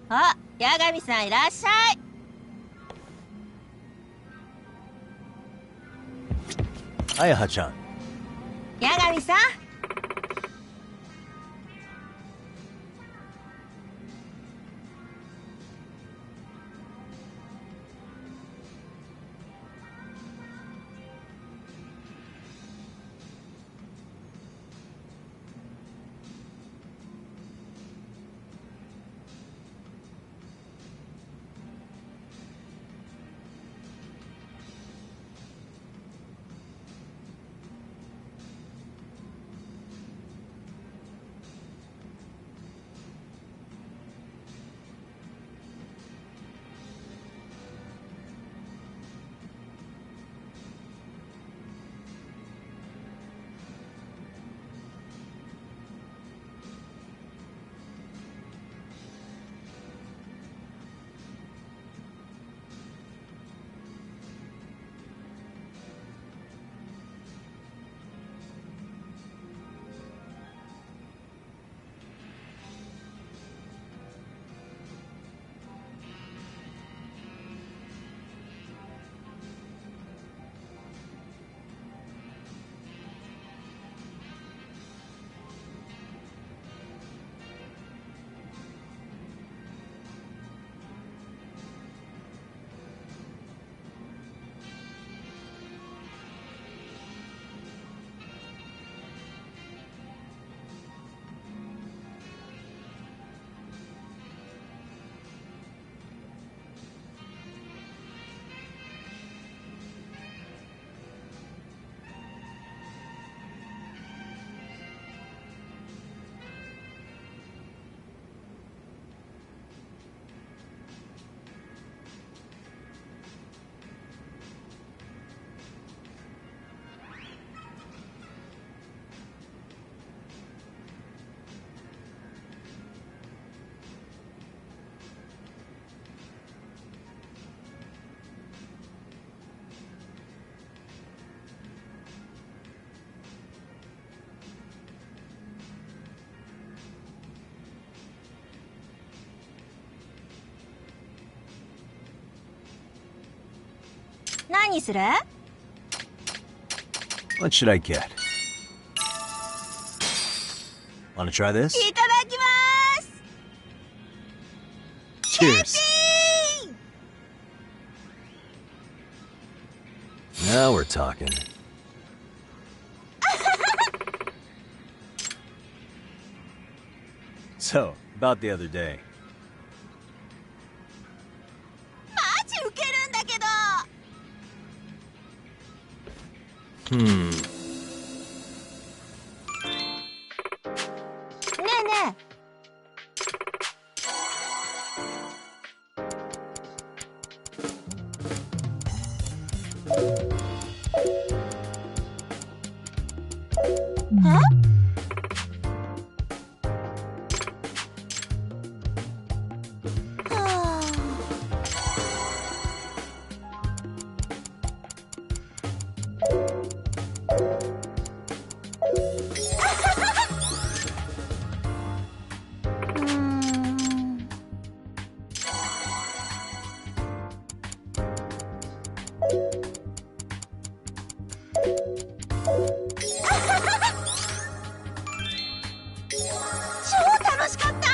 あ、八神さんいらっしゃい。はい、はちゃん。八神さん。何する？ What should I get? Wanna try this? いただきます。 Cheers. Now we're talking. So, about the other day. マジウケるんだけど。Hmm. ねえねえ。は？超楽しかった。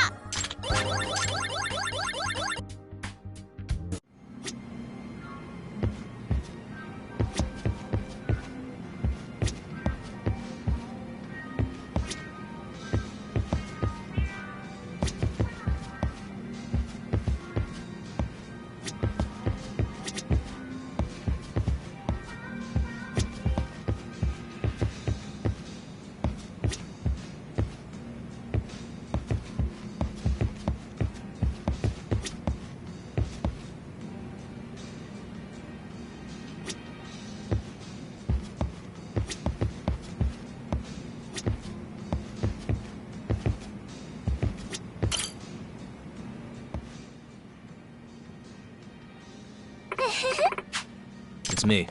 It's me.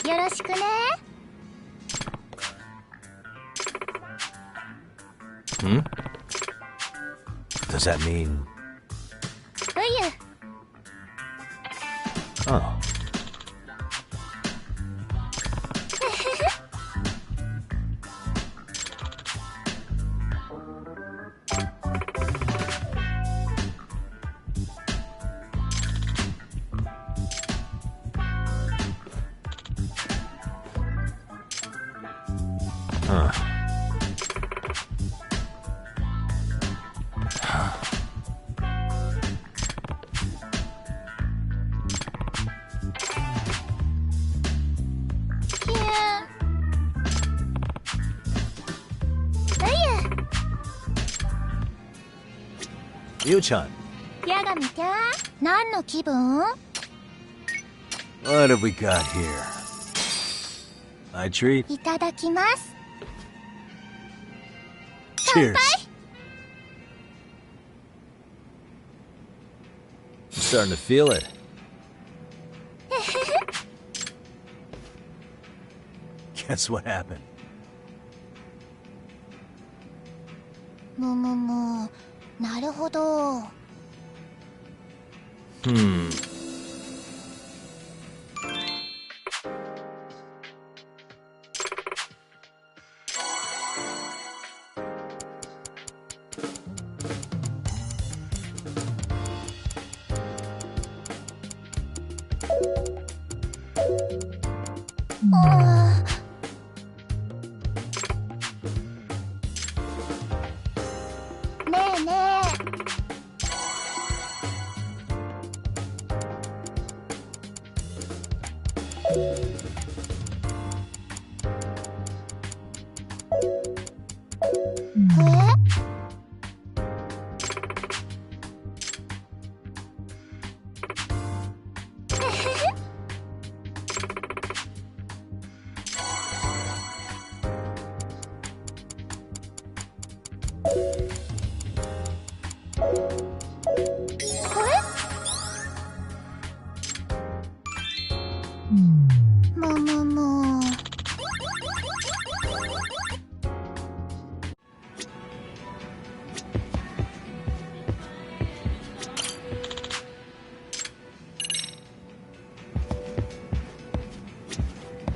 よろしくね。Hmm? Does that mean Oh. Huh. Yu-chan, ヤガミちゃん、何の気分？ what have we got here? My treat? いただきます。 Cheers. I'm starting to feel it. Guess what happened? なるほど。Hmm. Ah. ねえね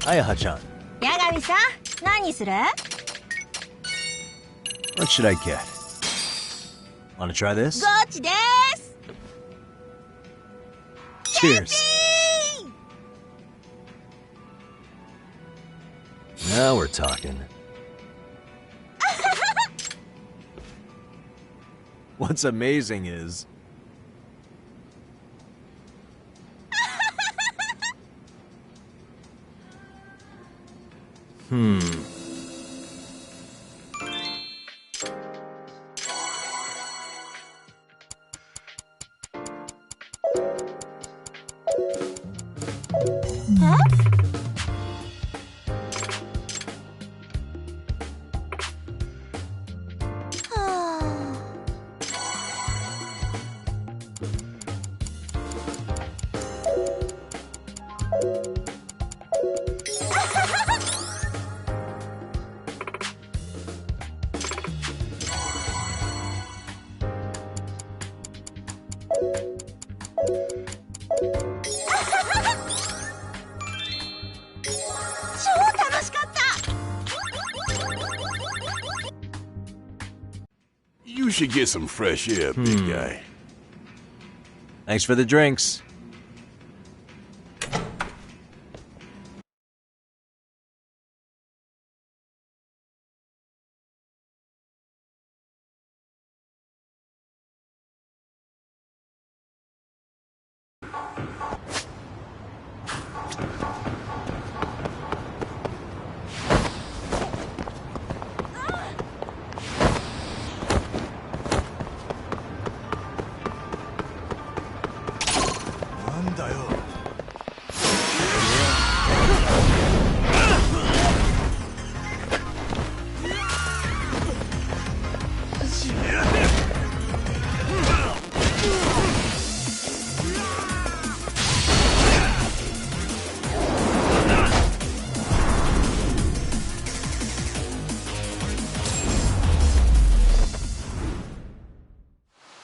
Ayaha-chan, ヤガミさん、何する？ what should I get? Wanna try this? ゴチです。 Cheers. Now we're talking. What's amazing is... You should get some fresh air, big guy. Thanks for the drinks.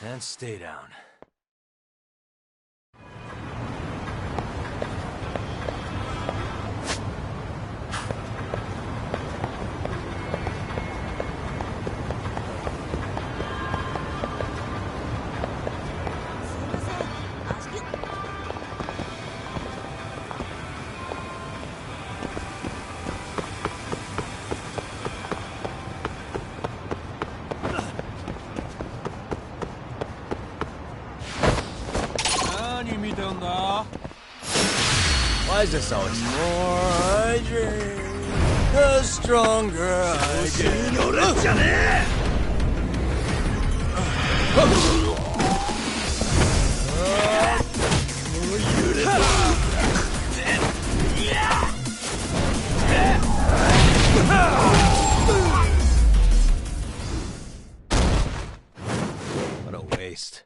And stay down. Why is this always more I drink, the stronger I get? What a waste.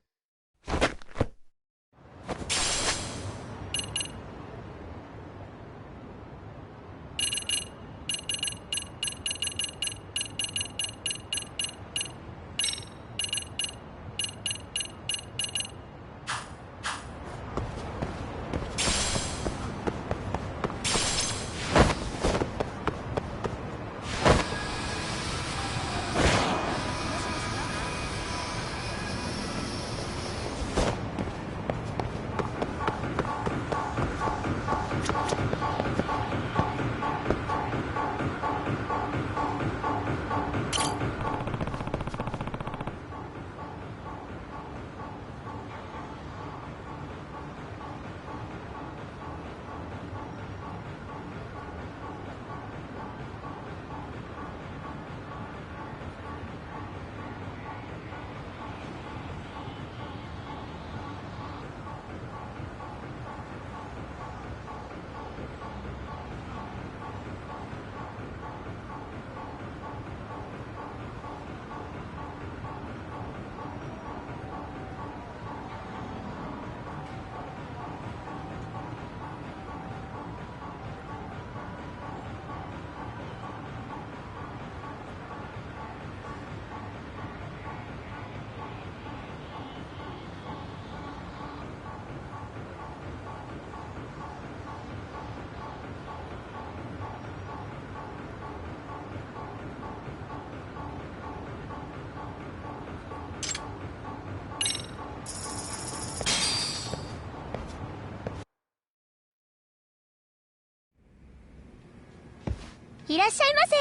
いらっしゃいませ。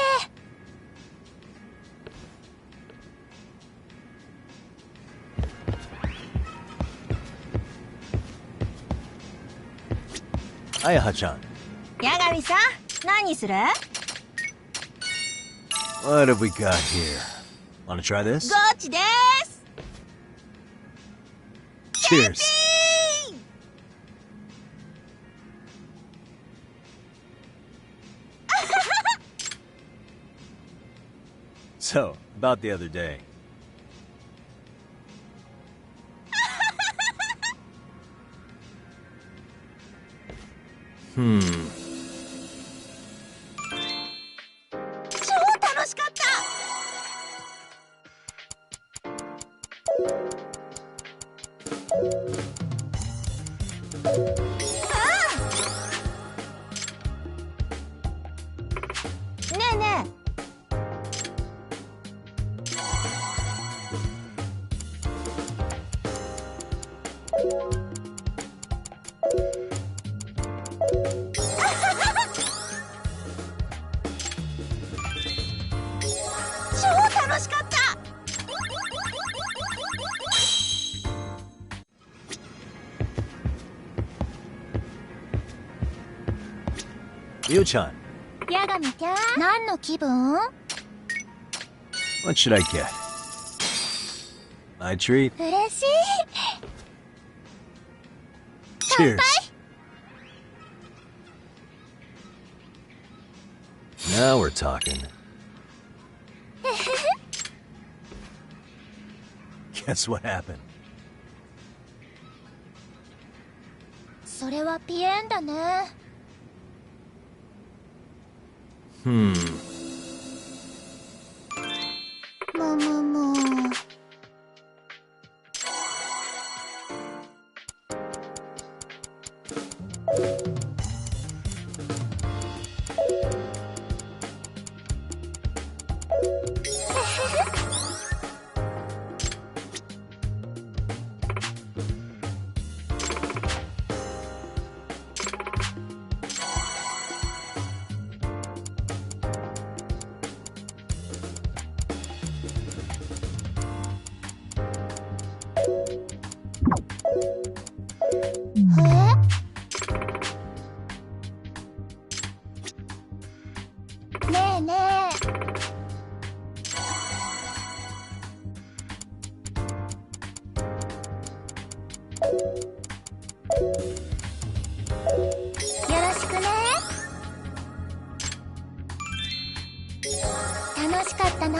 Hiya, Hachan. 八神さん、何する？ What have we got here? Wanna try this? ゴチです。 Cheers. So, about the other day. Hmm. 超楽しかった。ねえねえ。超楽しかった。Ryu-chan, 八神ちゃん、何の気分？ what should I get? My treat? 嬉しい。 Cheers. Now we're talking. Guess what happened? それはピエンだね。Hmm. むむむ。ねえねえ、よろしくね。楽しかったな。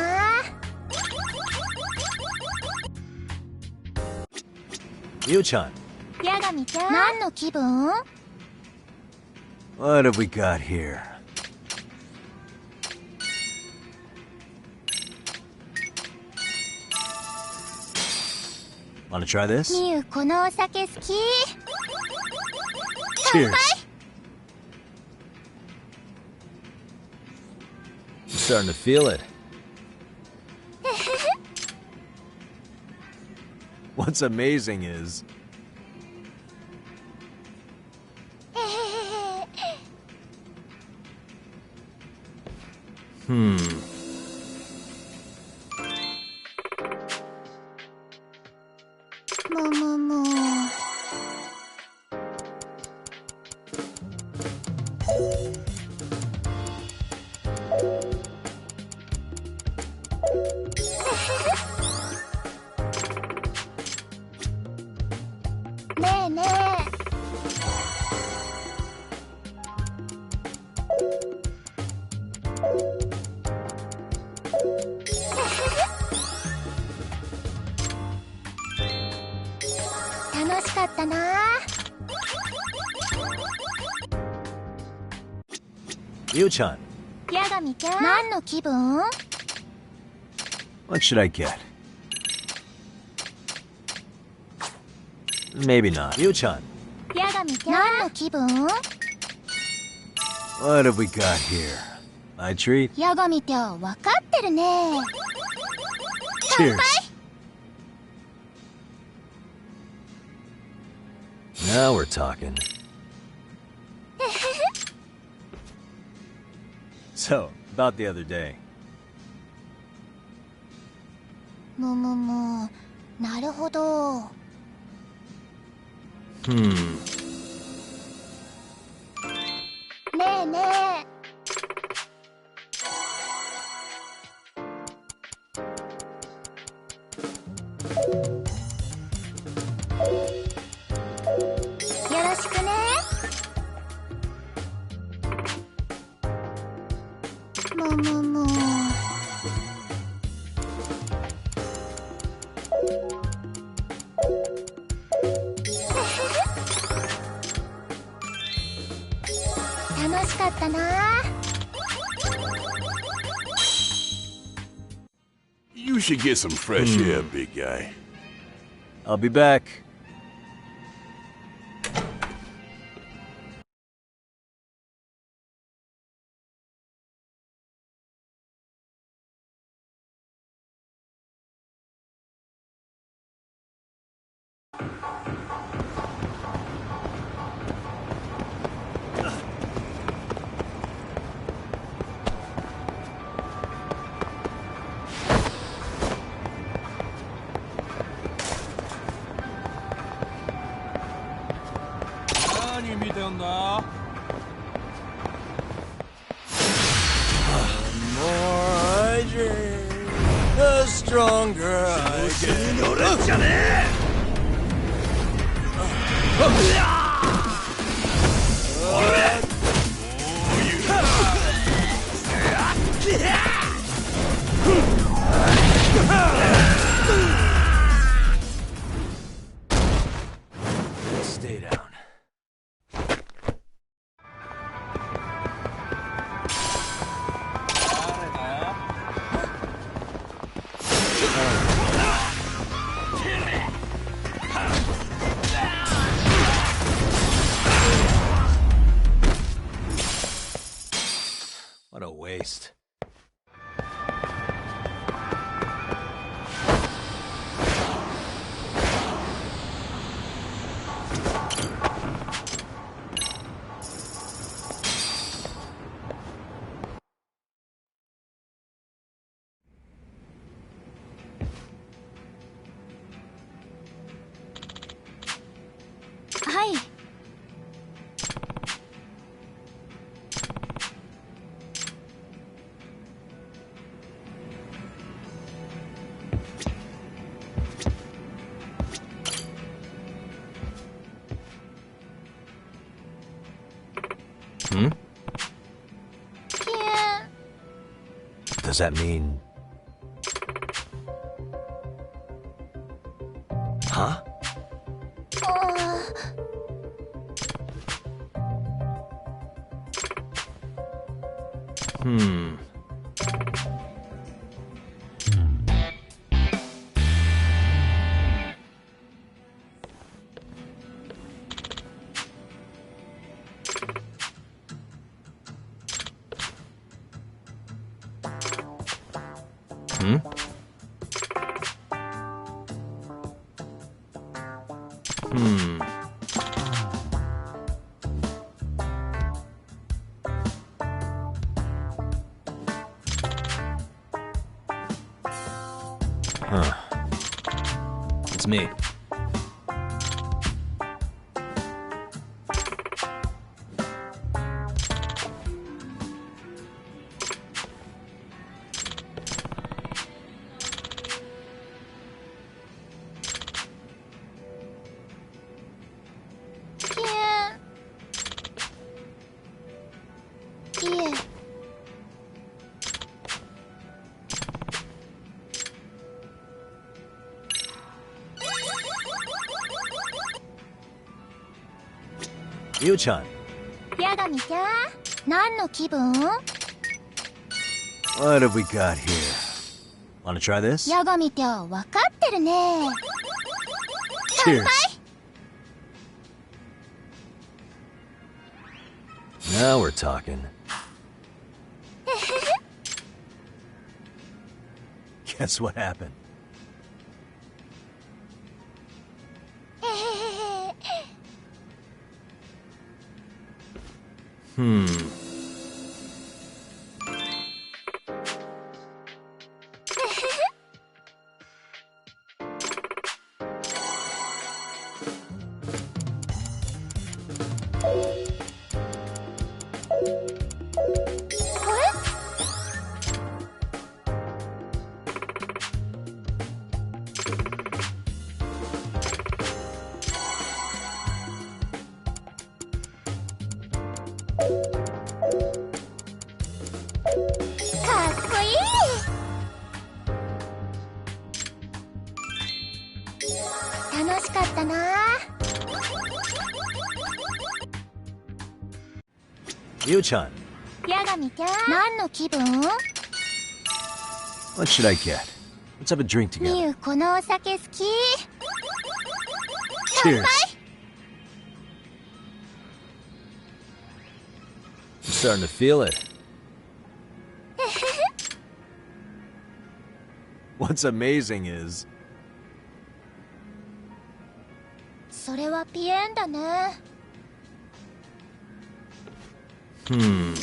Yu-chan, ヤガミちゃん、何の気分？ what have we got here? Wanna try this? みゆ、このお酒好き。 Cheers. I'm starting to feel it. What's amazing is, hmm. もう。ねえねえ。楽しかったな。Yu-chan, ヤガミちゃん、何の気分？ what should I get? Maybe not. Yu-chan, ヤガミちゃん、何の気分？ what have we got here? My treat? ヤガミちゃん、分かってるね。 Cheers. Now we're talking. So, about the other day. なるほど。Hmm. ねえねえ。よろしくね。もう。楽しかったな。 You should get some fresh air, big guy. I'll be back. The more I drink, the stronger I get. Stay down. What a waste. Does that mean... Huh? Hmm. Hmm? Hmm. Huh. It's me.いえ。Yu-chan. ヤガミちゃん、何の気分？ What have we got here? Wanna try this? ヤガミちゃん、わかってるね。 Cheers. Now we're talking. Guess what happened? Hmm. What? かっこいい。楽しかったな。 Yu-chan, ヤガミちゃん、何の気分？ what should I get? Let's have a drink み together. ゆ、このお酒好き？ Cheers. I'm starting to feel it. What's amazing is... それはピエンだね。 Hmm.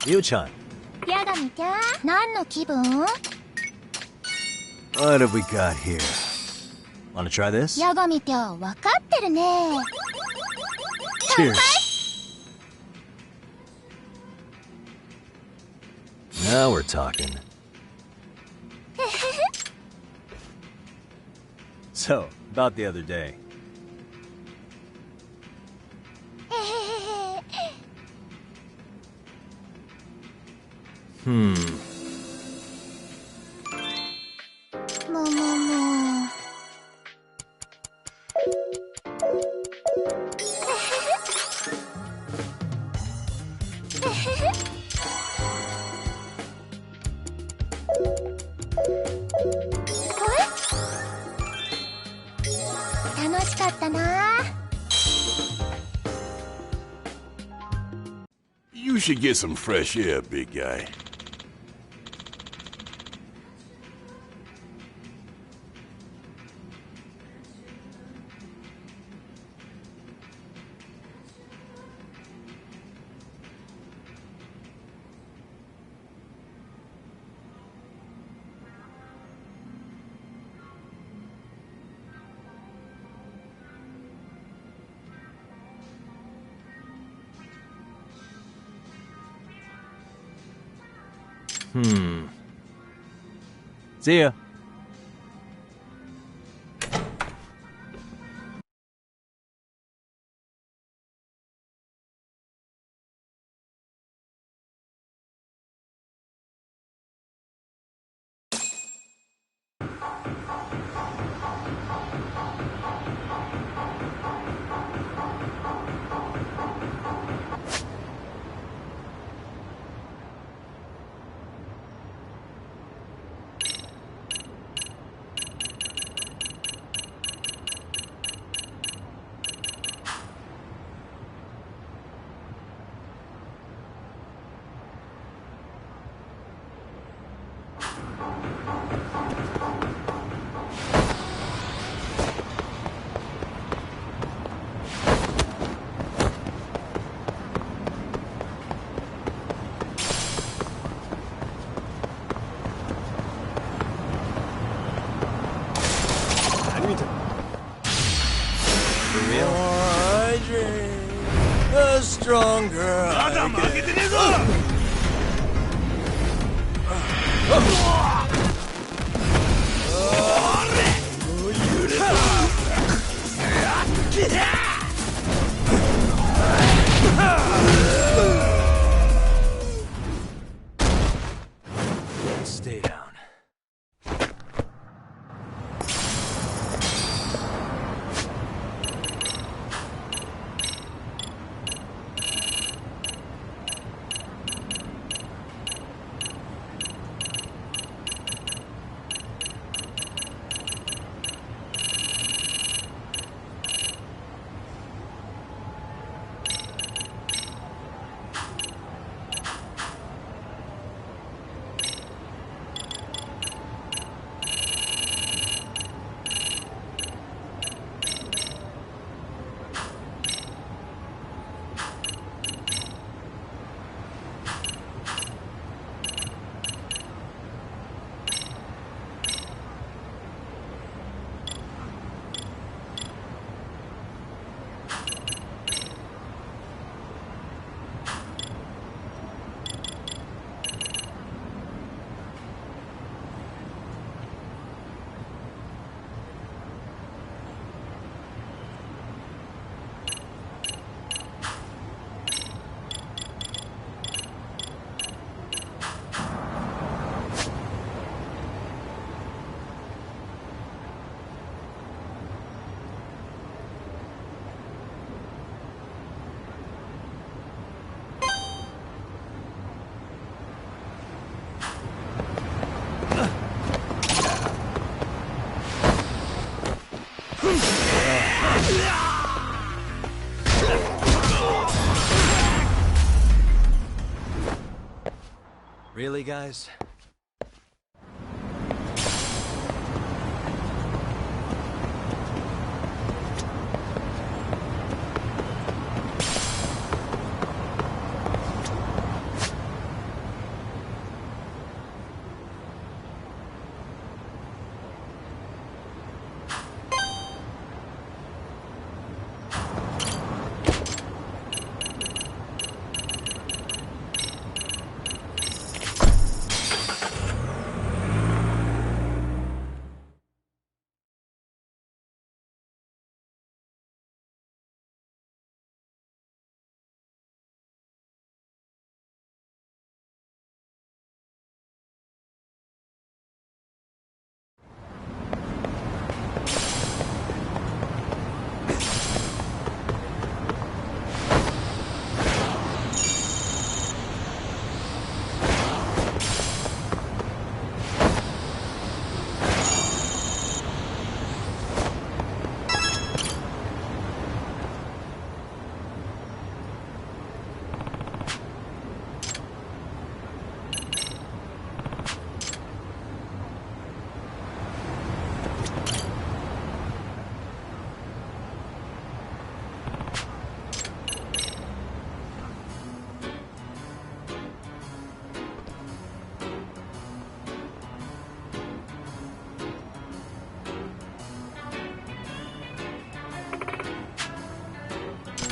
Yu-chan, ヤガミちゃん、何の気分？ what have we got here? Wanna try this? ヤガミちゃん、わかってるね。 Cheers. Now we're talking. So, about the other day. Hmm. もう。You should get some fresh air, big guy. See ya. I dream, the stronger I get. Stay down. Really, guys?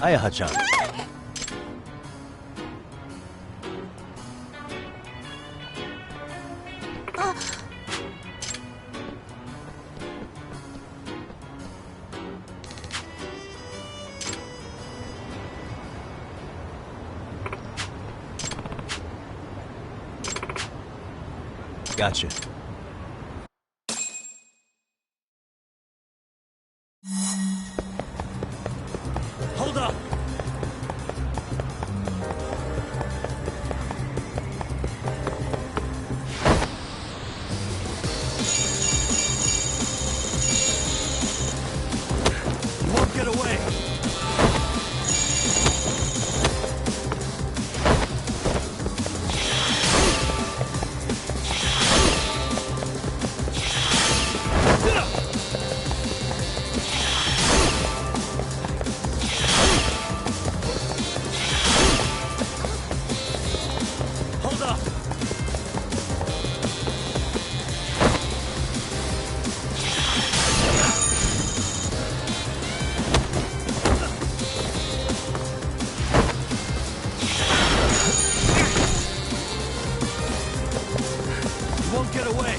Ayaha-chan. Gotcha. Hold up! You won't get away! Hold up! You won't get away!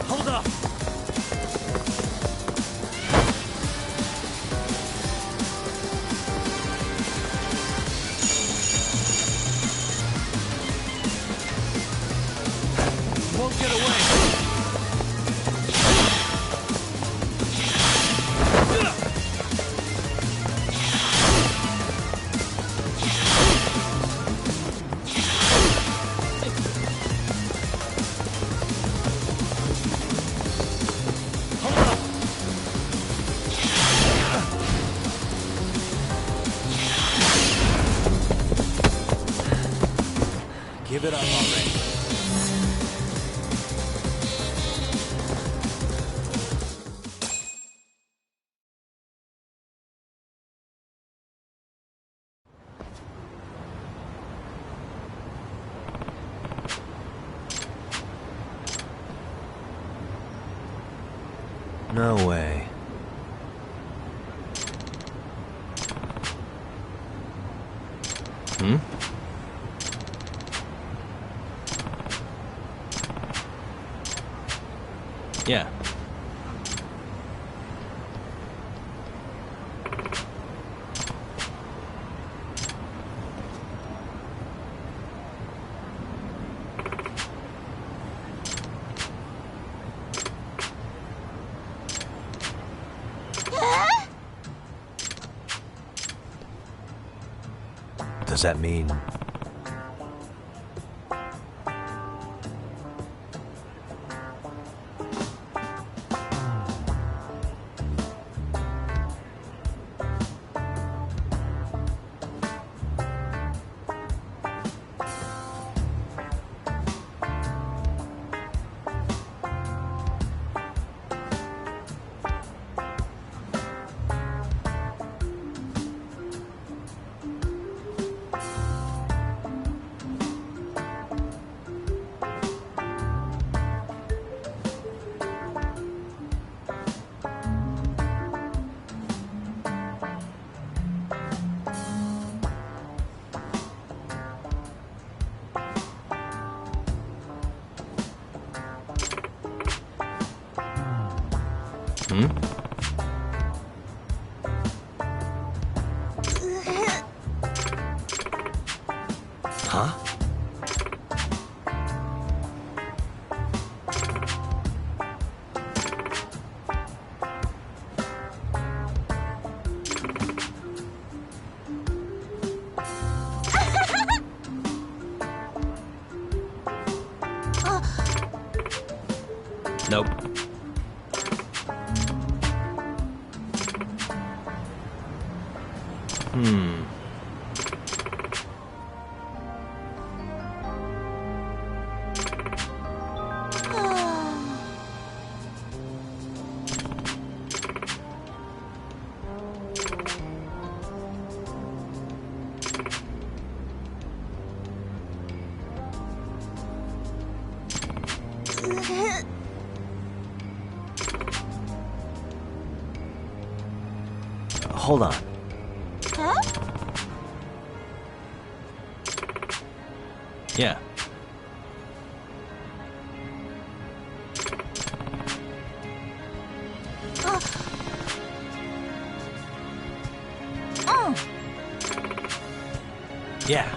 Hold up! You won't get away! Hold up! Give it up already. No way. Hmm? Yeah. Does that mean... Hmm? Huh? Nope. Hmm. Hold on. Huh? Yeah. Yeah.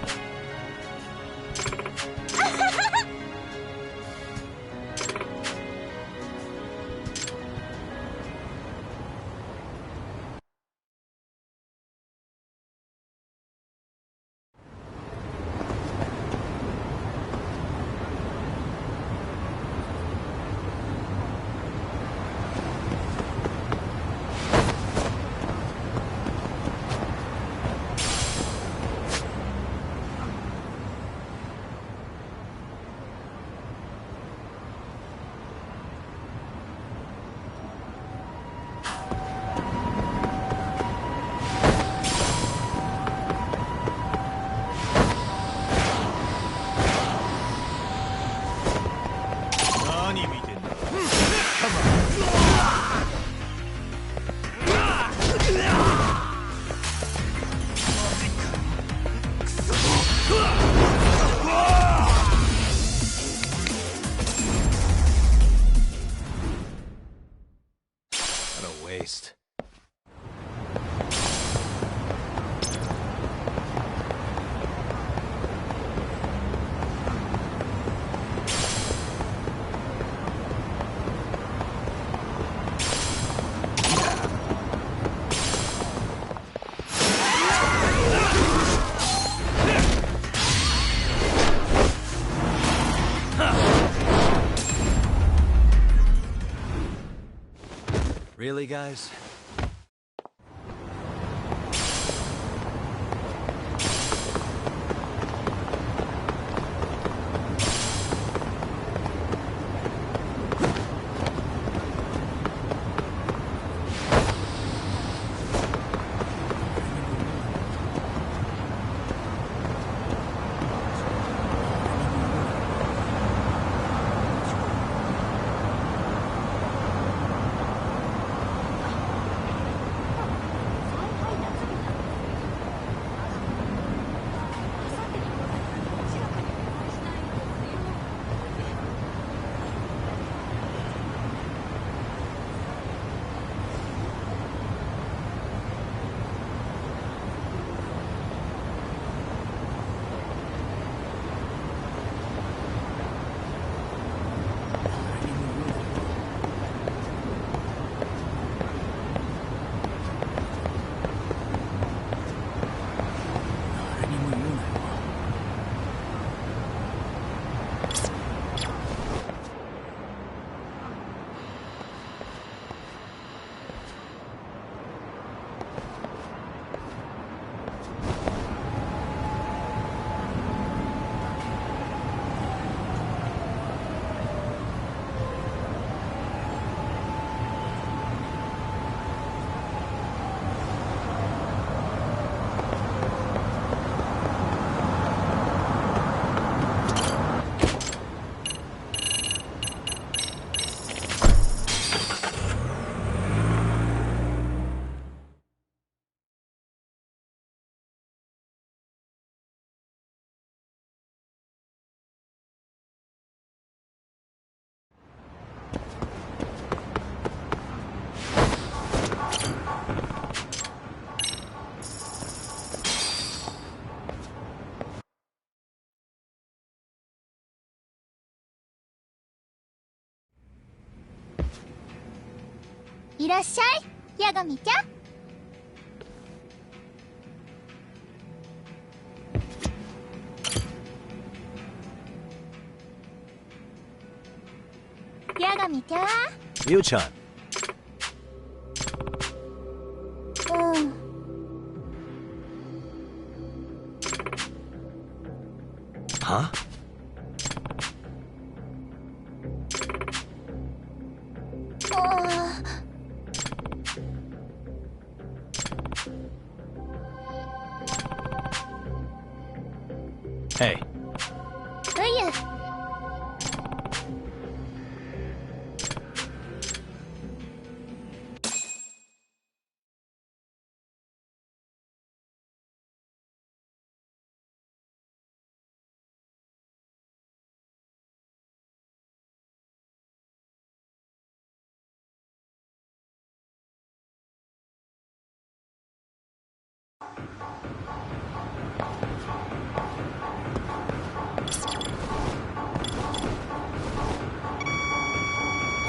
Waste. Really, guys?いらっしゃい、ヤガミちゃん。ヤガミちゃん。Ryu-chan. うん。Huh? Hey. うゆ。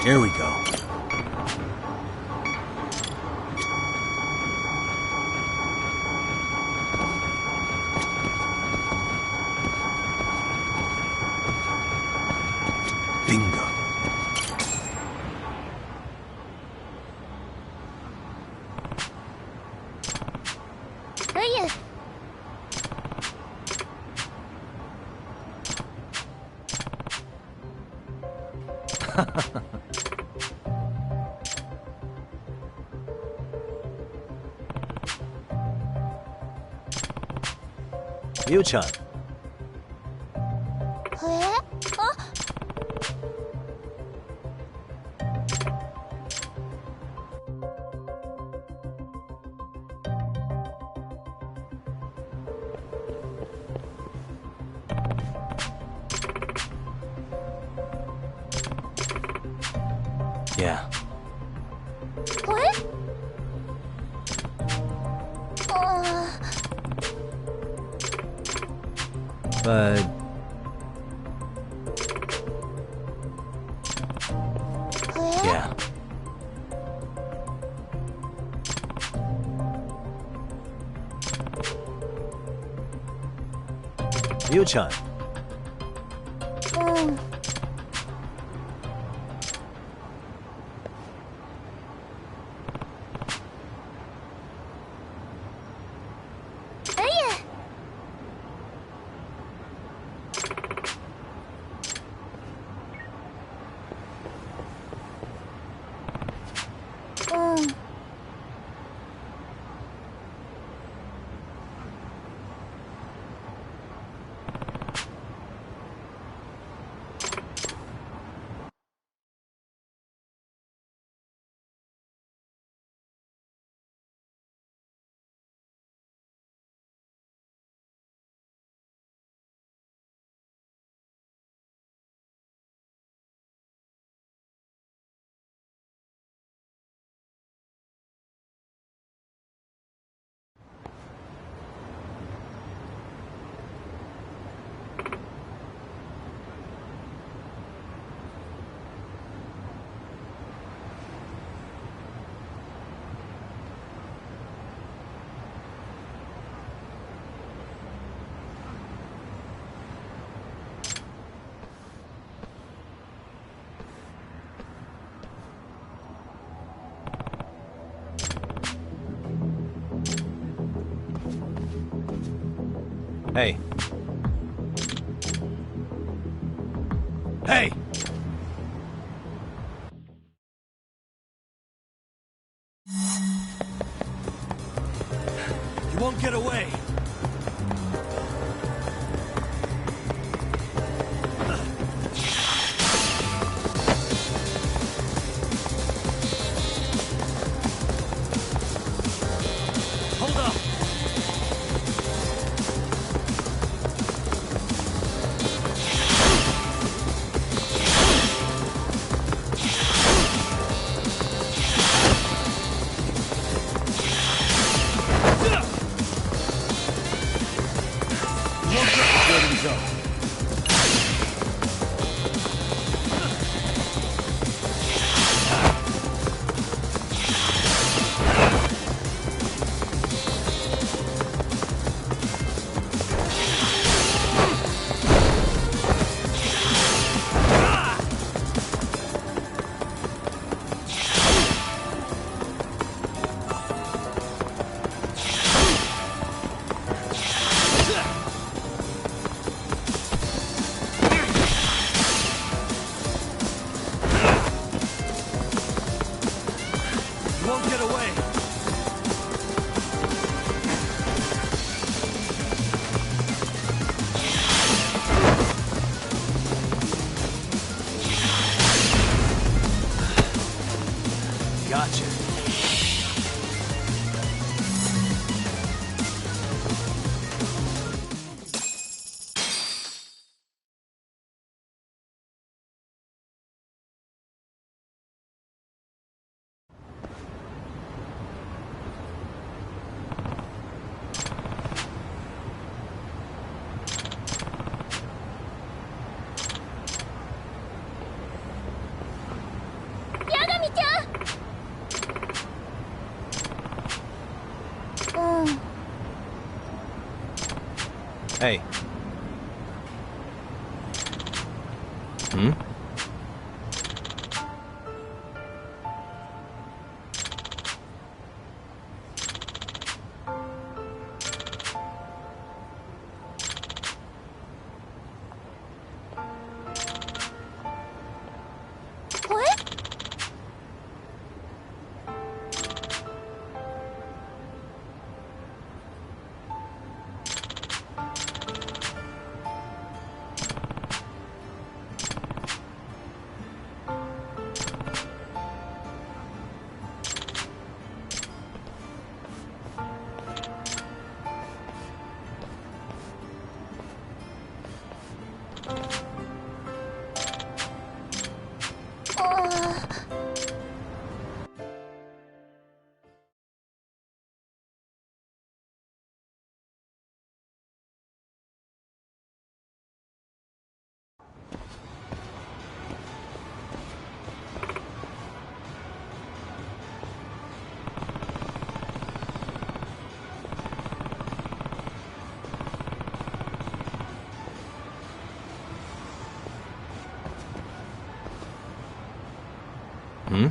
Here we go. Bingo. Uyu. Yu-chan. あ Yeah. あ But... Yeah. Yu-chan. うん。 うん。 Hey. Hey! You won't get away! Hold up! Hey. Hmm? What? Uh, Hmm?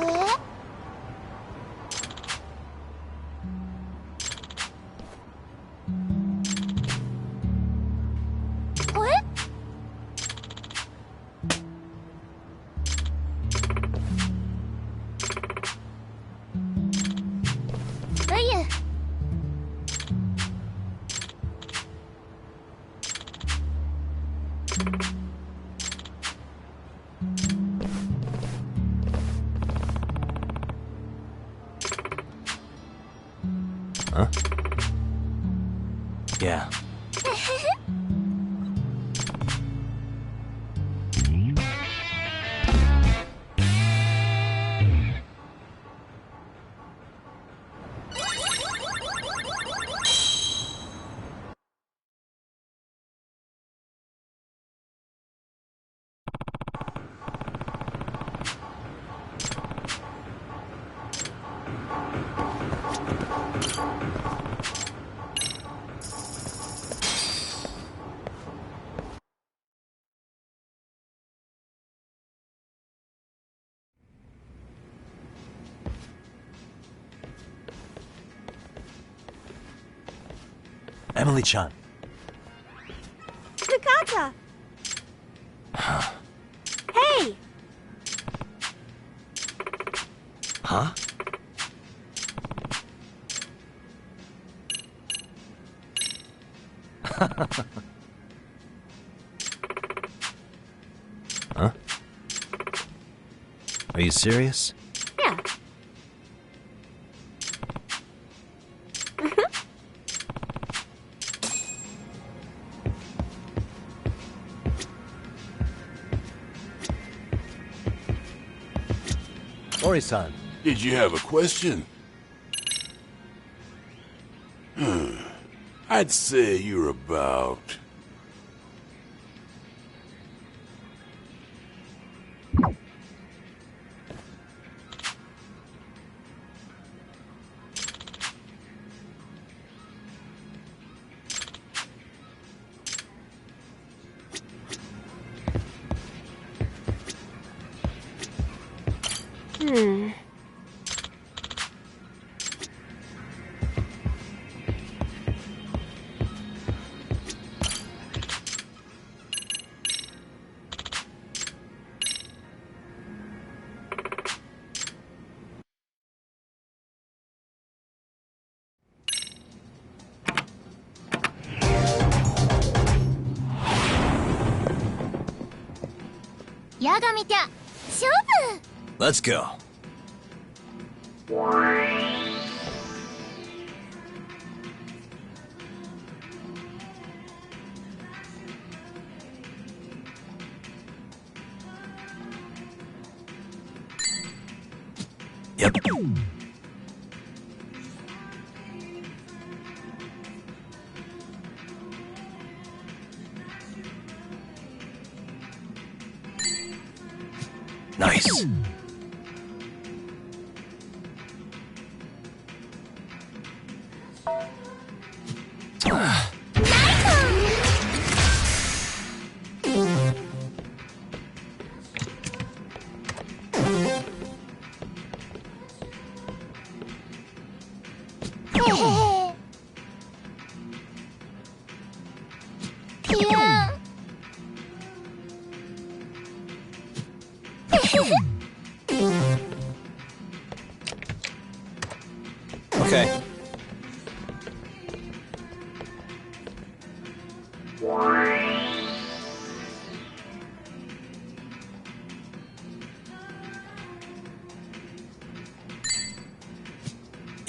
ええルイユ。Huh? Yeah. Emily-chan. Takata! Hey! Huh? Huh? Are you serious? Yeah. Ori-san. Did you have a question? I'd say you're about ヤガミちゃん、勝負。 Let's go. Yep. Nice. Okay.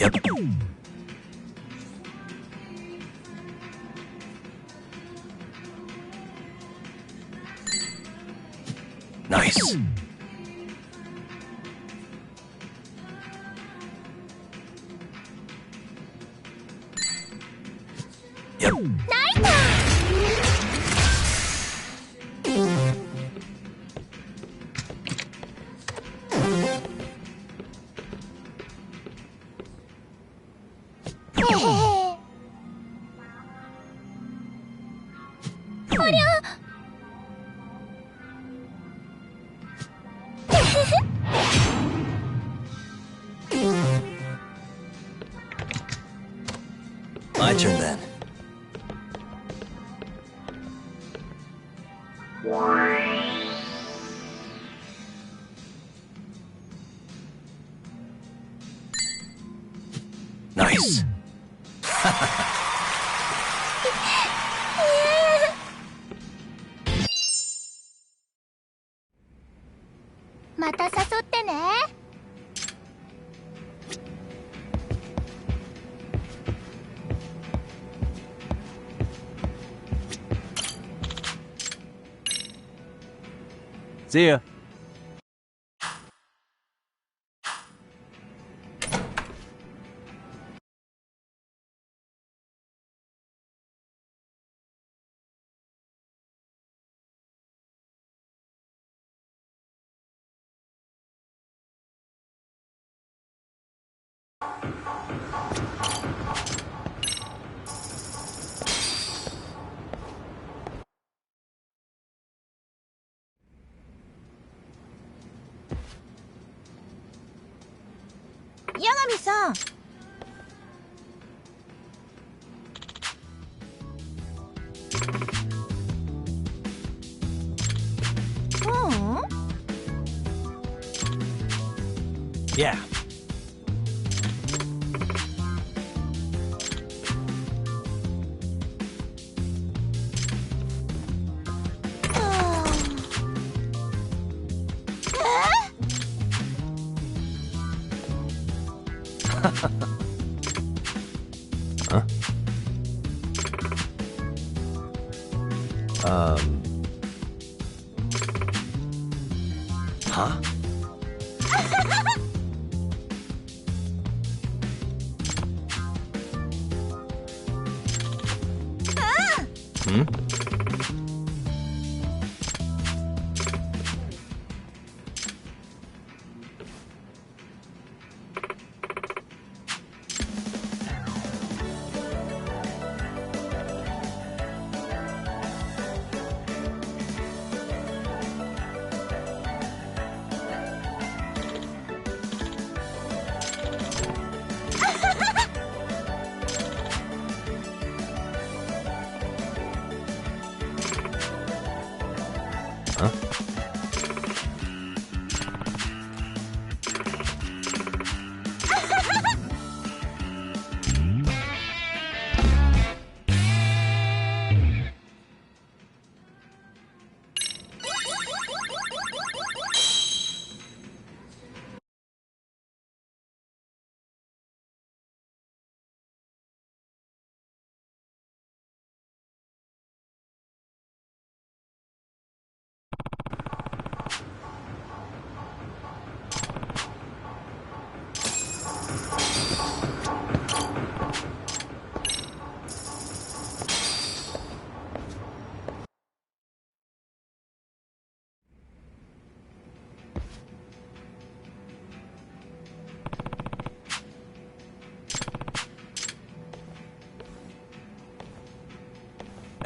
Yep. Nice. Yep. My turn then. Nice. また誘ってね。See ya.八神さん。Yeah. Huh? Huh? Hmm?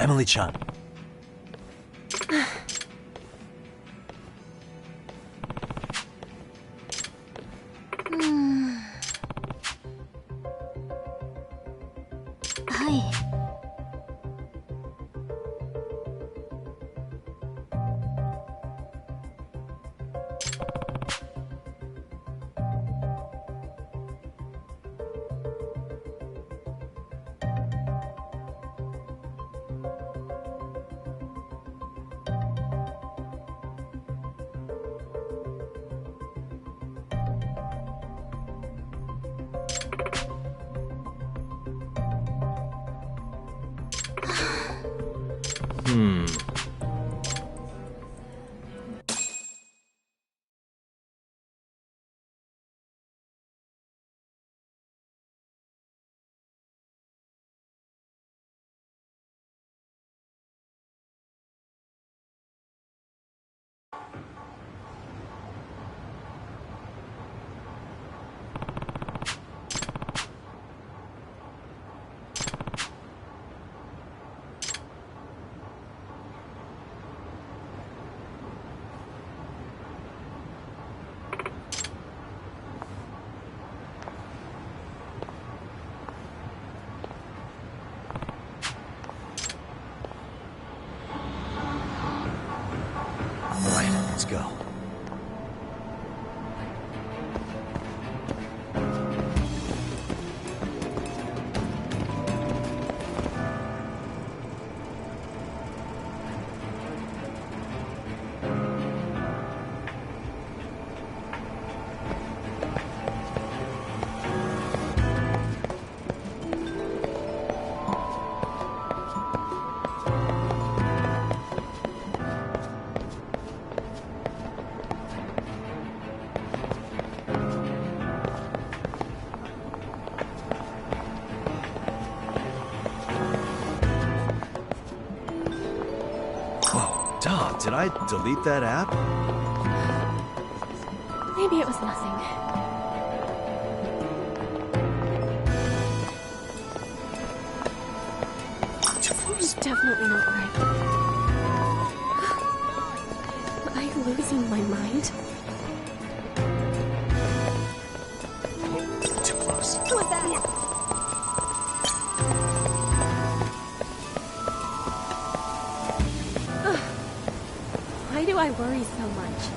Emily-chan. Let's go. Did I delete that app? Maybe it was nothing. It's definitely not right. Am I losing my mind? Too close. Who was that? Why do I worry so much?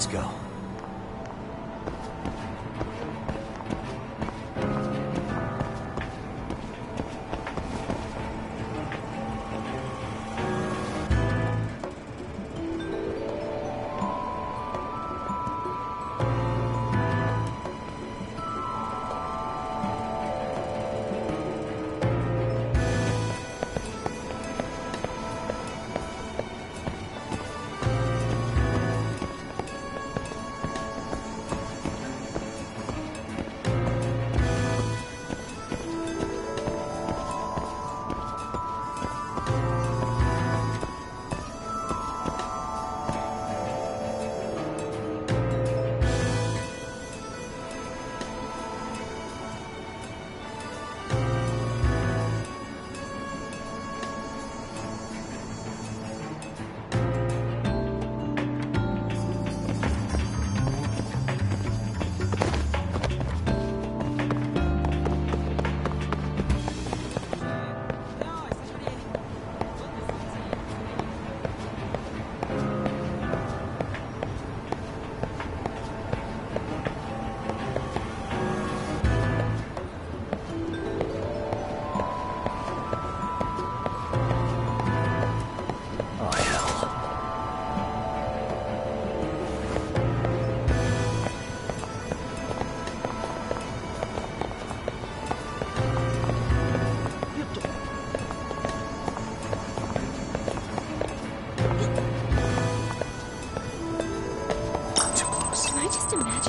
Let's go.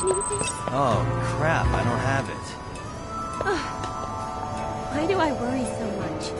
mentioning this? Oh, crap, I don't have it. Why do I worry so much?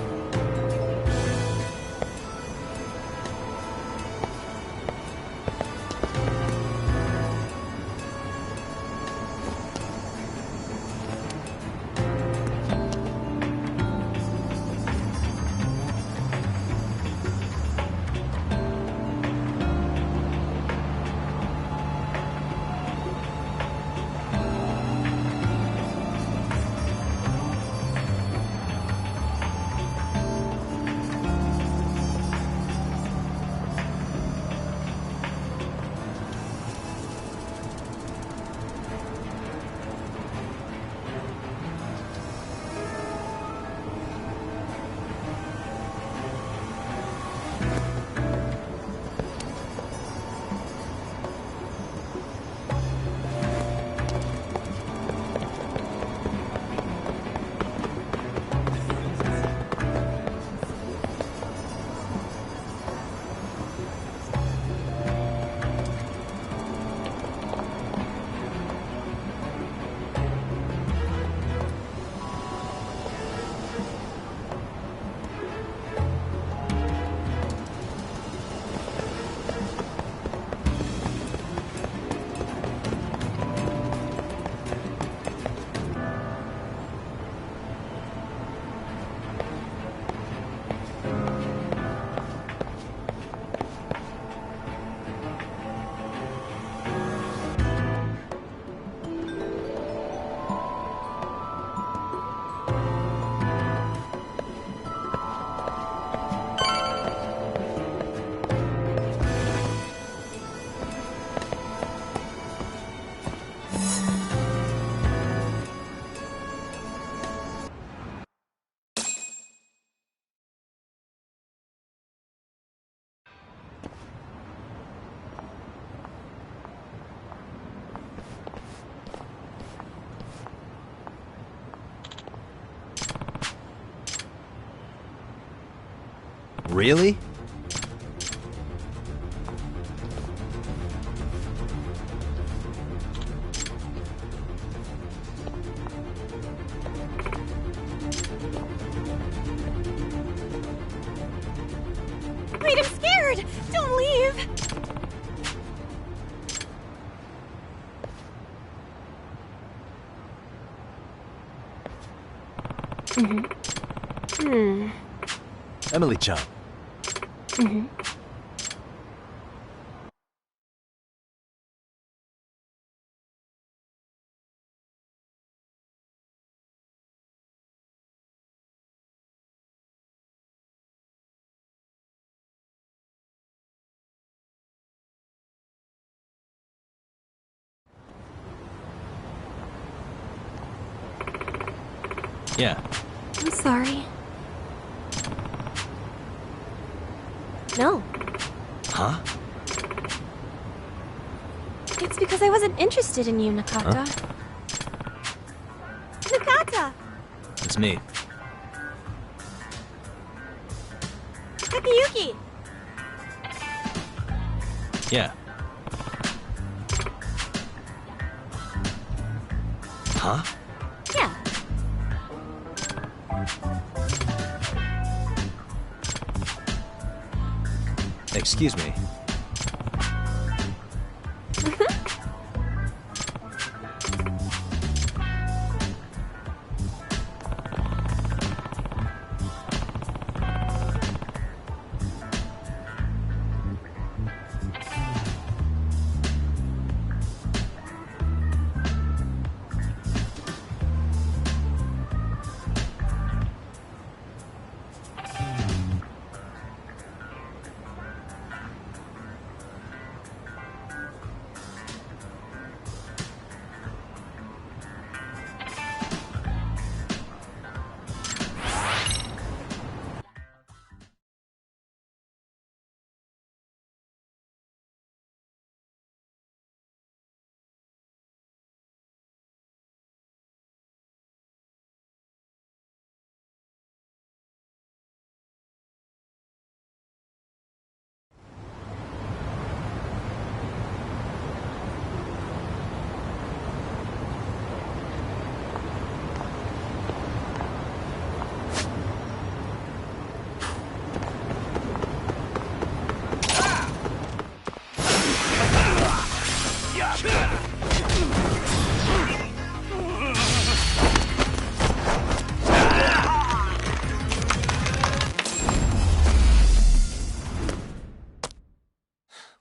Really? Wait, I'm scared! Don't leave! Emily-chan. Yeah. I'm sorry. No. Huh? It's because I wasn't interested in you, Nakata. Nakata! It's me. Takayuki! Yeah. Huh? Yeah. Excuse me.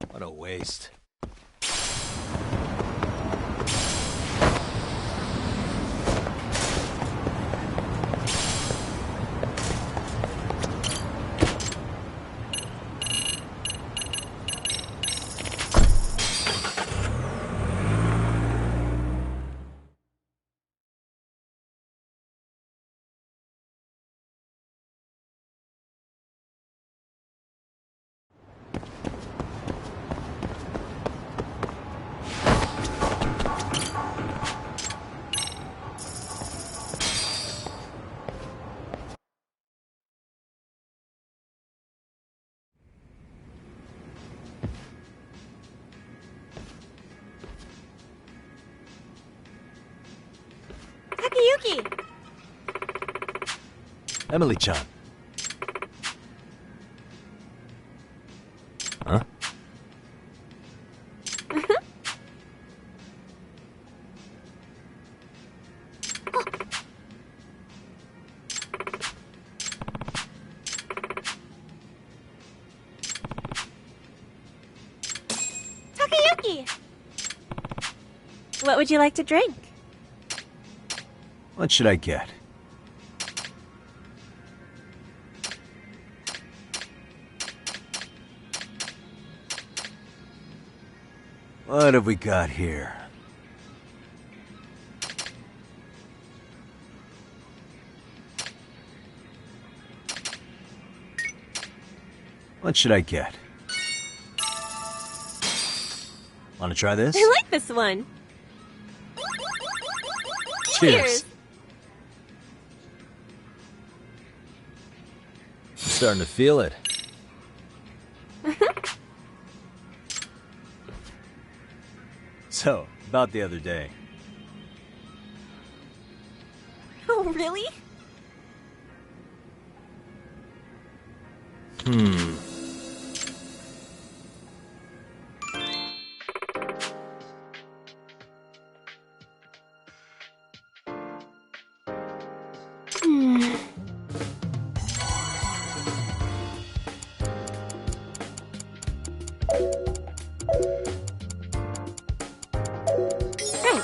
What a waste. Takayuki! Emily-chan. Huh? Takayuki! What would you like to drink? What should I get? What have we got here? What should I get? Want to try this? I like this one. Cheers! Starting to feel it. So, about the other day. Oh, really? Right.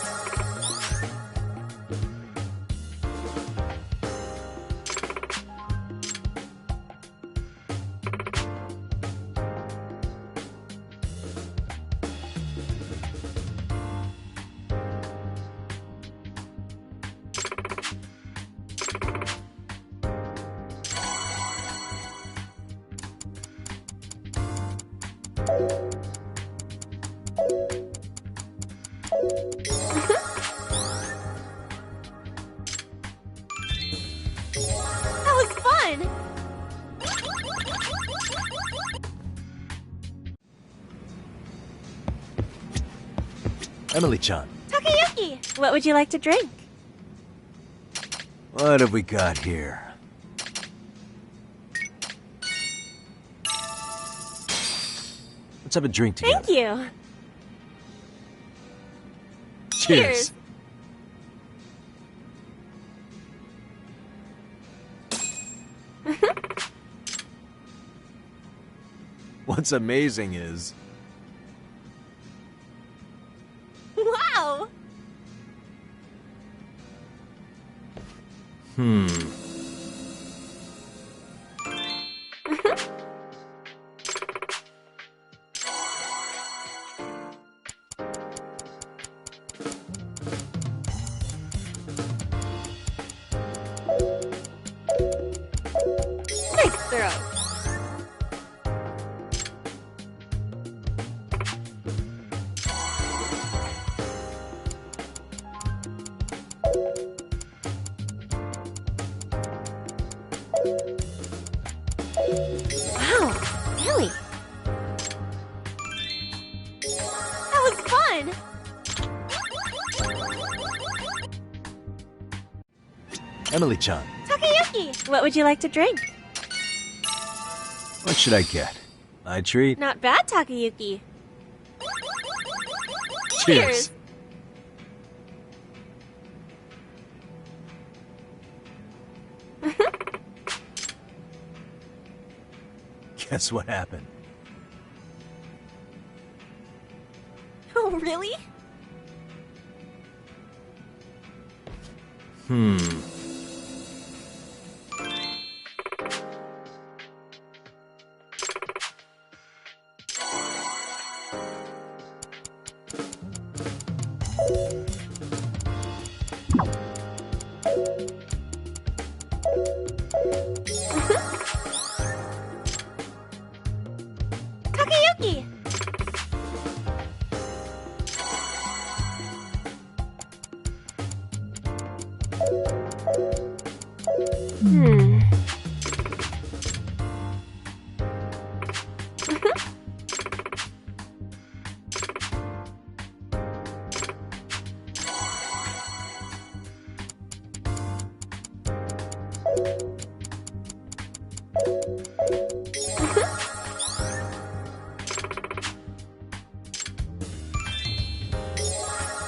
That was fun! Emily-chan. Takayuki! What would you like to drink? What have we got here? Let's have a drink together. Thank you! Cheers. What's amazing is... Wow! Nice throw. Wow, really? That was fun! Emily-chan. Takayuki! What would you like to drink? What should I get? My treat? Not bad, Takayuki. Cheers. Guess what happened? Really? Takayuki!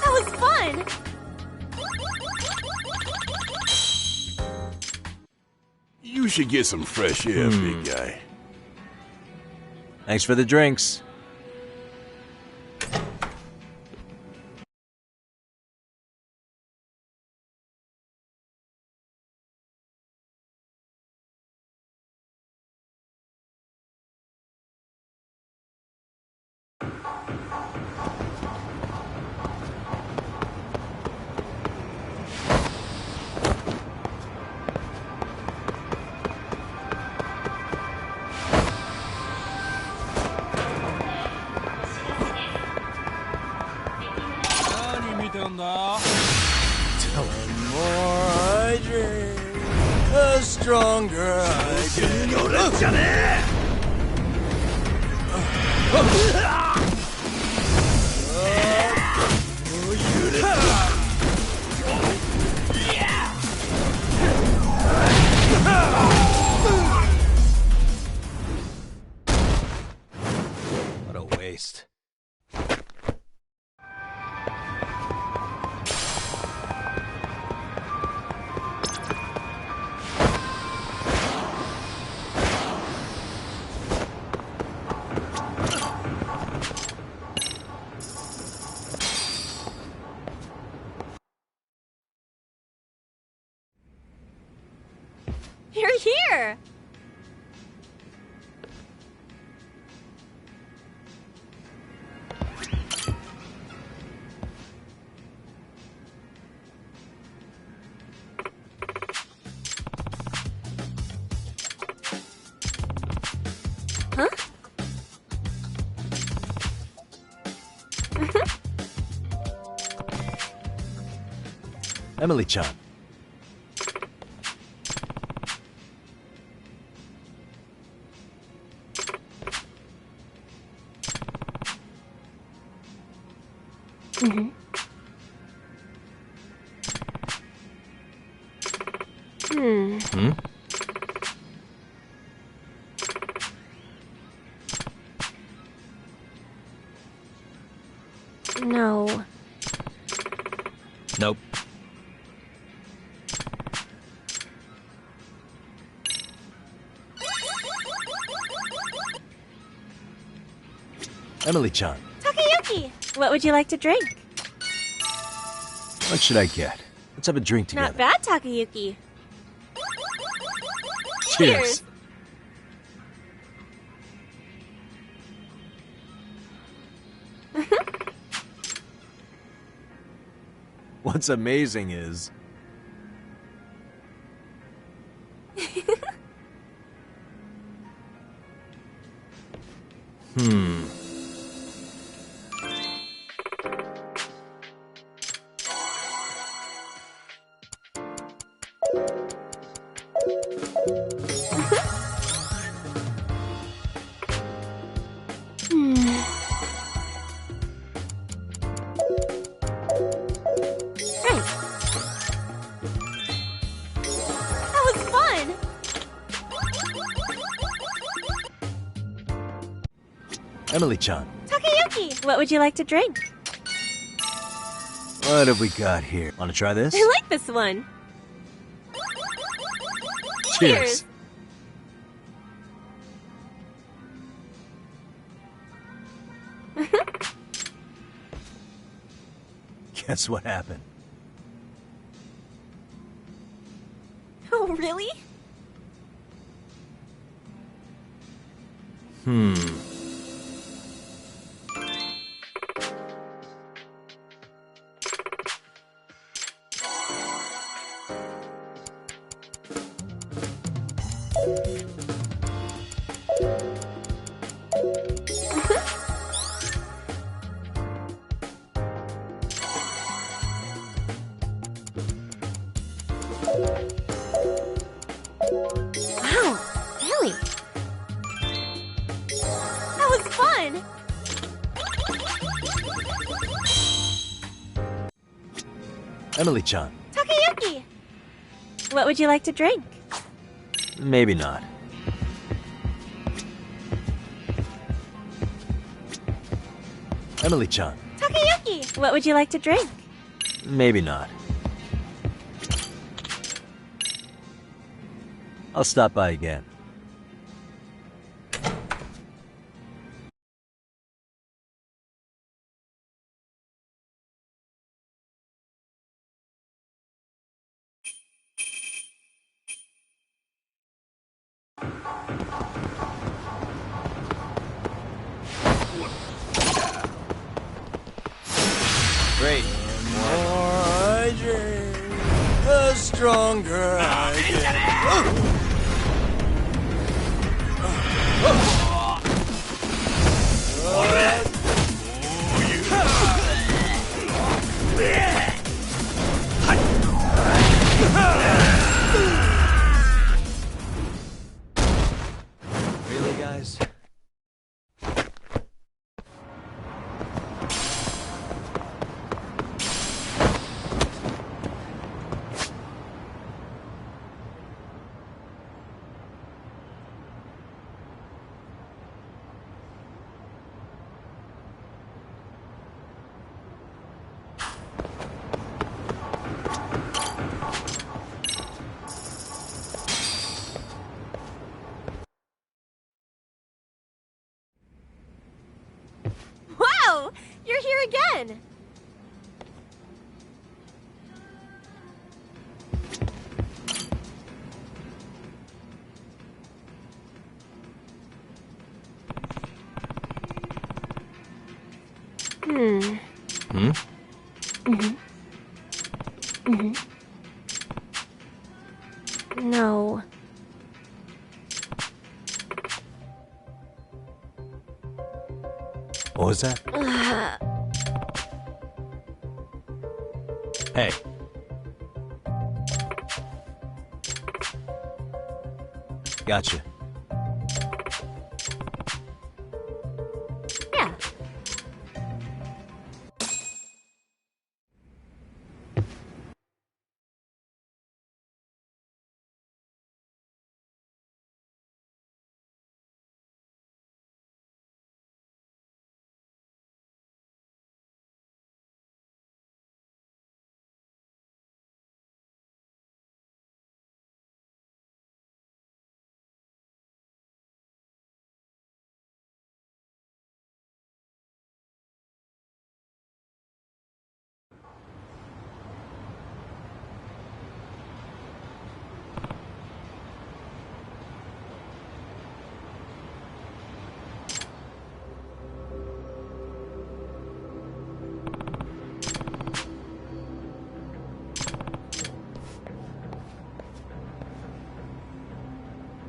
That was fun! You should get some fresh air, big guy. Thanks for the drinks. The more I drink, the stronger I get. What a waste. You're here! Huh? Emily-chan. No. Nope. Emily-chan, Takayuki! What would you like to drink? what should I get? Let's have a drink together. Not bad, Takayuki. Cheers. What's amazing is... That was fun! Emily-chan, Takayuki! What would you like to drink? what have we got here? Want to try this? I like this one. Cheers. Guess what happened? Oh, really? Wow, really? That was fun! Emily-chan, Takayuki! What would you like to drink? maybe not. Emily-chan, Takayuki! What would you like to drink? maybe not. I'll stop by again. Great. The more I drink, the stronger I get. Really, guys? Wow! You're here again! No. What was that? Hey. Gotcha. Yeah.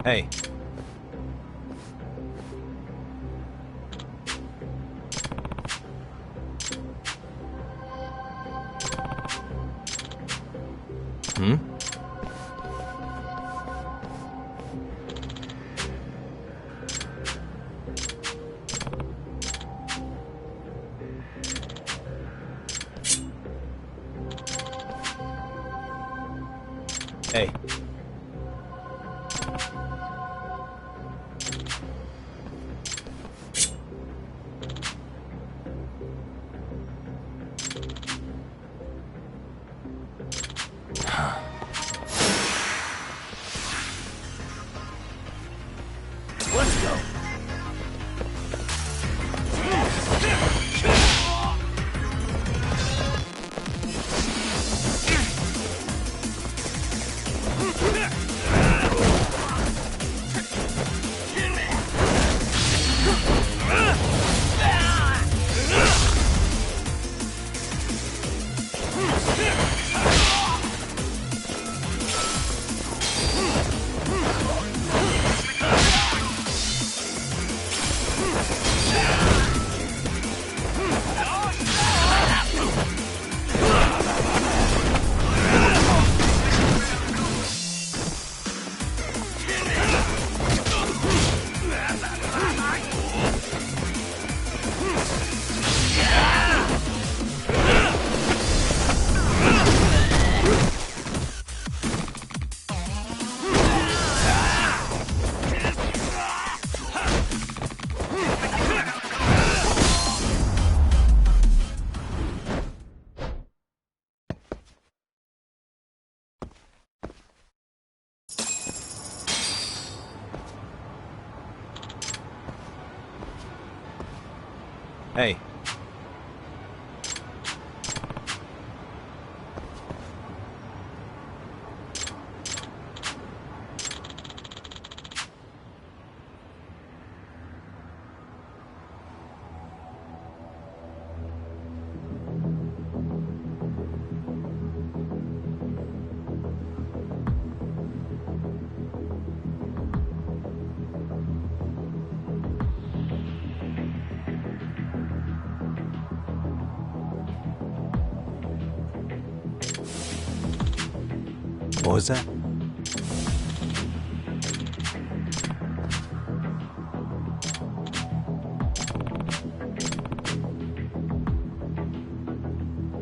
Hey. Hmm? Hey. Hey. What was that?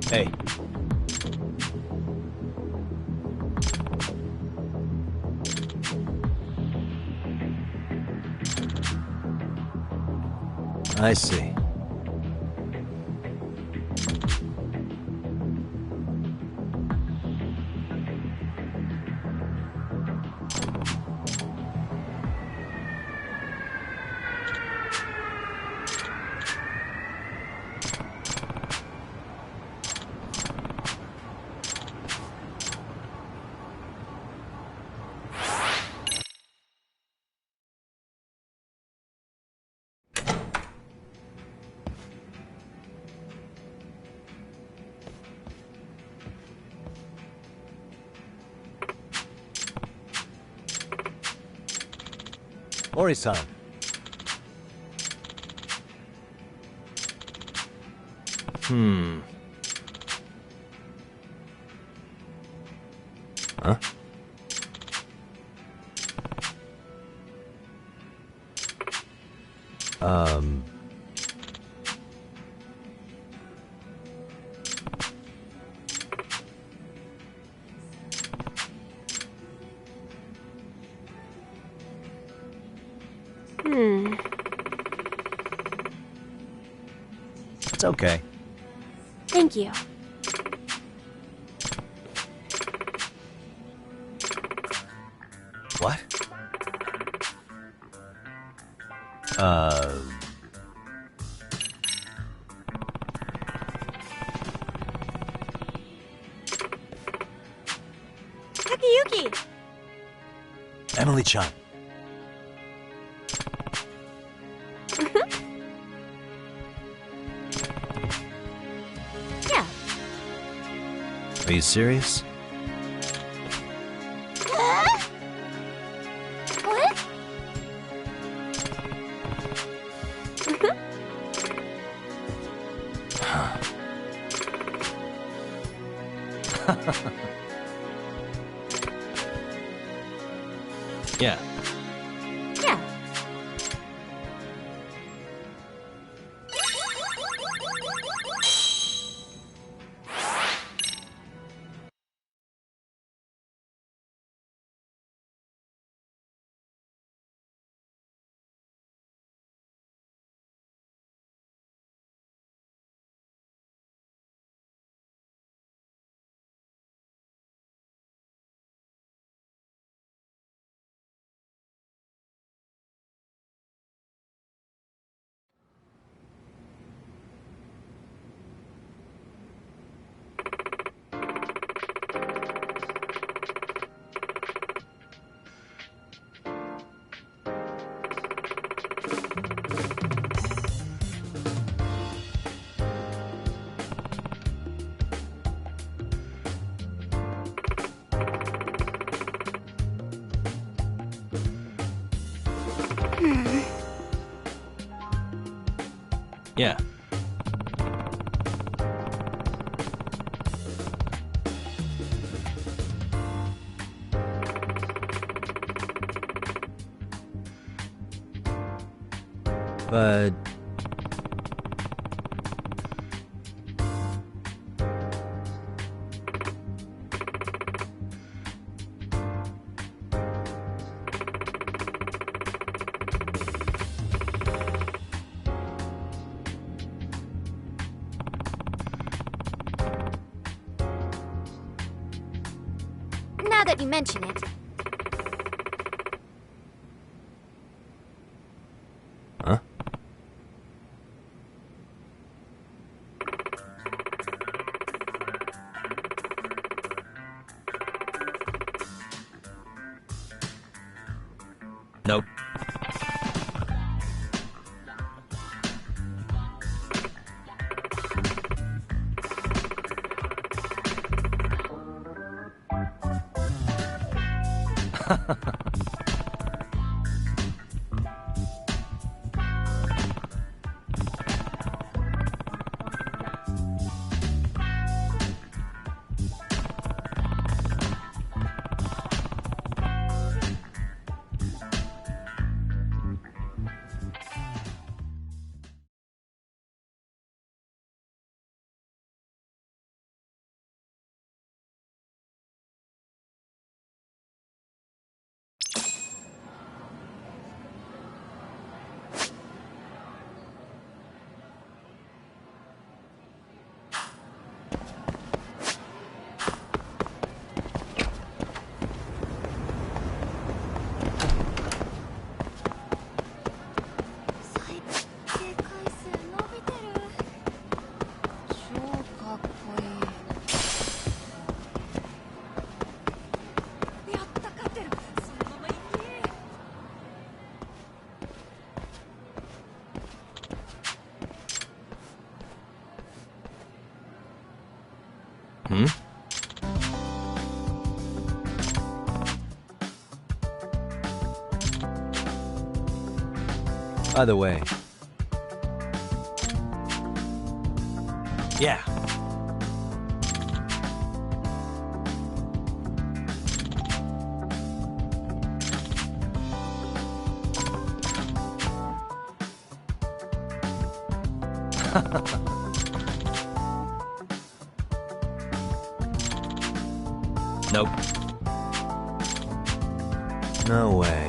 Hey. I see. Ori-san. Huh? It's okay. Thank you. What? Takayuki! Emily-chan. Yeah. Are you serious? What? Yeah. Yeah. But... Now that you mention it. Huh? Nope. Hmm? By the way. Yeah. Nope. No way.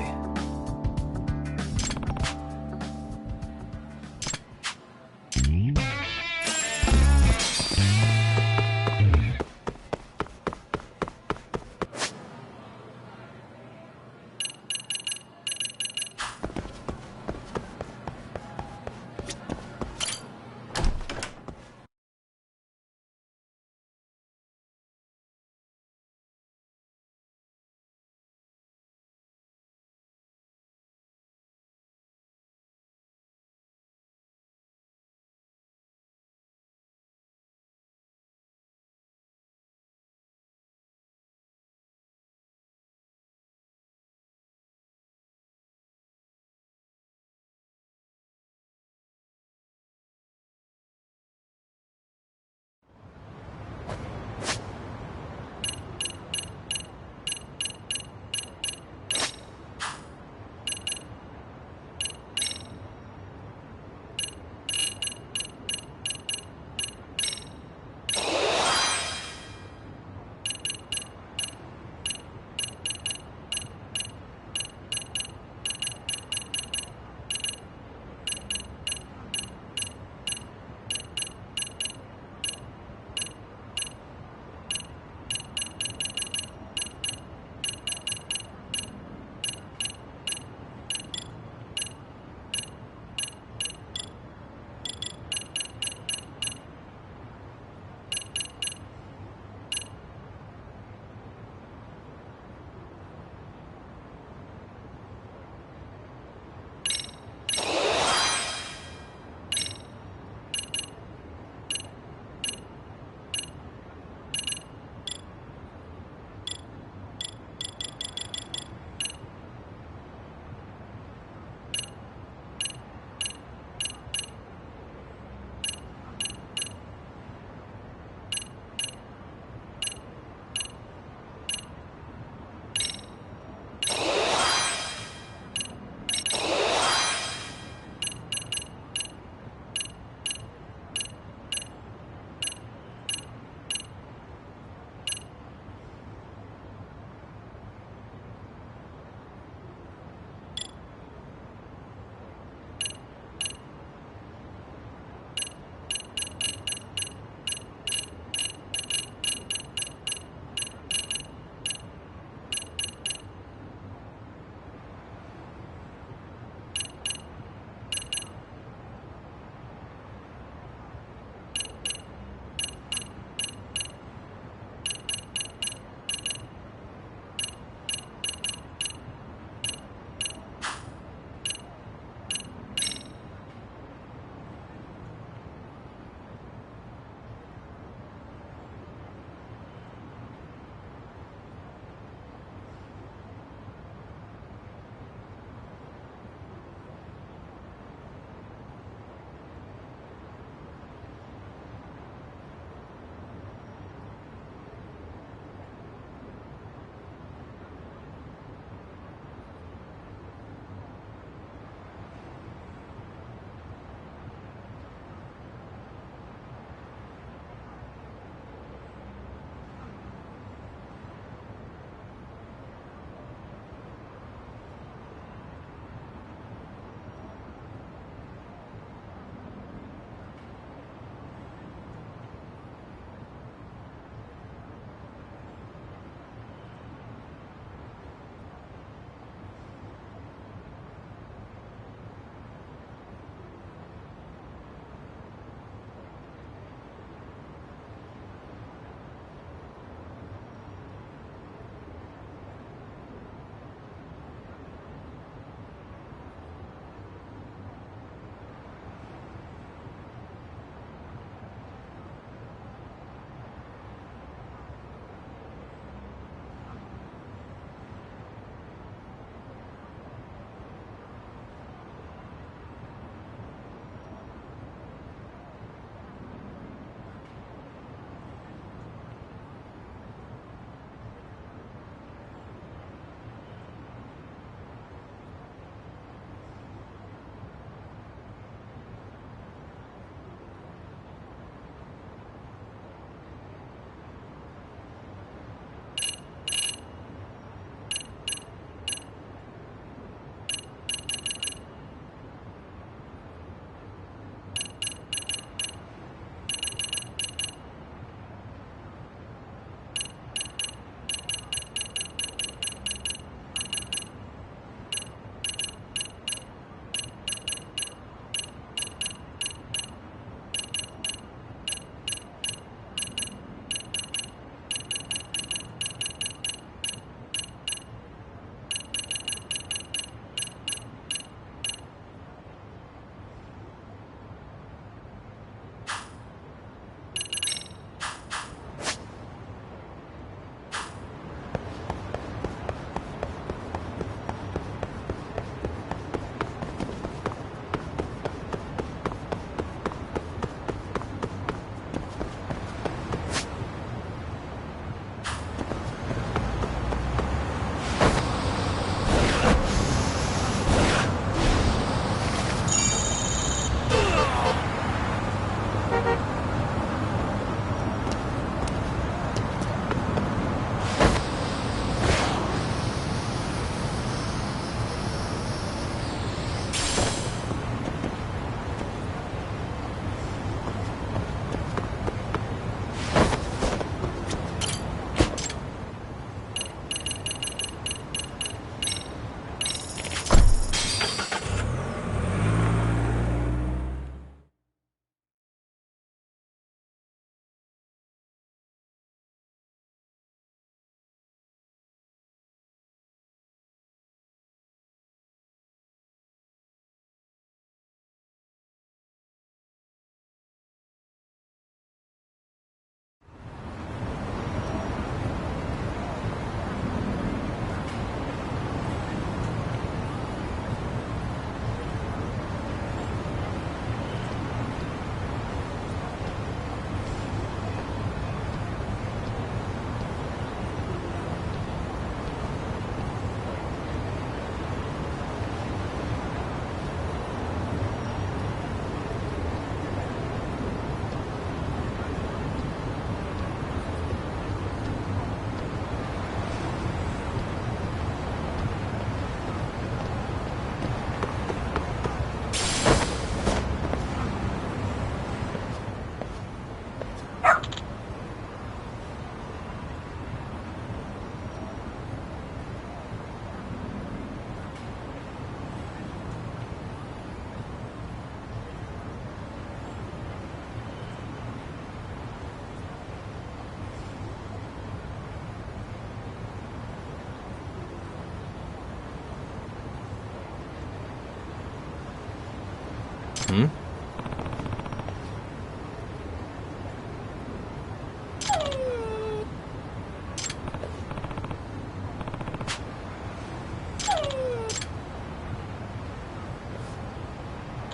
Hmm?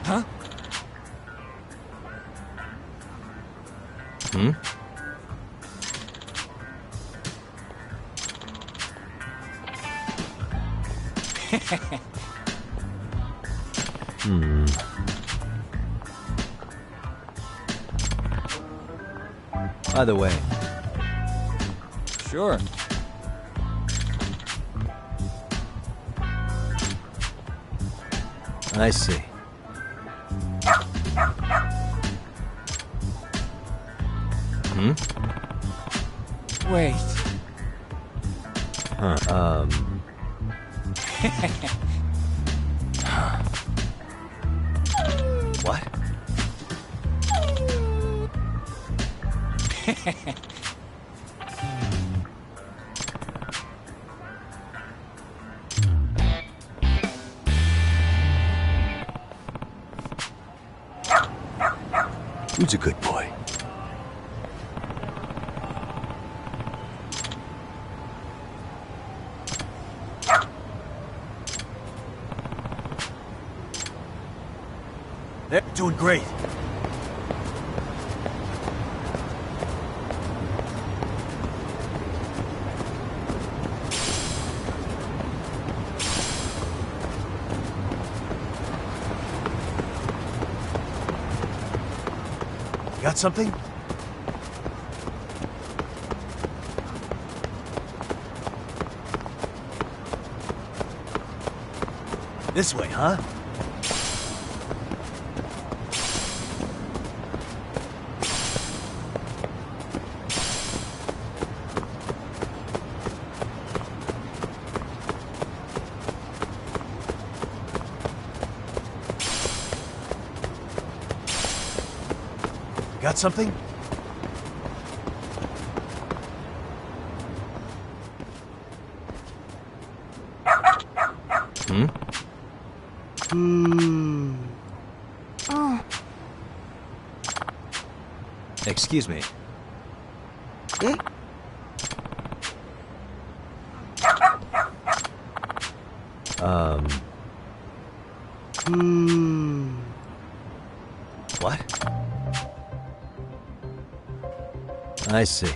Huh? Hmm? By the way. Sure. I see. Hmm? Wait. Huh, What? Who's a good boy? They're doing great. Got something? This way, huh? Got something? Oh. Excuse me. What? I see.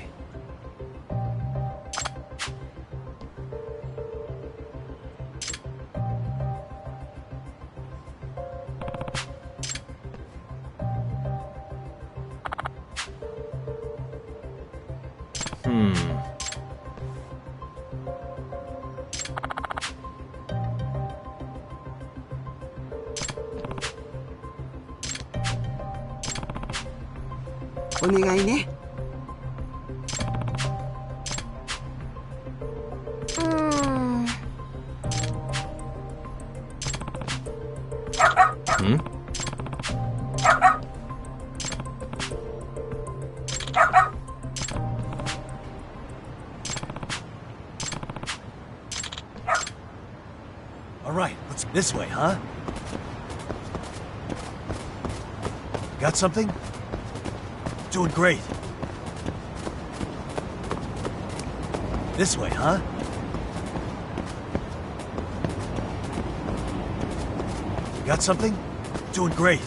All right, let's this way, huh? Got something? Doing great. This way, huh? Got something? Doing great.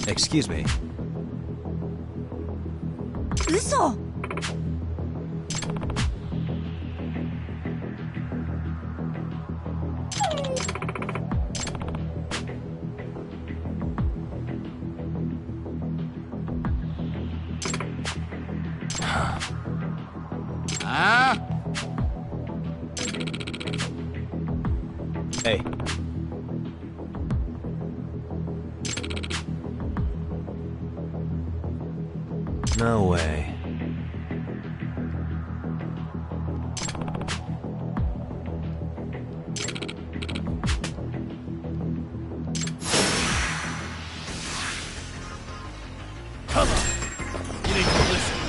Excuse me. 嘘。Hey. No way. Come on. You need to listen.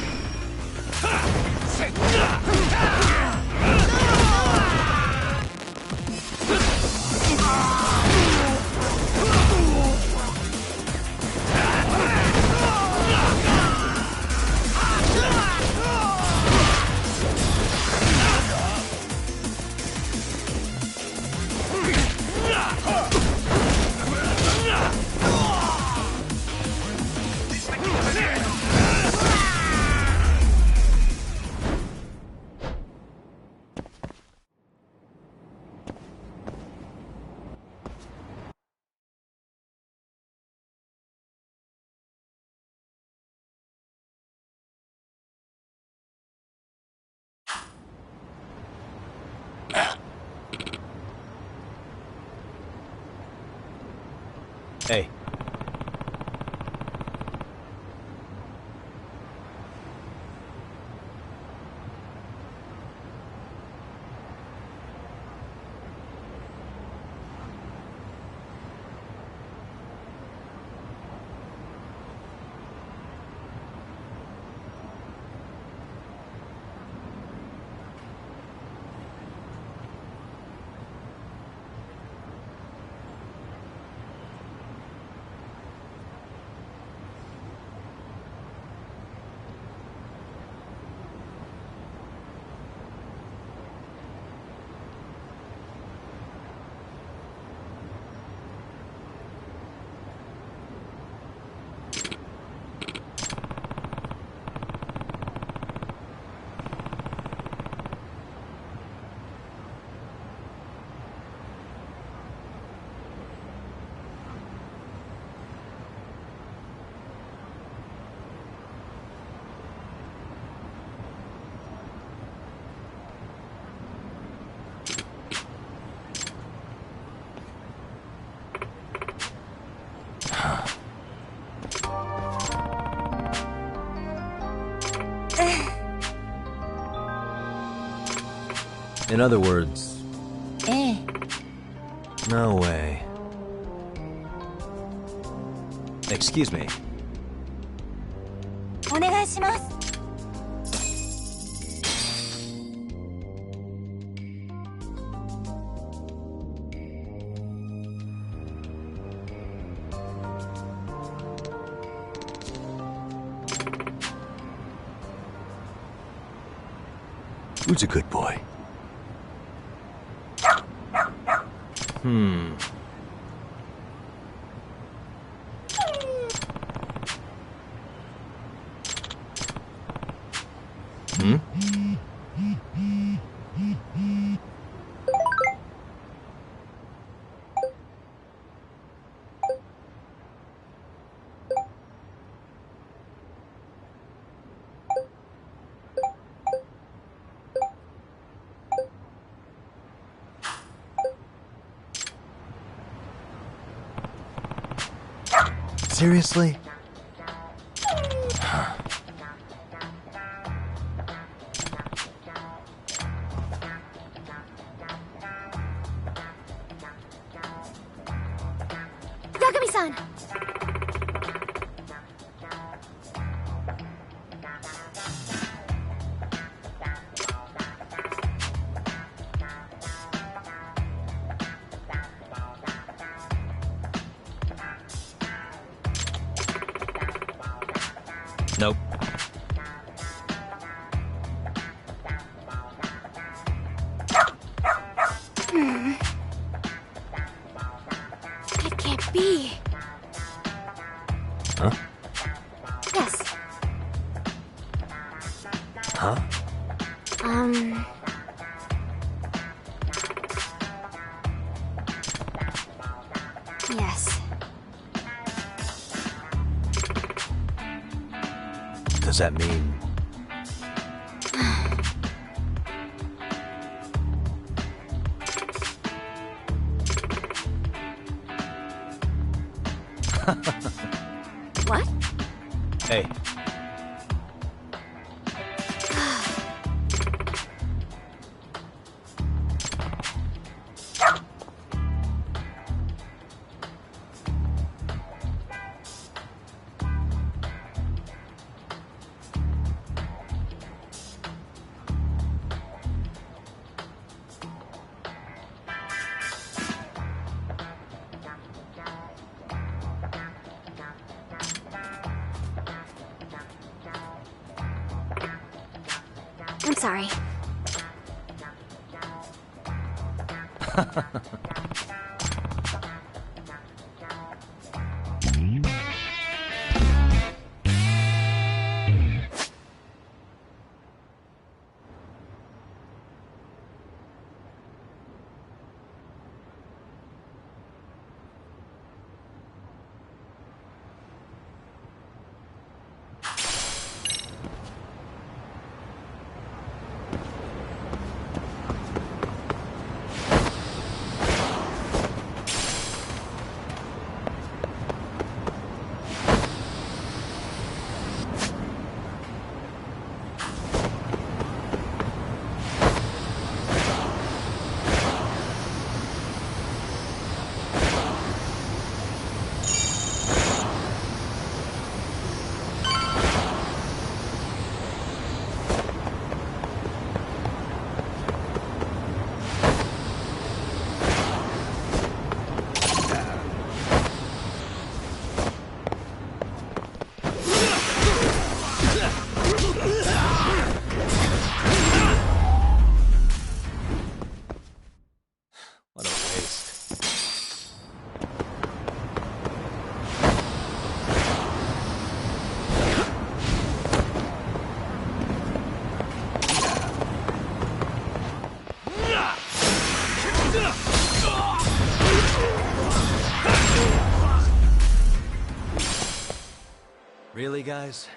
Hey. In other words, ええ no way. Excuse me. お願いします Who's a good boy? Hmm. Hmm? Seriously? Yagami-san! Nope. It can't be. Huh? Yes. Huh? Yes. Does that mean... What? Hey. I'm sorry. What a waste. Really, guys?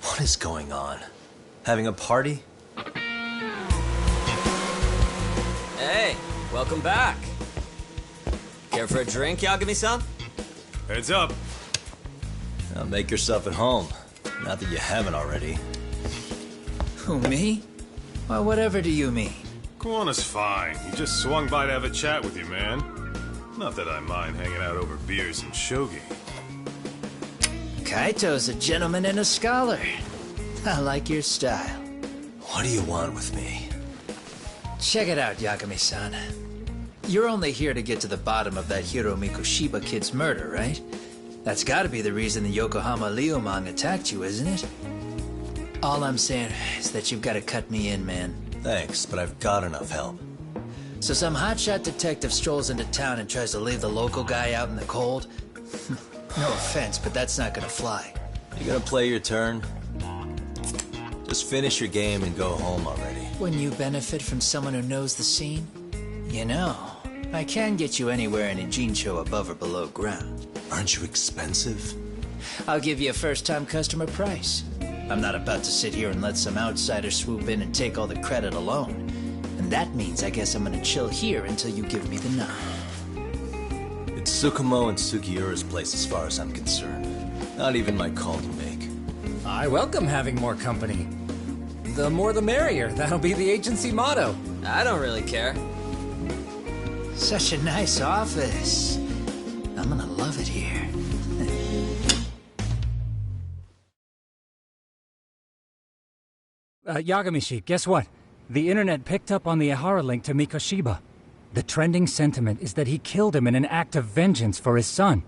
What is going on? Having a party? Hey, welcome back. Care for a drink, Yagami-san? Heads up. Now make yourself at home. Not that you haven't already. Who, me? Well, whatever do you mean? Kuwana's fine. He just swung by to have a chat with you, man. Not that I mind hanging out over beers and shogi. Kaito's a gentleman and a scholar. I like your style. What do you want with me? Check it out, Yagami-san. You're only here to get to the bottom of that Hiro Mikoshiba kid's murder, right? That's gotta be the reason the Yokohama Leomang attacked you, isn't it? All I'm saying is that you've gotta cut me in, man. Thanks, but I've got enough help. So some hotshot detective strolls into town and tries to leave the local guy out in the cold? No offense, but that's not gonna fly. You gonna play your turn? Just finish your game and go home already. When you benefit from someone who knows the scene? You know, I can get you anywhere in a Jincho above or below ground. Aren't you expensive? I'll give you a first-time customer price. I'm not about to sit here and let some outsider swoop in and take all the credit alone. And that means I guess I'm gonna chill here until you give me the nod. It's Tsukumo and Sugiura's place as far as I'm concerned. Not even my call to make. I welcome having more company. The more the merrier. That'll be the agency motto. I don't really care. Such a nice office. I'm gonna love it here. Yagamishi, guess what? The internet picked up on the Ihara link to Mikoshiba. The trending sentiment is that he killed him in an act of vengeance for his son.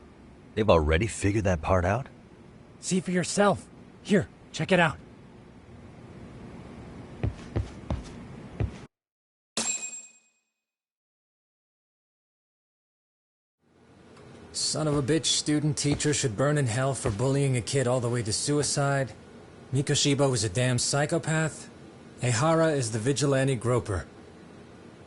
They've already figured that part out? See for yourself. Here, check it out. Son of a bitch student teacher should burn in hell for bullying a kid all the way to suicide. Mikoshiba was a damn psychopath. Ehara is the vigilante groper.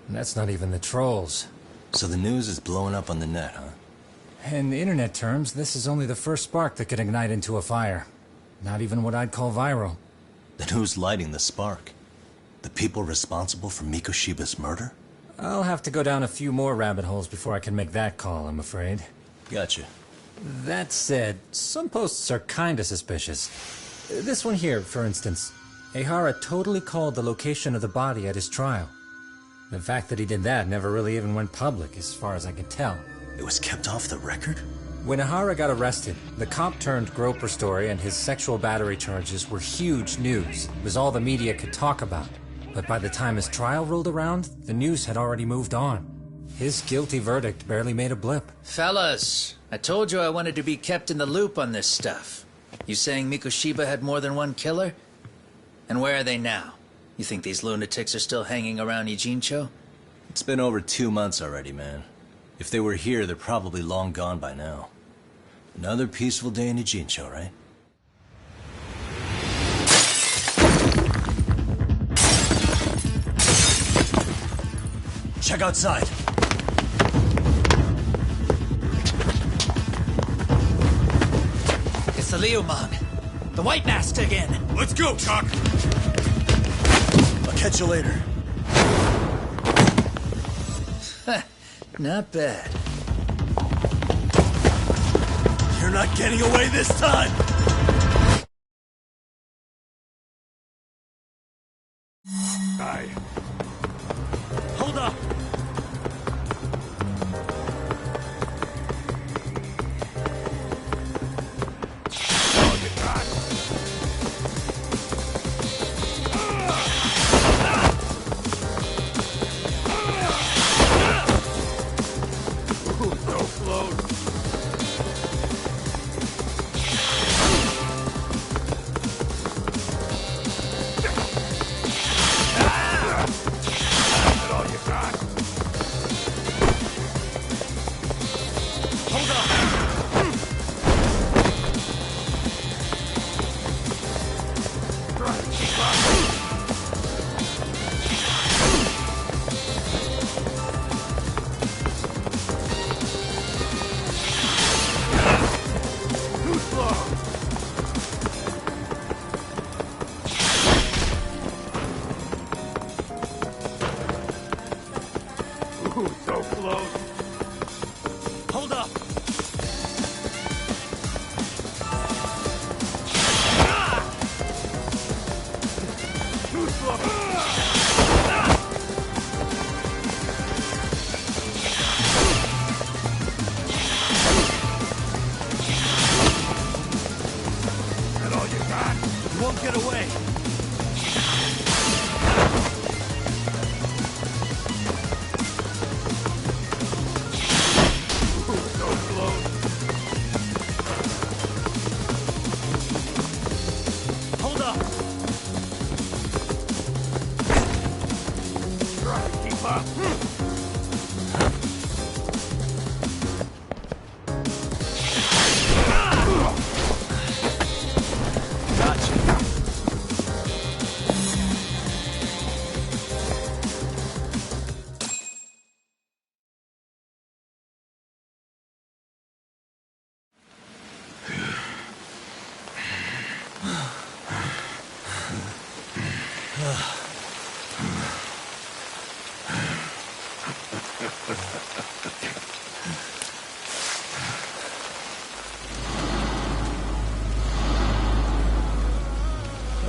And that's not even the trolls. So the news is blowing up on the net, huh? In internet terms, this is only the first spark that could ignite into a fire. Not even what I'd call viral. Then who's lighting the spark? The people responsible for Mikoshiba's murder? I'll have to go down a few more rabbit holes before I can make that call, I'm afraid. Gotcha. That said, some posts are kinda suspicious. This one here, for instance. Ehara totally called the location of the body at his trial. The fact that he did that never really even went public, as far as I can tell. It was kept off the record? When Ehara got arrested, the cop-turned-groper story and his sexual battery charges were huge news. It was all the media could talk about. But by the time his trial rolled around, the news had already moved on. His guilty verdict barely made a blip. Fellas, I told you I wanted to be kept in the loop on this stuff. You saying Mikoshiba had more than one killer? And where are they now? You think these lunatics are still hanging around Ijincho? It's been over 2 months already, man. If they were here, they're probably long gone by now. Another peaceful day in Ijincho, right? Check outside. It's the Liumang. The White Master again. Let's go, Chuck! I'll catch you later. Not bad. You're not getting away this time! Aye. Hold up! So close. Hold up! Too slow. That all you got? You won't get away! So close. Hold up! Try to keep up. Gotcha.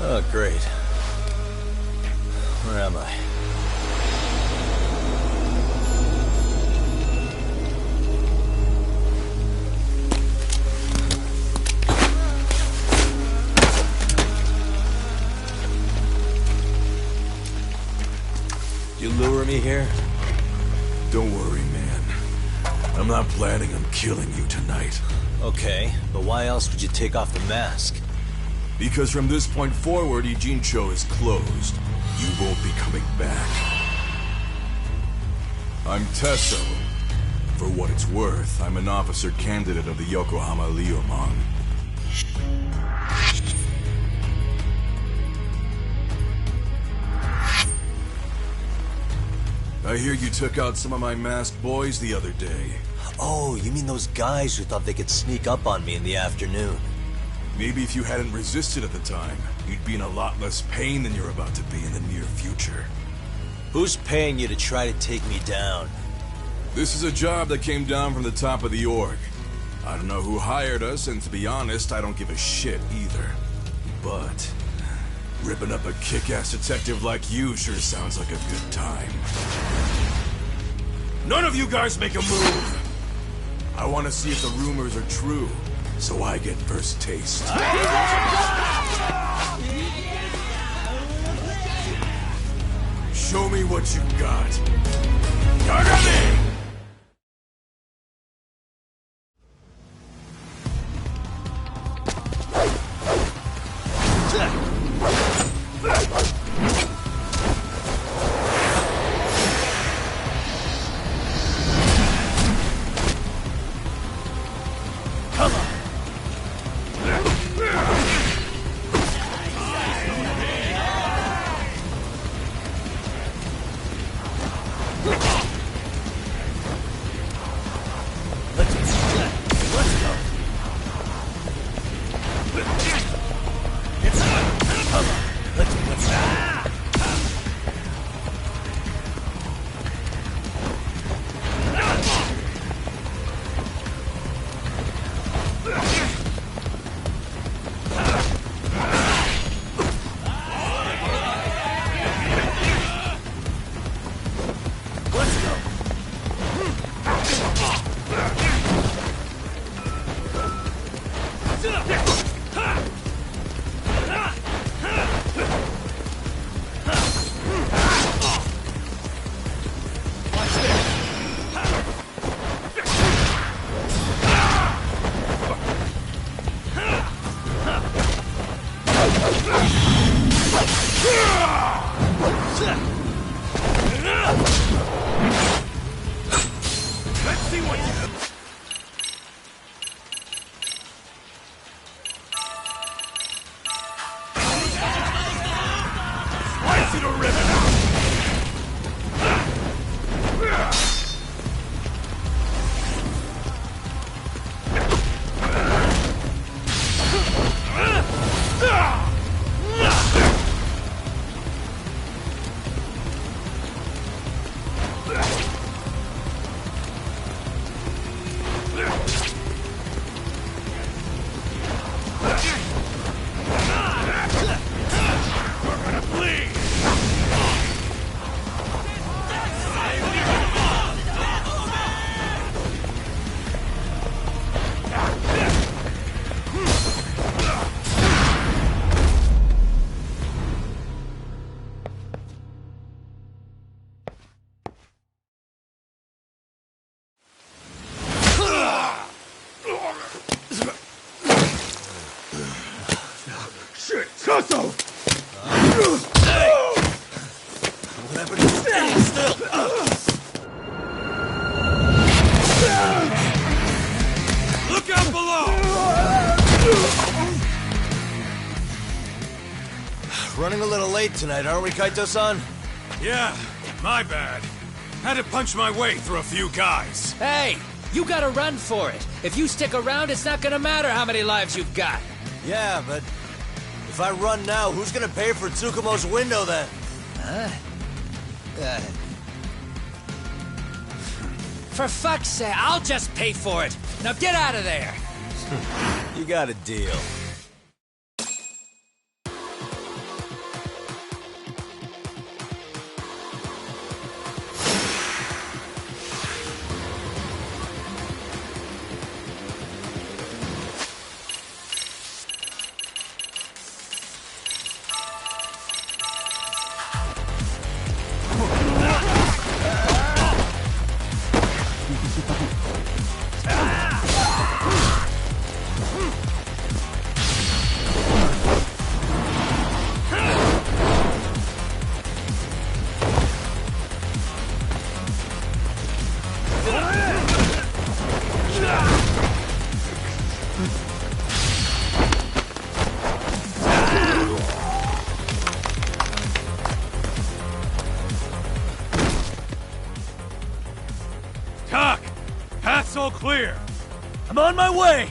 Oh, great. Where am I? You lure me here? Don't worry, man. I'm not planning on killing you tonight. Okay, but why else would you take off the mask? Because from this point forward, Ijincho is closed. You won't be coming back. I'm Tesso, For what it's worth, I'm an officer candidate of the Yokohama Leomong. I hear you took out some of my masked boys the other day. Oh, you mean those guys who thought they could sneak up on me in the afternoon? Maybe if you hadn't resisted at the time, you'd be in a lot less pain than you're about to be in the near future. Who's paying you to try to take me down? This is a job that came down from the top of the org. I don't know who hired us, and to be honest, I don't give a shit either. But ripping up a kick-ass detective like you sure sounds like a good time. None of you guys make a move! I want to see if the rumors are true, so I get first taste. Show me what you got. Yagami! Running a little late tonight, aren't we, Kaito-san? Yeah, my bad. Had to punch my way through a few guys. Hey, you gotta run for it. If you stick around, it's not gonna matter how many lives you've got. Yeah, but if I run now, who's gonna pay for Tsukumo's window then? For fuck's sake, I'll just pay for it. Now get out of there. You got a deal. Doc! Path's all clear! I'm on my way!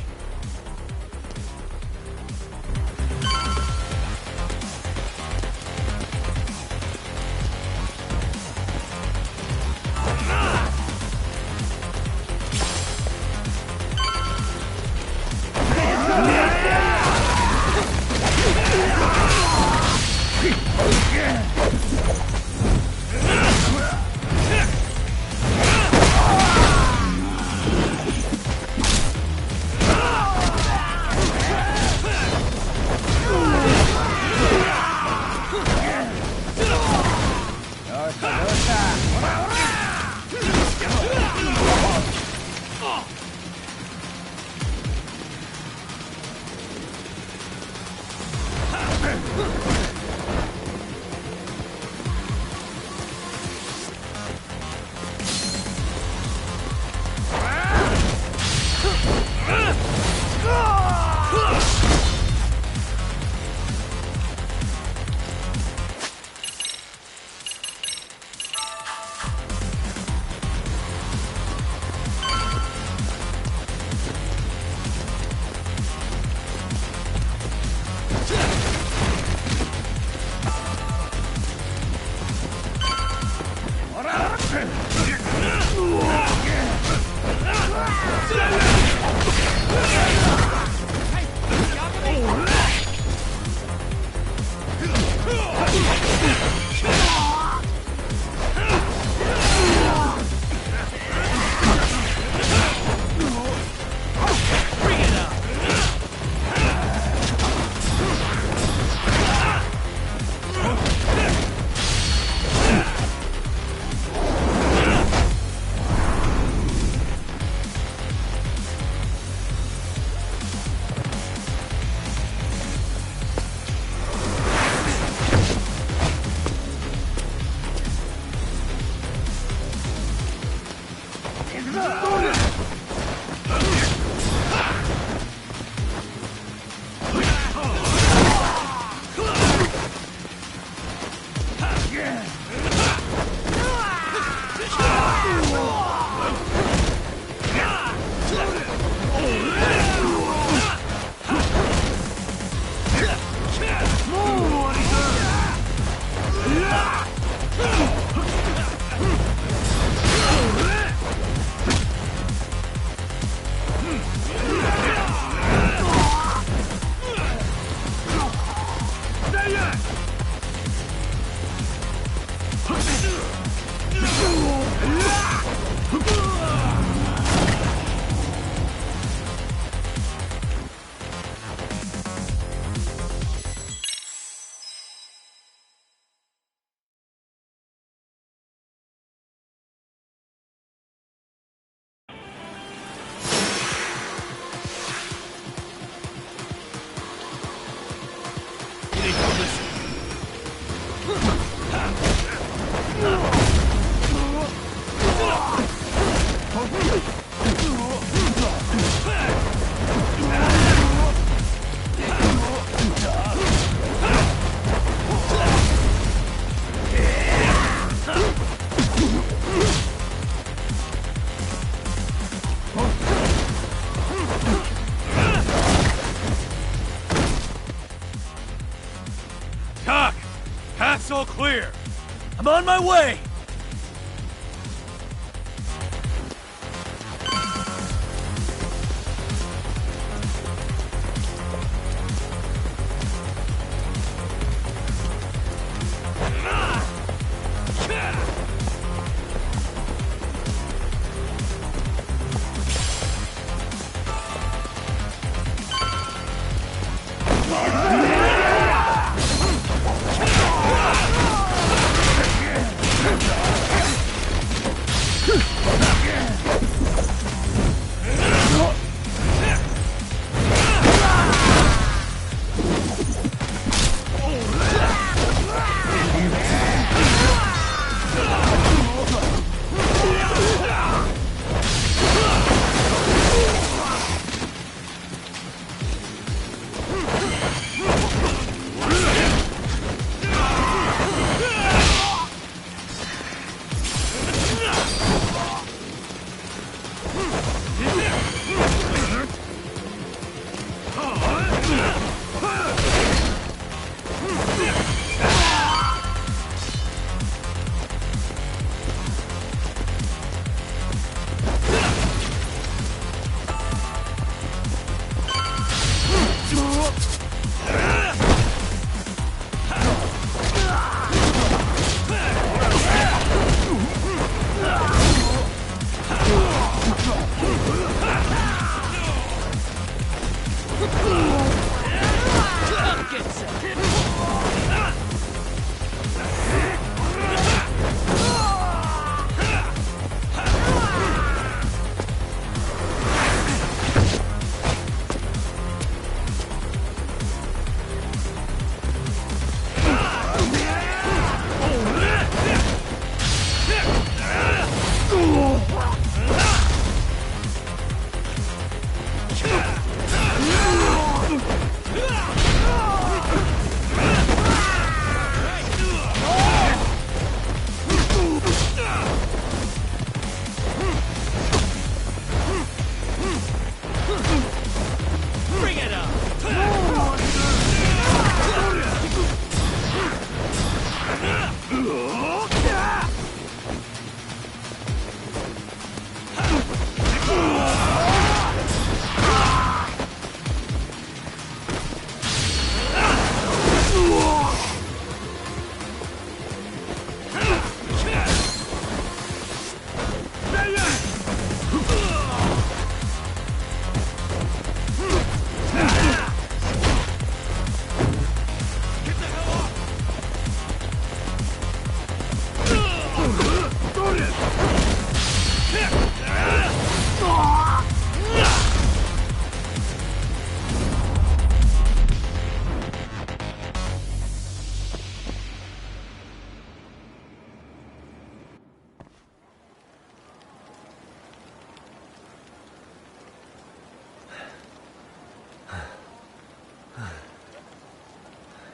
Doc! Path's all clear! I'm on my way!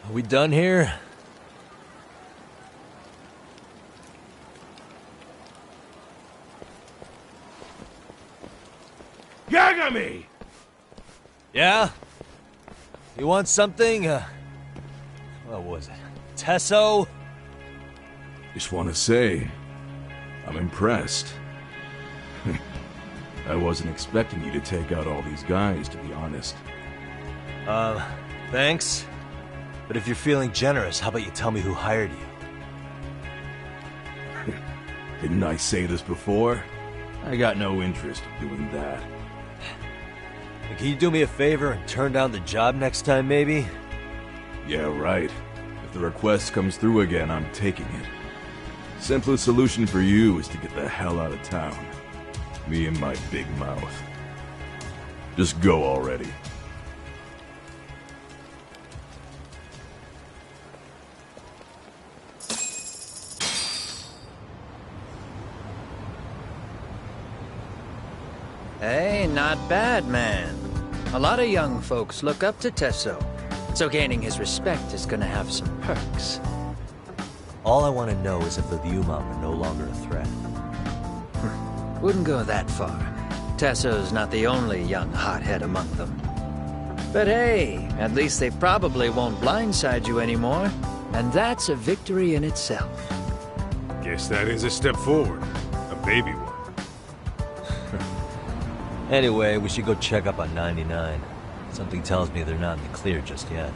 Are we done here? Yagami! Yeah? You want something? What was it? Tesso? Just want to say, I'm impressed. I wasn't expecting you to take out all these guys, to be honest. Thanks. But if you're feeling generous, how about you tell me who hired you? Didn't I say this before? I got no interest in doing that. Can you do me a favor and turn down the job next time, maybe? Yeah, right. If the request comes through again, I'm taking it. Simplest solution for you is to get the hell out of town. Me and my big mouth. Just go already. Hey, not bad, man. A lot of young folks look up to Tesso, so gaining his respect is gonna have some perks. All I want to know is if the Vyuman are no longer a threat. Wouldn't go that far. Tesso's not the only young hothead among them. But hey, at least they probably won't blindside you anymore, and that's a victory in itself. Guess that is a step forward. A baby one. Anyway, we should go check up on 99. Something tells me they're not in the clear just yet.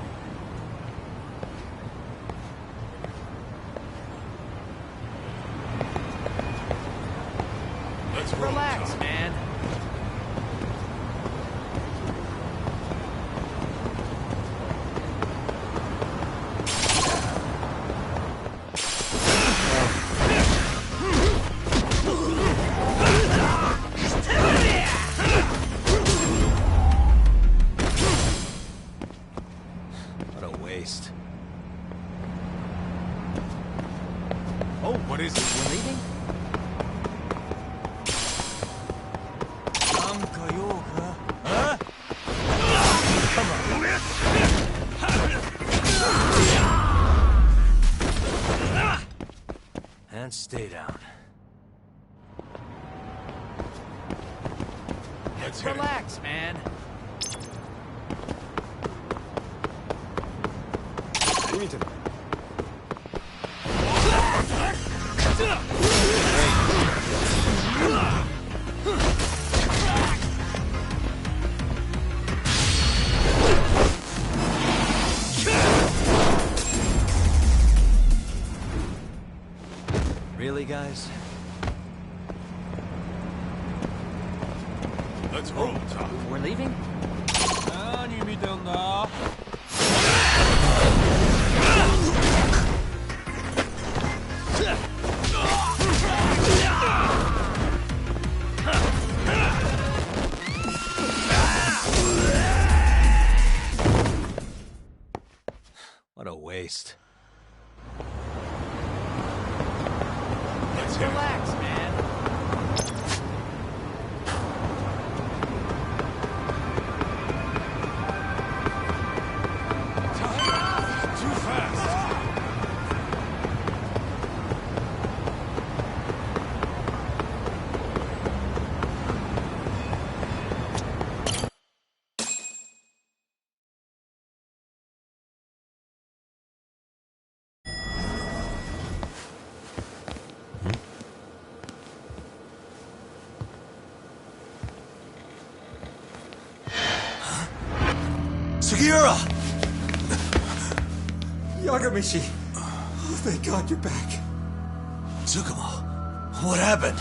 Let's relax, man. What a waste. Oh, what is it? We're leaving? Huh? And stay down. Let's hit it. Relax, man. Remington. early, guys? Let's roll, Tom. We're leaving? What a waste. Let's hit it. man. Too fast. Sugiura! Yagamishi! Oh, thank God you're back. Tsukumo, what happened?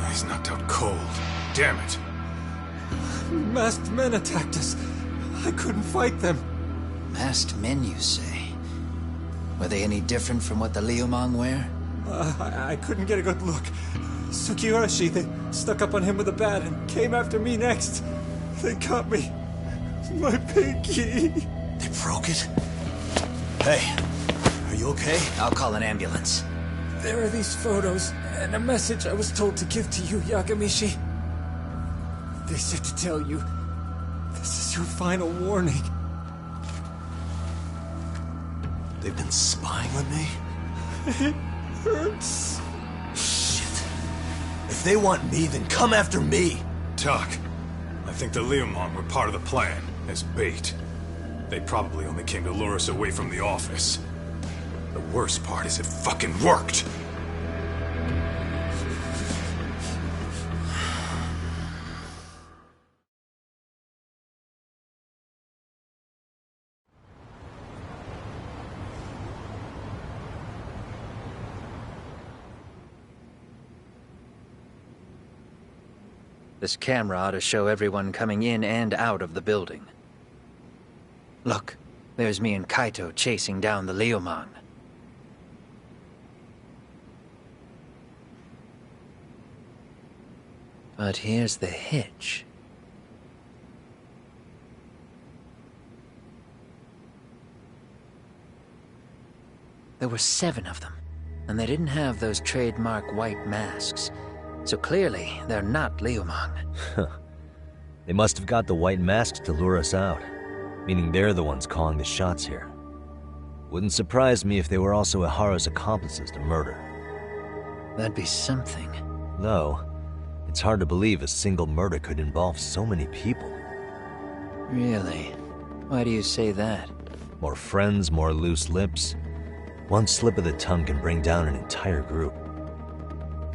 He's knocked out cold. Damn it. Masked men attacked us. I couldn't fight them. Masked men, you say? Were they any different from what the Liumang wear? I couldn't get a good look. Sugiurashi, they stuck up on him with a bat and came after me next. They caught me. My pinky. They broke it? Hey, are you okay? I'll call an ambulance. There are these photos and a message I was told to give to you, Yagamishi. They said to tell you, this is your final warning. They've been spying on me? It hurts. Shit. If they want me, then come after me. Doc, I think the Liumang were part of the plan, as bait. They probably only came to lure us away from the office. The worst part is it fucking worked! This camera ought to show everyone coming in and out of the building. Look, there's me and Kaito chasing down the Liumang. But here's the hitch. There were 7 of them, and they didn't have those trademark white masks. So clearly, they're not Liumang. They must have got the white masks to lure us out, meaning they're the ones calling the shots here. Wouldn't surprise me if they were also Ihara's accomplices to murder. That'd be something. Though, it's hard to believe a single murder could involve so many people. Really? Why do you say that? More friends, more loose lips. One slip of the tongue can bring down an entire group.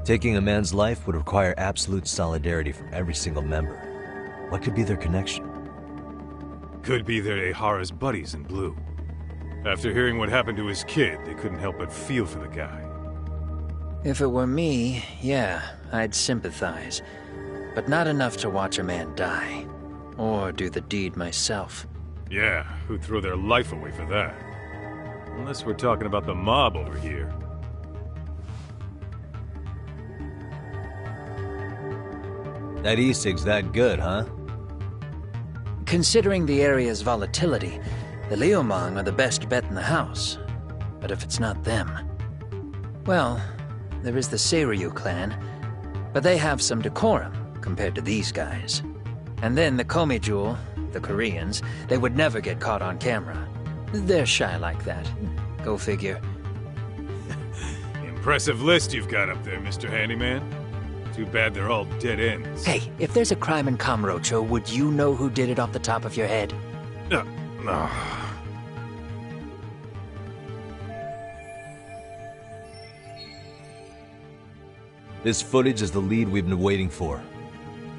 Taking a man's life would require absolute solidarity from every single member. What could be their connection? Could be they're Ihara's buddies in blue. After hearing what happened to his kid, they couldn't help but feel for the guy. If it were me, yeah, I'd sympathize. But not enough to watch a man die. Or do the deed myself. Yeah, who'd throw their life away for that? Unless we're talking about the mob over here. That e-cig's that good, huh? Considering the area's volatility, the Liumang are the best bet in the house. But if it's not them... Well, there is the Seiryu clan, but they have some decorum compared to these guys. And then the Komijul, the Koreans, they would never get caught on camera. They're shy like that. Go figure. Impressive list you've got up there, Mr. Handyman. Too bad they're all dead ends. Hey, if there's a crime in Kamurocho, would you know who did it off the top of your head? No. This footage is the lead we've been waiting for.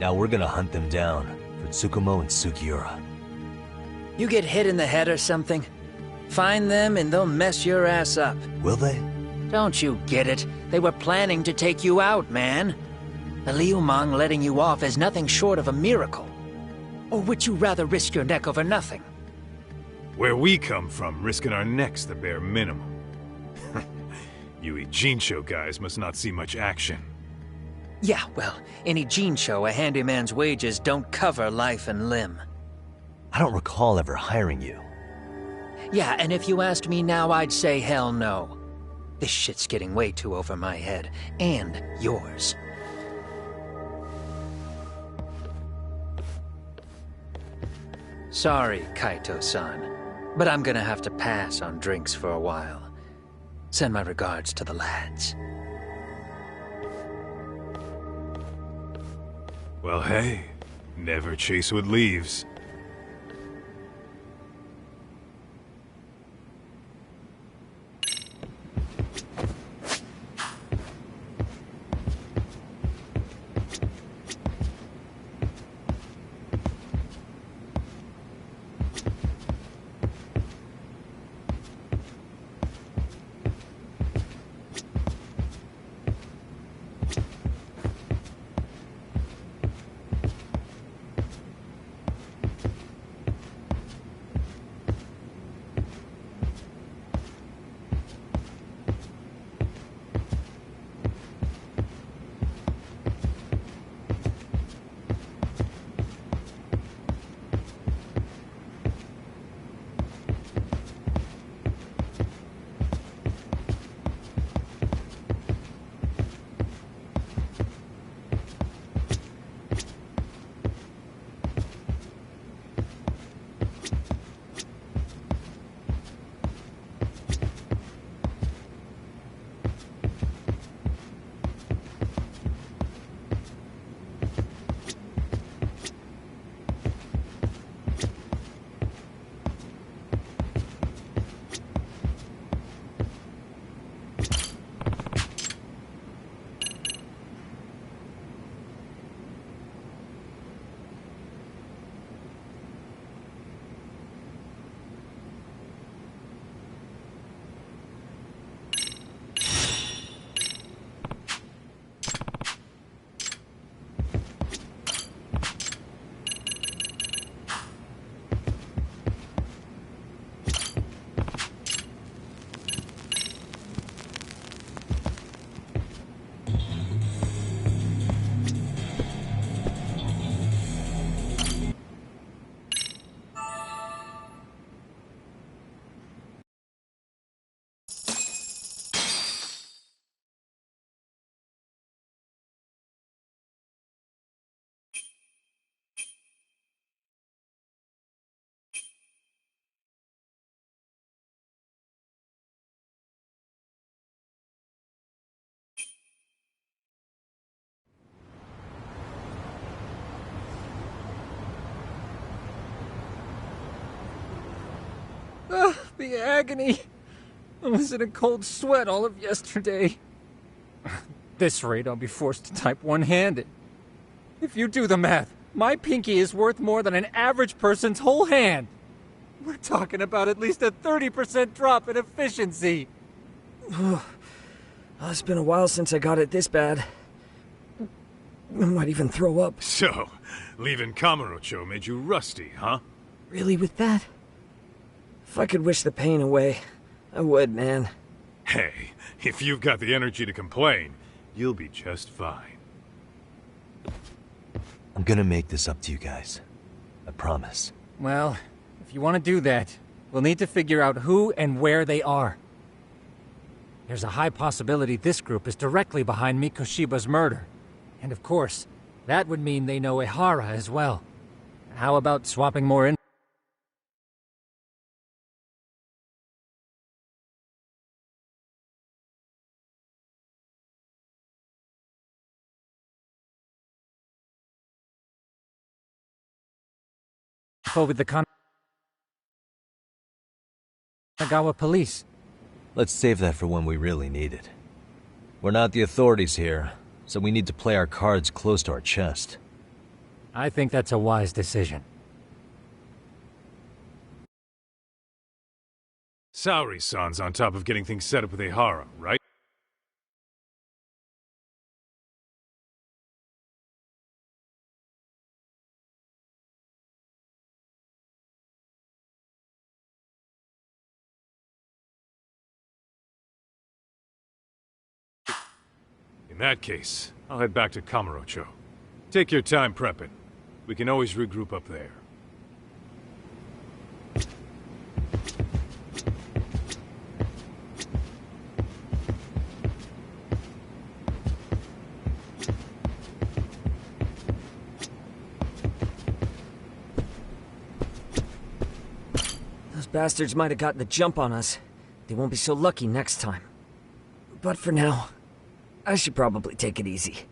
Now we're gonna hunt them down for Tsukumo and Sugiura. You get hit in the head or something? Find them and they'll mess your ass up. Will they? Don't you get it? They were planning to take you out, man. The Liu Mang letting you off is nothing short of a miracle. Or would you rather risk your neck over nothing? Where we come from, risking our necks the bare minimum. You Ijincho guys must not see much action. Yeah, well, in Ijincho, a handyman's wages don't cover life and limb. I don't recall ever hiring you. Yeah, and if you asked me now, I'd say hell no. This shit's getting way too over my head. And yours. Sorry, Kaito-san. But I'm gonna have to pass on drinks for a while. Send my regards to the lads. Well, hey, never chase what leaves. The agony. I was in a cold sweat all of yesterday. At this rate, I'll be forced to type one-handed. If you do the math, my pinky is worth more than an average person's whole hand. We're talking about at least a 30% drop in efficiency. It's been a while since I got it this bad. I might even throw up. So, leaving Kamurocho made you rusty, huh? Really with that? If I could wish the pain away, I would, man. Hey, if you've got the energy to complain, you'll be just fine. I'm gonna make this up to you guys. I promise. Well, if you want to do that, we'll need to figure out who and where they are. There's a high possibility this group is directly behind Mikoshiba's murder. And of course, that would mean they know Ehara as well. How about swapping more info? With the Kanagawa police. Let's save that for when we really need it. We're not the authorities here, so we need to play our cards close to our chest. I think that's a wise decision. Saori-san's on top of getting things set up with Ehara, right? In that case, I'll head back to Kamurocho. Take your time prepping. We can always regroup up there. Those bastards might have gotten the jump on us. They won't be so lucky next time. But for now, I should probably take it easy.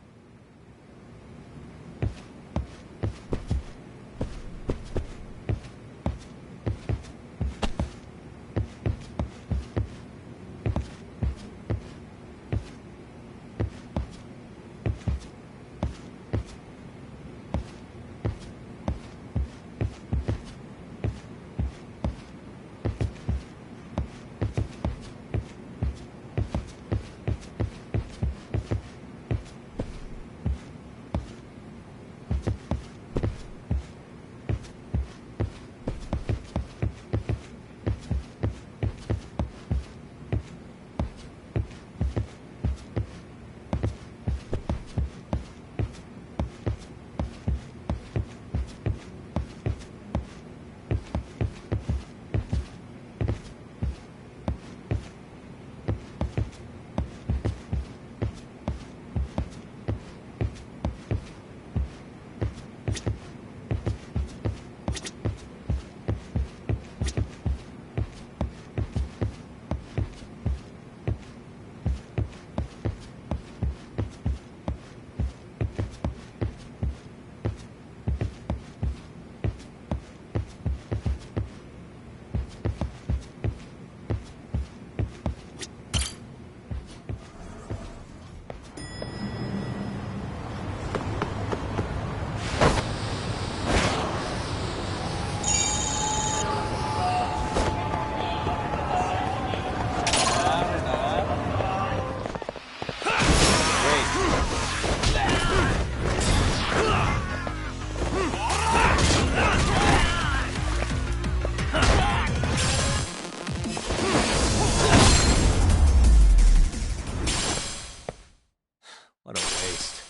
What a waste.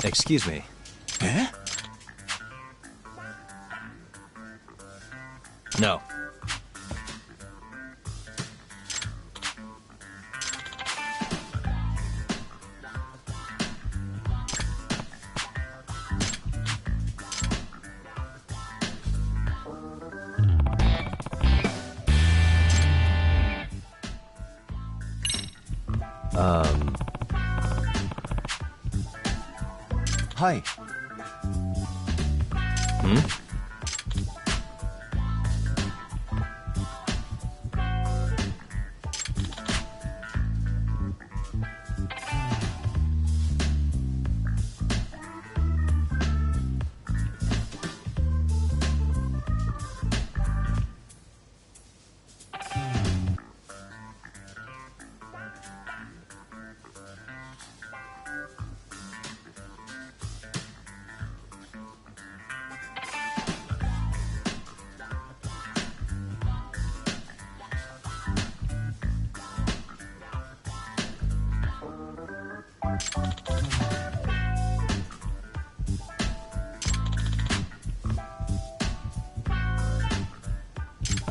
Excuse me. Eh? No. Hi.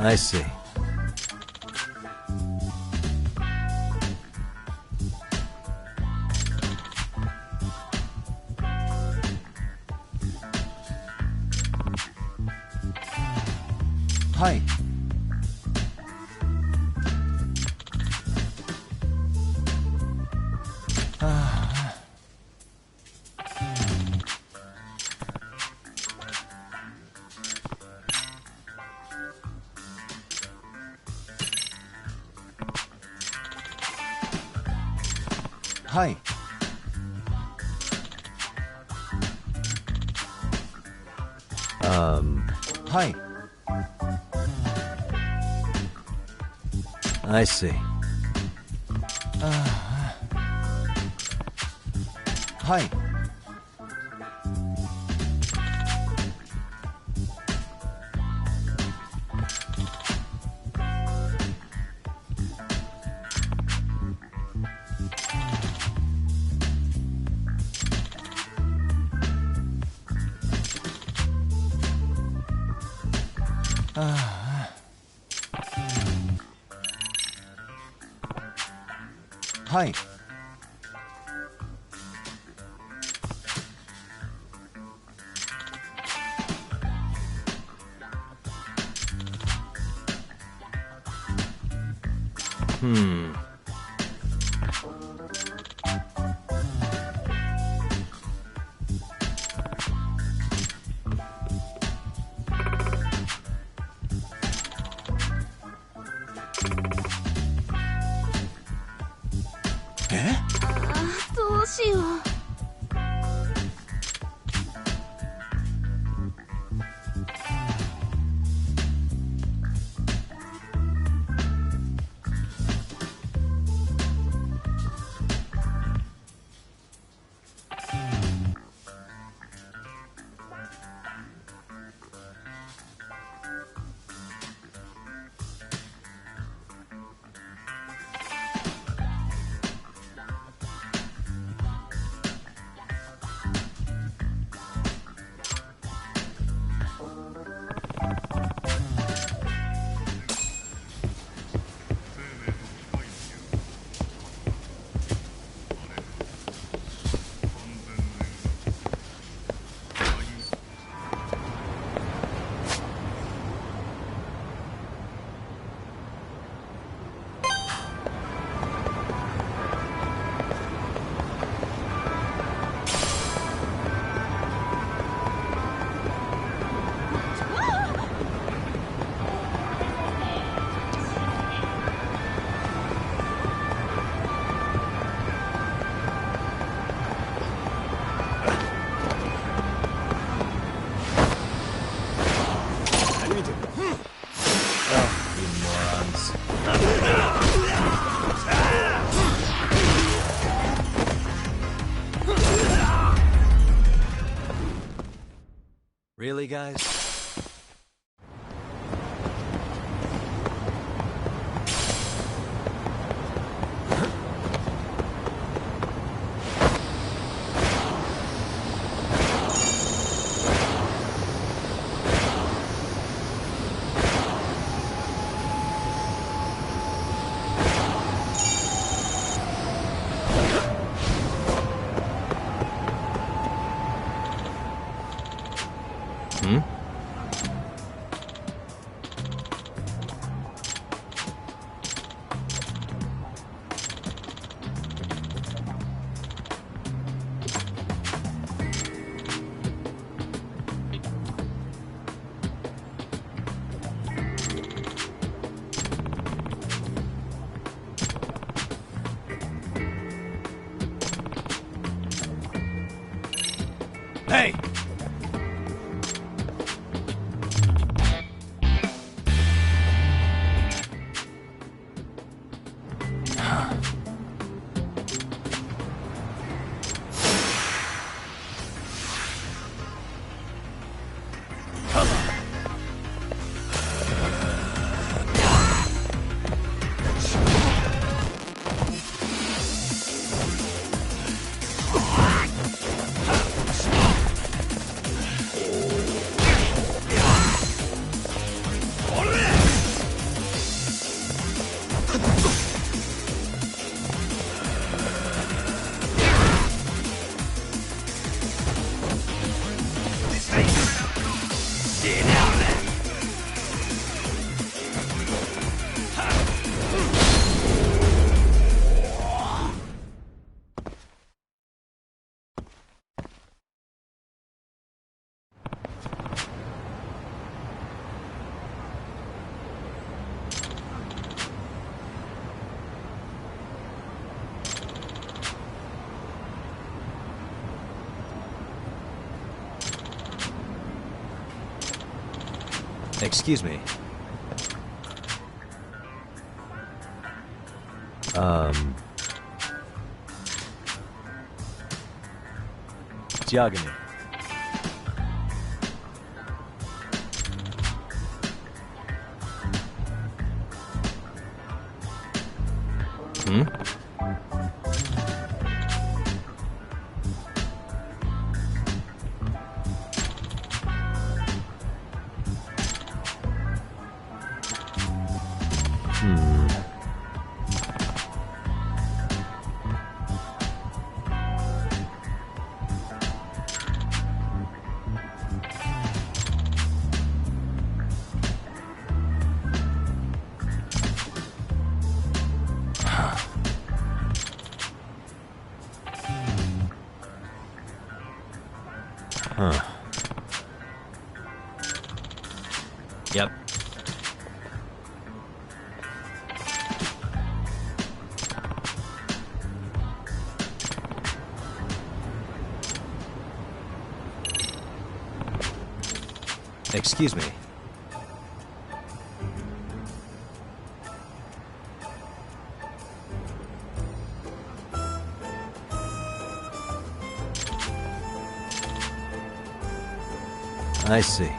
I see. Hi. Hi. Hi. I see. Hi. Hi. Eh? どうしよう。Really, guys? Hey! Excuse me. Diogamy. Hmm? Huh. Yep. Excuse me. I see.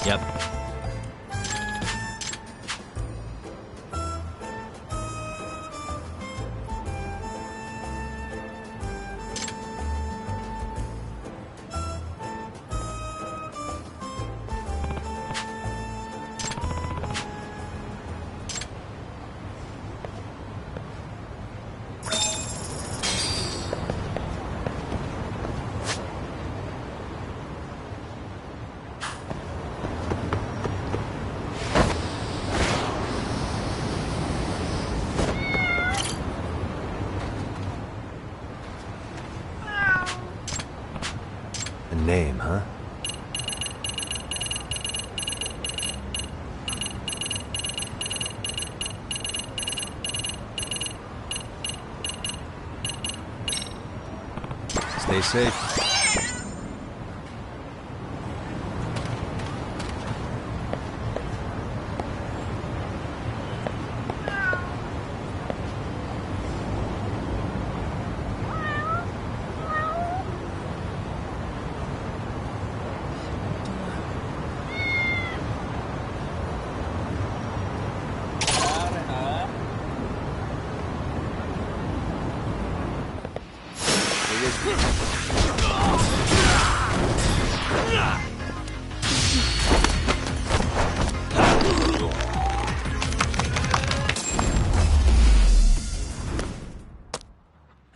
Yep. A name, huh? Stay safe.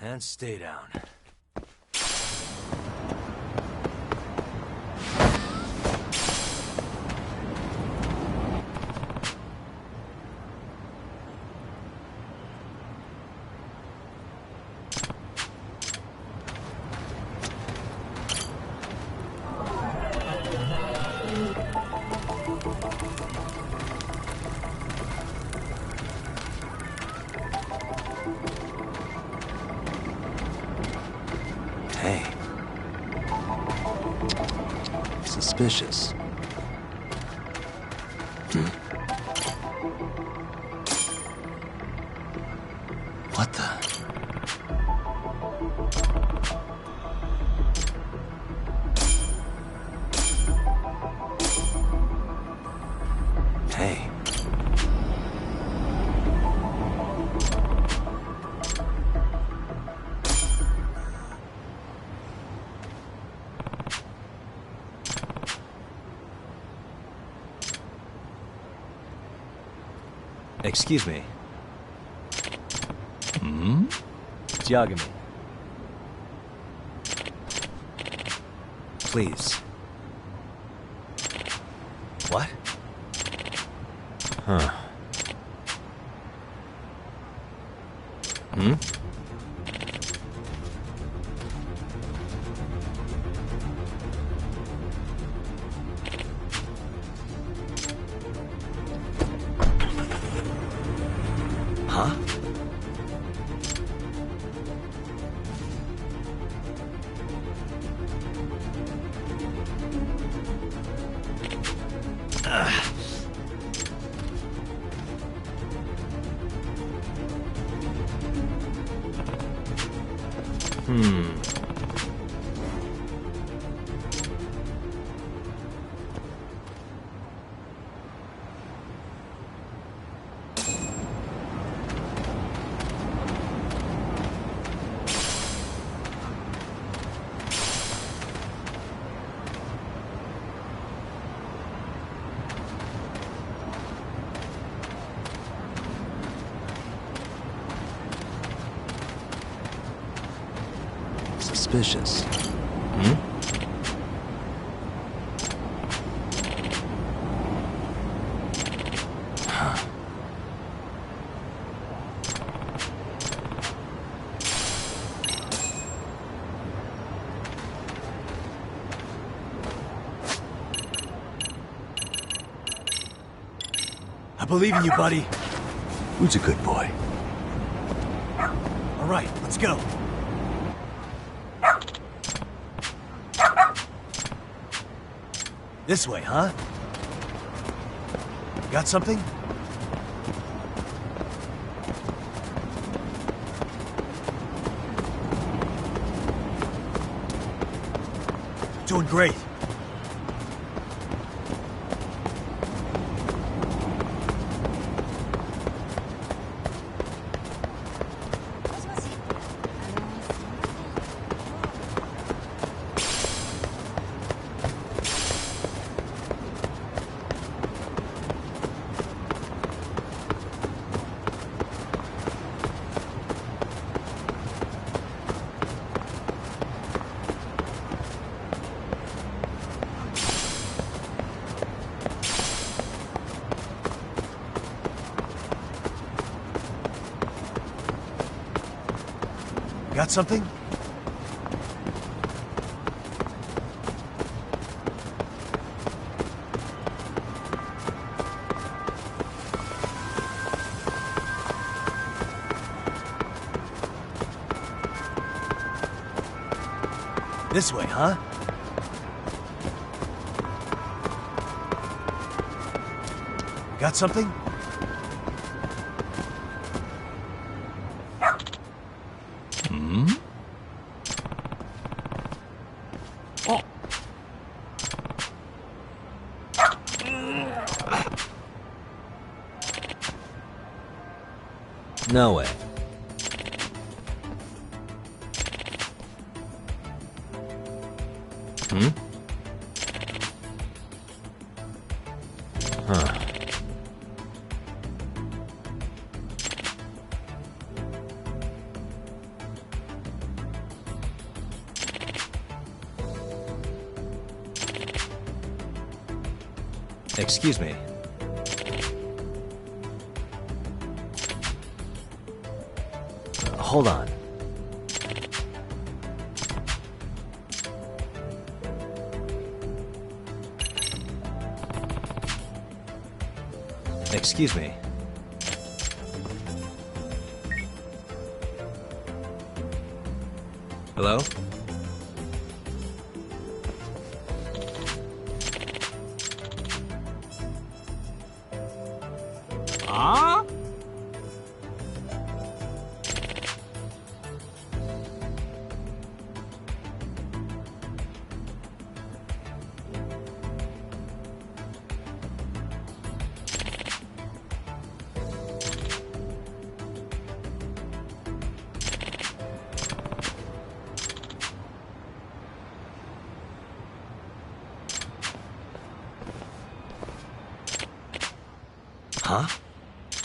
And stay down. Hey. Suspicious. What the? Hey. Excuse me. Yagami. Please. What? Huh. Huh? Suspicious. I believe in you, buddy. Who's a good boy? All right, let's go. This way, huh? Got something? Doing great. Got something? This way, huh? Got something? No way. Huh. Excuse me. Hold on. Excuse me. Hello? Huh?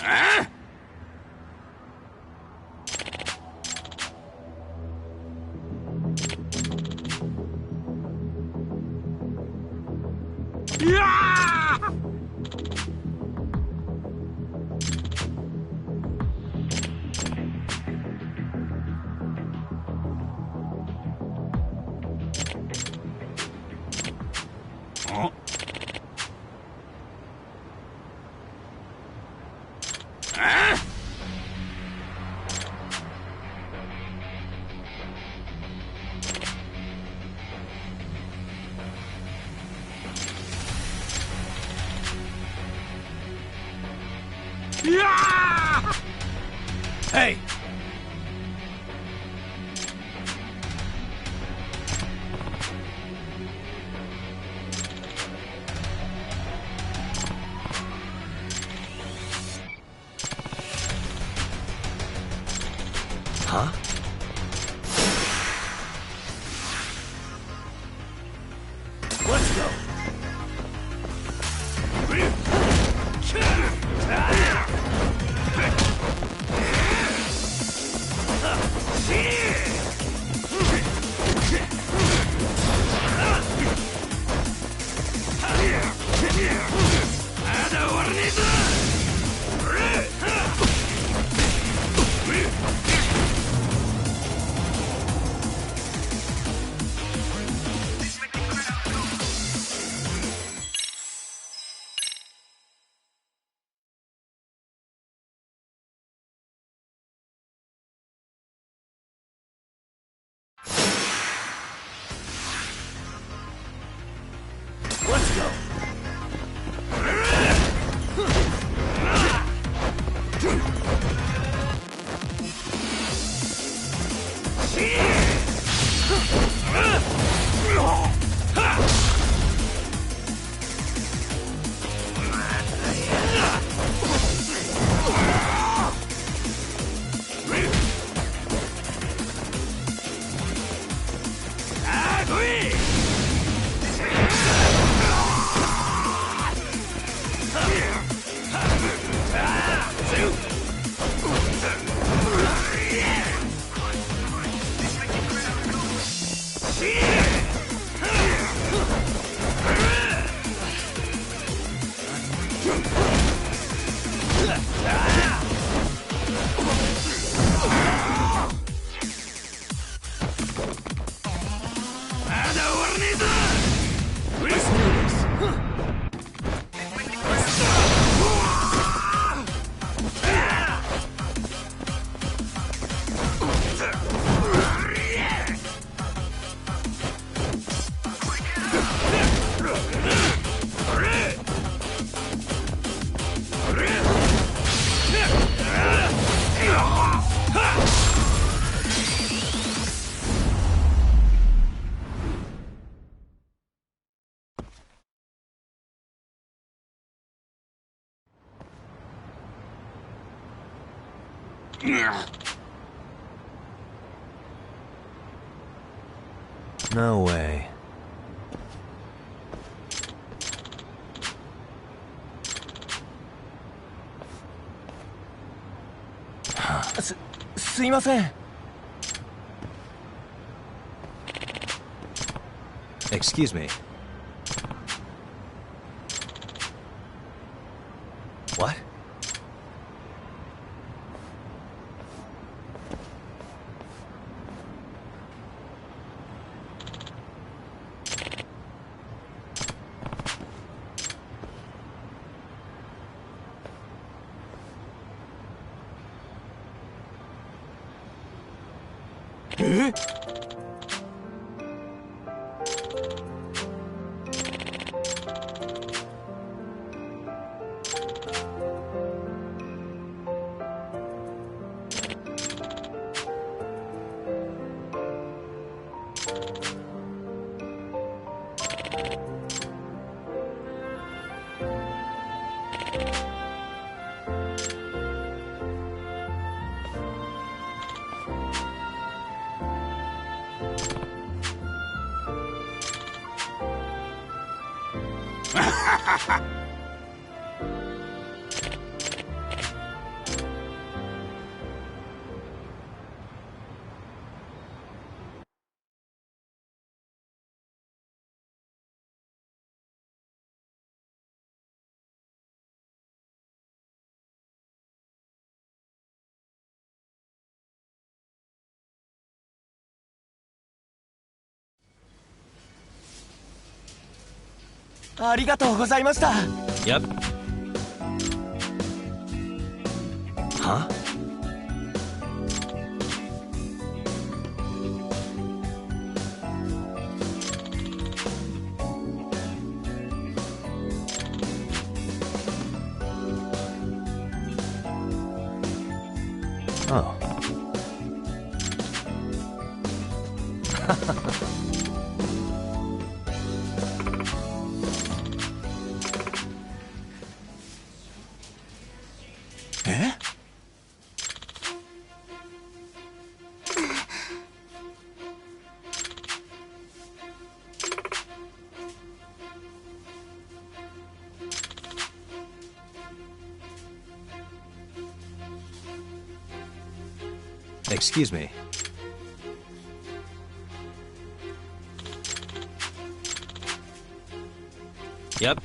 Huh? Hey! Huh? Let's go! Let's go! No way.すいません。Excuse me. What?ありがとうございました。Yep. Huh? Oh. Eh? Excuse me. Yep.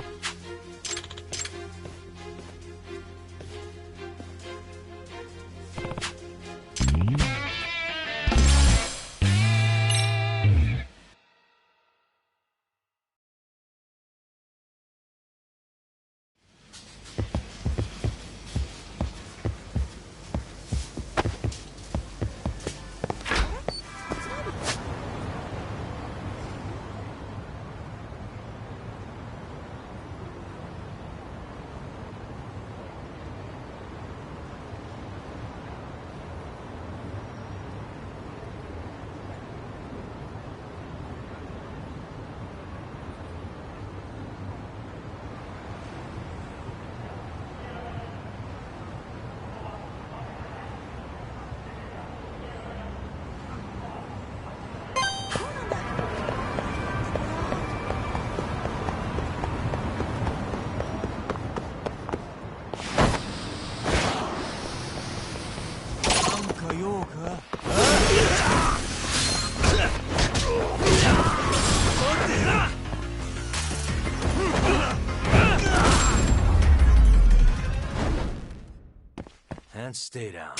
And stay down.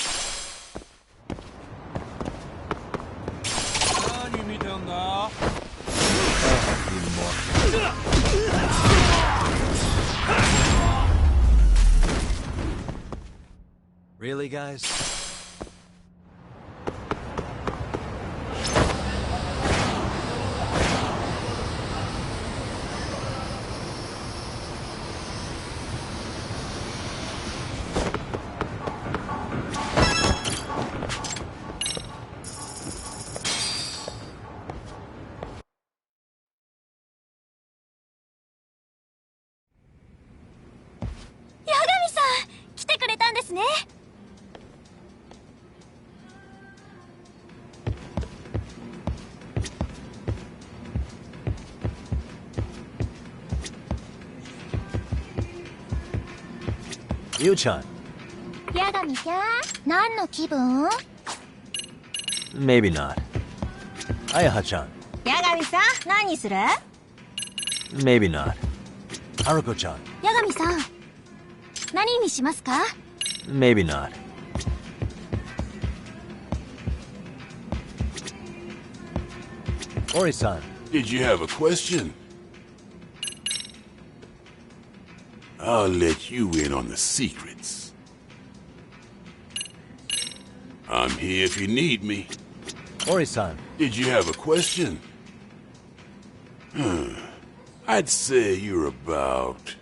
Even more. Really, guys? Yu-chan. 八神ちゃん、何の気分？ Maybe not. Ayaha-chan. 八神さん、何する？ Maybe not. Haruko-chan. 八神さん、何にしますか？ Maybe not. Ori-san. Did you have a question? I'll let you in on the secrets. I'm here if you need me. Ori-san. Did you have a question? I'd say you're about...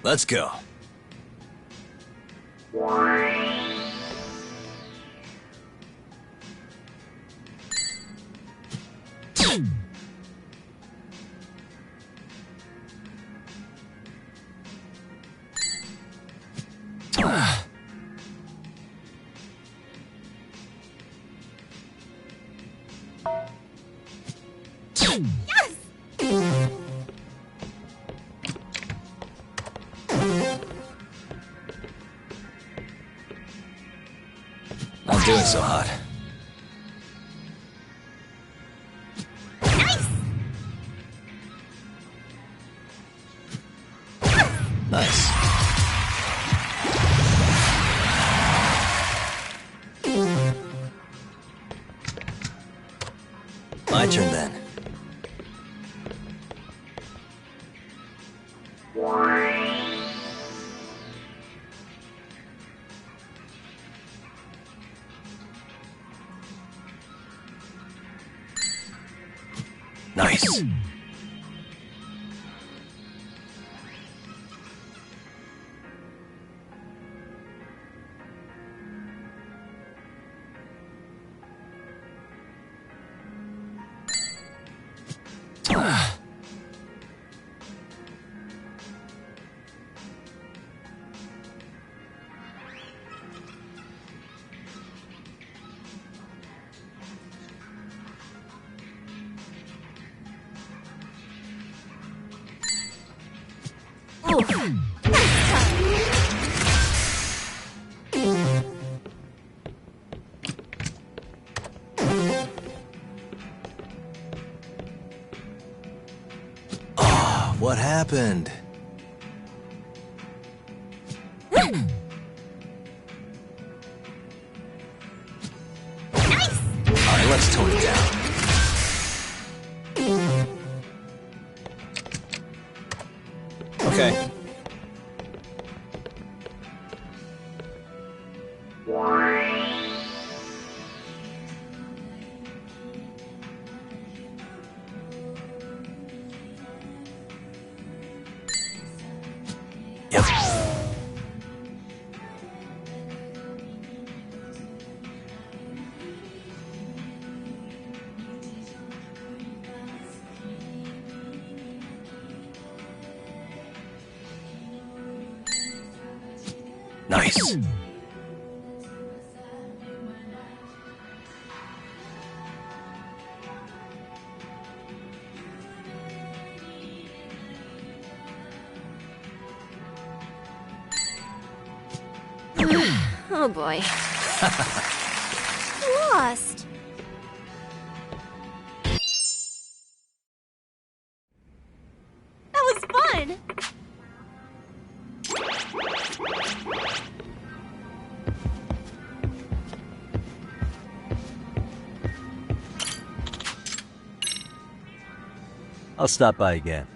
Let's go. Not doing so hot. Nice. My turn then. Nice. Oh, what happened? Alright, let's tone it down. Okay. Yep. Nice. Oh boy. Lost. That was fun! I'll stop by again.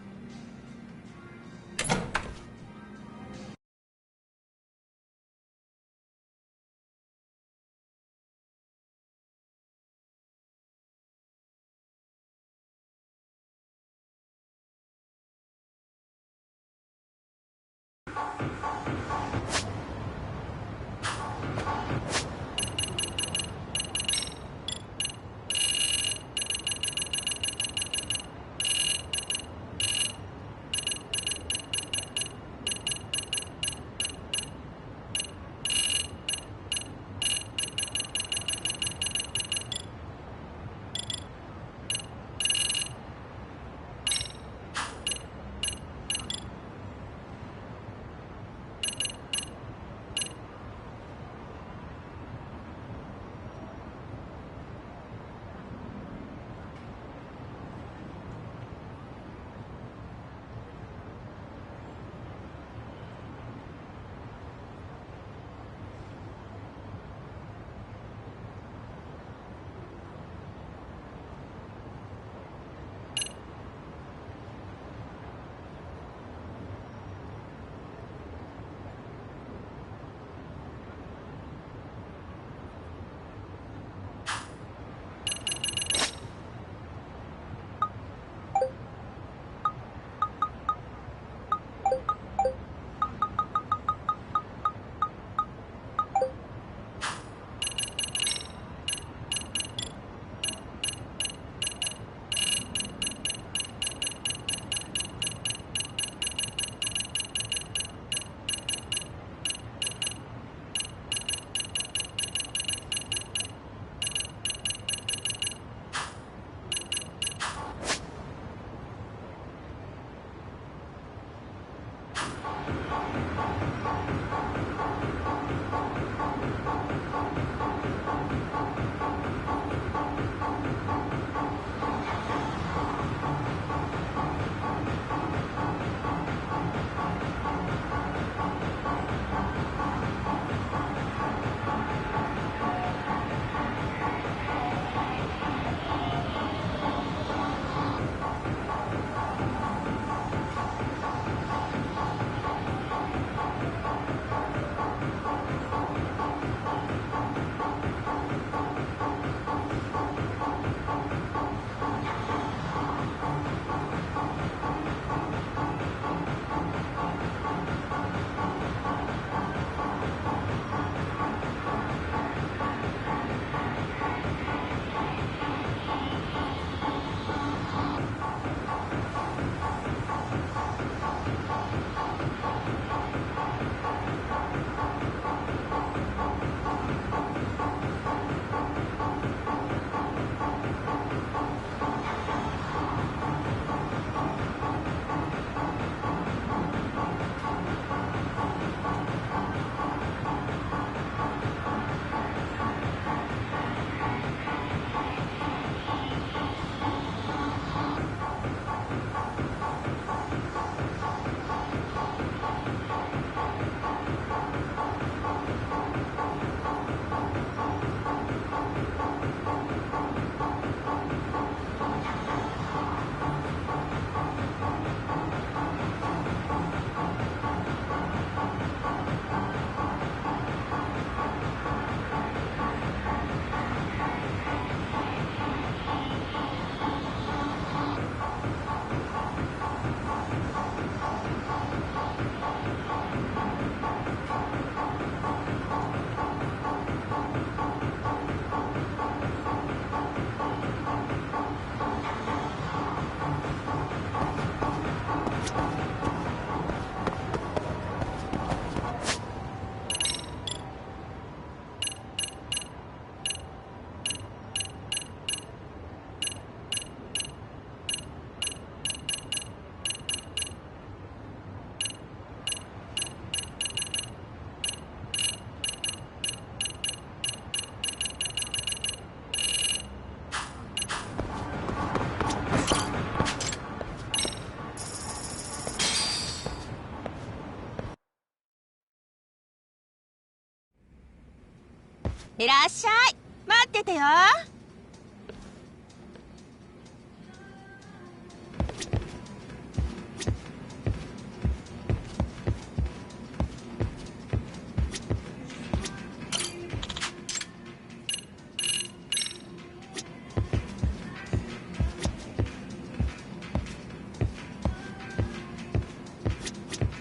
いらっしゃい。待っててよ。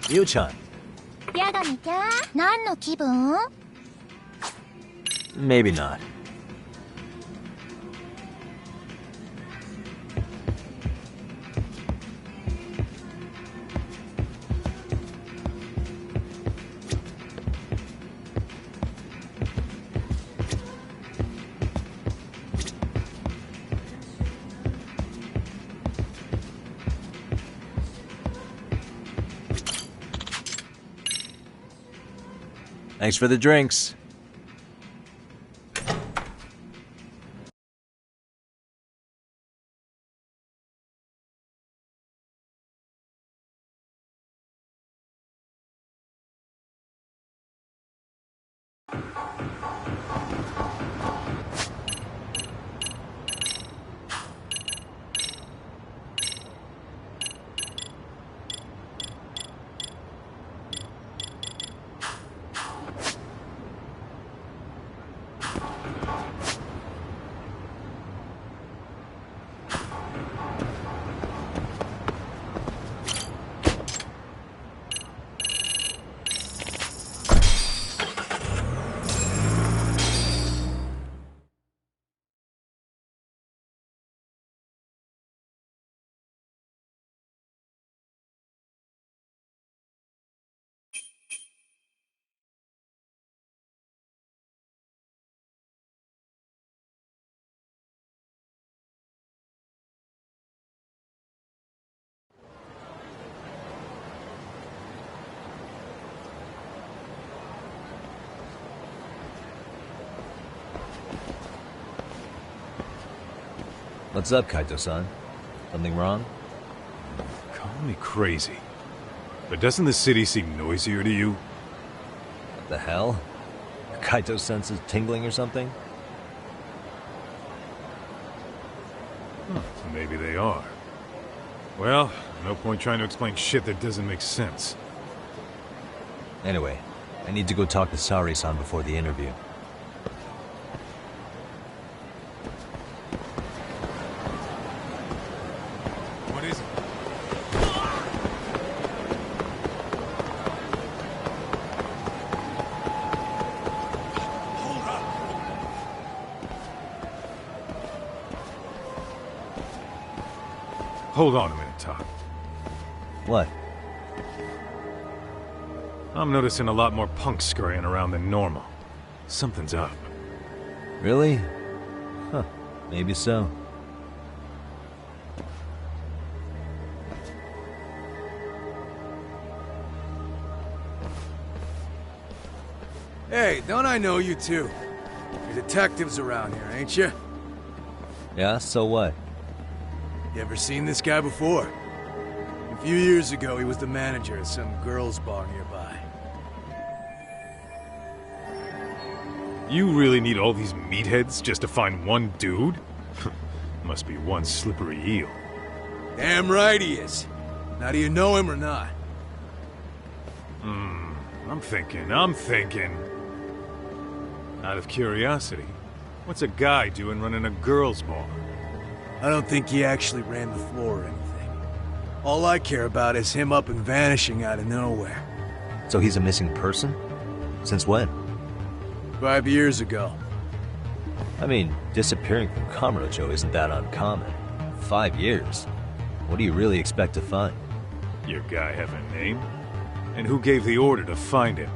Yu-chan. ヤガミちゃん、何の気分？ Maybe not. Thanks for the drinks. What's up, Kaito-san? Something wrong? Call me crazy, but doesn't the city seem noisier to you? What the hell? Are Kaito's senses tingling or something? Maybe they are. Well, no point trying to explain shit that doesn't make sense. Anyway, I need to go talk to Sari-san before the interview. What is it? Hold up! Hold on a minute, Todd. What? I'm noticing a lot more punks scurrying around than normal. Something's up. Really? Huh. Maybe so. Hey, don't I know you two? You're detectives around here, ain't you? Yeah, so what? You ever seen this guy before? A few years ago, he was the manager at some girls' bar nearby. You really need all these meatheads just to find one dude? Must be one slippery eel. Damn right he is. Now, do you know him or not? I'm thinking. Out of curiosity, what's a guy doing running a girls' bar? I don't think he actually ran the floor or anything. All I care about is him up and vanishing out of nowhere. So he's a missing person? Since when? 5 years ago. I mean, disappearing from Kamurocho isn't that uncommon. 5 years. What do you really expect to find? Your guy have a name? And who gave the order to find him?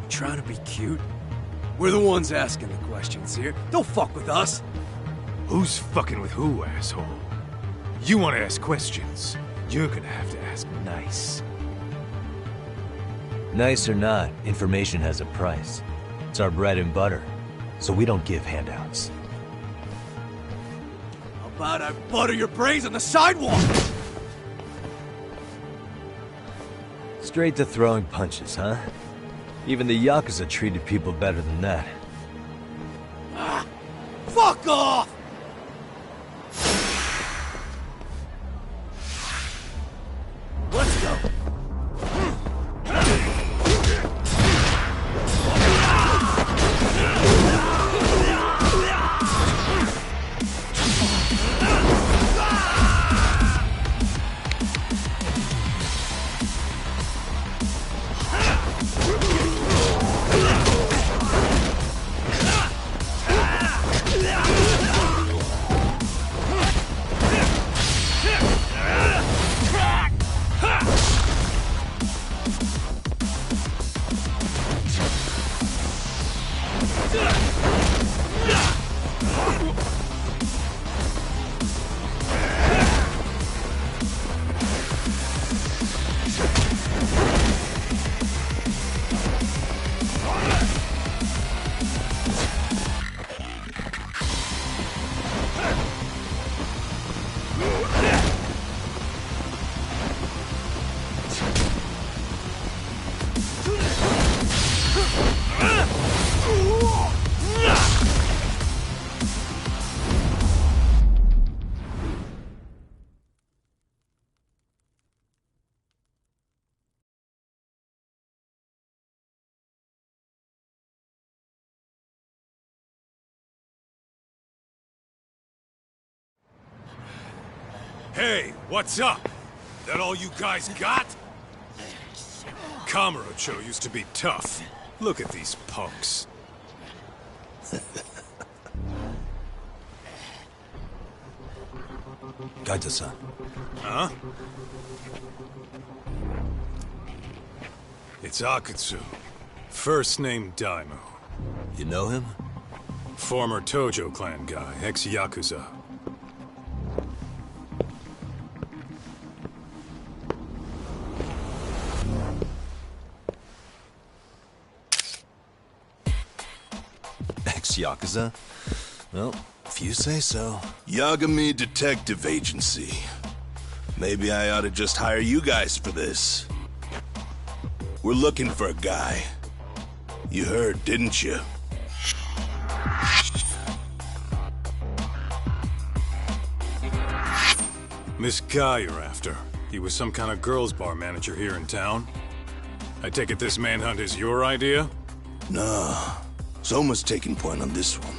You trying to be cute? We're the ones asking the questions here. Don't fuck with us. Who's fucking with who, asshole? You want to ask questions? You're gonna have to ask nice. Nice or not, information has a price. It's our bread and butter, so we don't give handouts. How about I butter your brains on the sidewalk? Straight to throwing punches, huh? Even the Yakuza treated people better than that. Fuck off! Let's go. Hey, what's up? That all you guys got? Kamurocho used to be tough. Look at these punks. Kaito-san. Huh? It's Akutsu. First name Daimyo. You know him? Former Tojo clan guy, ex-Yakuza. Ex-Yakuza? Well, if you say so. Yagami Detective Agency. Maybe I ought to just hire you guys for this. We're looking for a guy. You heard, didn't you? This guy you're after, he was some kind of girls' bar manager here in town? I take it this manhunt is your idea? Nah. Soma's taking point on this one.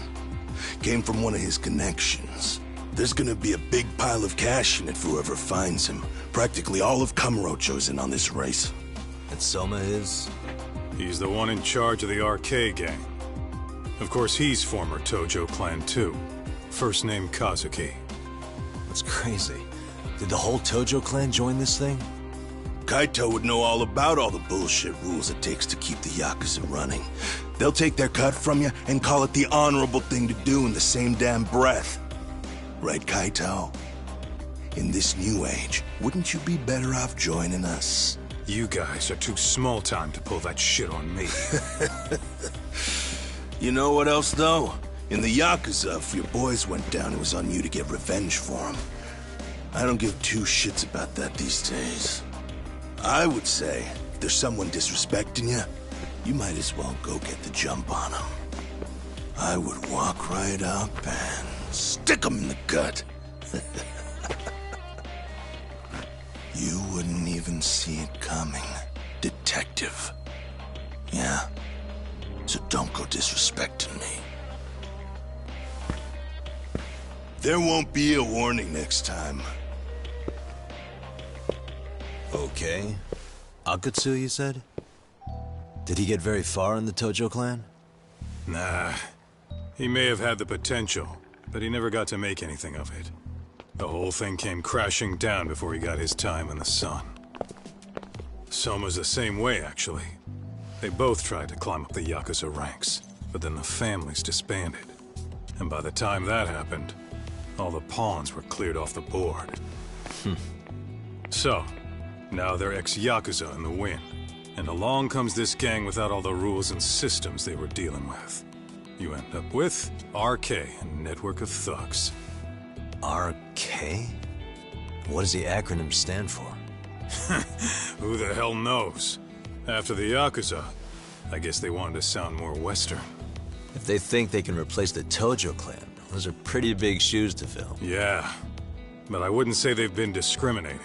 Came from one of his connections. There's gonna be a big pile of cash in it for whoever finds him. Practically all of Kamurocho's in on this race. And Soma is? He's the one in charge of the RK gang. Of course, he's former Tojo clan too. First name Kazuki. That's crazy. Did the whole Tojo clan join this thing? Kaito would know all about all the bullshit rules it takes to keep the Yakuza running. They'll take their cut from you and call it the honorable thing to do in the same damn breath. Right, Kaito? In this new age, wouldn't you be better off joining us? You guys are too small time to pull that shit on me. You know what else, though? In the Yakuza, if your boys went down, it was on you to get revenge for them. I don't give two shits about that these days. I would say, if there's someone disrespecting you, you might as well go get the jump on them. I would walk right up and stick them in the gut. You wouldn't even see it coming, detective. Yeah? So don't go disrespecting me. There won't be a warning next time. Okay. Akutsu, you said? Did he get very far in the Tojo clan? Nah. He may have had the potential, but he never got to make anything of it. The whole thing came crashing down before he got his time in the sun. Soma's the same way, actually. They both tried to climb up the Yakuza ranks, but then the families disbanded. And by the time that happened, all the pawns were cleared off the board. So, now they're ex-Yakuza in the wind. And along comes this gang without all the rules and systems they were dealing with. You end up with RK, a network of thugs. RK? What does the acronym stand for? Who the hell knows? After the Yakuza, I guess they wanted to sound more Western. If they think they can replace the Tojo clan, Those are pretty big shoes to fill. Yeah, but I wouldn't say they've been discriminating.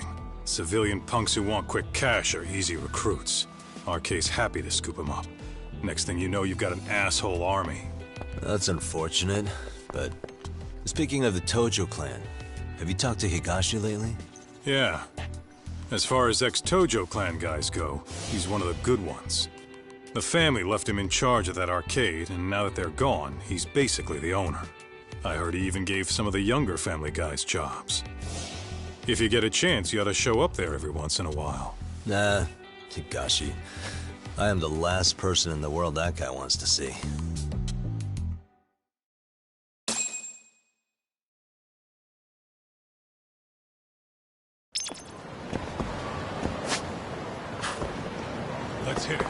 Civilian punks who want quick cash are easy recruits. RK's happy to scoop them up. Next thing you know, you've got an asshole army. That's unfortunate, but speaking of the Tojo clan, have you talked to Higashi lately? Yeah. As far as ex-Tojo clan guys go, he's one of the good ones. The family left him in charge of that arcade, and now that they're gone, he's basically the owner. I heard he even gave some of the younger family guys jobs. If you get a chance, you ought to show up there every once in a while. Nah, Higashi. I am the last person in the world that guy wants to see. Let's hit it.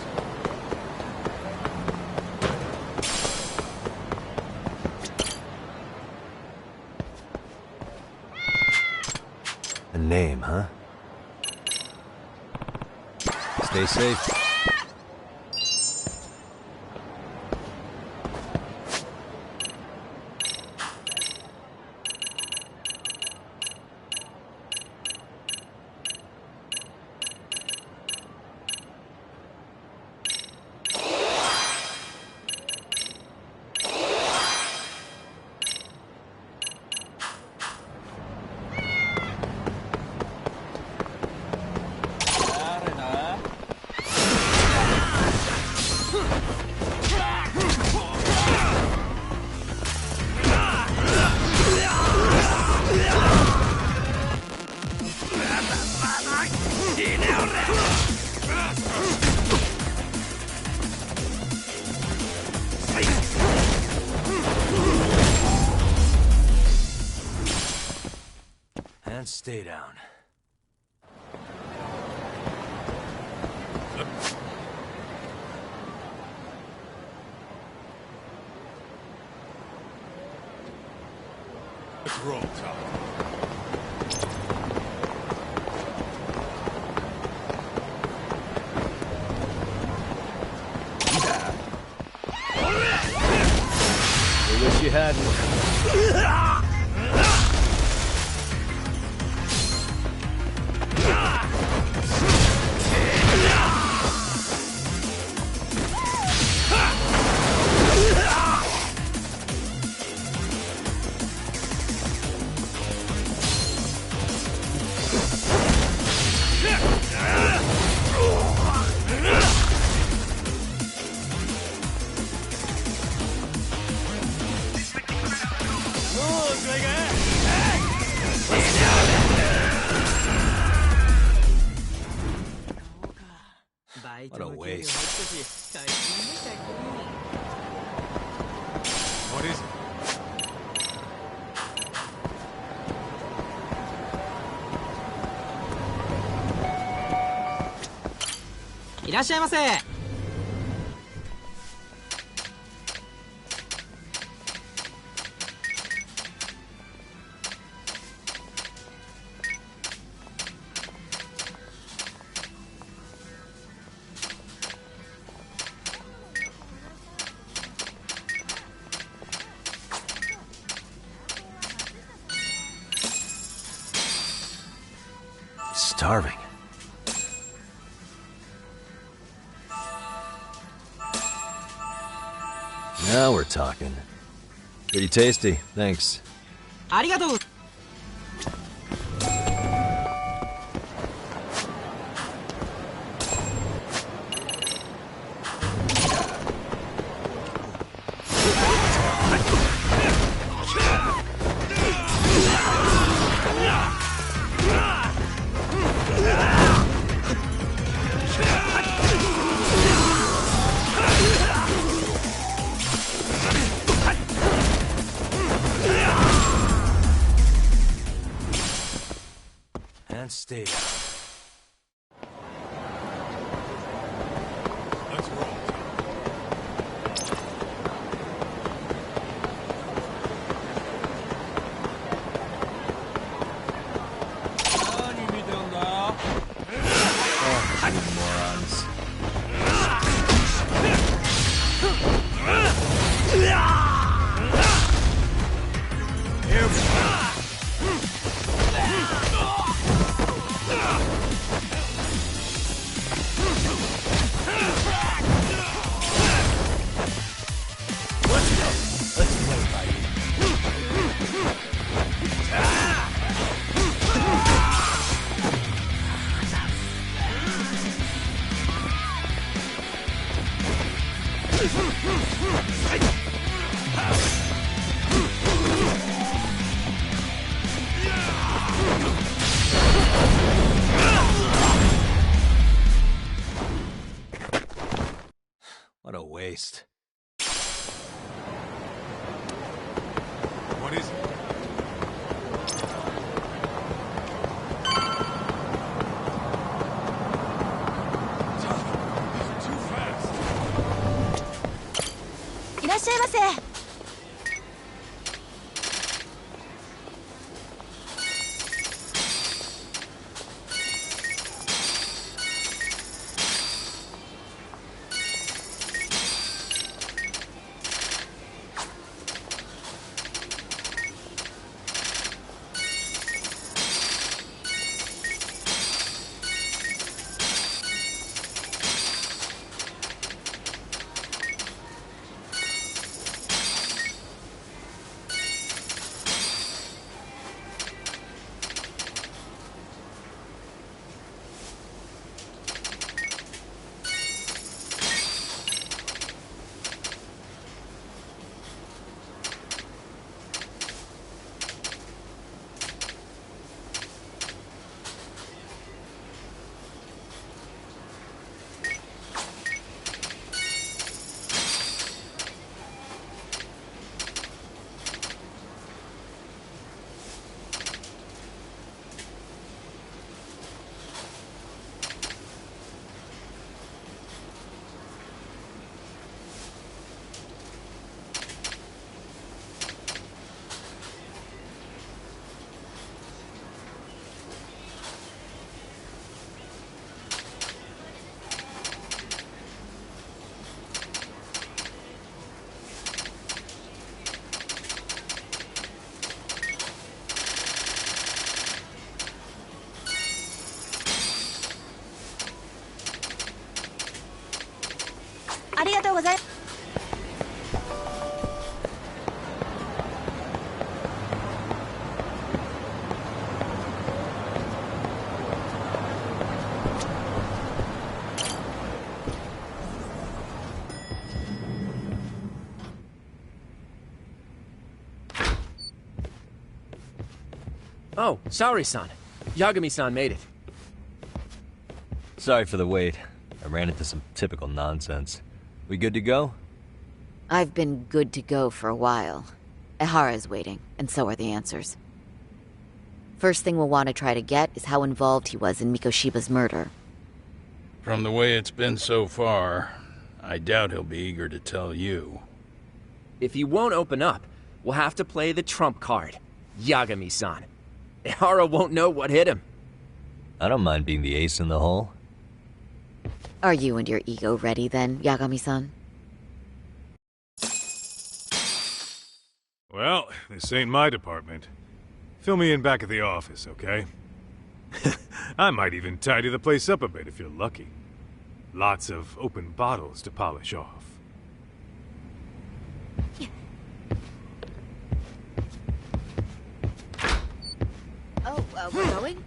A name, huh? Stay safe. And stay down. Let's roll, Tom. I wish you hadn't. What a waste. What is it? Starving. Now we're talking. Pretty tasty, thanks. ありがとう。And stay down. Let's roll. Oh, you morons. らっしゃいませ。ありがとうございます。Oh, sorry-san. Yagami-san made it. Sorry for the wait. I ran into some typical nonsense. We good to go? I've been good to go for a while. Ehara's waiting, and so are the answers. First thing we'll want to try to get is how involved he was in Mikoshiba's murder. From the way it's been so far, I doubt he'll be eager to tell you. If he won't open up, we'll have to play the trump card. Yagami-san. Ehara won't know what hit him. I don't mind being the ace in the hole. Are you and your ego ready then, Yagami-san? Well, this ain't my department. Fill me in back at the office, okay? I might even tidy the place up a bit if you're lucky. Lots of open bottles to polish off. Oh, we're going?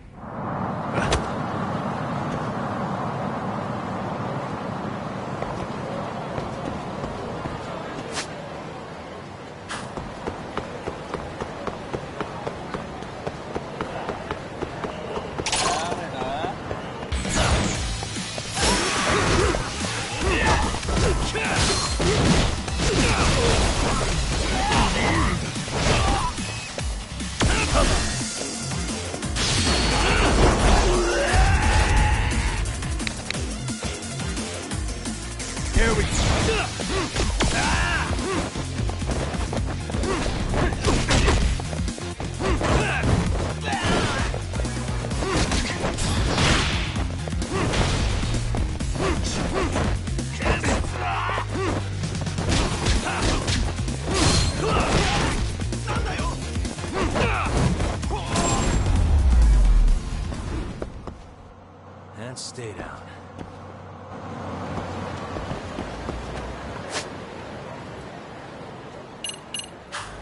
And stay down.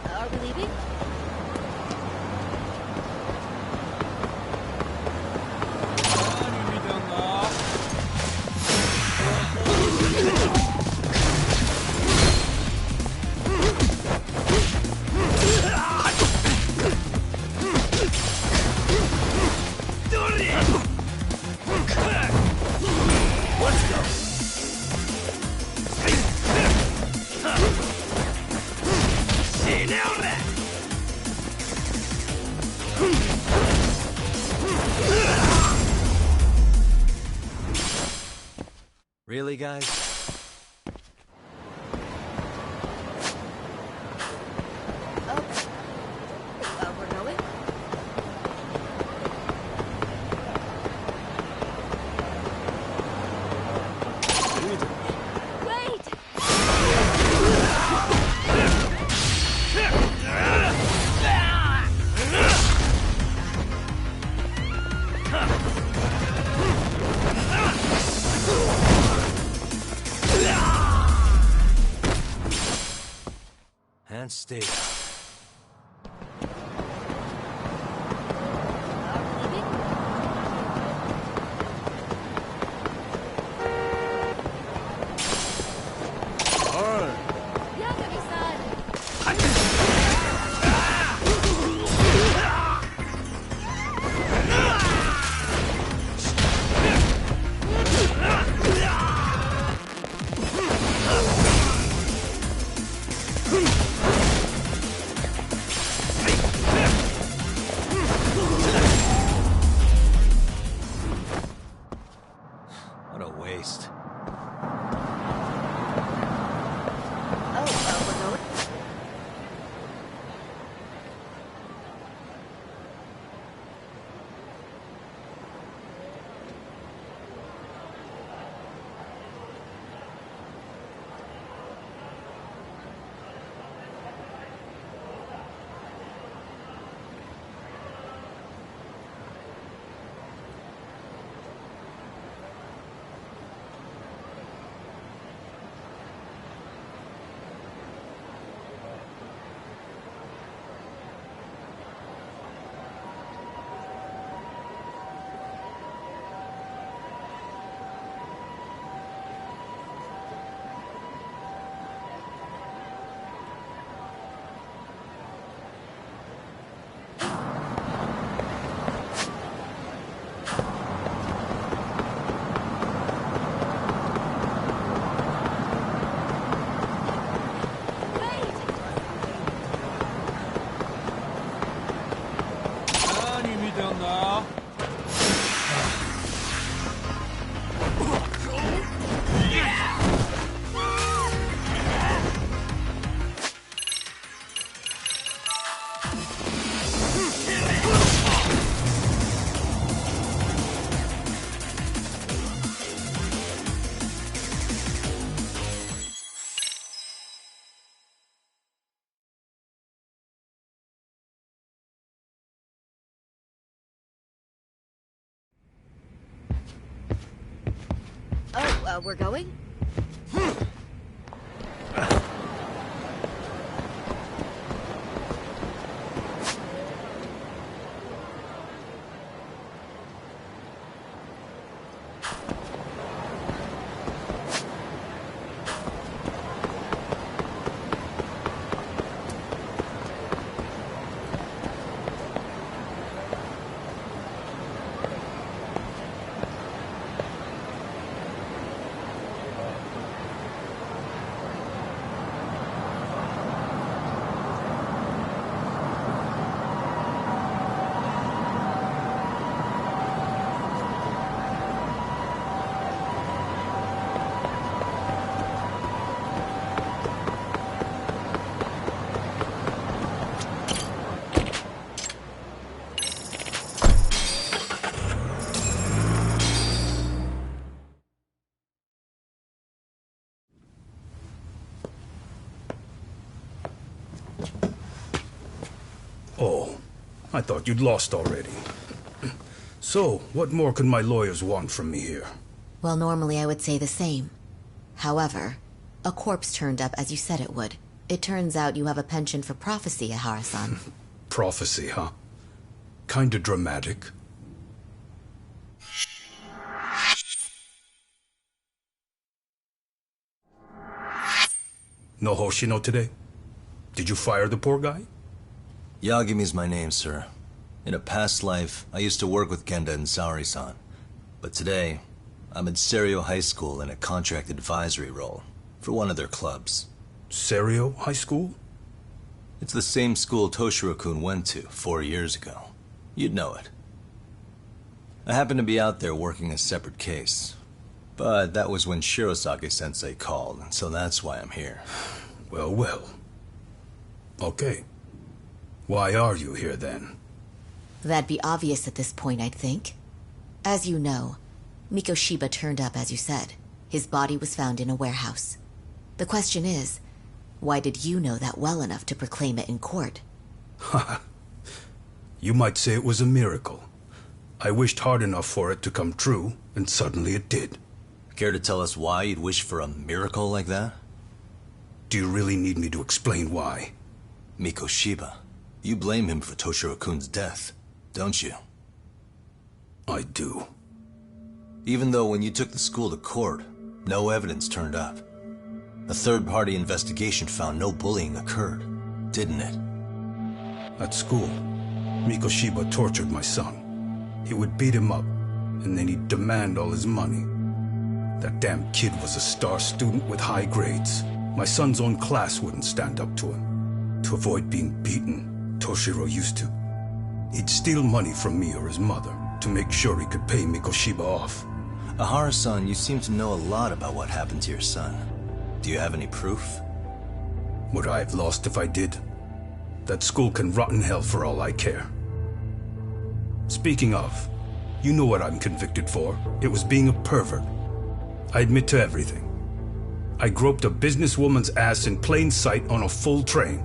Are we leaving? Really, guys? and stay. What a waste. We're going? Oh, I thought you'd lost already. So, what more could my lawyers want from me here? Well, normally I would say the same. However, a corpse turned up as you said it would. It turns out you have a penchant for prophecy, Ehara-san. Prophecy, huh? Kinda dramatic. No Hoshino today? Did you fire the poor guy? Yagumi's my name, sir. In a past life, I used to work with Genda and Saori-san. But today, I'm at Serio High School in a contract advisory role for one of their clubs. Serio High School? It's the same school Toshiro-kun went to 4 years ago. You'd know it. I happened to be out there working a separate case. But that was when Shirosake-sensei called, and so that's why I'm here. Well, well. Okay. Why are you here, then? That'd be obvious at this point, I'd think. As you know, Mikoshiba turned up as you said. His body was found in a warehouse. The question is, why did you know that well enough to proclaim it in court? Ha! You might say it was a miracle. I wished hard enough for it to come true, and suddenly it did. Care to tell us why you'd wish for a miracle like that? Do you really need me to explain why? Mikoshiba. You blame him for Toshiro-kun's death, don't you? I do. Even though when you took the school to court, no evidence turned up. A third-party investigation found no bullying occurred, didn't it? At school, Mikoshiba tortured my son. He would beat him up, and then he'd demand all his money. That damn kid was a star student with high grades. My son's own class wouldn't stand up to him. To avoid being beaten, Toshiro used to. He'd steal money from me or his mother to make sure he could pay Mikoshiba off. Ahara-san, you seem to know a lot about what happened to your son. Do you have any proof? Would I have lost if I did? That school can rot in hell for all I care. Speaking of, you know what I'm convicted for. It was being a pervert. I admit to everything. I groped a businesswoman's ass in plain sight on a full train.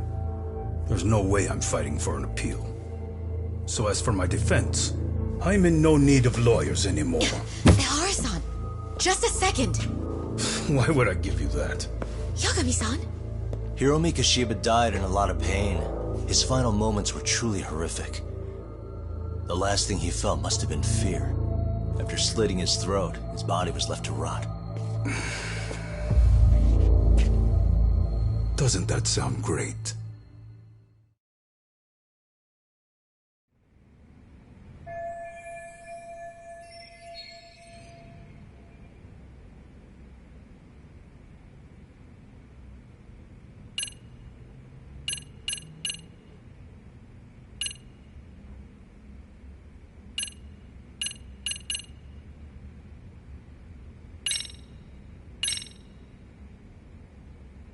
There's no way I'm fighting for an appeal. So as for my defense, I'm in no need of lawyers anymore. Ahara-san, just a second. Why would I give you that? Yagami-san? Hiro Mikoshiba died in a lot of pain. His final moments were truly horrific. The last thing he felt must have been fear. After slitting his throat, his body was left to rot. Doesn't that sound great?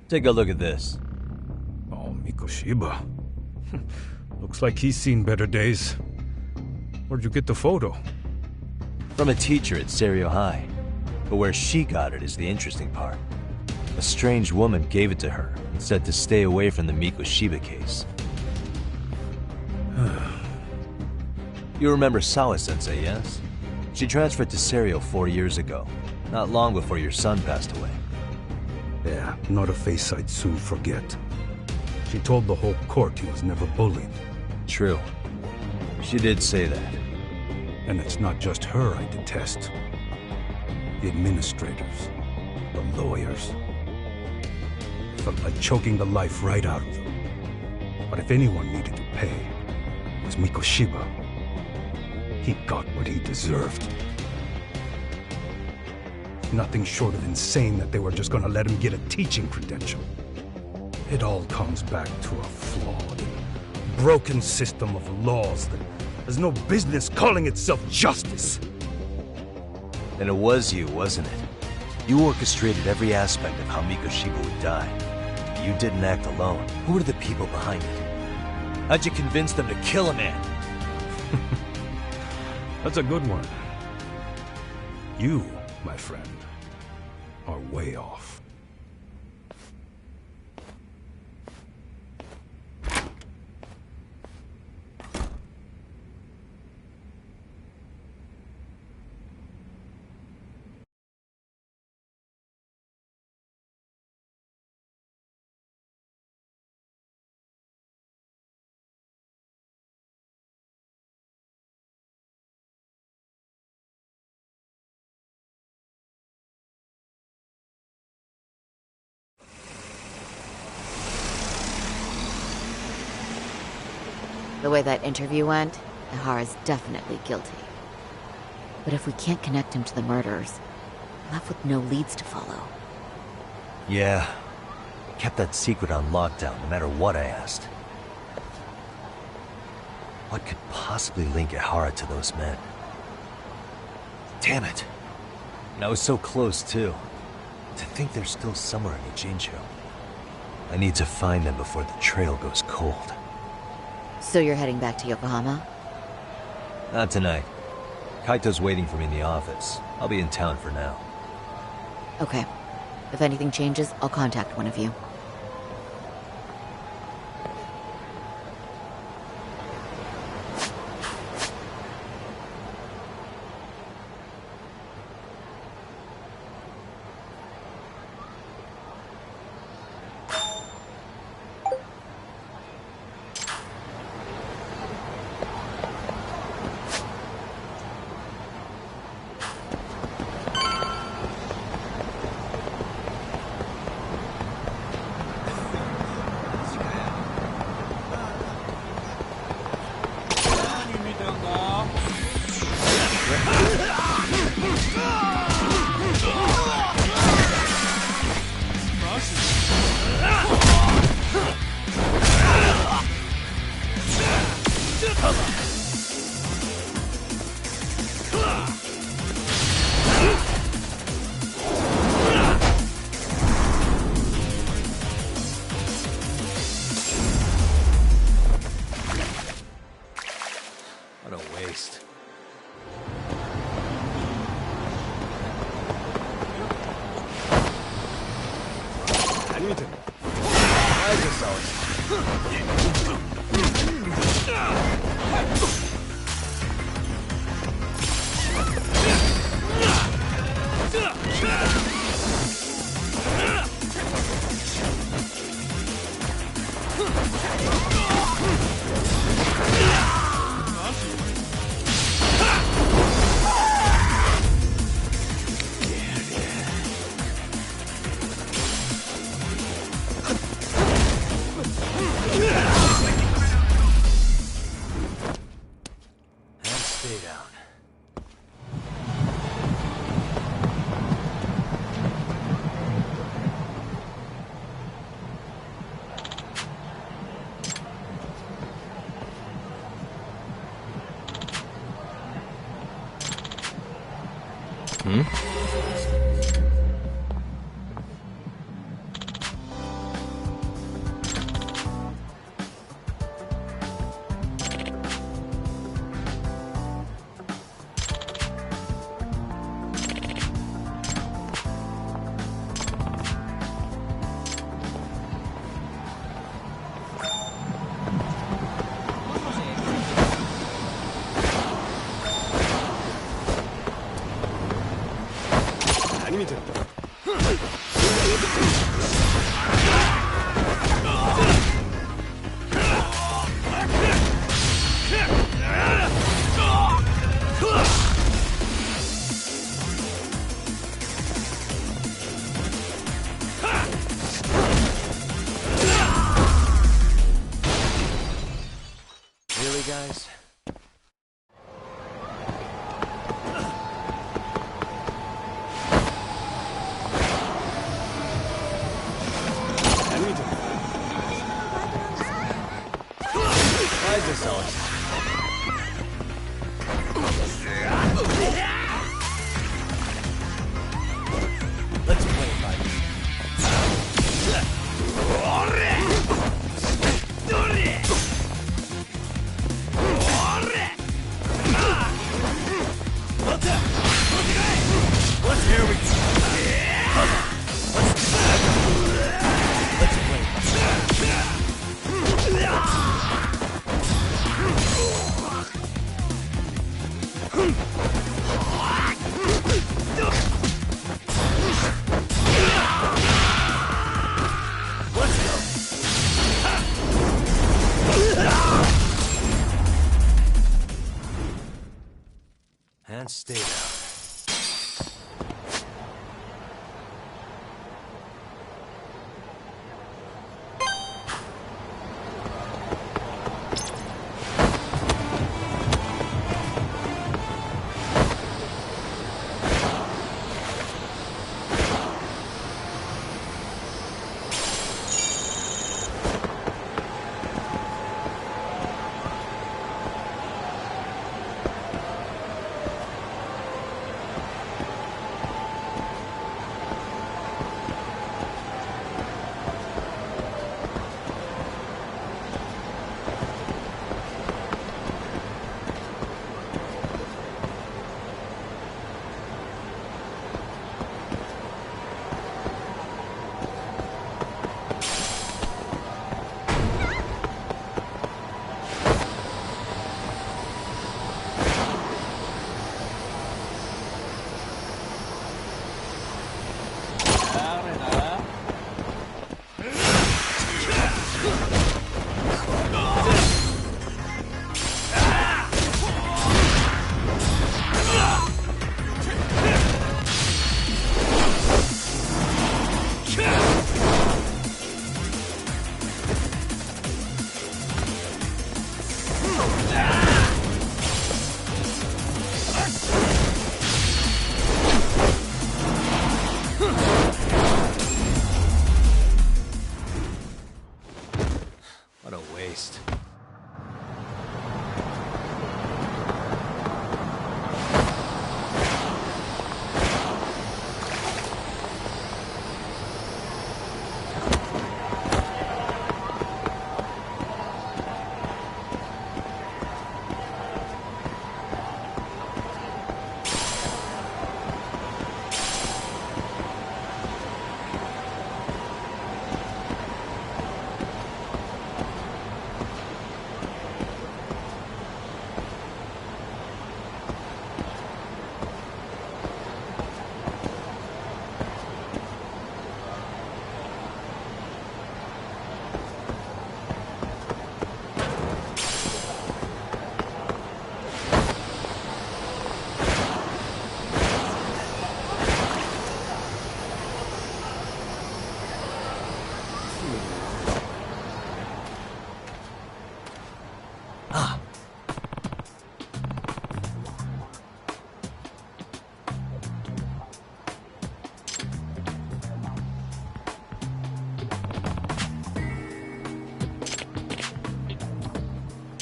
Take a look at this. Oh, Mikoshiba. Looks like he's seen better days. Where'd you get the photo? From a teacher at Serio High. But where she got it is the interesting part. A strange woman gave it to her and said to stay away from the Mikoshiba case. You remember Sawa-sensei, yes? She transferred to Serio 4 years ago, not long before your son passed away. Yeah, not a face I'd soon forget. She told the whole court he was never bullied. True. She did say that. And it's not just her I detest. The administrators, the lawyers. Felt like choking the life right out of them. But if anyone needed to pay, it was Mikoshiba. He got what he deserved. Nothing short of insane that they were just gonna let him get a teaching credential. It all comes back to a flawed and broken system of laws that has no business calling itself justice. And it was you, wasn't it? You orchestrated every aspect of how Mikoshiba would die. You didn't act alone. Who were the people behind it? How'd you convince them to kill a man? That's a good one. You, my friend, are way off. The way that interview went, Ahara's definitely guilty. But if we can't connect him to the murderers, we're left with no leads to follow. Yeah. Kept that secret on lockdown, no matter what I asked. What could possibly link Ahara to those men? Damn it. And I was so close, too. To think they're still somewhere in Ijincho. I need to find them before the trail goes cold. So you're heading back to Yokohama? Not tonight. Kaito's waiting for me in the office. I'll be in town for now. Okay. If anything changes, I'll contact one of you. Hmm? Really, guys? Why is this always... Let's play it by Here we go. Let's play. Let's go. And stay down. What a waste.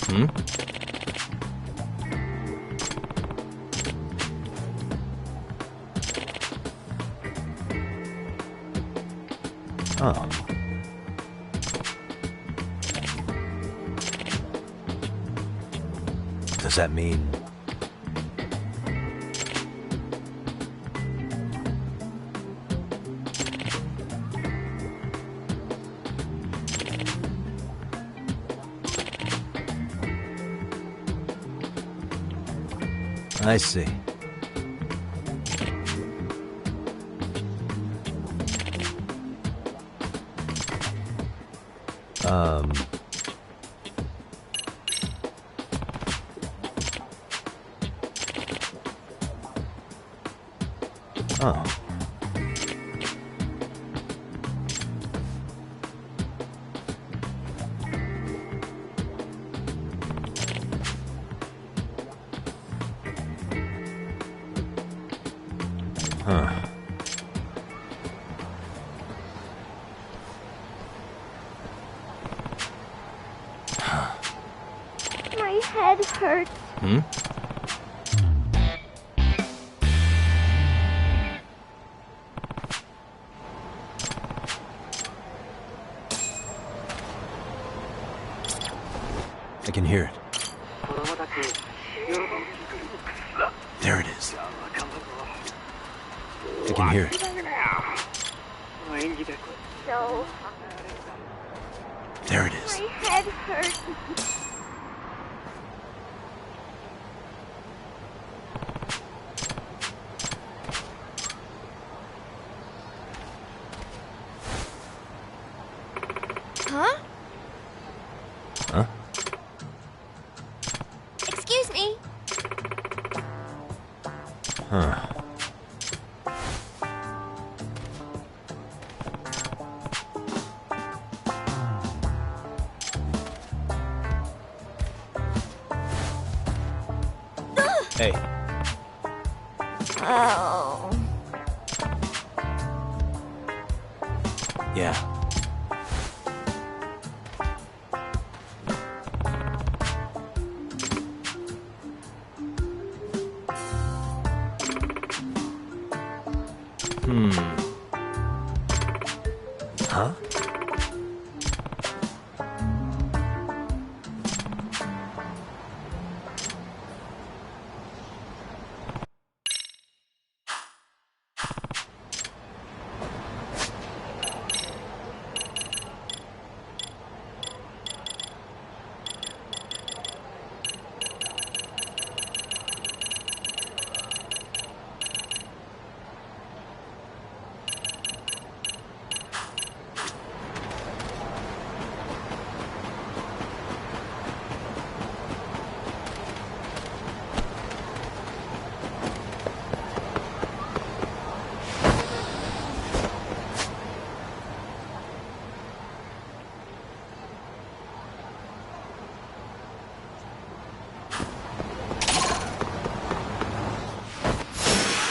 Hmm? Huh. Does that mean... I see. Oh. Huh. My head hurts. Hmm? I can hear it. There it is. I can hear it. So There it is. my head hurts. Huh? Huh? Excuse me. Huh. Hey. Oh. Yeah. Huh?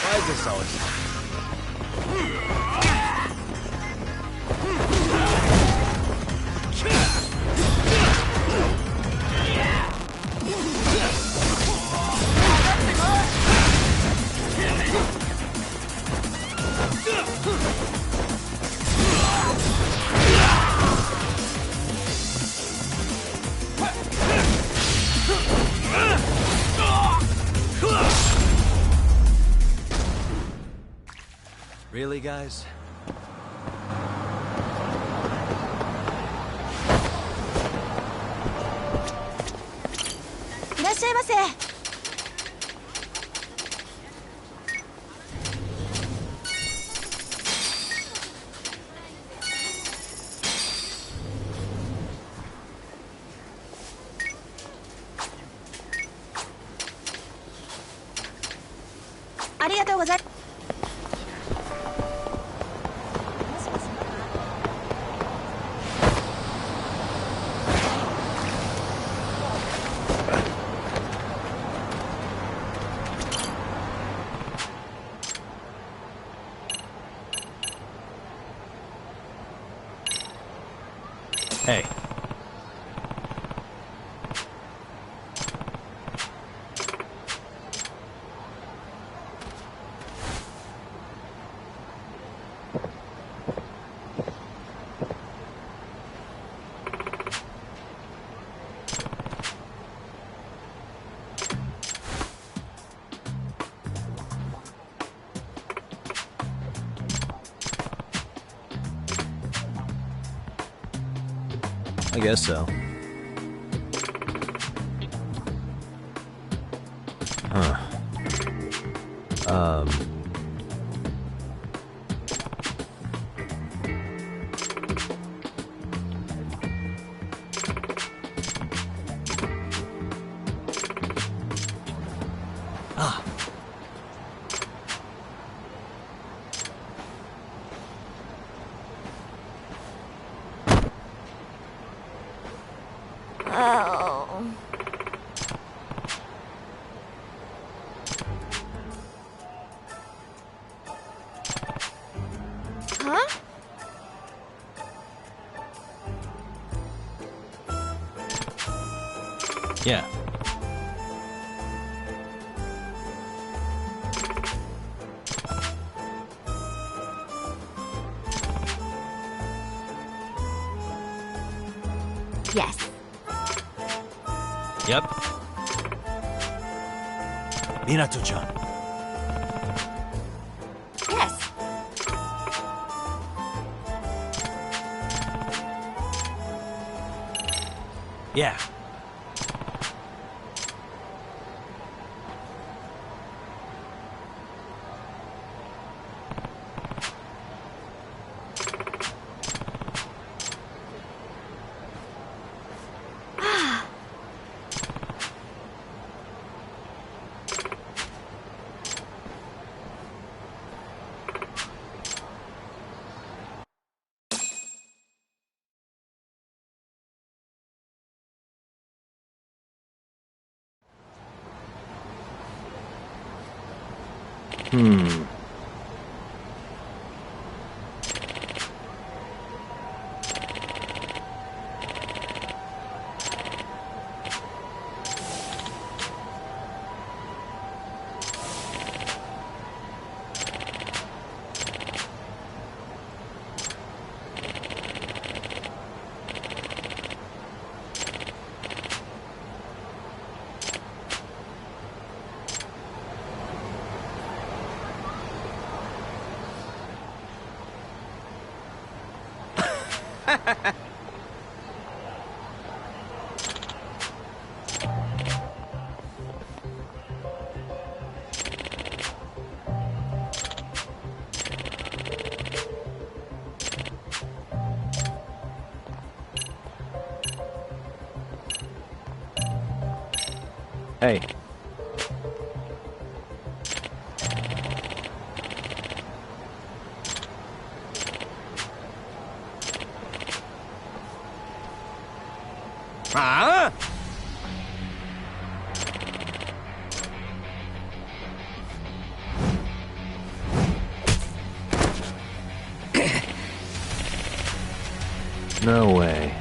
Why is this always... Really, guys?いらっしゃいませ。ありがとうございます。Hey. guess so. Huh. Oh. Huh? Yeah. Yes. Yep. Minato-chan. Yes. Yeah. Hey. Ah! No way.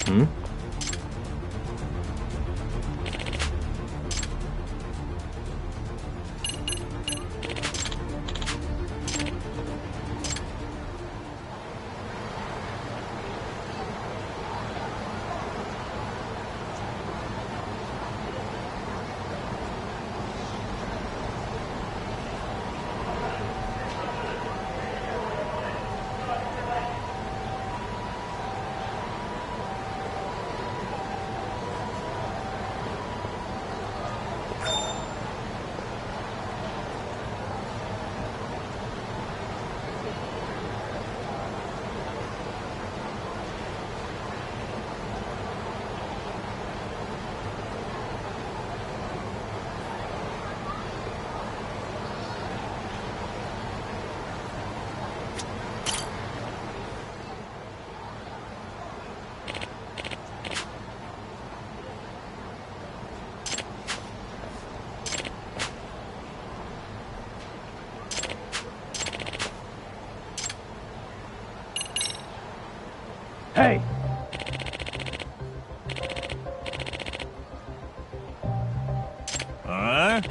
Hmm? Hey! Huh?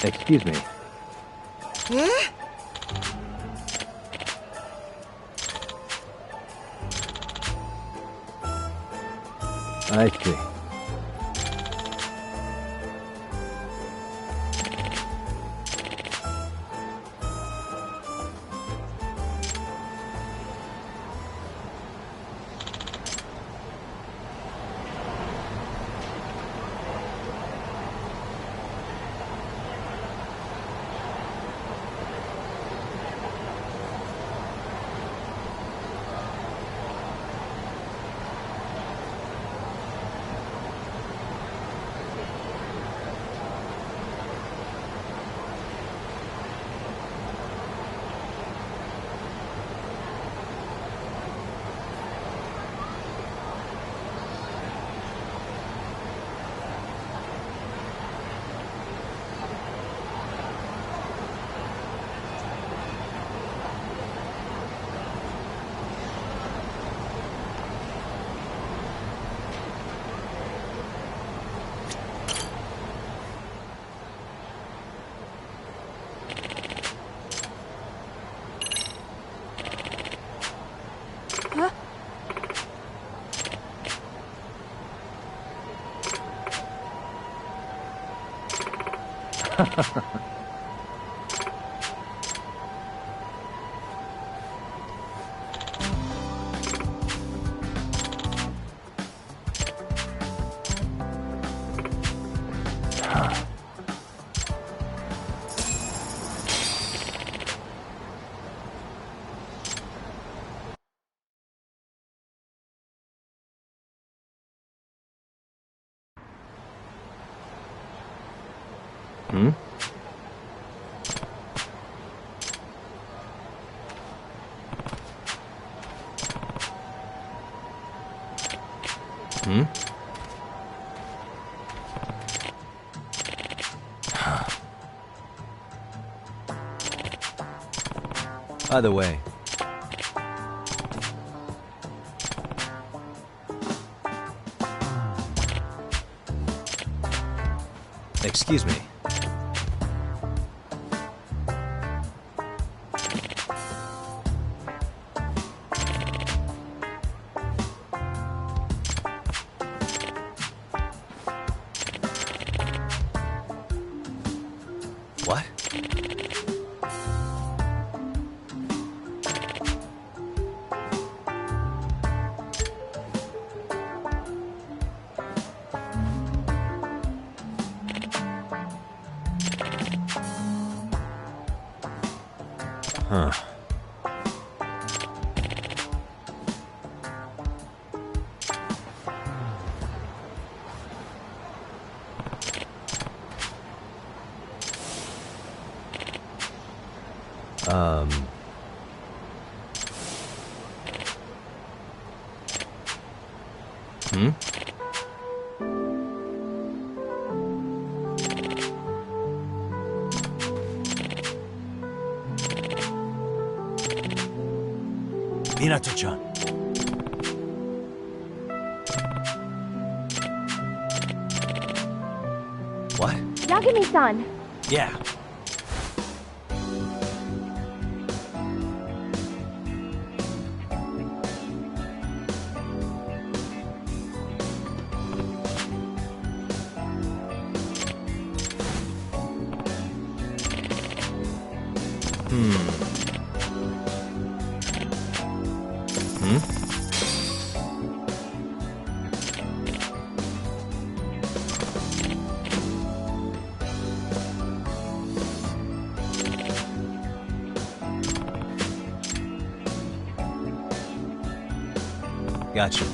Excuse me. I see. Hmm? By the way, excuse me. What? Huh. Hmm? Minato-chan. What? Yagami-san. Yeah. Gotcha.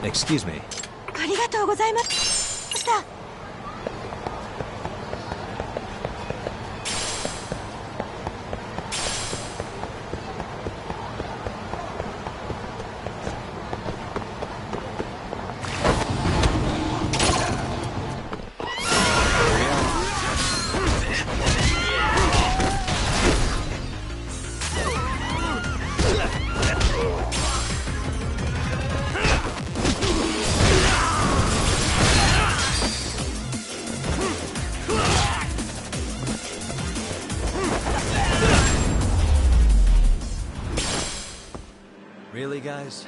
Excuse me. ありがとうございました。Really, guys?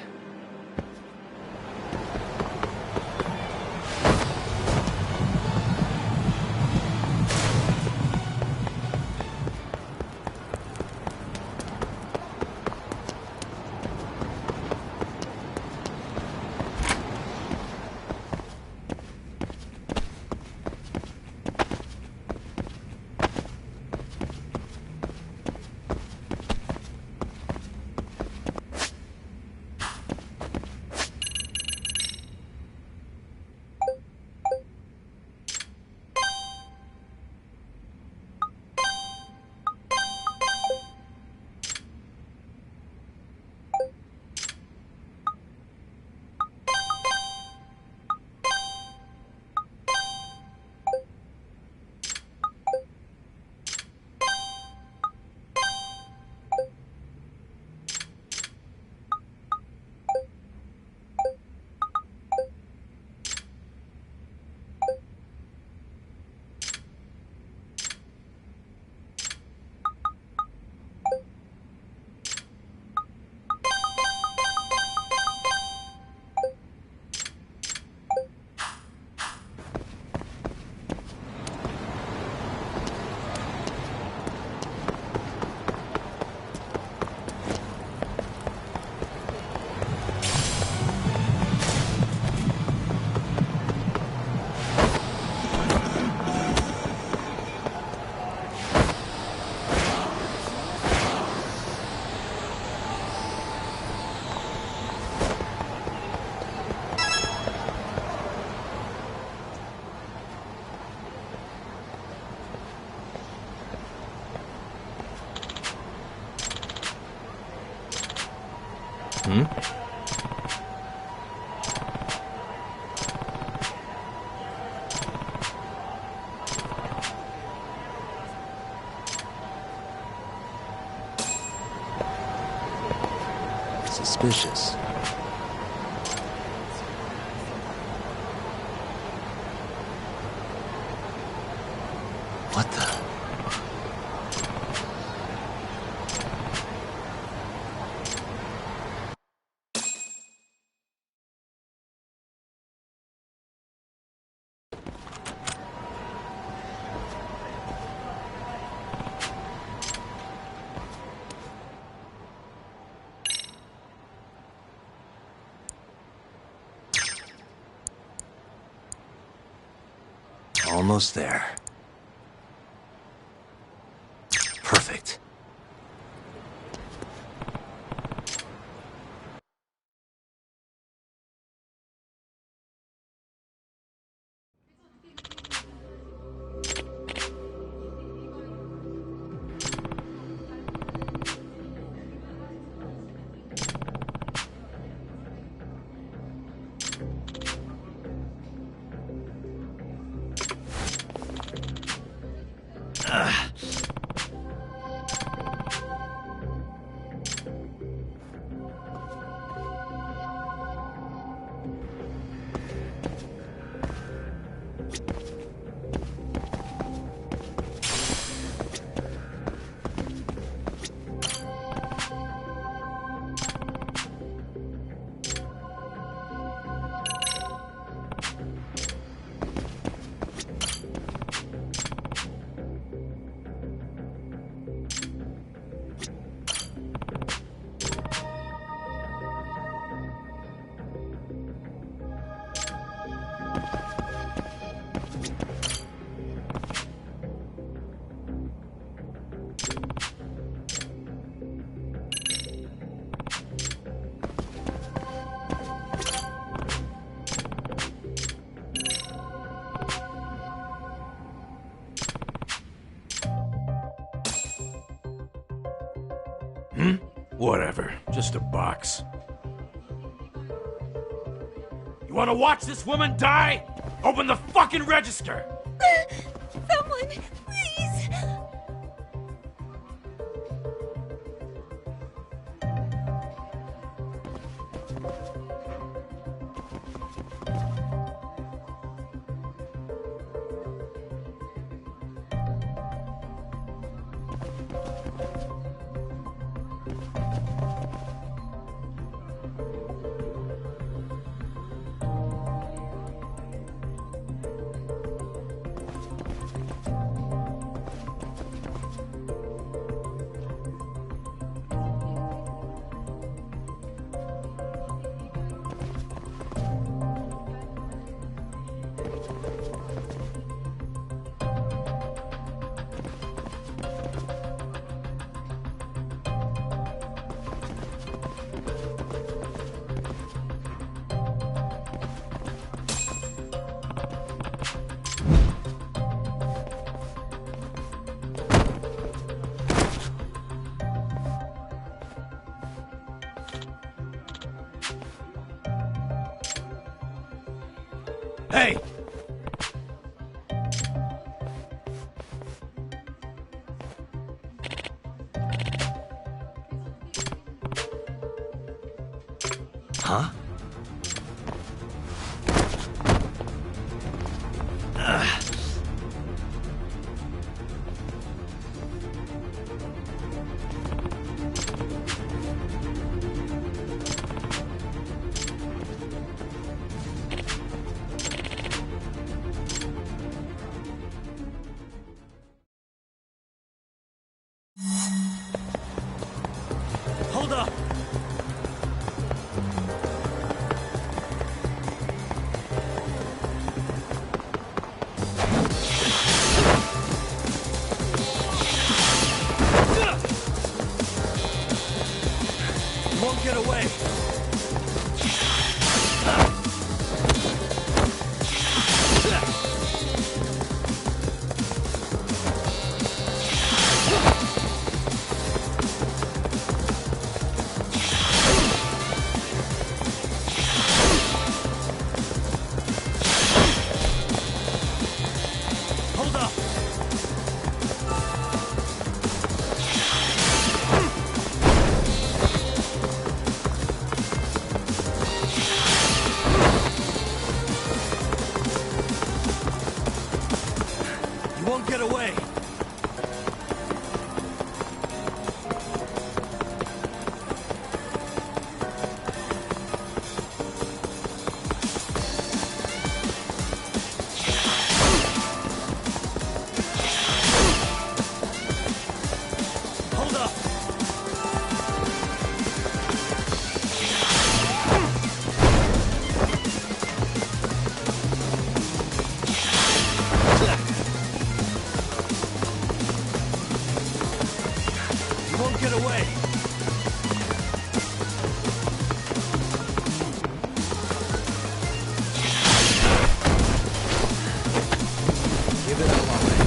Hmm? Suspicious. What the? Almost there. Perfect. Whatever. Just a box. You want to watch this woman die? Open the fucking register! Someone, please! Hey! Huh? Hold up! You won't get away! Hold up! You won't get away! Hold up! You won't get away! Give it up, my man.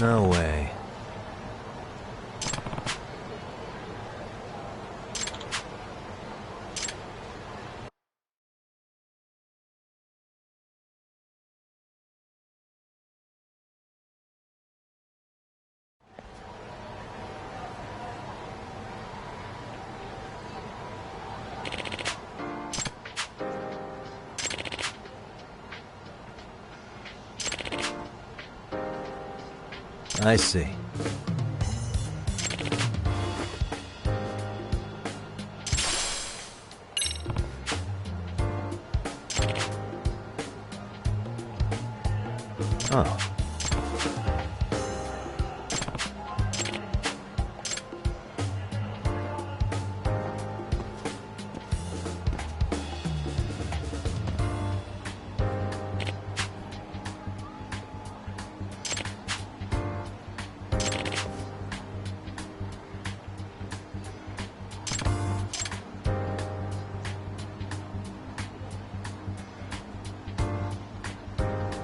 No way. I see. Oh.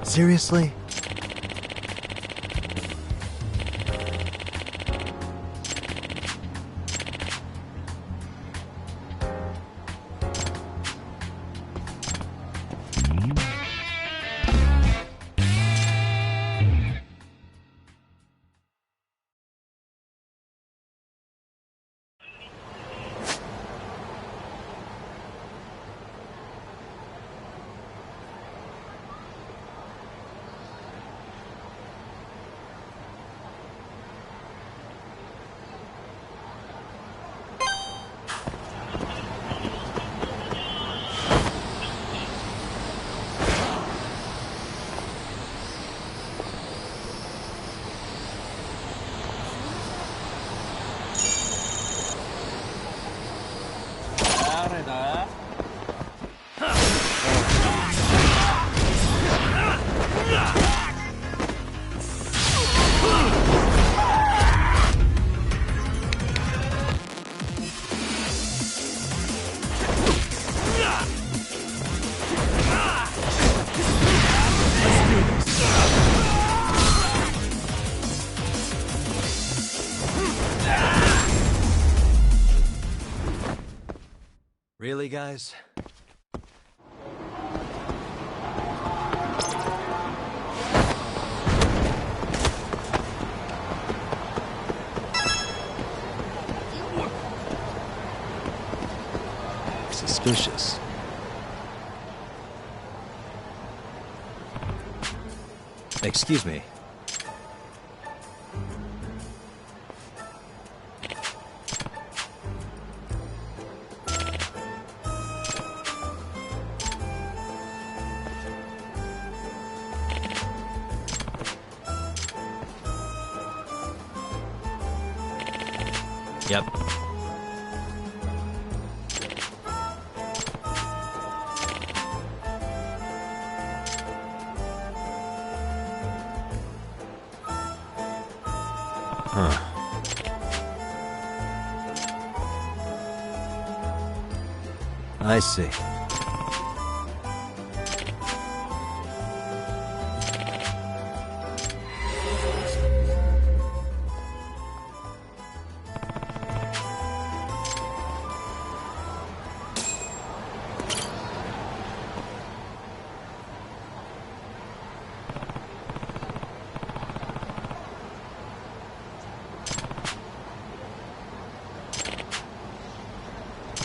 Seriously? Really, guys? Suspicious. Excuse me. Yep. Huh. I see.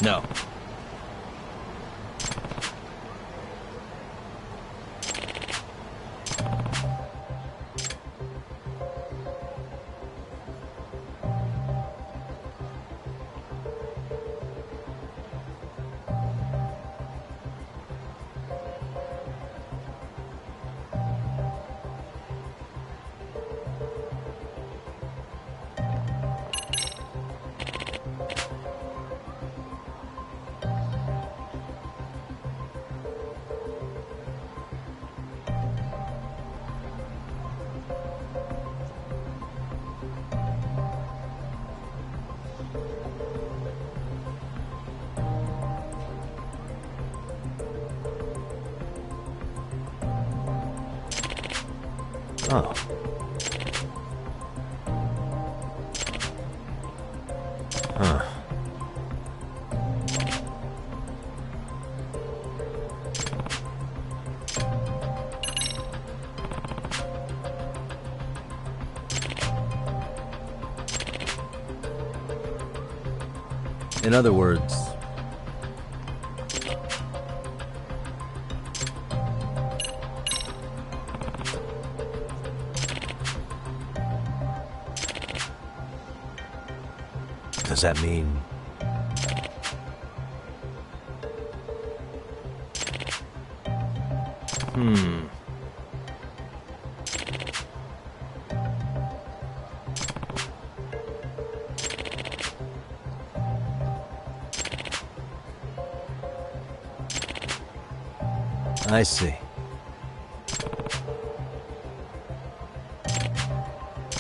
No. Oh. Huh. In other words, does that mean... I see.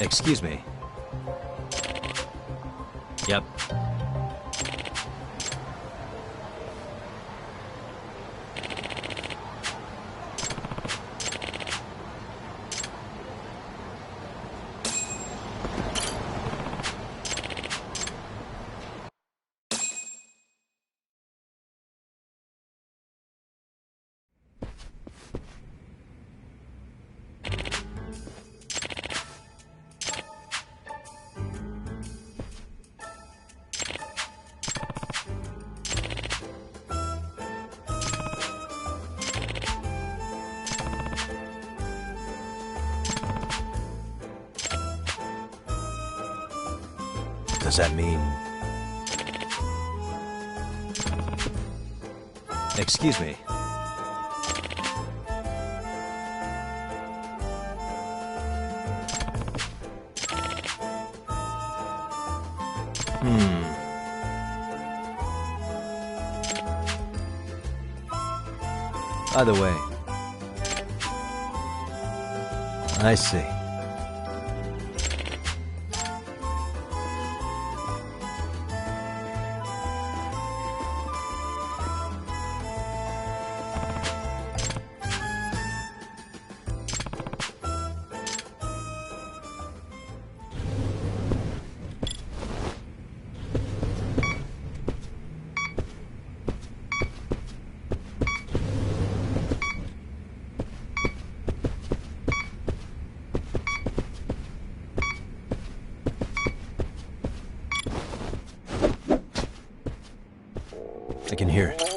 Excuse me. Yep. Does that mean... Excuse me. By the way, I see. I can hear it.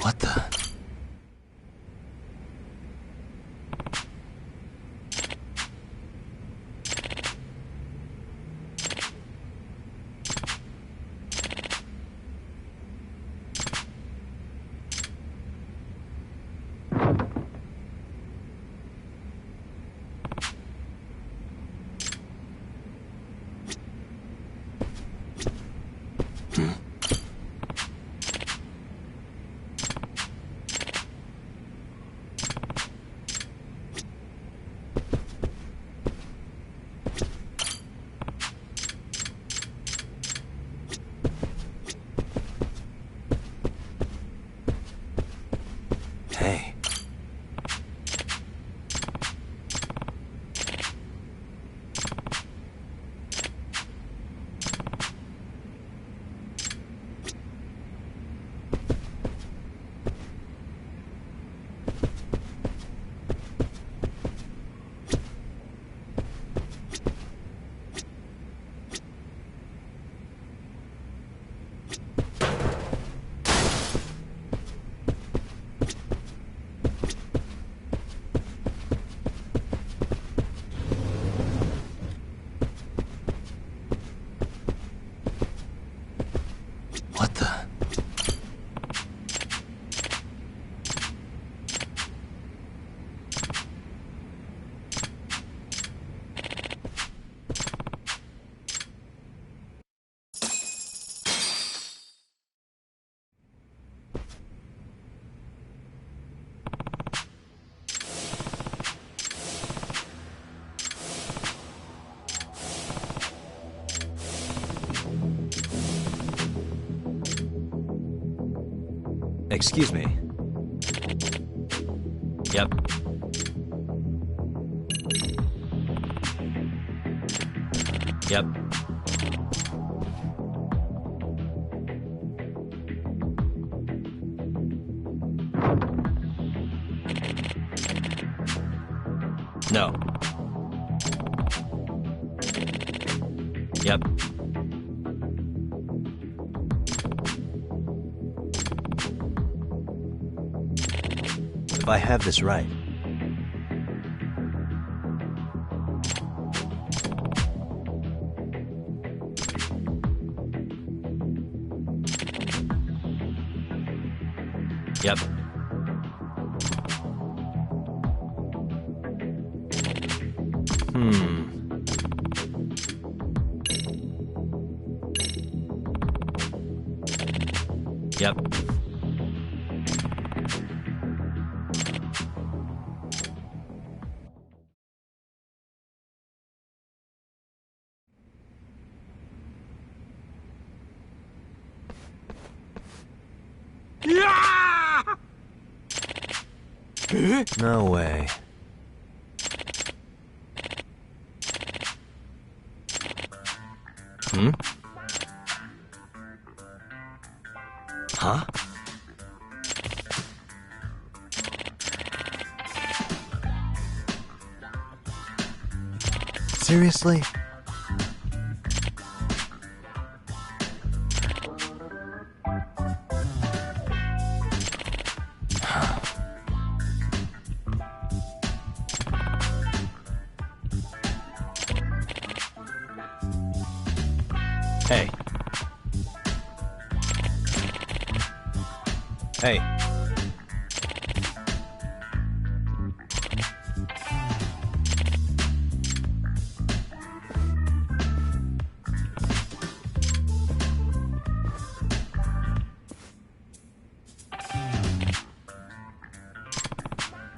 What the? Excuse me. Yep. Yep. No. Yep. If I have this right. Yep. Yep. No way. Huh? Seriously? Hey. Hey.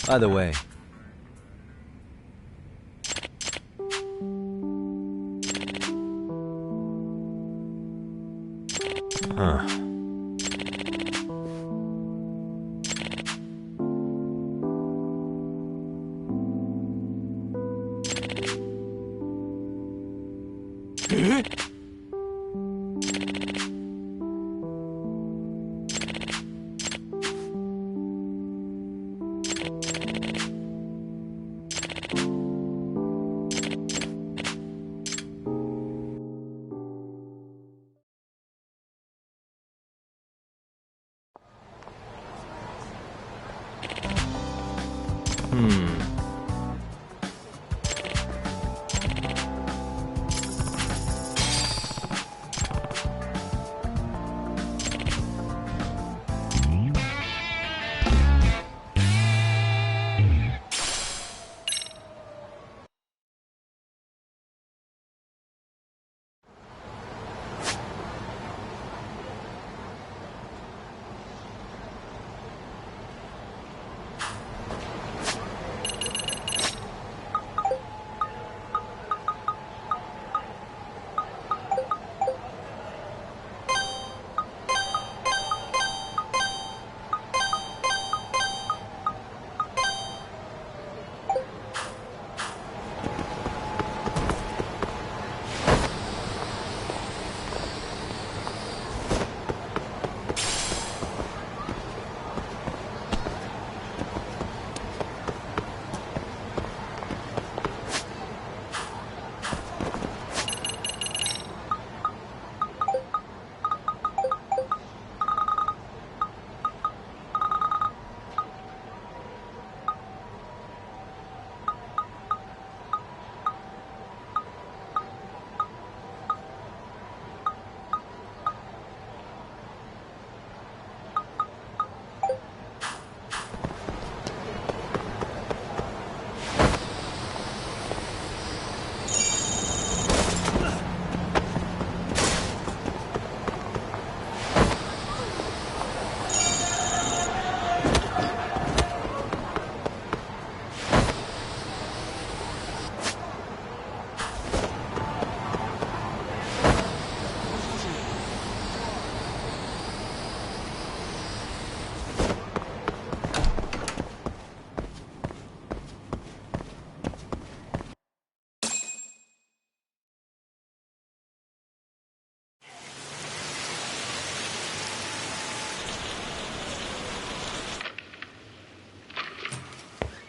By the way,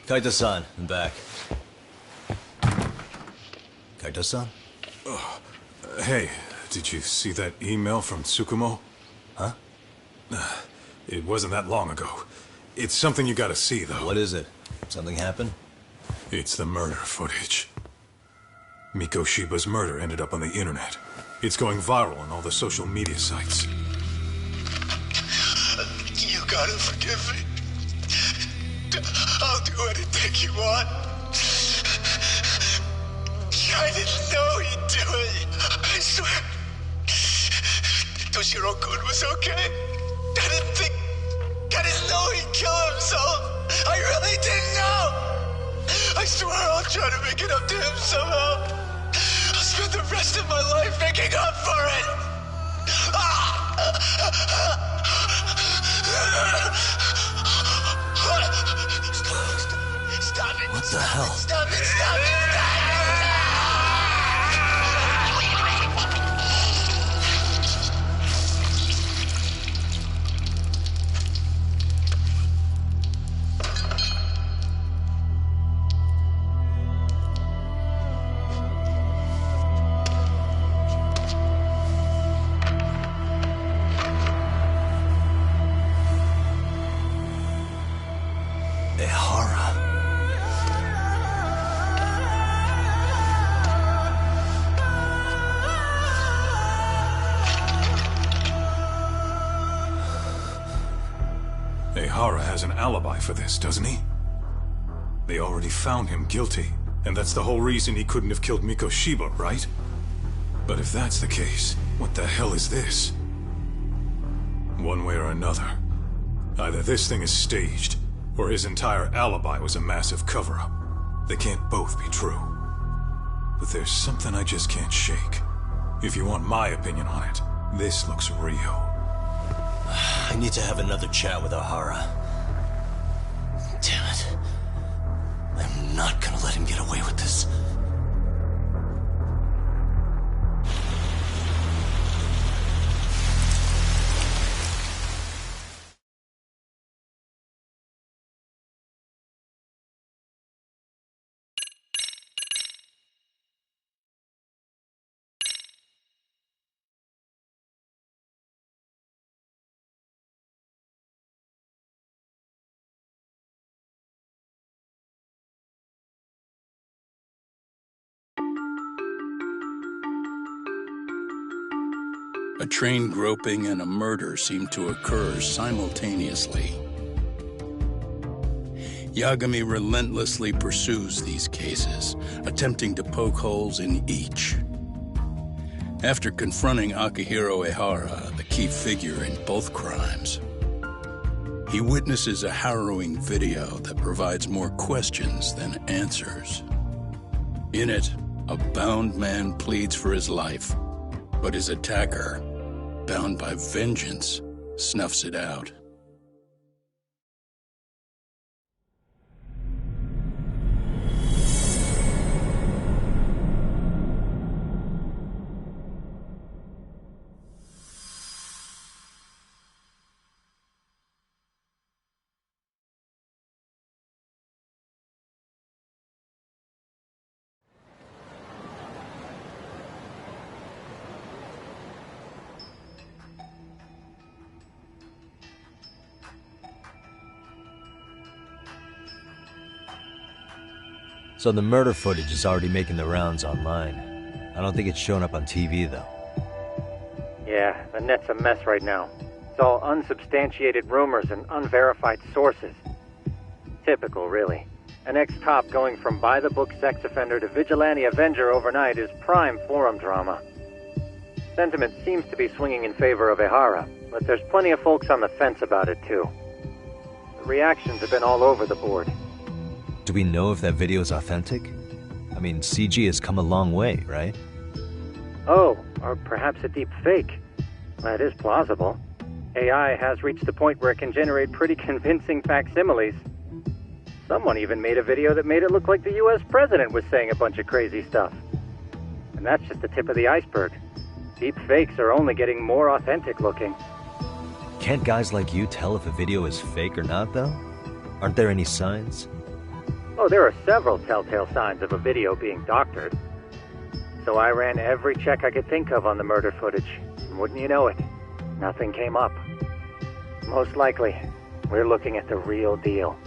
Kaito-san, I'm back. Kaito-san? Hey, did you see that email from Tsukumo? Huh? It wasn't that long ago. It's something you gotta see, though. What is it? Something happened? It's the murder footage. Miko Shiba's murder ended up on the internet. It's going viral on all the social media sites. You gotta forgive me. I'll do anything you want. I didn't know he'd do it. I swear. Toshiro-kun was okay. I didn't know he'd kill himself. I really didn't know. I swear I'll try to make it up to him somehow. I'll spend the rest of my life making up for it. Stop it. What the hell? Stop it. Stop it. Ehara has an alibi for this, doesn't he? They already found him guilty, and that's the whole reason he couldn't have killed Miko Shiba, right? But if that's the case, what the hell is this? One way or another, either this thing is staged, or his entire alibi was a massive cover-up. They can't both be true. But there's something I just can't shake. If you want my opinion on it, this looks real. I need to have another chat with Ehara. Damn it. I'm not gonna let him get away with this. A train groping and a murder seem to occur simultaneously. Yagami relentlessly pursues these cases, attempting to poke holes in each. After confronting Akihiro Ehara, the key figure in both crimes, he witnesses a harrowing video that provides more questions than answers. In it, a bound man pleads for his life, but his attacker, bound by vengeance, snuffs it out. So the murder footage is already making the rounds online. I don't think it's showing up on TV, though. Yeah, the net's a mess right now. It's all unsubstantiated rumors and unverified sources. Typical, really. An ex-cop going from by-the-book sex offender to vigilante avenger overnight is prime forum drama. Sentiment seems to be swinging in favor of Ehara, but there's plenty of folks on the fence about it, too. The reactions have been all over the board. Do we know if that video is authentic? I mean, CG has come a long way, right? Oh, or perhaps a deep fake. That is plausible. AI has reached the point where it can generate pretty convincing facsimiles. Someone even made a video that made it look like the US president was saying a bunch of crazy stuff. And that's just the tip of the iceberg. Deep fakes are only getting more authentic looking. Can't guys like you tell if a video is fake or not, though? Aren't there any signs? Oh, there are several telltale signs of a video being doctored. So I ran every check I could think of on the murder footage. And wouldn't you know it, nothing came up. Most likely, we're looking at the real deal.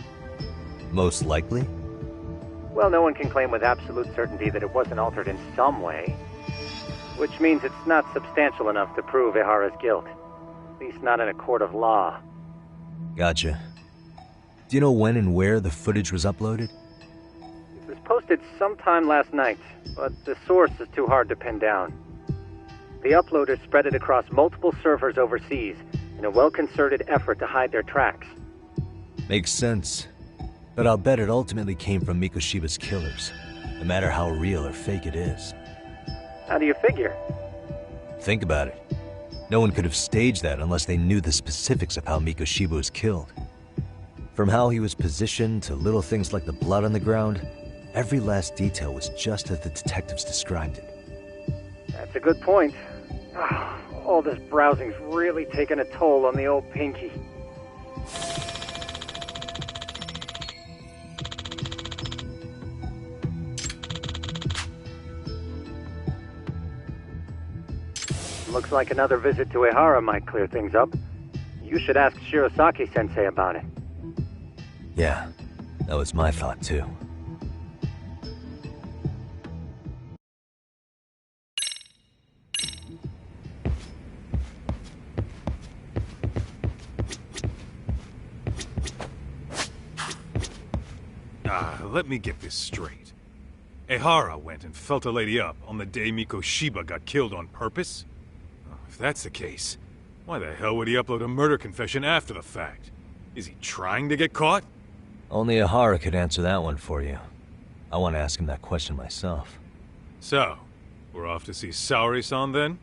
Most likely? Well, no one can claim with absolute certainty that it wasn't altered in some way. Which means it's not substantial enough to prove Ihara's guilt. At least not in a court of law. Gotcha. Do you know when and where the footage was uploaded? It was posted sometime last night, but the source is too hard to pin down. The uploaders spread it across multiple servers overseas in a well-concerted effort to hide their tracks. Makes sense. But I'll bet it ultimately came from Mikoshiba's killers, no matter how real or fake it is. How do you figure? Think about it. No one could have staged that unless they knew the specifics of how Mikoshiba was killed. From how he was positioned to little things like the blood on the ground, every last detail was just as the detectives described it. That's a good point. All this browsing's really taken a toll on the old pinky. Looks like another visit to Ihara might clear things up. You should ask Shirosaki-sensei about it. Yeah, that was my thought too. Let me get this straight. Ihara went and felt a lady up on the day Mikoshiba got killed on purpose? If that's the case, why the hell would he upload a murder confession after the fact? Is he trying to get caught? Only Ihara could answer that one for you. I want to ask him that question myself. So, we're off to see Saori-san then?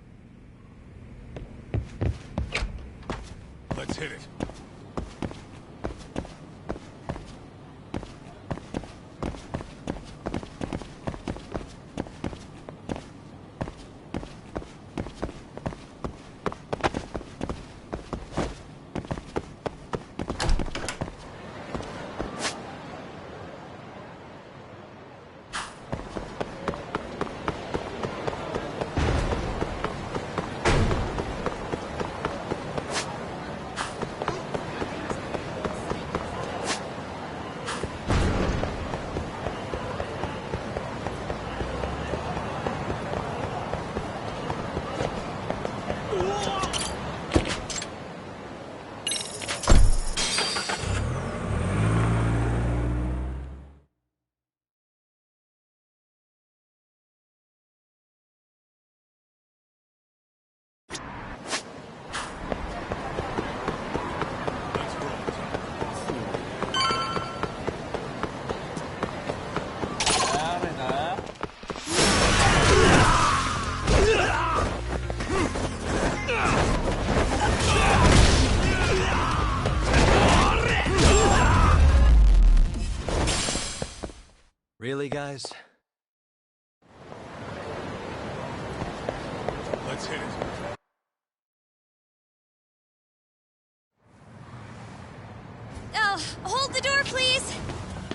Let's hit it. Really, guys? Let's hit it. Oh, hold the door, please.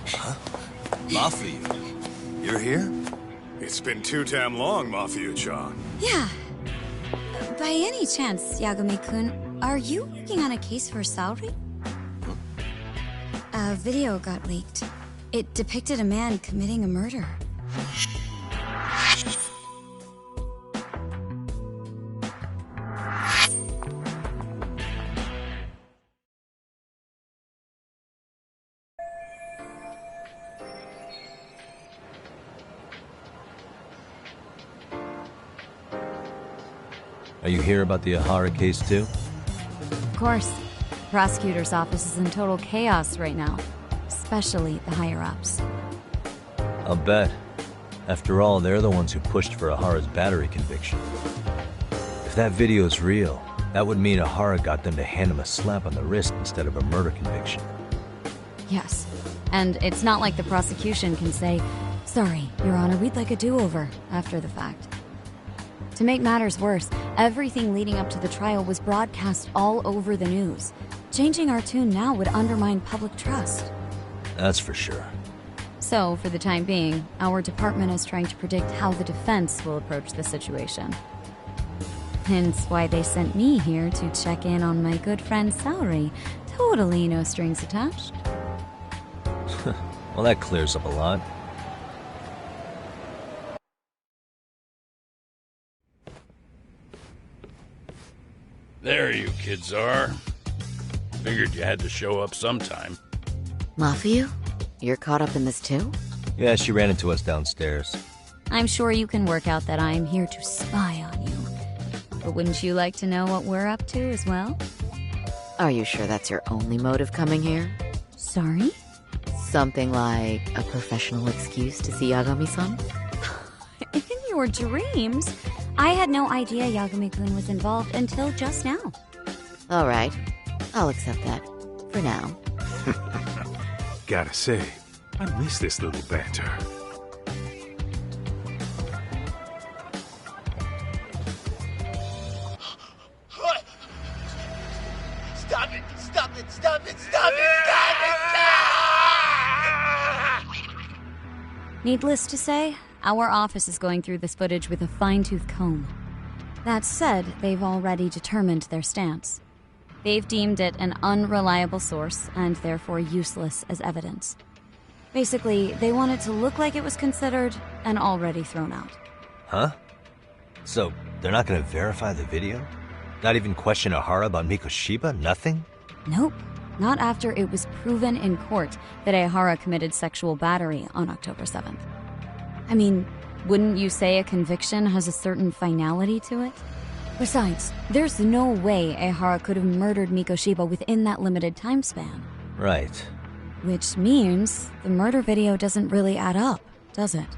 Huh? Mafia, you're here? It's been too damn long, Mafia-chan. Yeah. By any chance, Yagami-kun, are you working on a case for Saori? A video got leaked. It depicted a man committing a murder. Are you here about the Ihara case too? Of course. The prosecutor's office is in total chaos right now. Especially the higher-ups. I'll bet. After all, they're the ones who pushed for Ihara's battery conviction. If that video's real, that would mean Ihara got them to hand him a slap on the wrist instead of a murder conviction. Yes. And it's not like the prosecution can say, "Sorry, Your Honor, we'd like a do-over," after the fact. To make matters worse, everything leading up to the trial was broadcast all over the news. Changing our tune now would undermine public trust. That's for sure. So So, for the time being, our department is trying to predict how the defense will approach the situation. Hence why they sent me here to check in on my good friend Saori. Totally no strings attached. Well, that clears up a lot. There you kids are. Figured you had to show up sometime. Mafiu? You're caught up in this too? Yeah, she ran into us downstairs. I'm sure you can work out that I'm here to spy on you. But wouldn't you like to know what we're up to as well? Are you sure that's your only motive coming here? Sorry? Something like a professional excuse to see Yagami-san? In your dreams? I had no idea Yagami-kun was involved until just now. All right. I'll accept that. For now. Gotta say, I miss this little banter. Stop it! Stop it! Stop it! Stop it! Needless to say, our office is going through this footage with a fine-tooth comb. That said, they've already determined their stance. They've deemed it an unreliable source and therefore useless as evidence. Basically, they want it to look like it was considered and already thrown out. Huh? So, they're not gonna verify the video? Not even question Ehara about Mikoshiba? Nothing? Nope. Not after it was proven in court that Ehara committed sexual battery on October 7th. I mean, wouldn't you say a conviction has a certain finality to it? Besides, there's no way Ehara could have murdered Mikoshiba within that limited time span. Right. Which means the murder video doesn't really add up, does it?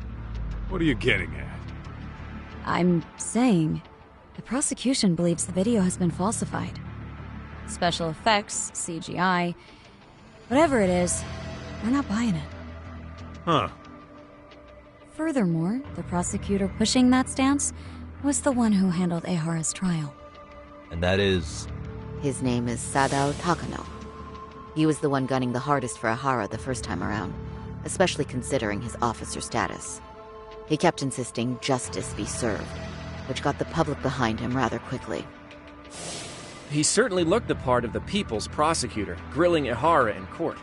What are you getting at? I'm saying the prosecution believes the video has been falsified. Special effects, CGI, whatever it is, we're not buying it. Huh. Furthermore, the prosecutor pushing that stance was the one who handled Ehara's trial. And that is? His name is Sadao Takano. He was the one gunning the hardest for Ehara the first time around, especially considering his officer status. He kept insisting justice be served, which got the public behind him rather quickly. He certainly looked the part of the people's prosecutor, grilling Ehara in court.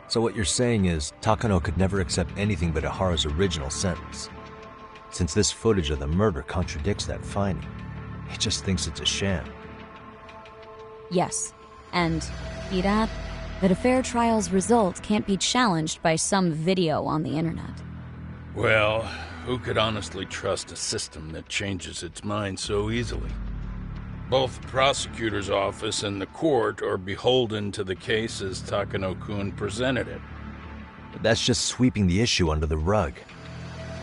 So what you're saying is, Takano could never accept anything but Ehara's original sentence. Since this footage of the murder contradicts that finding, he just thinks it's a sham. Yes, and, Irad, that a fair trial's result can't be challenged by some video on the internet. Well, who could honestly trust a system that changes its mind so easily? Both the prosecutor's office and the court are beholden to the case as Takano-kun presented it. But that's just sweeping the issue under the rug.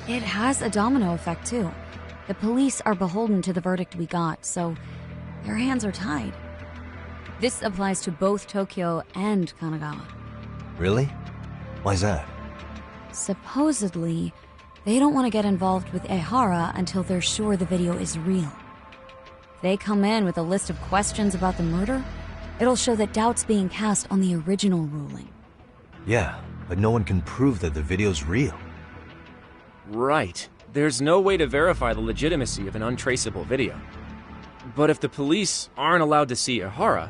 It has a domino effect, too. The police are beholden to the verdict we got, so their hands are tied. This applies to both Tokyo and Kanagawa. Really? Why's that? Supposedly, they don't want to get involved with Ehara until they're sure the video is real. If they come in with a list of questions about the murder, it'll show that doubt's being cast on the original ruling. Yeah, but no one can prove that the video's real. Right. There's no way to verify the legitimacy of an untraceable video. But if the police aren't allowed to see Ehara,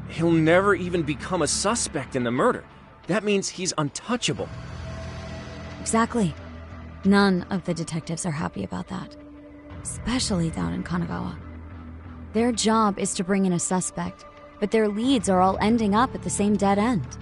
he'll never even become a suspect in the murder. That means he's untouchable. Exactly. None of the detectives are happy about that. Especially down in Kanagawa. Their job is to bring in a suspect, but their leads are all ending up at the same dead end.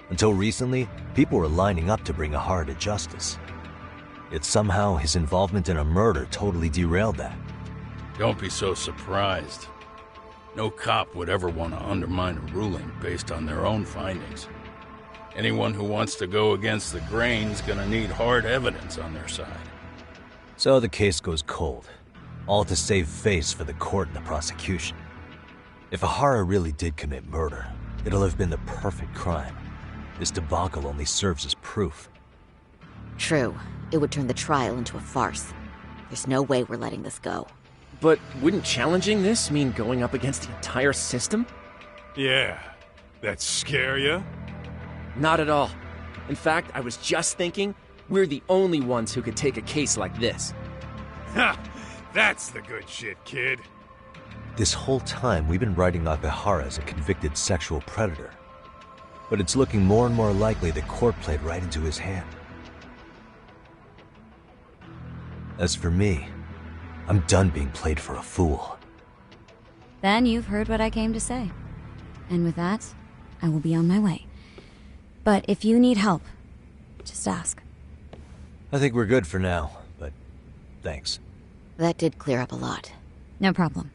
Until recently, people were lining up to bring Ehara to justice. Yet somehow his involvement in a murder totally derailed that. Don't be so surprised. No cop would ever want to undermine a ruling based on their own findings. Anyone who wants to go against the grain's gonna need hard evidence on their side. So the case goes cold, all to save face for the court and the prosecution. If Ehara really did commit murder, it'll have been the perfect crime. This debacle only serves as proof. True, It would turn the trial into a farce. There's no way we're letting this go. But wouldn't challenging this mean going up against the entire system? Yeah. That scare ya? Not at all. In fact, I was just thinking, we're the only ones who could take a case like this. Ha! That's the good shit, kid. This whole time, we've been writing Akihara as a convicted sexual predator. But it's looking more and more likely the court played right into his hand. As for me, I'm done being played for a fool. Then you've heard what I came to say. And with that, I will be on my way. But if you need help, just ask. I think we're good for now, but thanks. That did clear up a lot. No problem.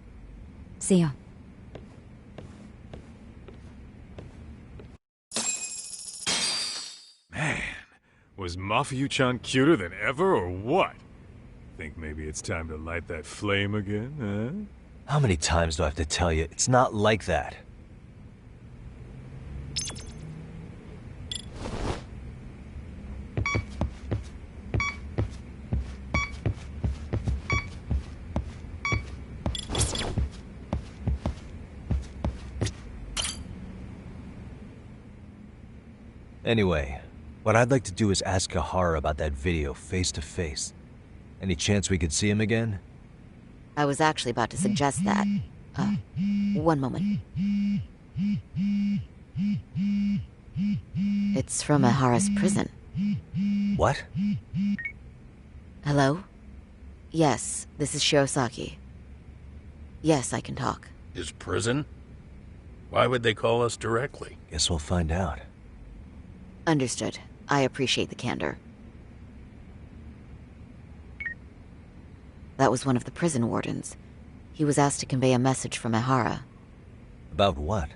See ya. Man, was Mafuyu-chan cuter than ever or what? Think maybe it's time to light that flame again, huh? How many times do I have to tell you, it's not like that? Anyway, what I'd like to do is ask Akihara about that video face to face. Any chance we could see him again? I was actually about to suggest that. One moment. It's from Ahara's prison. What? Hello? Yes, this is Shirosaki. Yes, I can talk. His prison? Why would they call us directly? Guess we'll find out. Understood. I appreciate the candor. That was one of the prison wardens. He was asked to convey a message from Ahara. About what?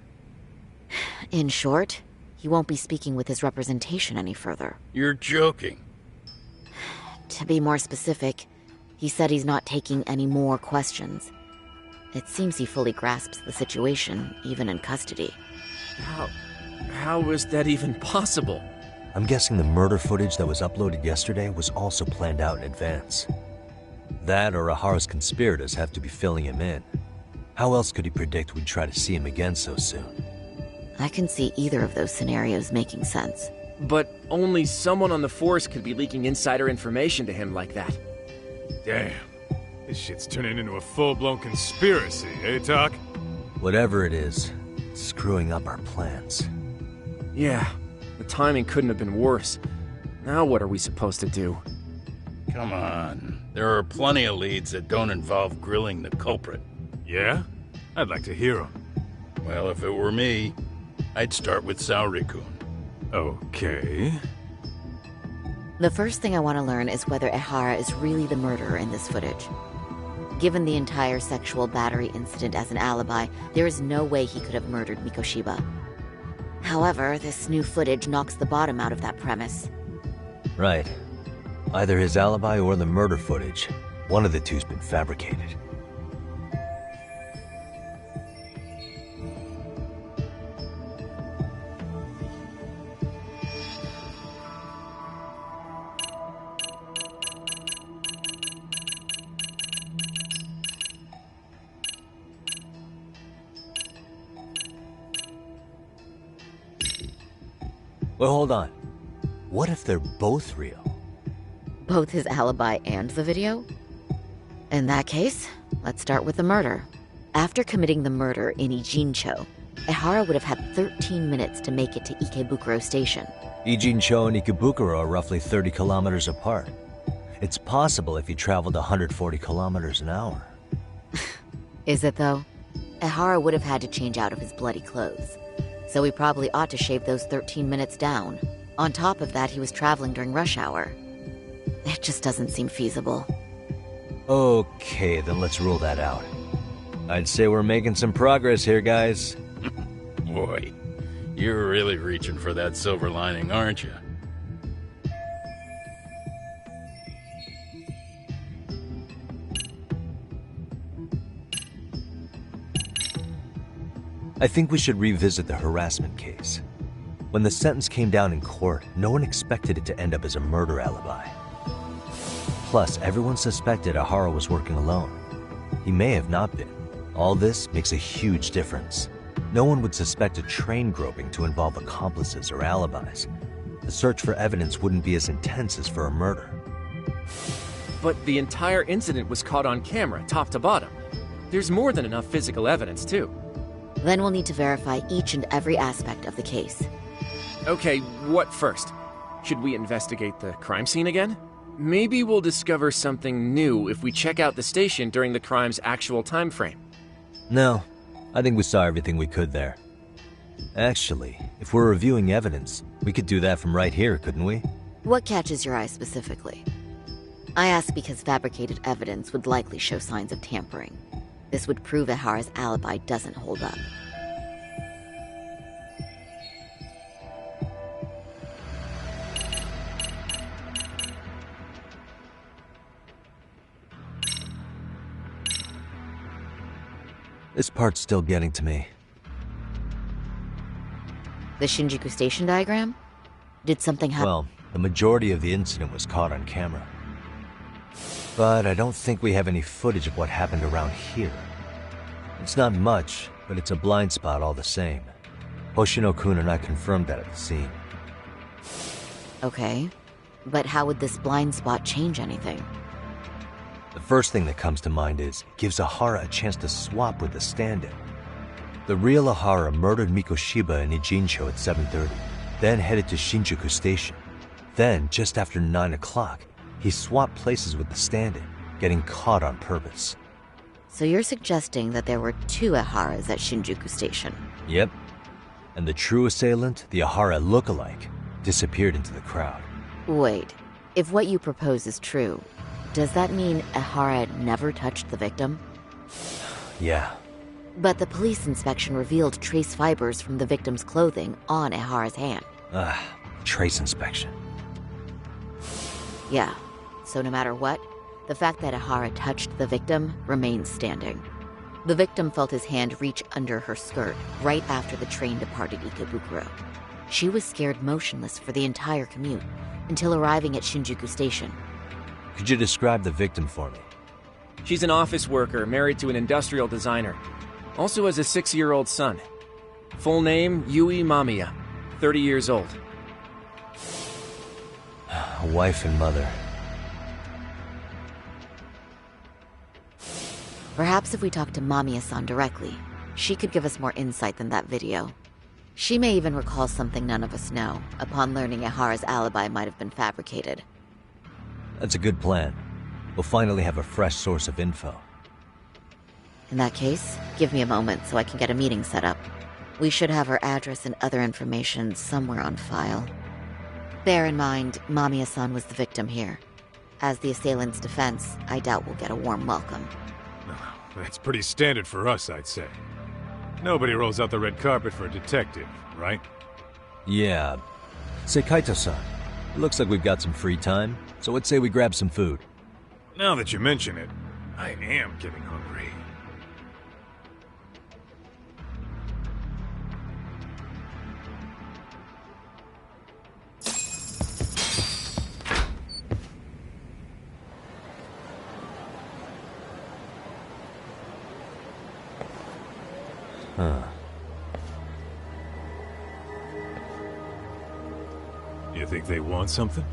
In short, he won't be speaking with his representation any further. You're joking. To be more specific, he said he's not taking any more questions. It seems he fully grasps the situation, even in custody. How is that even possible? I'm guessing the murder footage that was uploaded yesterday was also planned out in advance. That or Ahara's conspirators have to be filling him in. How else could he predict we'd try to see him again so soon? I can see either of those scenarios making sense. But only someone on the force could be leaking insider information to him like that. Damn. This shit's turning into a full-blown conspiracy, eh, Talk? Whatever it is, it's screwing up our plans. Yeah, the timing couldn't have been worse. Now what are we supposed to do? Come on. There are plenty of leads that don't involve grilling the culprit. Yeah? I'd like to hear them. Well, if it were me, I'd start with Saori-kun. Okay. The first thing I want to learn is whether Ahara is really the murderer in this footage. Given the entire sexual battery incident as an alibi, there is no way he could have murdered Mikoshiba. However, this new footage knocks the bottom out of that premise. Right. Either his alibi or the murder footage. One of the two's been fabricated. Well, hold on. What if they're both real? Both his alibi and the video? In that case, let's start with the murder. After committing the murder in Ijincho, Ahara would have had 13 minutes to make it to Ikebukuro Station. Ijincho and Ikebukuro are roughly 30 kilometers apart. It's possible if he traveled 140 kilometers an hour. Is it, though? Ahara would have had to change out of his bloody clothes. So he probably ought to shave those 13 minutes down. On top of that, he was traveling during rush hour. It just doesn't seem feasible. Okay, then let's rule that out. I'd say we're making some progress here, guys. Boy, you're really reaching for that silver lining, aren't you? I think we should revisit the harassment case. When the sentence came down in court, no one expected it to end up as a murder alibi. Plus, everyone suspected Ihara was working alone. He may have not been. All this makes a huge difference. No one would suspect a train groping to involve accomplices or alibis. The search for evidence wouldn't be as intense as for a murder. But the entire incident was caught on camera, top to bottom. There's more than enough physical evidence, too. Then we'll need to verify each and every aspect of the case. Okay, what first? Should we investigate the crime scene again? Maybe we'll discover something new if we check out the station during the crime's actual time frame. No, I think we saw everything we could there. Actually, if we're reviewing evidence, we could do that from right here, couldn't we? What catches your eye specifically? I ask because fabricated evidence would likely show signs of tampering. This would prove Ihara's alibi doesn't hold up. This part's still getting to me. The Shinjuku Station diagram? Did something happen? Well, the majority of the incident was caught on camera. But I don't think we have any footage of what happened around here. It's not much, but it's a blind spot all the same. Hoshino-kun and I confirmed that at the scene. Okay, but how would this blind spot change anything? The first thing that comes to mind is it gives Ihara a chance to swap with the stand-in. The real Ihara murdered Mikoshiba in Ijincho at 7:30, then headed to Shinjuku Station. Then, just after 9 o'clock, he swapped places with the stand-in, getting caught on purpose. So you're suggesting that there were two Iharas at Shinjuku Station? Yep. And the true assailant, the Ihara look-alike, disappeared into the crowd. Wait, if what you propose is true, does that mean Ihara never touched the victim? Yeah. But the police inspection revealed trace fibers from the victim's clothing on Ihara's hand. Trace inspection. Yeah, so no matter what, the fact that Ihara touched the victim remains standing. The victim felt his hand reach under her skirt right after the train departed Ikebukuro. She was scared motionless for the entire commute until arriving at Shinjuku Station. Could you describe the victim for me? She's an office worker married to an industrial designer. Also has a 6-year-old son. Full name, Yui Mamiya, 30 years old. A wife and mother. Perhaps if we talk to Mamiya-san directly, she could give us more insight than that video. She may even recall something none of us know, upon learning Ihara's alibi might have been fabricated. That's a good plan. We'll finally have a fresh source of info. In that case, give me a moment so I can get a meeting set up. We should have her address and other information somewhere on file. Bear in mind, Mamiya-san was the victim here. As the assailant's defense, I doubt we'll get a warm welcome. That's pretty standard for us, I'd say. Nobody rolls out the red carpet for a detective, right? Yeah. Say, Kaito-san, it looks like we've got some free time, so let's say we grab some food. Now that you mention it, I am getting hungry. Huh. You think they want something?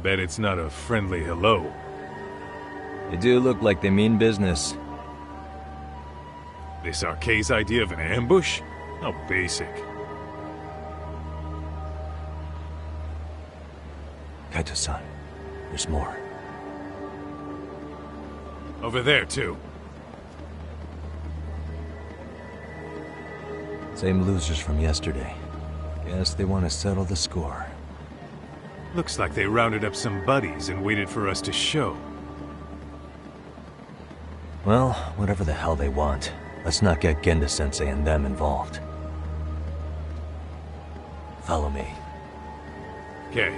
Bet it's not a friendly hello. They do look like they mean business. This Arcade's idea of an ambush? How basic. Kaito-san, there's more. Over there, too. Same losers from yesterday. Guess they want to settle the score. Looks like they rounded up some buddies and waited for us to show. Well, whatever the hell they want, let's not get Genda-sensei and them involved. Follow me. Okay.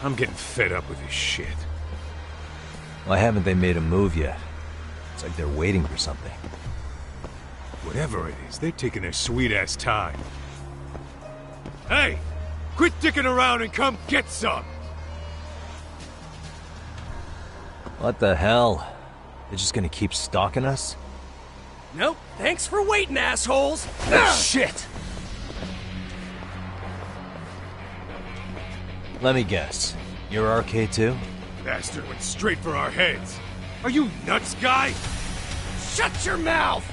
I'm getting fed up with this shit. Why haven't they made a move yet? It's like they're waiting for something. Whatever it is, they're taking their sweet-ass time. Hey! Quit dicking around and come get some! What the hell? They're just gonna keep stalking us? Nope. Thanks for waiting, assholes! Shit! Let me guess. You're RK too? Bastard went straight for our heads. Are you nuts, guy? Shut your mouth!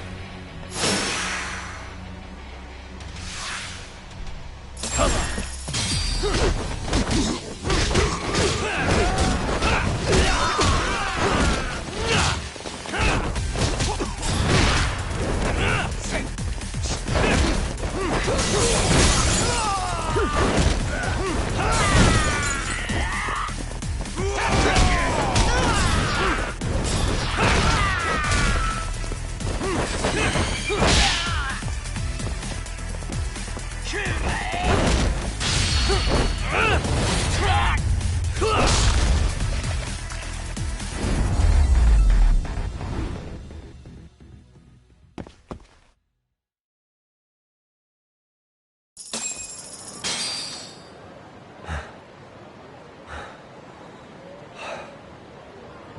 Come on.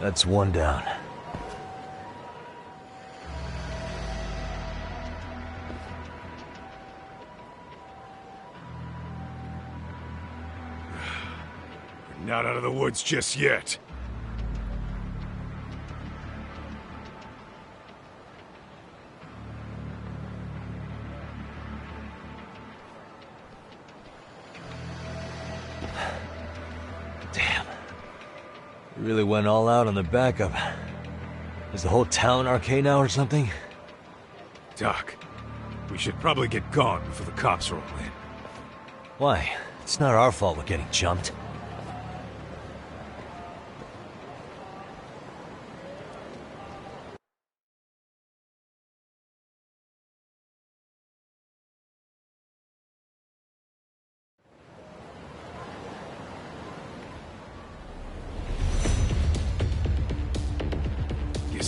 That's one down. We're not out of the woods just yet. We really went all out on the backup. Is the whole town RK now or something? Doc, we should probably get gone before the cops roll in. Why? It's not our fault we're getting jumped.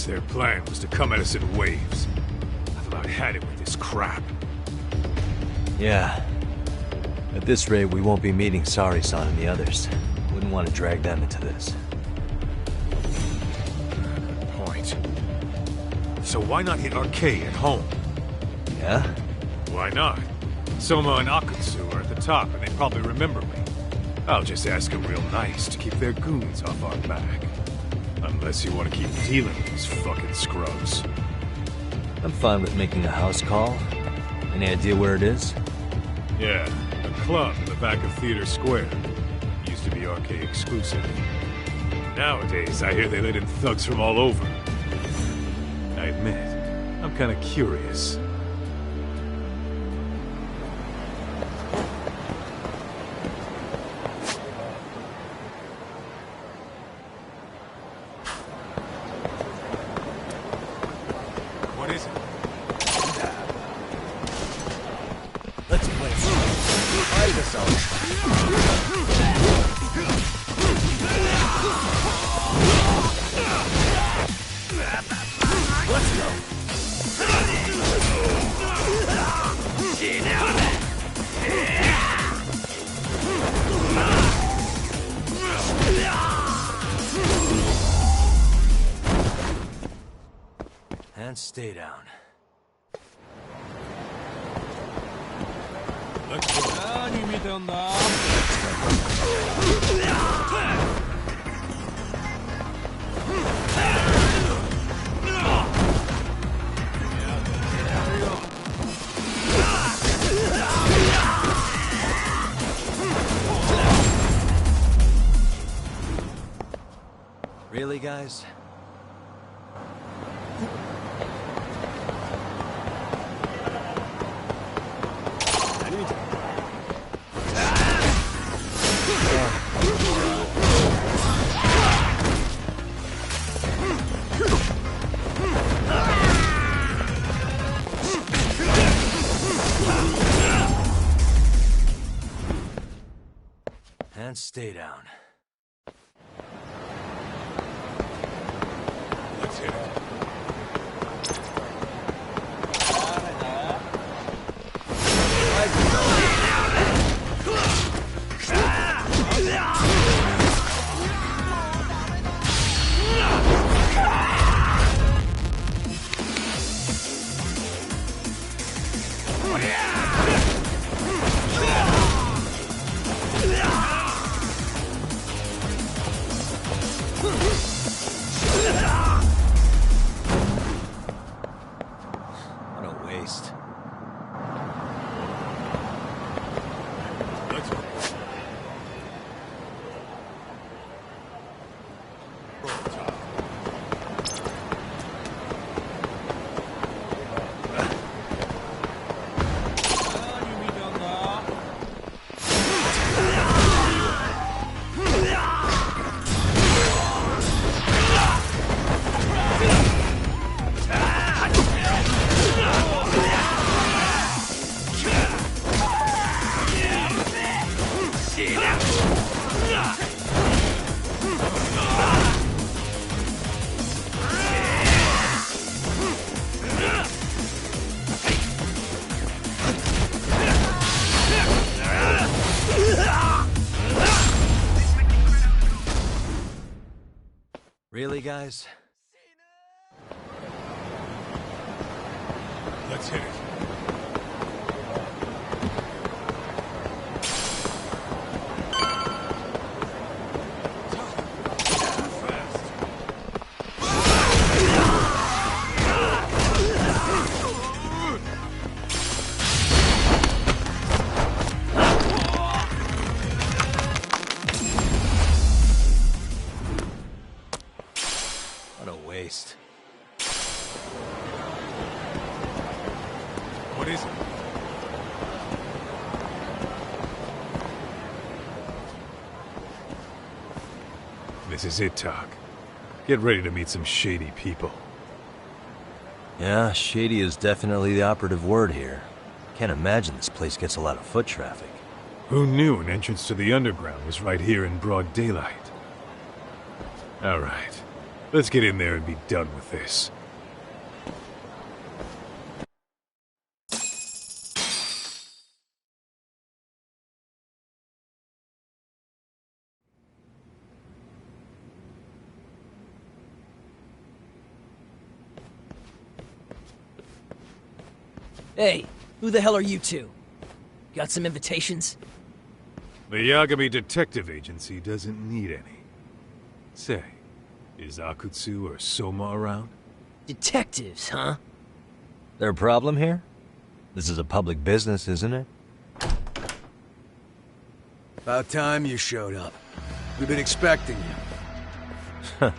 Their plan was to come at us in waves. I've about had it with this crap. Yeah. At this rate, we won't be meeting Sari-san and the others. Wouldn't want to drag them into this. Good point. So why not hit RK at home? Yeah? Why not? Soma and Akutsu are at the top, and they probably remember me. I'll just ask them real nice to keep their goons off our back. Unless you want to keep dealing with these fucking scrubs. I'm fine with making a house call. Any idea where it is? Yeah, a club in the back of Theater Square. Used to be RK exclusive. Nowadays, I hear they let in thugs from all over. I admit, I'm kind of curious. And stay down. Really, guys? And stay down. What a waste. Really, guys? Let's hit it. What a waste. What is it? This is it, Talk. Get ready to meet some shady people. Yeah, shady is definitely the operative word here. Can't imagine this place gets a lot of foot traffic. Who knew an entrance to the underground was right here in broad daylight? All right, let's get in there and be done with this. Hey, who the hell are you two? Got some invitations? The Yagami Detective Agency doesn't need any. Say, is Akutsu or Soma around? Detectives, huh? There a problem here? This is a public business, isn't it? About time you showed up. We've been expecting you.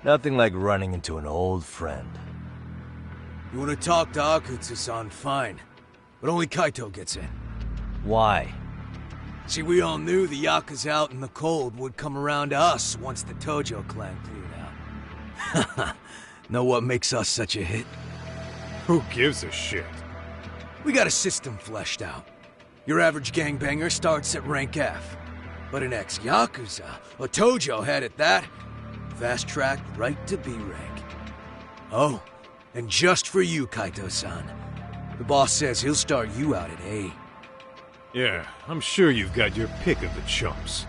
Nothing like running into an old friend. You want to talk to Akutsu-san, fine. But only Kaito gets in. Why? See, we all knew the Yakuza out in the cold would come around to us once the Tojo clan cleared out. Know what makes us such a hit? Who gives a shit? We got a system fleshed out. Your average gangbanger starts at rank F. But an ex-Yakuza, a Tojo head at that, fast-tracked right to B rank. Oh, and just for you, Kaito-san. The boss says he'll start you out at A. Yeah, I'm sure you've got your pick of the chumps.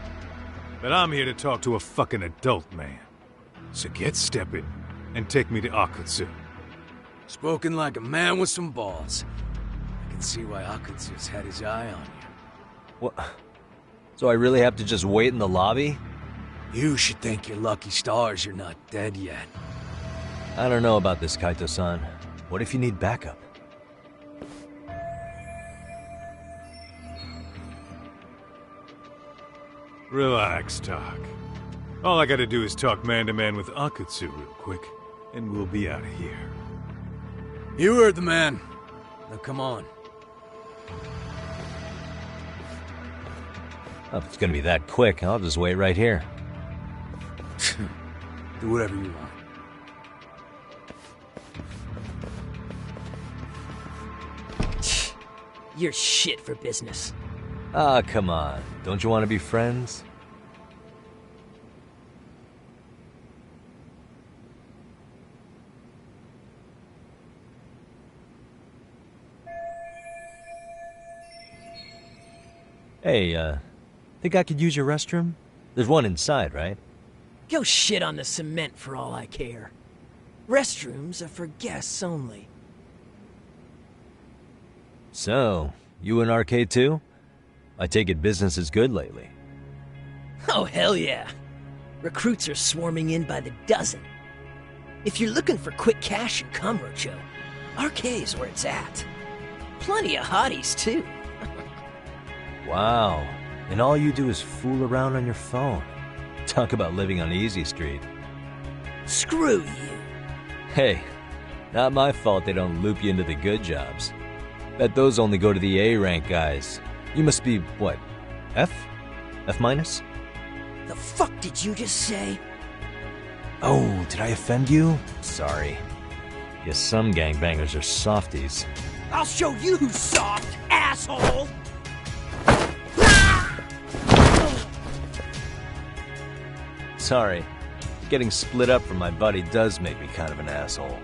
But I'm here to talk to a fucking adult man. So get stepping and take me to Akutsu. Spoken like a man with some balls. I can see why Akutsu's had his eye on you. What? So I really have to just wait in the lobby? You should thank your lucky stars you're not dead yet. I don't know about this, Kaito-san. What if you need backup? Relax, Talk. All I gotta do is talk man-to-man with Akutsu real quick, and we'll be out of here. You heard the man. Now come on. Well, if it's gonna be that quick, I'll just wait right here. Do whatever you want. You're shit for business. Ah, come on. Don't you want to be friends? Hey, think I could use your restroom? There's one inside, right? Go shit on the cement for all I care. Restrooms are for guests only. So, you in Arcade too? I take it business is good lately. Oh, hell yeah. Recruits are swarming in by the dozen. If you're looking for quick cash and Kamurocho, Arcade's where it's at. Plenty of hotties, too. Wow. And all you do is fool around on your phone. Talk about living on Easy Street. Screw you. Hey, not my fault they don't loop you into the good jobs. Bet those only go to the A-rank guys. You must be, what, F? F minus? The fuck did you just say? Oh, did I offend you? Sorry. Guess some gangbangers are softies. I'll show you who's soft, asshole! Sorry. Getting split up from my buddy does make me kind of an asshole.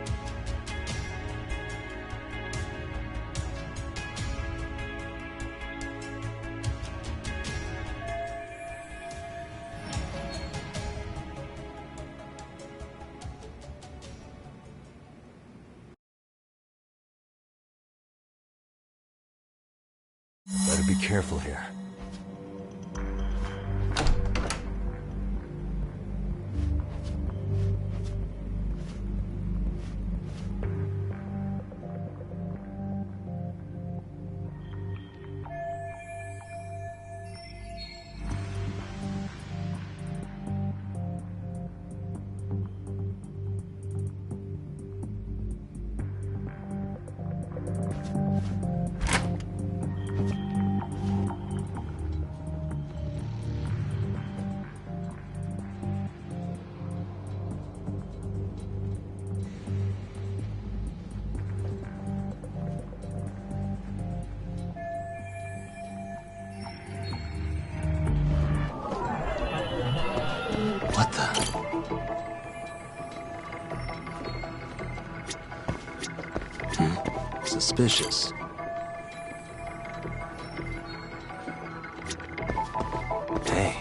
Better be careful here. What the? Suspicious. Hey.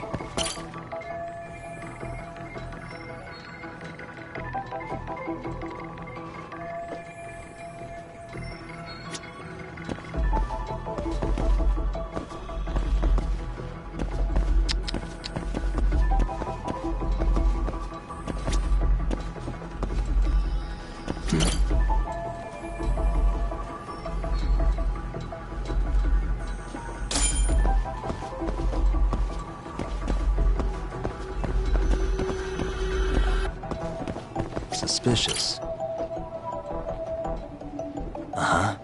Suspicious. Uh-huh.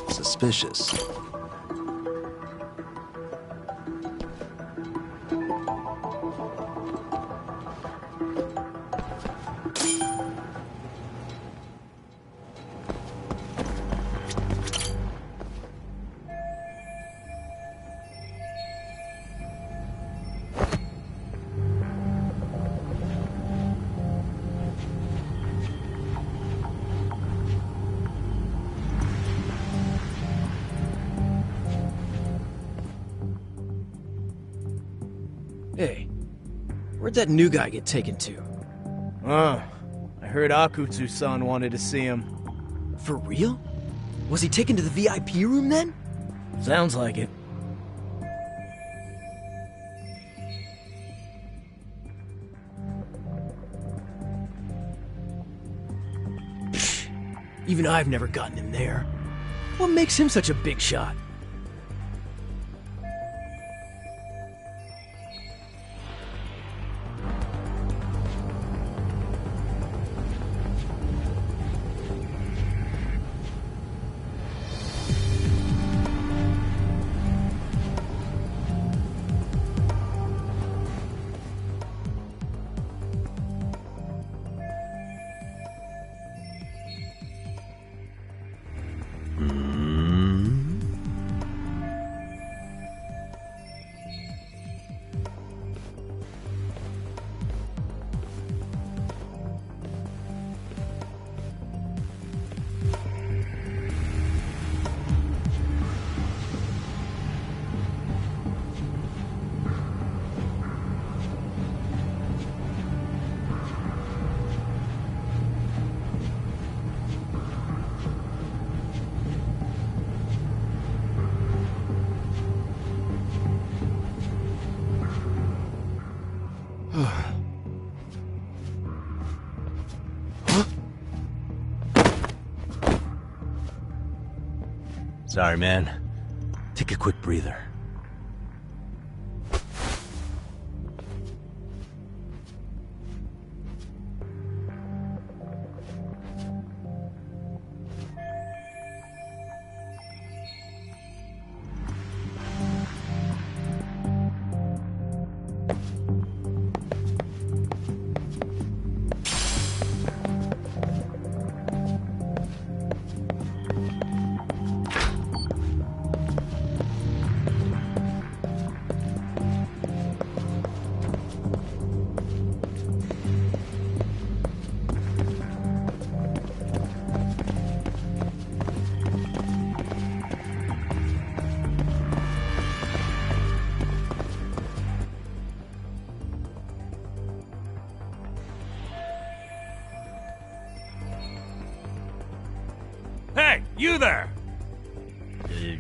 Suspicious. Hey, where'd that new guy get taken to? I heard Akutsu-san wanted to see him. For real? Was he taken to the VIP room then? Sounds like it. Even I've never gotten him there. What makes him such a big shot? Sorry, man. Take a quick breather. Hey, you there!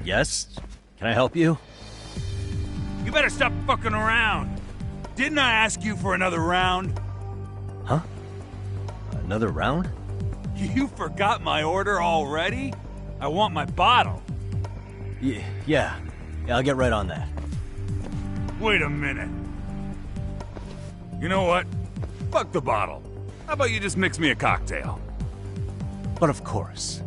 Yes? Can I help you? You better stop fucking around. Didn't I ask you for another round? Huh? Another round? You forgot my order already? I want my bottle. Yeah, I'll get right on that. Wait a minute. You know what? Fuck the bottle. How about you just mix me a cocktail? But of course.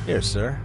Here, sir.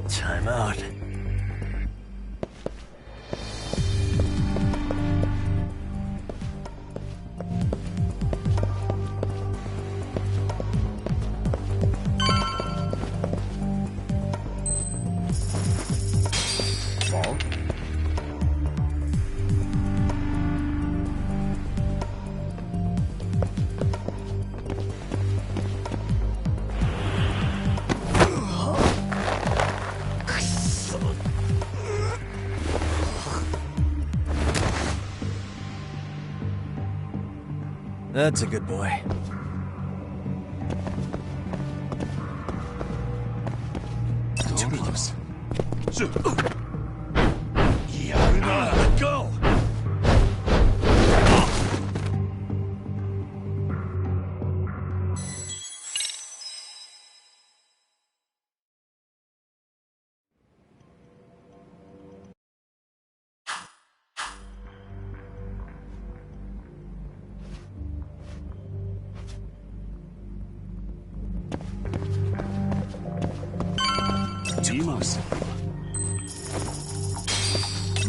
Time out. That's a good boy. Let go! Too close.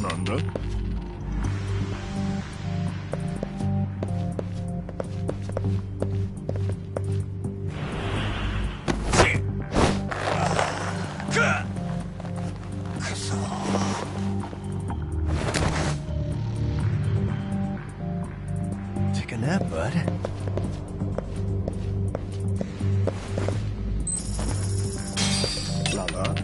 なんだ? Take a nap, bud. Lala?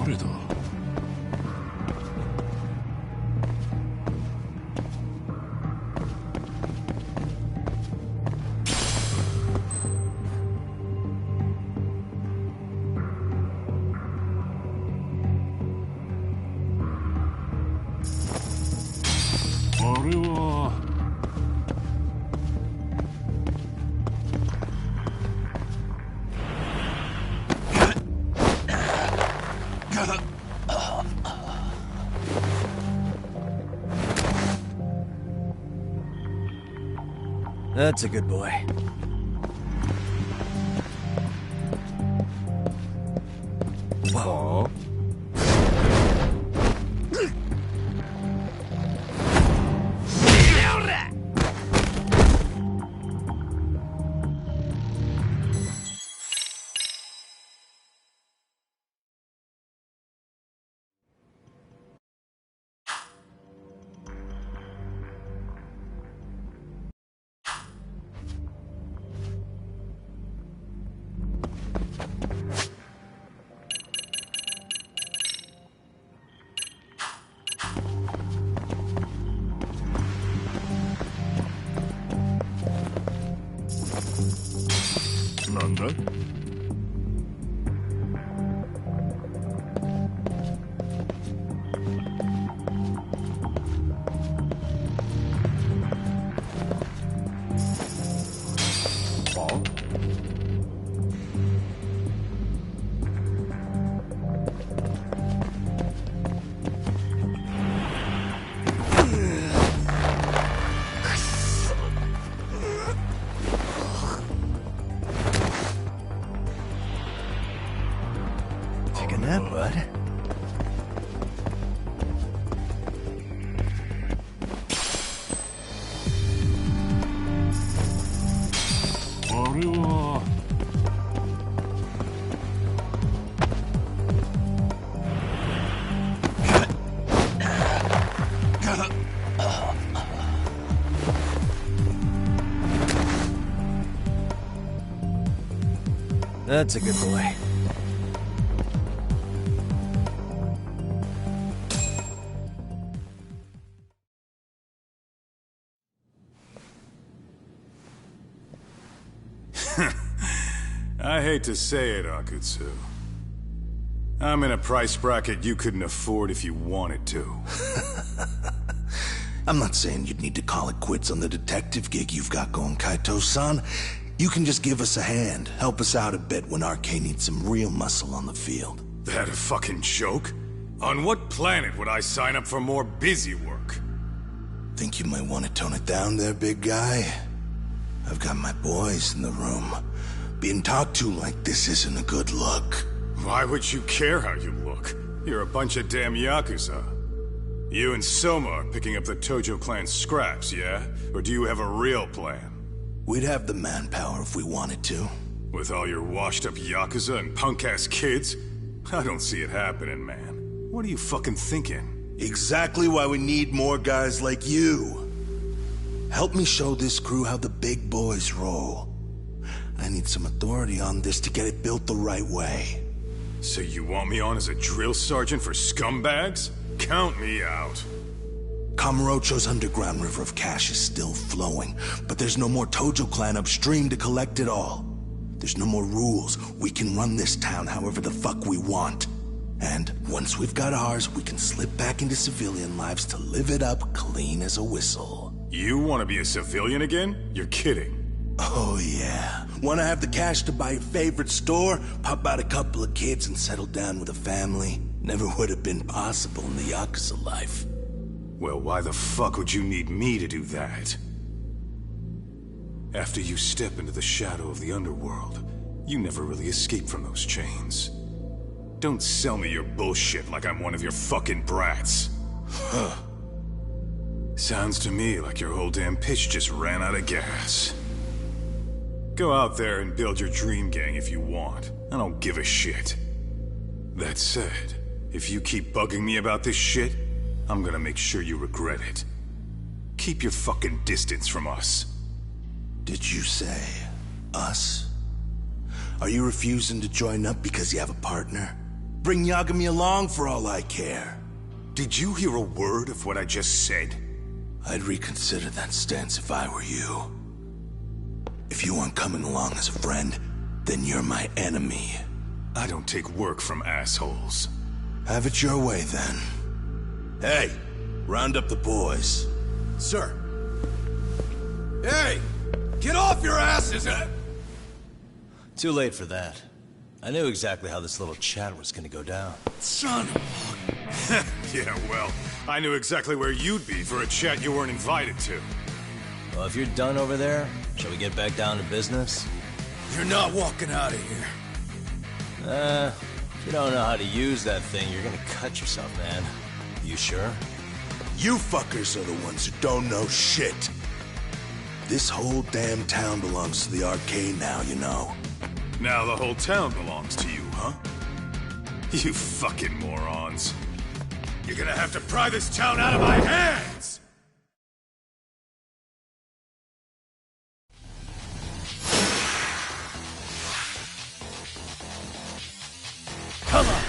誰だ？あれは。That's a good boy. Whoa. Take a nap, bud. That's a good boy. I hate to say it, Akutsu. I'm in a price bracket you couldn't afford if you wanted to. I'm not saying you'd need to call it quits on the detective gig you've got going, Kaito-san. You can just give us a hand, help us out a bit when Arcane needs some real muscle on the field. That a fucking joke? On what planet would I sign up for more busy work? Think you might want to tone it down there, big guy? I've got my boys in the room. Being talked to like this isn't a good look. Why would you care how you look? You're a bunch of damn Yakuza. You and Soma are picking up the Tojo clan scraps, yeah? Or do you have a real plan? We'd have the manpower if we wanted to. With all your washed-up Yakuza and punk-ass kids? I don't see it happening, man. What are you fucking thinking? Exactly why we need more guys like you. Help me show this crew how the big boys roll. I need some authority on this to get it built the right way. So you want me on as a drill sergeant for scumbags? Count me out. Kamurocho's underground river of cash is still flowing, but there's no more Tojo clan upstream to collect it all. There's no more rules. We can run this town however the fuck we want. And once we've got ours, we can slip back into civilian lives to live it up clean as a whistle. You want to be a civilian again? You're kidding. Oh yeah. Want to have the cash to buy your favorite store, pop out a couple of kids and settle down with a family? Never would have been possible in the Yakuza life. Well, why the fuck would you need me to do that? After you step into the shadow of the underworld, you never really escape from those chains. Don't sell me your bullshit like I'm one of your fucking brats. Huh. Sounds to me like your whole damn pitch just ran out of gas. Go out there and build your dream gang if you want. I don't give a shit. That said, if you keep bugging me about this shit, I'm gonna make sure you regret it. Keep your fucking distance from us. Did you say us? Are you refusing to join up because you have a partner? Bring Yagami along for all I care. Did you hear a word of what I just said? I'd reconsider that stance if I were you. If you aren't coming along as a friend, then you're my enemy. I don't take work from assholes. Have it your way, then. Hey, round up the boys. Sir. Hey! Get off your asses! Too late for that. I knew exactly how this little chat was gonna go down. Son of Yeah, well, I knew exactly where you'd be for a chat you weren't invited to. Well, if you're done over there, shall we get back down to business? You're not walking out of here. If you don't know how to use that thing, you're gonna cut yourself, man. You sure? You fuckers are the ones who don't know shit. This whole damn town belongs to the arcade now, you know. Now the whole town belongs to you, huh? You fucking morons. You're gonna have to pry this town out of my hands! Come on!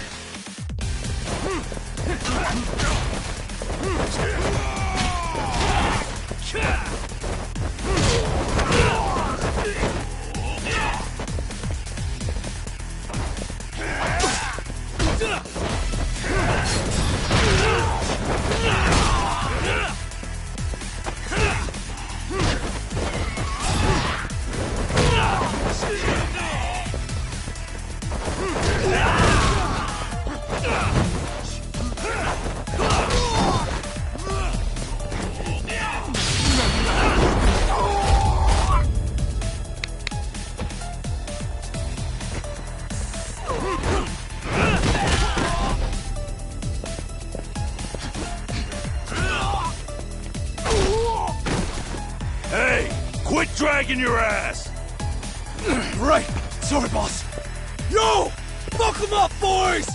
Dragging your ass! Right! Sorry, boss! Yo! Fuck them up, boys!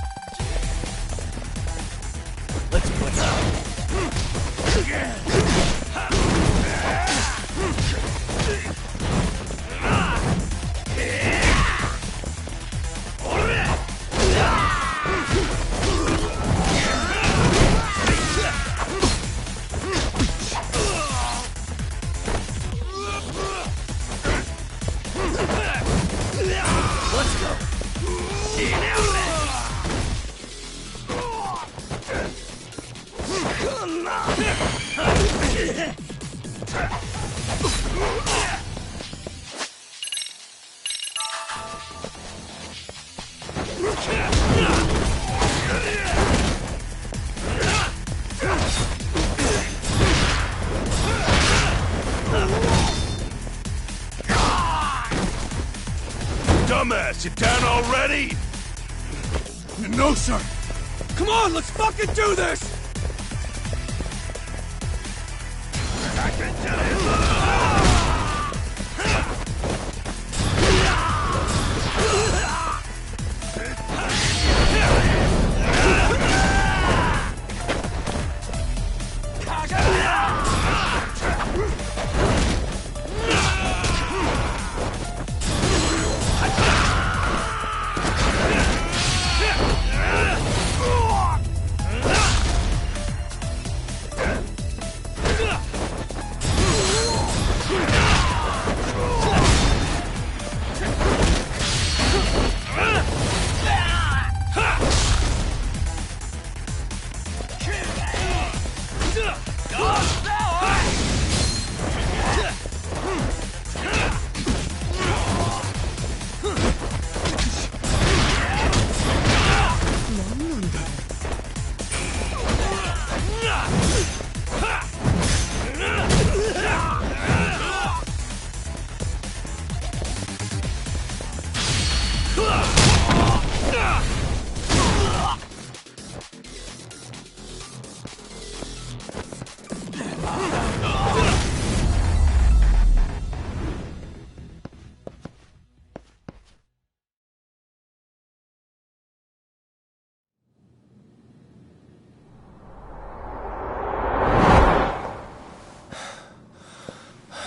Let's put it out. Dumbass, you down already? No, sir! Come on, let's fucking do this!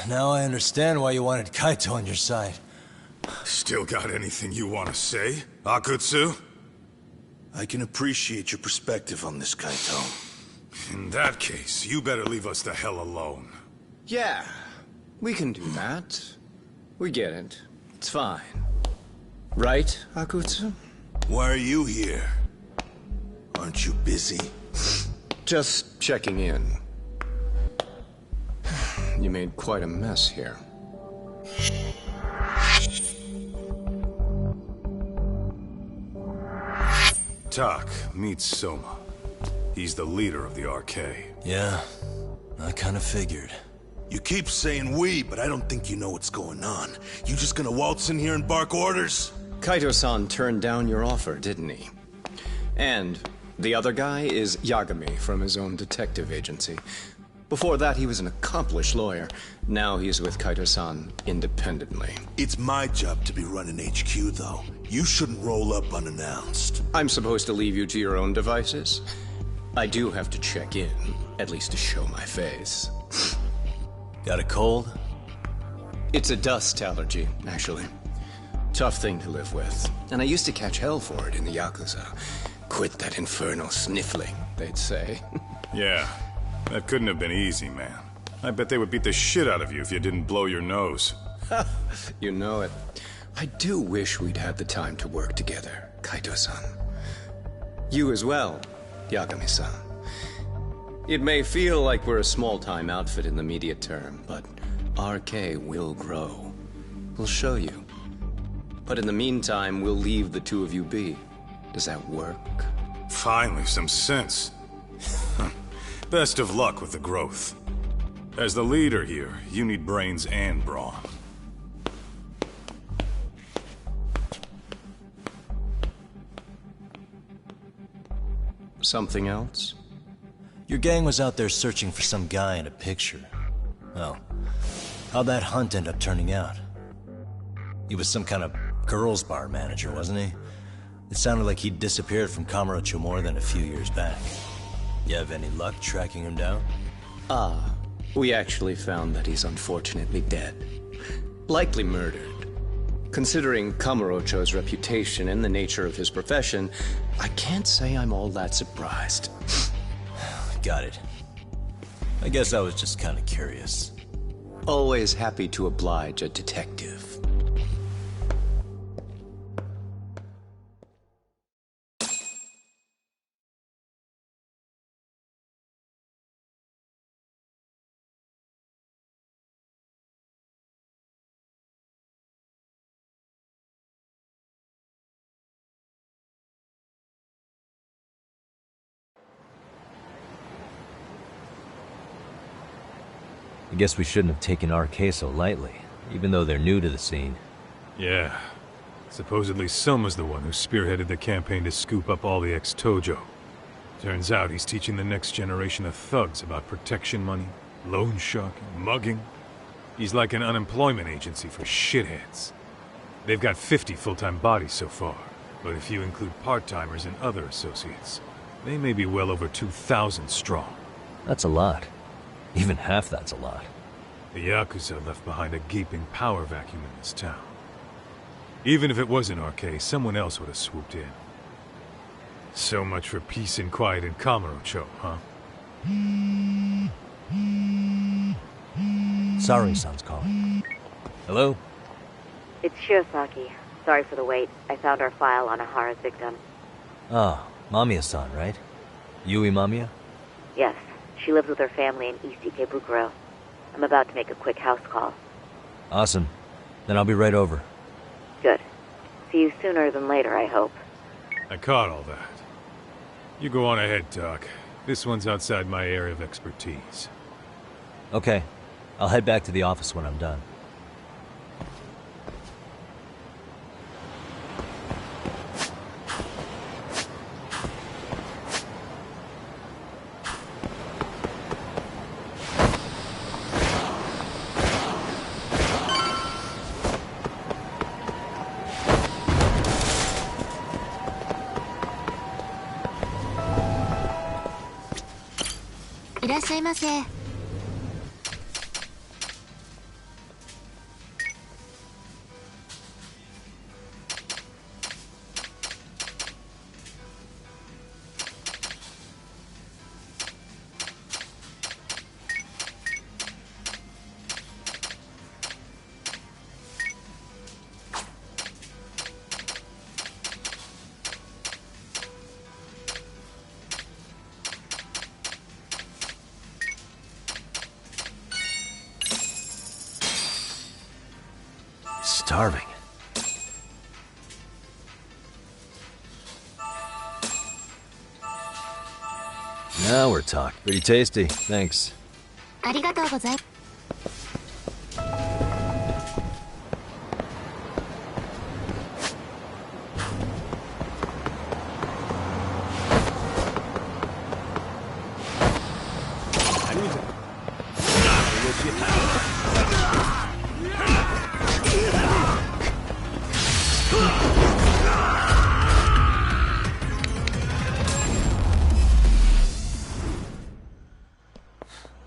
Now I understand why you wanted Kaito on your side. Still got anything you want to say, Akutsu? I can appreciate your perspective on this, Kaito. In that case, you better leave us the hell alone. Yeah, we can do that. We get it. It's fine. Right, Akutsu? Why are you here? Aren't you busy? Just checking in. You made quite a mess here. Tak, meet Soma. He's the leader of the RK. Yeah, I kind of figured. You keep saying we, but I don't think you know what's going on. You just gonna waltz in here and bark orders? Kaito-san turned down your offer, didn't he? And the other guy is Yagami from his own detective agency. Before that, he was an accomplished lawyer. Now he's with Kaito-san independently. It's my job to be running HQ, though. You shouldn't roll up unannounced. I'm supposed to leave you to your own devices? I do have to check in, at least to show my face. Got a cold? It's a dust allergy, actually. Tough thing to live with. And I used to catch hell for it in the Yakuza. Quit that infernal sniffling, they'd say. Yeah, that couldn't have been easy, man. I bet they would beat the shit out of you if you didn't blow your nose. You know it. I do wish we'd had the time to work together, Kaito-san. You as well, Yagami-san. It may feel like we're a small-time outfit in the immediate term, but RK will grow. We'll show you. But in the meantime, we'll leave the two of you be. Does that work? Finally, some sense. Best of luck with the growth. As the leader here, you need brains and brawn. Something else? Your gang was out there searching for some guy in a picture. Oh, how'd that hunt end up turning out? He was some kind of girls' bar manager, wasn't he? It sounded like he'd disappeared from Kamurocho more than a few years back. You have any luck tracking him down? We actually found that he's unfortunately dead. Likely murdered. Considering Kamurocho's reputation and the nature of his profession, I can't say I'm all that surprised. Got it. I guess I was just kind of curious. Always happy to oblige a detective. I guess we shouldn't have taken RK so lightly, even though they're new to the scene. Yeah. Supposedly Soma's the one who spearheaded the campaign to scoop up all the ex-Tojo. Turns out he's teaching the next generation of thugs about protection money, loan sharking, mugging. He's like an unemployment agency for shitheads. They've got 50 full-time bodies so far, but if you include part-timers and other associates, they may be well over 2,000 strong. That's a lot. Even half that's a lot. The Yakuza left behind a gaping power vacuum in this town. Even if it wasn't RK, someone else would have swooped in. So much for peace and quiet in Kamurocho, huh? Sari-san's calling. Hello? It's Shirosaki. Sorry for the wait. I found our file on Ahara's victim. Ah, Mamiya-san, right? Yui Mamiya? Yes. She lives with her family in East Ikebukuro. I'm about to make a quick house call. Awesome. Then I'll be right over. Good. See you sooner than later, I hope. I caught all that. You go on ahead, Doc. This one's outside my area of expertise. Okay. I'll head back to the office when I'm done. starving. Now we're talking. Pretty tasty, thanks. ありがとうございます。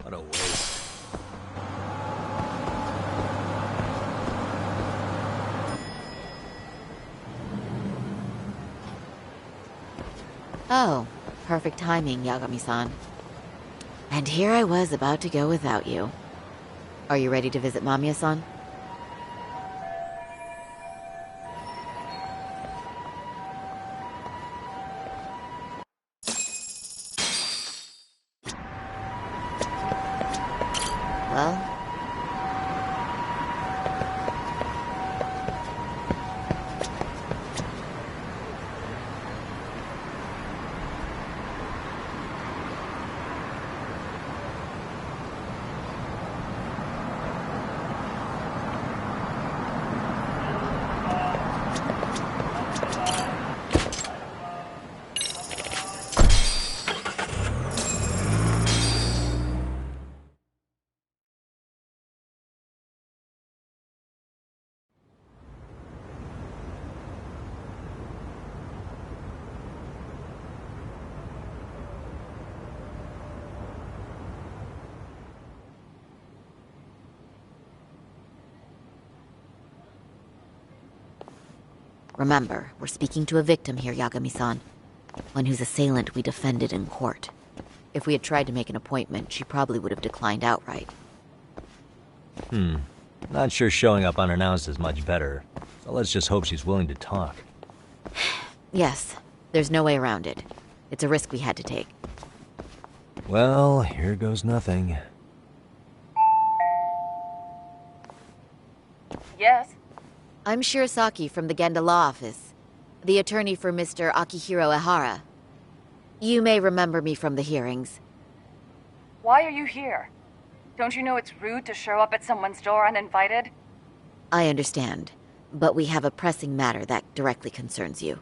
What a waste. Oh, perfect timing, Yagami-san. And here I was about to go without you. Are you ready to visit Mamiya-san? Well, remember, we're speaking to a victim here, Yagami-san. One whose assailant we defended in court. If we had tried to make an appointment, she probably would have declined outright. Not sure showing up unannounced is much better. So let's just hope she's willing to talk. Yes, there's no way around it. It's a risk we had to take. Well, here goes nothing. Yes? I'm Shirasaki from the Genda Law Office, the attorney for Mr. Akihiro Ehara. You may remember me from the hearings. Why are you here? Don't you know it's rude to show up at someone's door uninvited? I understand, but we have a pressing matter that directly concerns you.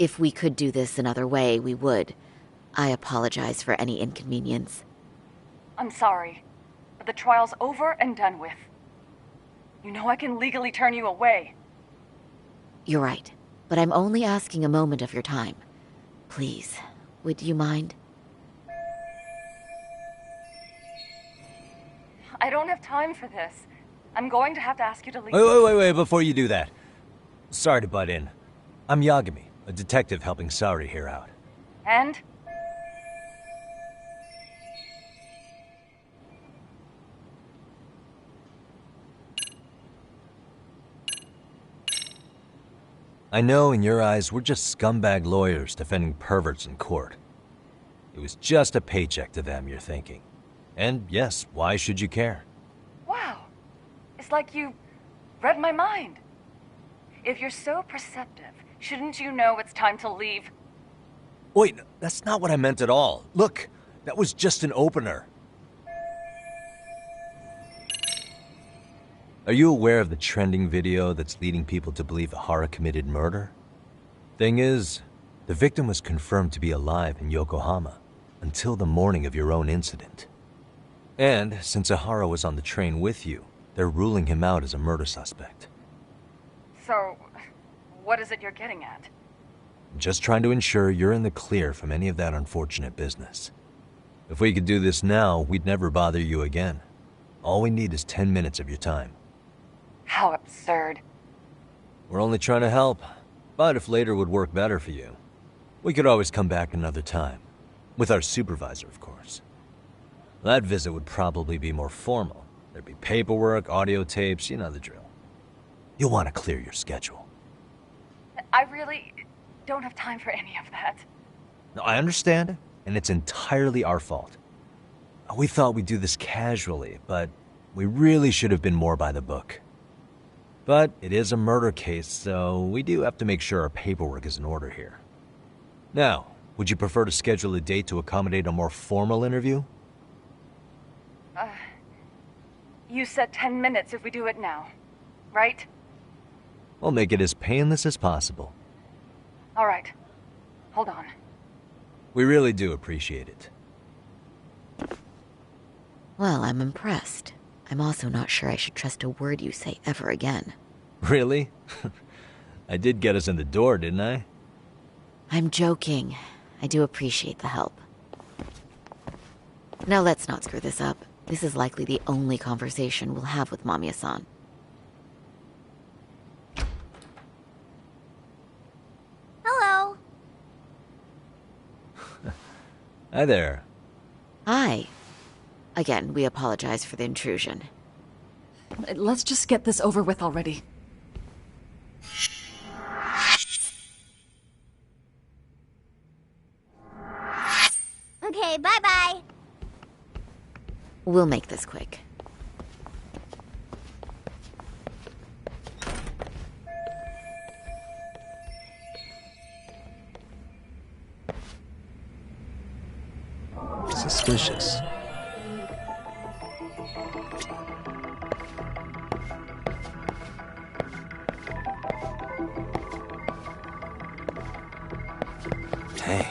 If we could do this another way, we would. I apologize for any inconvenience. I'm sorry, but the trial's over and done with. You know I can legally turn you away. You're right, but I'm only asking a moment of your time. Please, would you mind? I don't have time for this. I'm going to have to ask you to leave. Wait, before you do that. Sorry to butt in. I'm Yagami, a detective helping Saori here out. And? I know in your eyes we're just scumbag lawyers defending perverts in court. It was just a paycheck to them, you're thinking. And yes, why should you care? Wow. It's like you read my mind. If you're so perceptive, shouldn't you know it's time to leave? Wait, that's not what I meant at all. Look, that was just an opener. Are you aware of the trending video that's leading people to believe Ehara committed murder? Thing is, the victim was confirmed to be alive in Yokohama until the morning of your own incident. And since Ehara was on the train with you, they're ruling him out as a murder suspect. So, what is it you're getting at? I'm just trying to ensure you're in the clear from any of that unfortunate business. If we could do this now, we'd never bother you again. All we need is 10 minutes of your time. How absurd. We're only trying to help, but if later would work better for you, we could always come back another time. With our supervisor, of course. That visit would probably be more formal. There'd be paperwork, audio tapes, you know the drill. You'll want to clear your schedule. I really don't have time for any of that. No, I understand, and it's entirely our fault. We thought we'd do this casually, but we really should have been more by the book. But it is a murder case, so we do have to make sure our paperwork is in order here. Now, would you prefer to schedule a date to accommodate a more formal interview? You said 10 minutes if we do it now, right? We'll make it as painless as possible. All right. Hold on. We really do appreciate it. Well, I'm impressed. I'm also not sure I should trust a word you say ever again. Really? I did get us in the door, didn't I? I'm joking. I do appreciate the help. Now let's not screw this up. This is likely the only conversation we'll have with Mamiya-san. Hello. Hi there. Hi. Again, we apologize for the intrusion. Let's just get this over with already. Okay, bye-bye. We'll make this quick. Suspicious. Hey.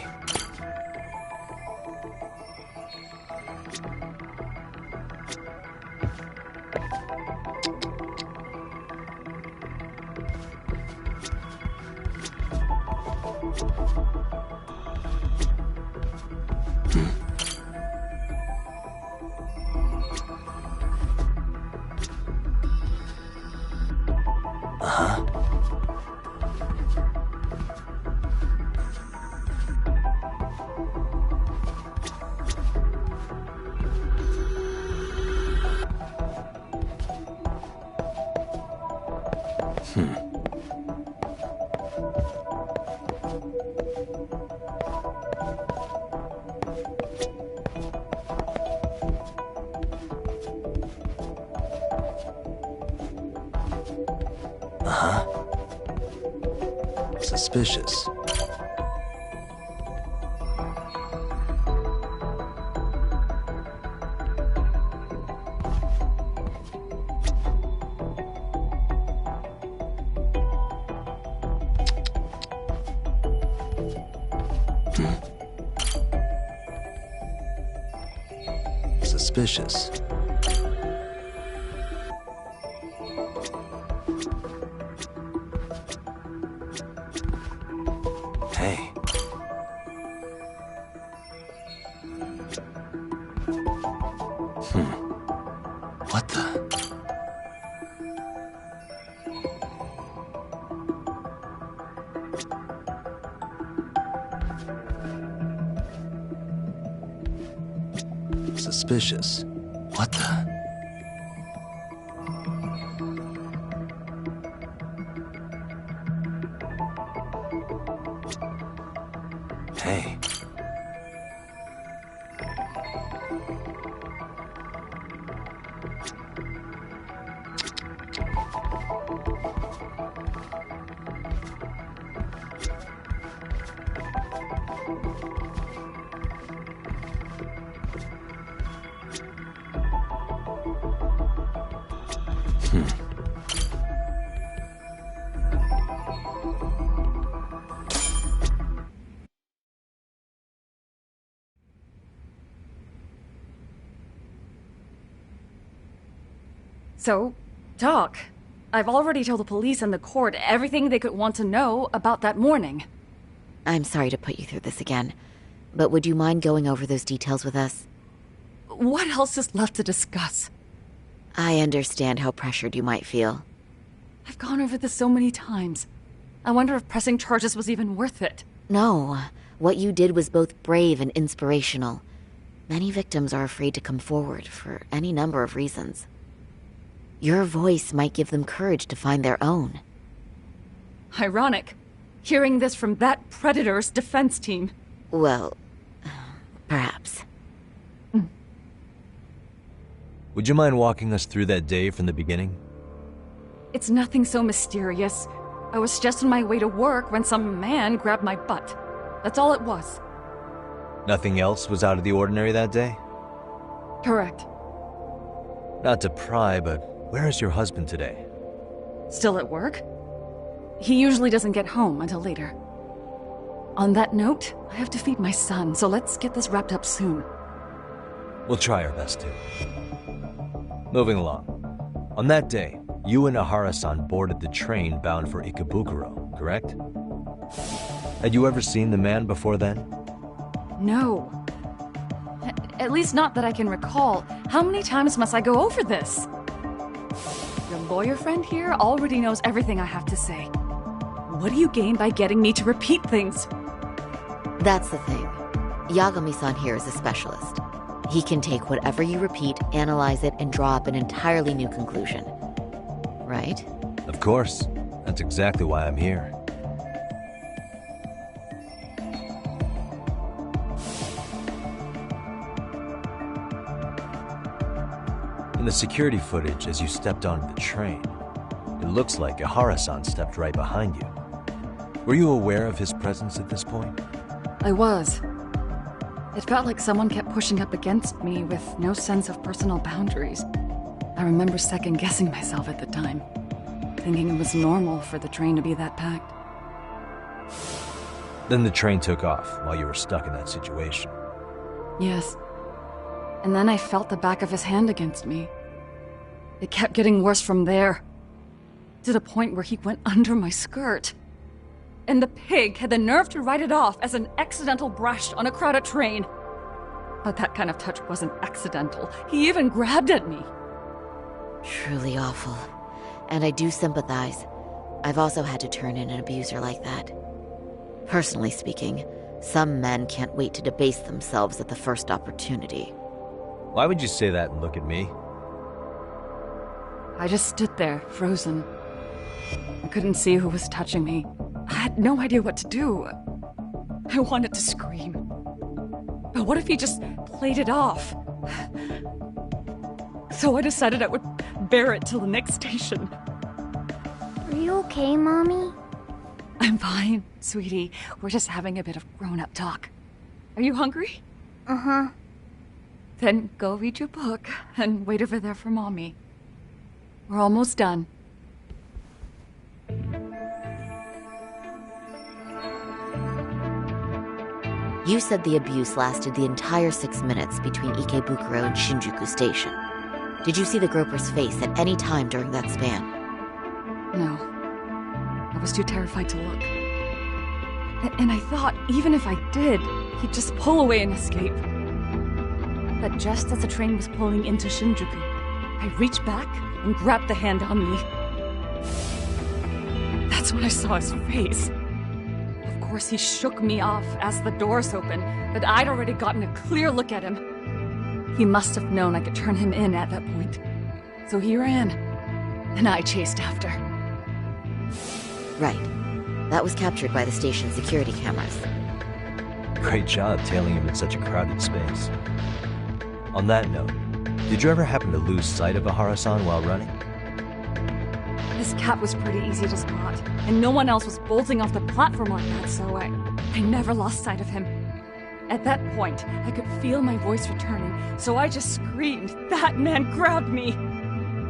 Suspicious. Suspicious. Hey. What the? Suspicious. What the? Hey. So, Doc, I've already told the police and the court everything they could want to know about that morning. I'm sorry to put you through this again, but would you mind going over those details with us? What else is left to discuss? I understand how pressured you might feel. I've gone over this so many times. I wonder if pressing charges was even worth it. No, what you did was both brave and inspirational. Many victims are afraid to come forward for any number of reasons. Your voice might give them courage to find their own. Ironic, hearing this from that Predator's defense team. Well, perhaps. Would you mind walking us through that day from the beginning? It's nothing so mysterious. I was just on my way to work when some man grabbed my butt. That's all it was. Nothing else was out of the ordinary that day? Correct. Not to pry, but where is your husband today? Still at work? He usually doesn't get home until later. On that note, I have to feed my son, so let's get this wrapped up soon. We'll try our best to. Moving along. On that day, you and Ahara-san boarded the train bound for Ikebukuro, correct? Had you ever seen the man before then? No. At least not that I can recall. How many times must I go over this? Your lawyer friend here already knows everything I have to say. What do you gain by getting me to repeat things? That's the thing. Yagami-san here is a specialist. He can take whatever you repeat, analyze it, and draw up an entirely new conclusion. Right? Of course. That's exactly why I'm here. In the security footage as you stepped onto the train, it looks like Ahara-san stepped right behind you. Were you aware of his presence at this point? I was. It felt like someone kept pushing up against me with no sense of personal boundaries. I remember second-guessing myself at the time, thinking it was normal for the train to be that packed. Then the train took off while you were stuck in that situation. Yes. And then I felt the back of his hand against me. It kept getting worse from there, to the point where he went under my skirt. And the pig had the nerve to write it off as an accidental brush on a crowded train. But that kind of touch wasn't accidental. He even grabbed at me. Truly awful. And I do sympathize. I've also had to turn in an abuser like that. Personally speaking, some men can't wait to debase themselves at the first opportunity. Why would you say that and look at me? I just stood there, frozen. I couldn't see who was touching me. I had no idea what to do. I wanted to scream. But what if he just played it off? So I decided I would bear it till the next station. Are you okay, Mommy? I'm fine, sweetie. We're just having a bit of grown-up talk. Are you hungry? Uh-huh. Then go read your book and wait over there for Mommy. We're almost done. You said the abuse lasted the entire 6 minutes between Ikebukuro and Shinjuku Station. Did you see the groper's face at any time during that span? No. I was too terrified to look. And I thought, even if I did, he'd just pull away and escape. But just as the train was pulling into Shinjuku, I reached back and grabbed the hand on me. That's when I saw his face. Of course, he shook me off as the doors opened, but I'd already gotten a clear look at him. He must have known I could turn him in at that point. So he ran, and I chased after. Right. That was captured by the station's security cameras. Great job tailing him in such a crowded space. On that note, did you ever happen to lose sight of Ahara-san while running? His cap was pretty easy to spot, and no one else was bolting off the platform like that, so I never lost sight of him. At that point, I could feel my voice returning, so I just screamed, "That man grabbed me!"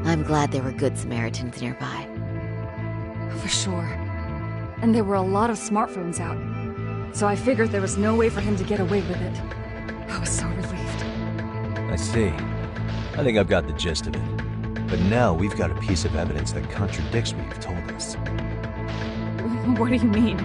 I'm glad there were good Samaritans nearby. For sure. And there were a lot of smartphones out, so I figured there was no way for him to get away with it. I was so relieved. I see. I think I've got the gist of it. But now we've got a piece of evidence that contradicts what you've told us. What do you mean?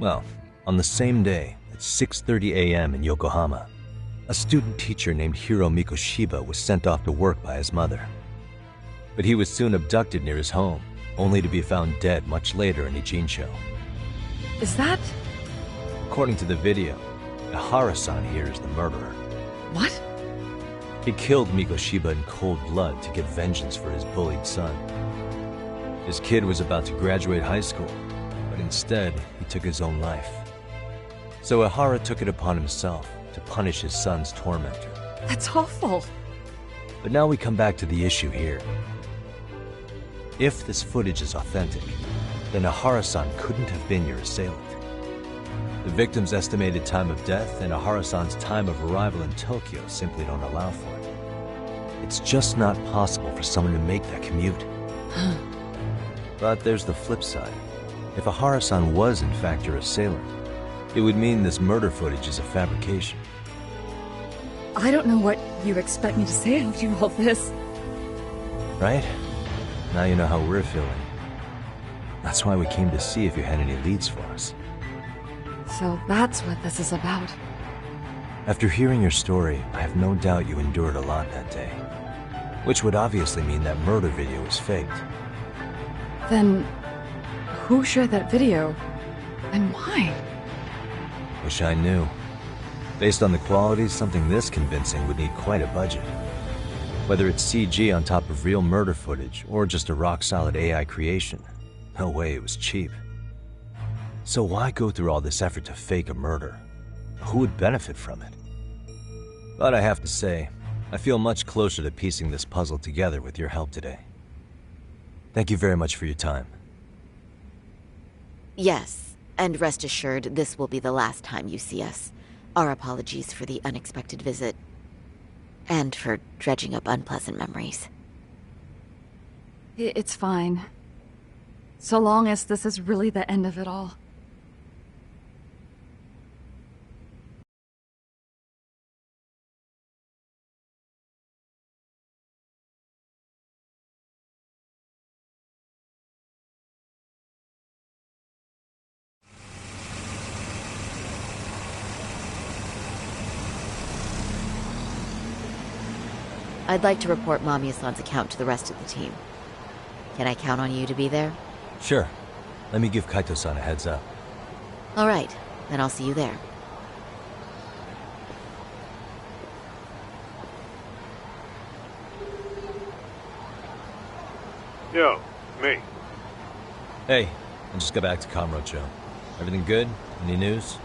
Well, on the same day, at 6:30 a.m. in Yokohama, a student teacher named Hiro Mikoshiba was sent off to work by his mother. But he was soon abducted near his home, only to be found dead much later in Ijincho. Is that... According to the video, Ihara-san here is the murderer. What? He killed Mikoshiba in cold blood to get vengeance for his bullied son. His kid was about to graduate high school, but instead, he took his own life. So Ihara took it upon himself to punish his son's tormentor. That's awful. But now we come back to the issue here. If this footage is authentic, then Ihara-san couldn't have been your assailant. The victim's estimated time of death and Ihara-san's time of arrival in Tokyo simply don't allow for it. It's just not possible for someone to make that commute. But there's the flip side. If Ihara-san was in fact your assailant, it would mean this murder footage is a fabrication. I don't know what you expect me to say after all this. Right? Now you know how we're feeling. That's why we came to see if you had any leads for us. So that's what this is about. After hearing your story, I have no doubt you endured a lot that day. Which would obviously mean that murder video was faked. Then, who shared that video? And why? Wish I knew. Based on the quality, something this convincing would need quite a budget. Whether it's CG on top of real murder footage, or just a rock-solid AI creation, no way it was cheap. So why go through all this effort to fake a murder? Who would benefit from it? But I have to say, I feel much closer to piecing this puzzle together with your help today. Thank you very much for your time. Yes, and rest assured, this will be the last time you see us. Our apologies for the unexpected visit. And for dredging up unpleasant memories. It's fine. So long as this is really the end of it all. I'd like to report Mamiya-san's account to the rest of the team. Can I count on you to be there? Sure. Let me give Kaito-san a heads up. All right, then I'll see you there. Yo, me. Hey, I just got back to Kamurocho. Everything good? Any news?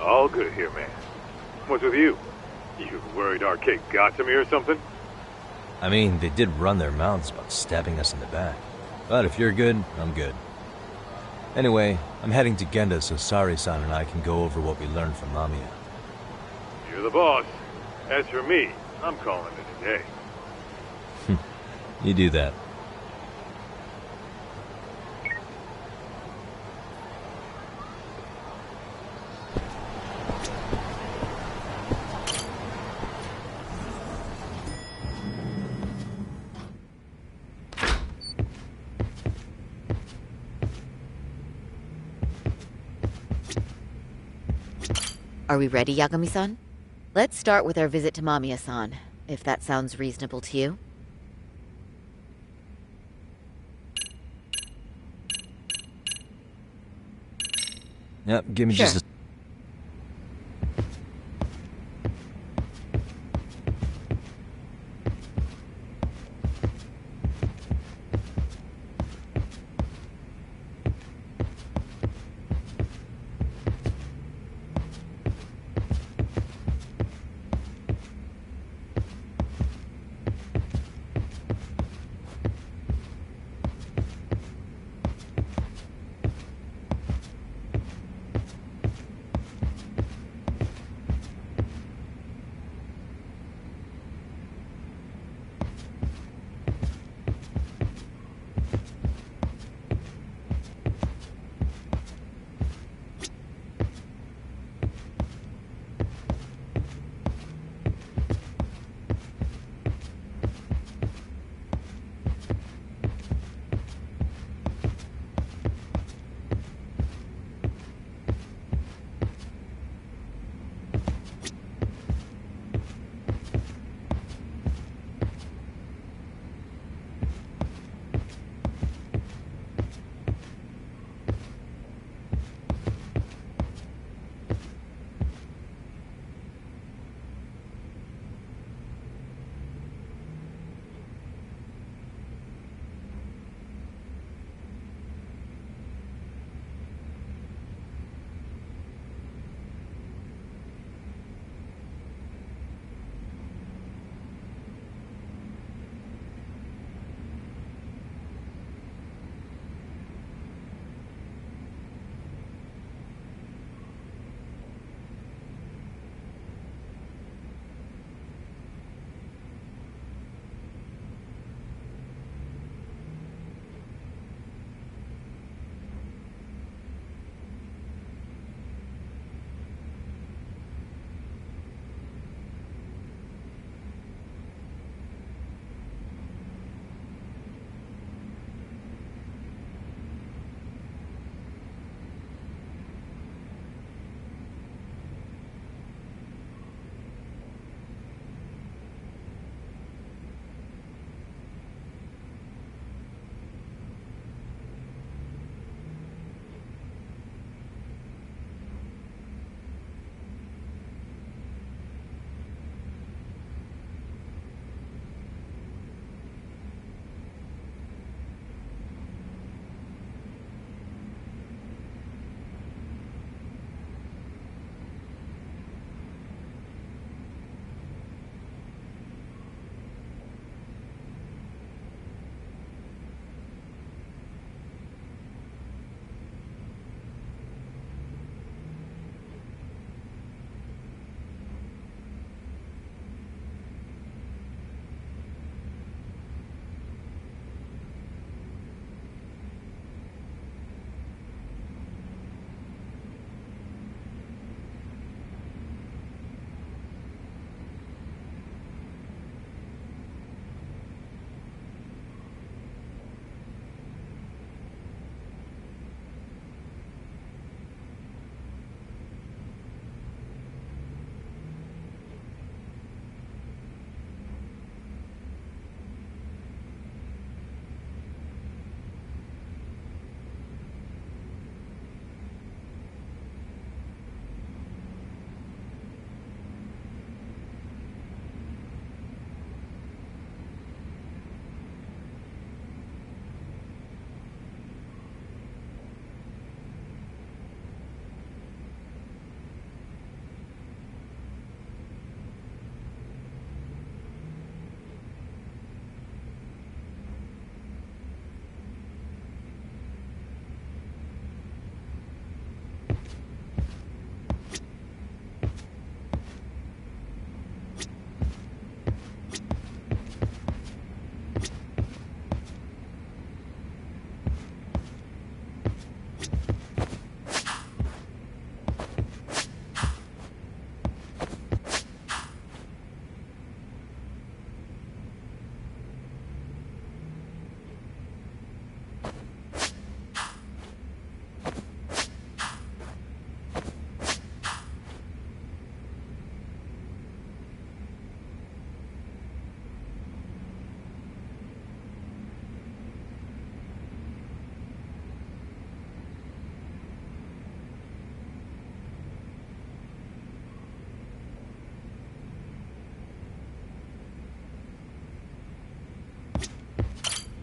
All good here, man. What's with you? You worried Arcade got to me or something? I mean, they did run their mouths about stabbing us in the back. But if you're good, I'm good. Anyway, I'm heading to Genda so Sari-san and I can go over what we learned from Mamiya. You're the boss. As for me, I'm calling it a day. You do that. Are we ready, Yagami-san? Let's start with our visit to Mamiya-san, if that sounds reasonable to you. Yep, give me just a...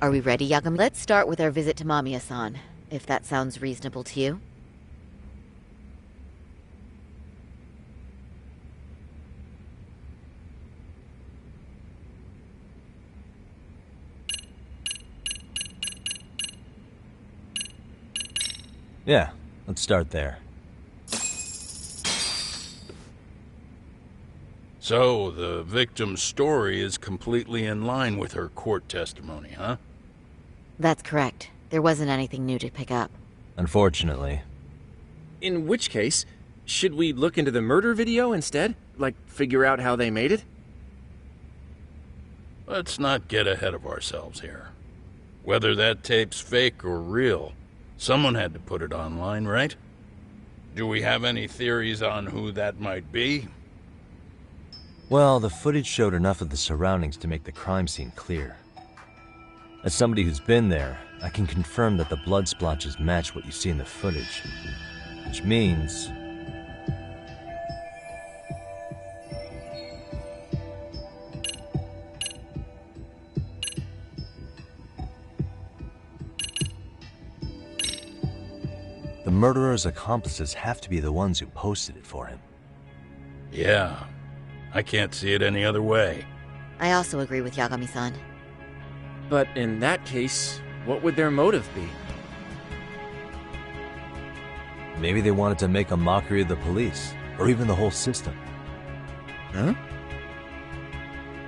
Are we ready, Yagami? Let's start with our visit to Mamiya-san, if that sounds reasonable to you. Yeah, let's start there. So, the victim's story is completely in line with her court testimony, huh? That's correct. There wasn't anything new to pick up. Unfortunately. In which case, should we look into the murder video instead? Like, figure out how they made it? Let's not get ahead of ourselves here. Whether that tape's fake or real, someone had to put it online, right? Do we have any theories on who that might be? Well, the footage showed enough of the surroundings to make the crime scene clear. As somebody who's been there, I can confirm that the blood splotches match what you see in the footage. Which means... the murderer's accomplices have to be the ones who posted it for him. Yeah. I can't see it any other way. I also agree with Yagami-san. But in that case, what would their motive be? Maybe they wanted to make a mockery of the police, or even the whole system. Huh?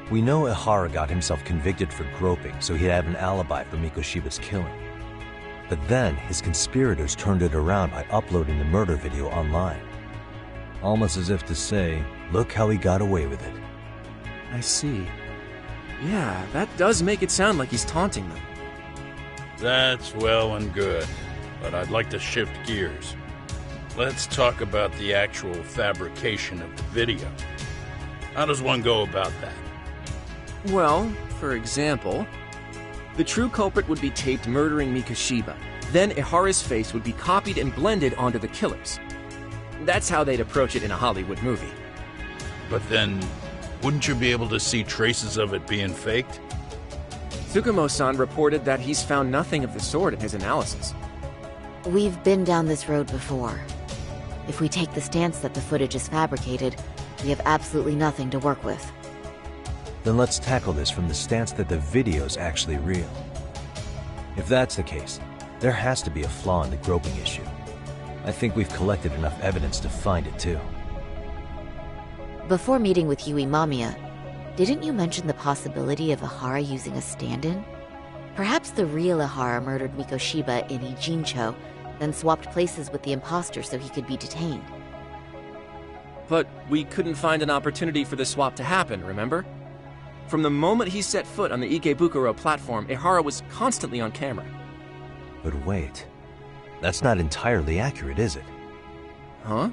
We know Ihara got himself convicted for groping, so he'd have an alibi for Mikoshiba's killing. But then, his conspirators turned it around by uploading the murder video online. Almost as if to say, look how he got away with it. I see. Yeah, that does make it sound like he's taunting them. That's well and good, but I'd like to shift gears. Let's talk about the actual fabrication of the video. How does one go about that? Well, for example, the true culprit would be taped murdering Mikoshiba. Then Ihara's face would be copied and blended onto the killers. That's how they'd approach it in a Hollywood movie. But then, wouldn't you be able to see traces of it being faked? Tsukumo-san reported that he's found nothing of the sort in his analysis. We've been down this road before. If we take the stance that the footage is fabricated, we have absolutely nothing to work with. Then let's tackle this from the stance that the video's actually real. If that's the case, there has to be a flaw in the groping issue. I think we've collected enough evidence to find it too. Before meeting with Yui Mamiya, didn't you mention the possibility of Ihara using a stand-in? Perhaps the real Ihara murdered Mikoshiba in Ijincho, then swapped places with the imposter so he could be detained. But we couldn't find an opportunity for the swap to happen, remember? From the moment he set foot on the Ikebukuro platform, Ihara was constantly on camera. But wait, that's not entirely accurate, is it? Huh?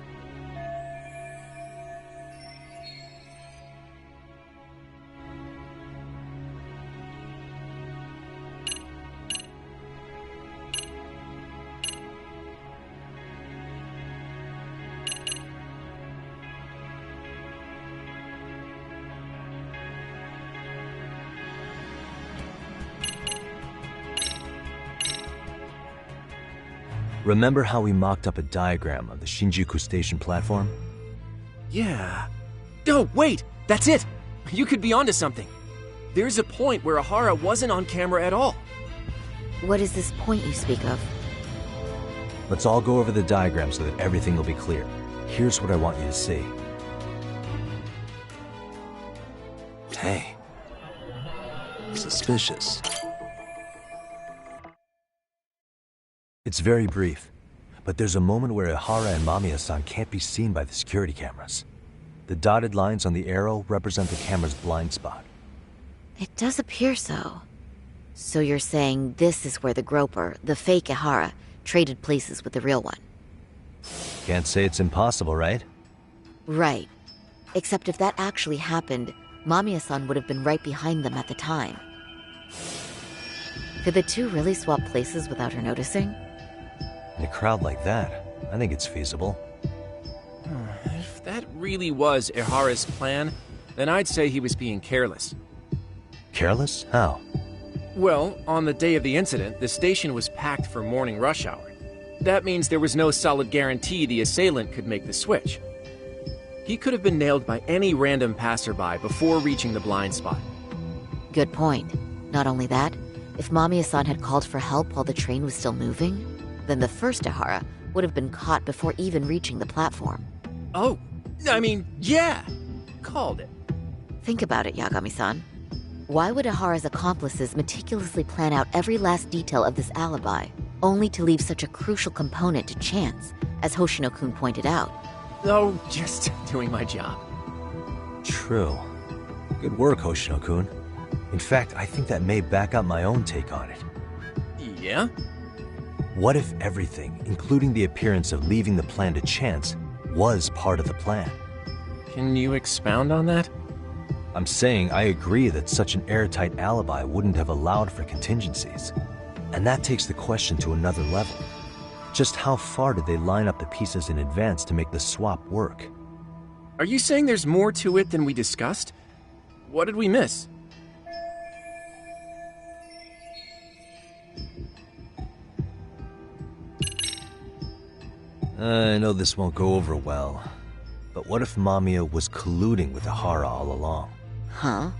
Remember how we mocked up a diagram of the Shinjuku Station platform? Yeah. Oh, wait! That's it! You could be onto something. There's a point where Ihara wasn't on camera at all. What is this point you speak of? Let's all go over the diagram so that everything will be clear. Here's what I want you to see. Hey. Suspicious. It's very brief, but there's a moment where Ihara and Mamiya-san can't be seen by the security cameras. The dotted lines on the arrow represent the camera's blind spot. It does appear so. So you're saying this is where the groper, the fake Ihara, traded places with the real one? Can't say it's impossible, right? Right. Except if that actually happened, Mamiya-san would have been right behind them at the time. Could the two really swap places without her noticing? In a crowd like that, I think it's feasible. If that really was Ihara's plan, then I'd say he was being careless. Careless? How? Well, on the day of the incident, the station was packed for morning rush hour. That means there was no solid guarantee the assailant could make the switch. He could have been nailed by any random passerby before reaching the blind spot. Good point. Not only that, if Mamiya-san had called for help while the train was still moving, then the first Ihara would have been caught before even reaching the platform. Oh, I mean, yeah! Called it. Think about it, Yagami-san. Why would Ihara's accomplices meticulously plan out every last detail of this alibi, only to leave such a crucial component to chance, as Hoshino-kun pointed out? Oh, just doing my job. True. Good work, Hoshino-kun. In fact, I think that may back up my own take on it. Yeah? What if everything, including the appearance of leaving the plan to chance, was part of the plan? Can you expound on that? I'm saying I agree that such an airtight alibi wouldn't have allowed for contingencies. And that takes the question to another level. Just how far did they line up the pieces in advance to make the swap work? Are you saying there's more to it than we discussed? What did we miss? I know this won't go over well, but what if Mamiya was colluding with Ihara all along? Huh?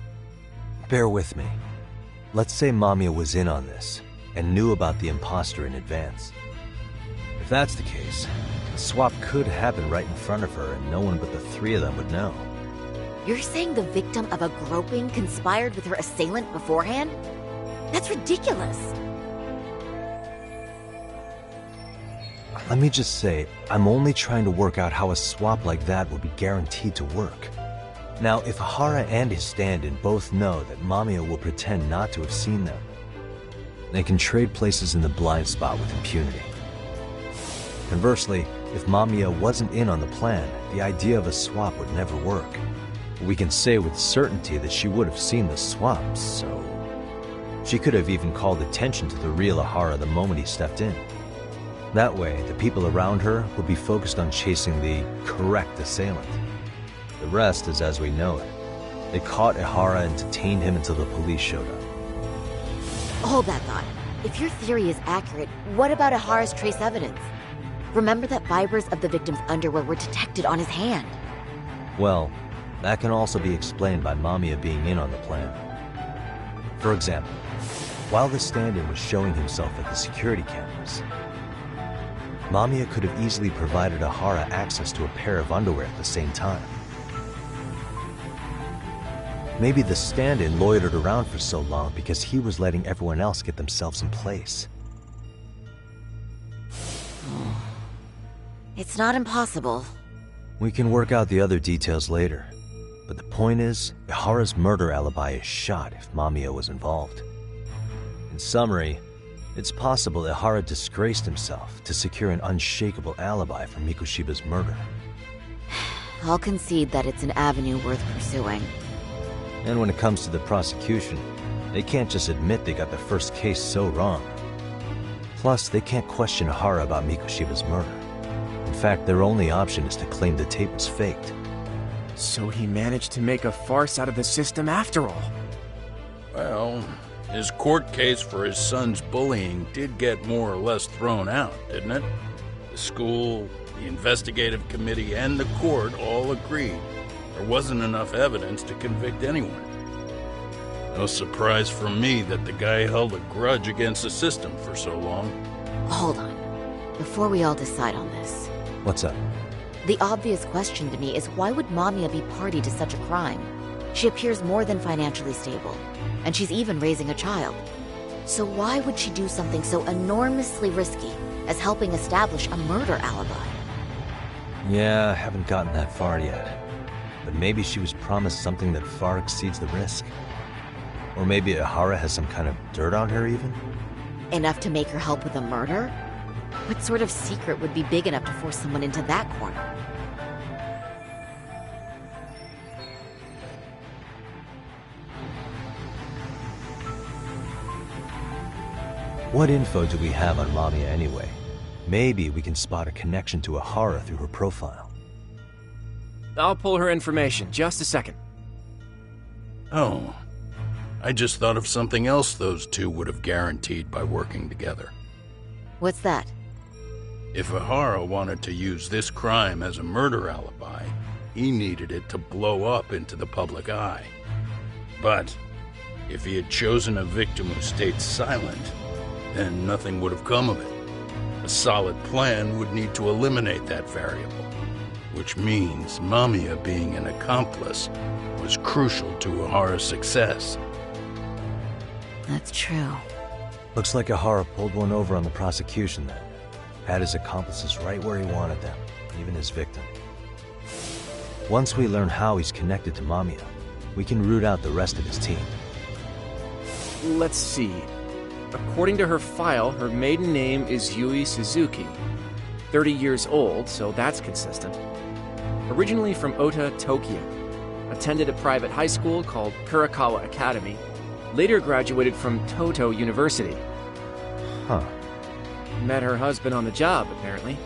Bear with me. Let's say Mamiya was in on this, and knew about the imposter in advance. If that's the case, the swap could happen right in front of her and no one but the three of them would know. You're saying the victim of a groping conspired with her assailant beforehand? That's ridiculous! Let me just say, I'm only trying to work out how a swap like that would be guaranteed to work. Now, if Ihara and his stand-in both know that Mamiya will pretend not to have seen them, they can trade places in the blind spot with impunity. Conversely, if Mamiya wasn't in on the plan, the idea of a swap would never work. We can say with certainty that she would have seen the swap, so... She could have even called attention to the real Ihara the moment he stepped in. That way, the people around her would be focused on chasing the correct assailant. The rest is as we know it. They caught Ihara and detained him until the police showed up. Hold that thought. If your theory is accurate, what about Ihara's trace evidence? Remember that fibers of the victim's underwear were detected on his hand. Well, that can also be explained by Mamiya being in on the plan. For example, while the stand-in was showing himself at the security cameras, Mamiya could have easily provided Ihara access to a pair of underwear at the same time. Maybe the stand-in loitered around for so long because he was letting everyone else get themselves in place. It's not impossible. We can work out the other details later. But the point is, Ihara's murder alibi is shot if Mamiya was involved. In summary, it's possible Ihara disgraced himself to secure an unshakable alibi for Mikoshiba's murder. I'll concede that it's an avenue worth pursuing. And when it comes to the prosecution, they can't just admit they got the first case so wrong. Plus, they can't question Ihara about Mikoshiba's murder. In fact, their only option is to claim the tape was faked. So he managed to make a farce out of the system after all. Well, his court case for his son's bullying did get more or less thrown out, didn't it? The school, the investigative committee, and the court all agreed there wasn't enough evidence to convict anyone. No surprise for me that the guy held a grudge against the system for so long. Hold on. Before we all decide on this. What's up? The obvious question to me is why would Mamiya be party to such a crime? She appears more than financially stable, and she's even raising a child. So why would she do something so enormously risky as helping establish a murder alibi? Yeah, I haven't gotten that far yet. But maybe she was promised something that far exceeds the risk. Or maybe Ihara has some kind of dirt on her even? Enough to make her help with a murder? What sort of secret would be big enough to force someone into that corner? What info do we have on Mamiya anyway? Maybe we can spot a connection to Ihara through her profile. I'll pull her information. Just a second. Oh. I just thought of something else those two would have guaranteed by working together. What's that? If Ihara wanted to use this crime as a murder alibi, he needed it to blow up into the public eye. But if he had chosen a victim who stayed silent, then nothing would have come of it. A solid plan would need to eliminate that variable, which means Mamiya being an accomplice was crucial to Ihara's success. That's true. Looks like Ihara pulled one over on the prosecution then. Had his accomplices right where he wanted them, even his victim. Once we learn how he's connected to Mamiya, we can root out the rest of his team. Let's see. According to her file, her maiden name is Yui Suzuki. 30 years old, so that's consistent. Originally from Ota, Tokyo. Attended a private high school called Kurakawa Academy. Later graduated from Toto University. Huh. Met her husband on the job, apparently.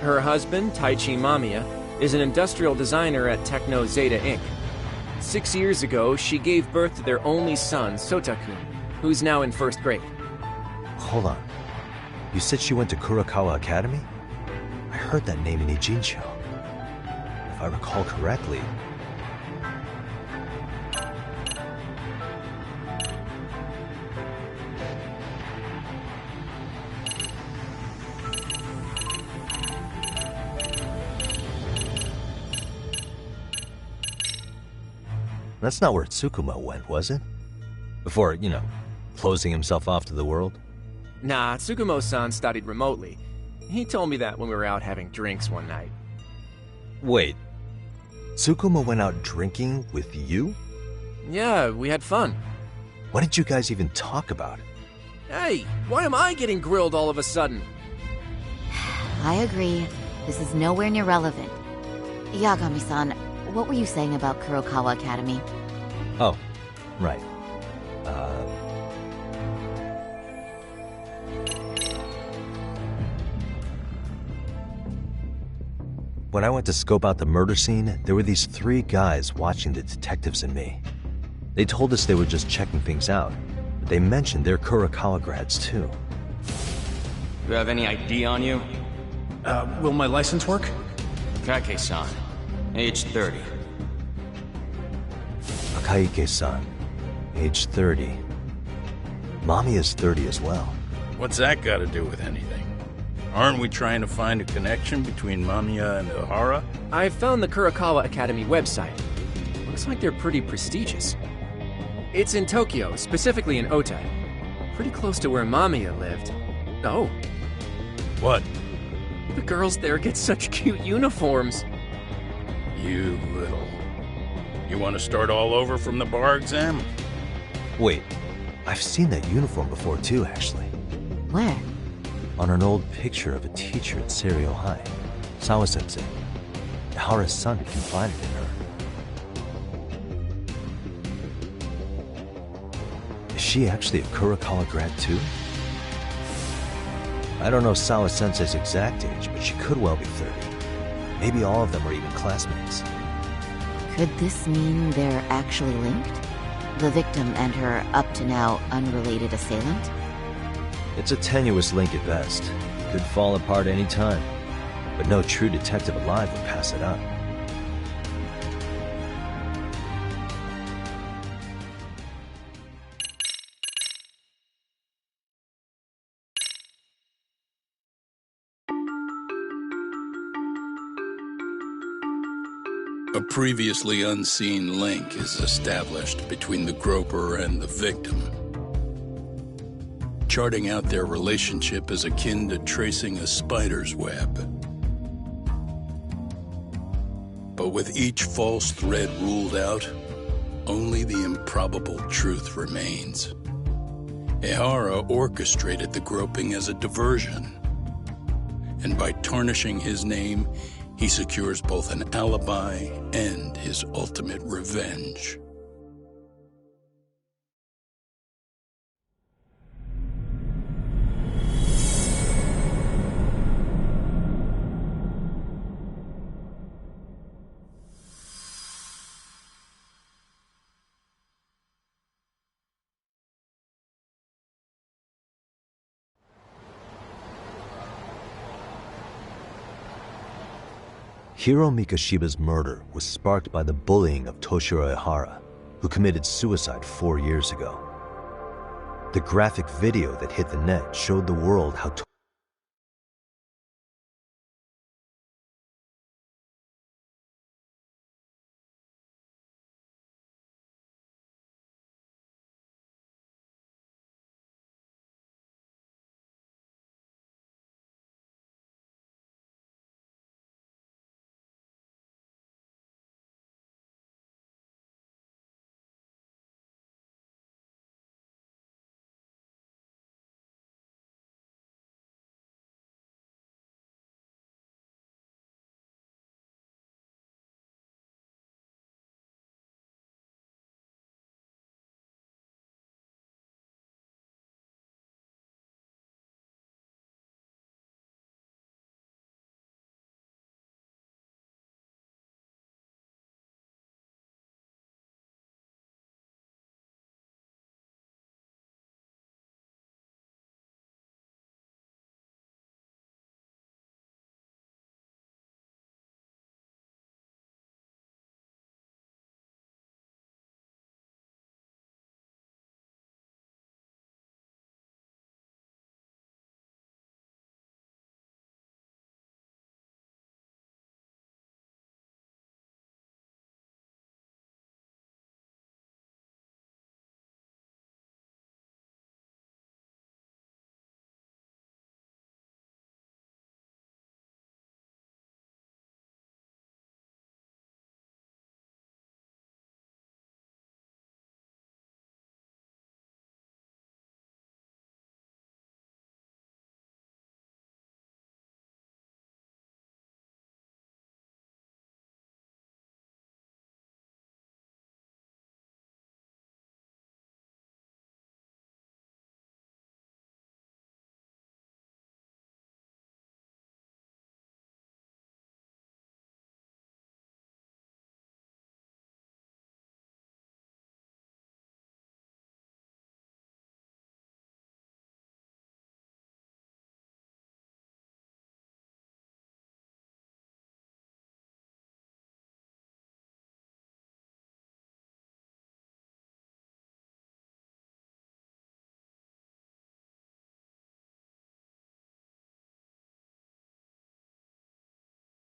Her husband, Taichi Mamiya, is an industrial designer at Techno Zeta Inc. 6 years ago, she gave birth to their only son, Sotakun, who's now in 1st grade. Hold on. You said she went to Kurakawa Academy? I heard that name in Ijincho. If I recall correctly... That's not where Tsukuma went, was it? Before, closing himself off to the world? Nah, Tsukumo-san studied remotely. He told me that when we were out having drinks one night. Wait. Tsukuma went out drinking with you? Yeah, we had fun. What did you guys even talk about? Hey, why am I getting grilled all of a sudden? I agree. This is nowhere near relevant. Yagami-san, what were you saying about Kurakawa Academy? Oh, right. When I went to scope out the murder scene, there were these 3 guys watching the detectives and me. They told us they were just checking things out, but they mentioned they're Kurakawa grads too. You have any ID on you? Will my license work? Kake-san, age 30. Akaike-san, age 30. Mamiya's 30 as well. What's that got to do with anything? Aren't we trying to find a connection between Mamiya and Ihara? I found the Kurakawa Academy website. Looks like they're pretty prestigious. It's in Tokyo, specifically in Ota. Pretty close to where Mamiya lived. Oh. What? The girls there get such cute uniforms. You little... You want to start all over from the bar exam? Wait, I've seen that uniform before too, actually. Where? On an old picture of a teacher at Seiryo High, Sawa-sensei. Ihara's son confided in her. Is she actually a Kurakawa grad too? I don't know Sawa-sensei's exact age, but she could well be 30. Maybe all of them are even classmates. Could this mean they're actually linked? The victim and her up-to-now unrelated assailant? It's a tenuous link at best. Could fall apart any time. But no true detective alive would pass it up. A previously unseen link is established between the groper and the victim. Charting out their relationship is akin to tracing a spider's web. But with each false thread ruled out, only the improbable truth remains. Ihara orchestrated the groping as a diversion. And by tarnishing his name, he secures both an alibi and his ultimate revenge. Hiro Mikoshiba's murder was sparked by the bullying of Toshiro Ihara, who committed suicide 4 years ago. The graphic video that hit the net showed the world how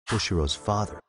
Toshiro's father.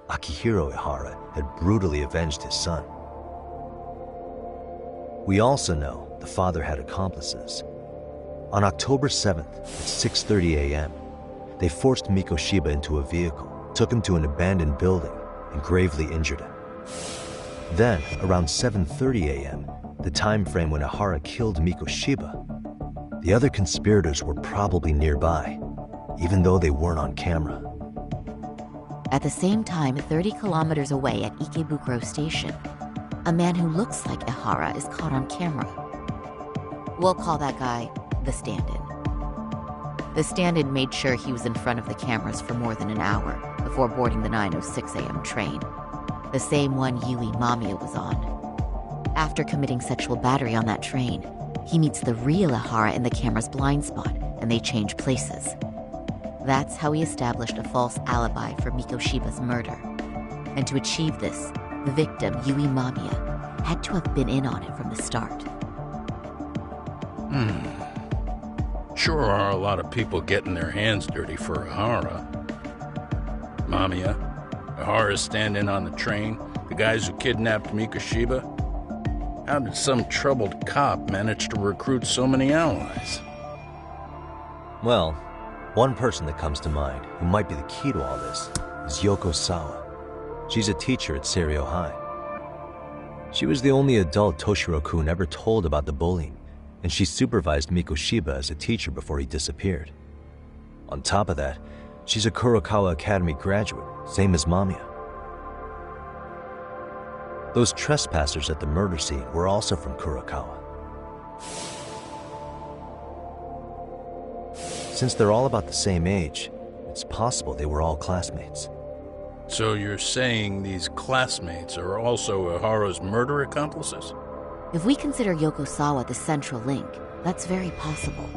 Akihiro Ihara had brutally avenged his son. We also know the father had accomplices. On October 7th at 6:30 a.m., they forced Mikoshiba into a vehicle, took him to an abandoned building, and gravely injured him. Then, around 7:30 a.m., the time frame when Ihara killed Mikoshiba, the other conspirators were probably nearby, even though they weren't on camera. At the same time, 30 kilometers away at Ikebukuro Station, a man who looks like Ihara is caught on camera. We'll call that guy the stand-in. The stand-in made sure he was in front of the cameras for more than an hour before boarding the 9:06 a.m. train, the same one Yui Mamiya was on. After committing sexual battery on that train, he meets the real Ihara in the camera's blind spot, and they change places. That's how he established a false alibi for Mikoshiba's murder. And to achieve this, the victim, Yui Mamiya, had to have been in on it from the start. Sure are a lot of people getting their hands dirty for Ihara. Mamiya, Ihara's stand-in on the train, the guys who kidnapped Mikoshiba. How did some troubled cop manage to recruit so many allies? Well, one person that comes to mind who might be the key to all this is Yoko Sawa. She's a teacher at Seiryo High. She was the only adult Toshiro-kun ever told about the bullying, and she supervised Mikoshiba as a teacher before he disappeared. On top of that, she's a Kurokawa Academy graduate, same as Mamiya. Those trespassers at the murder scene were also from Kurokawa. Since they're all about the same age, it's possible they were all classmates. So you're saying these classmates are also Ihara's murder accomplices? If we consider Yoko Sawa the central link, that's very possible.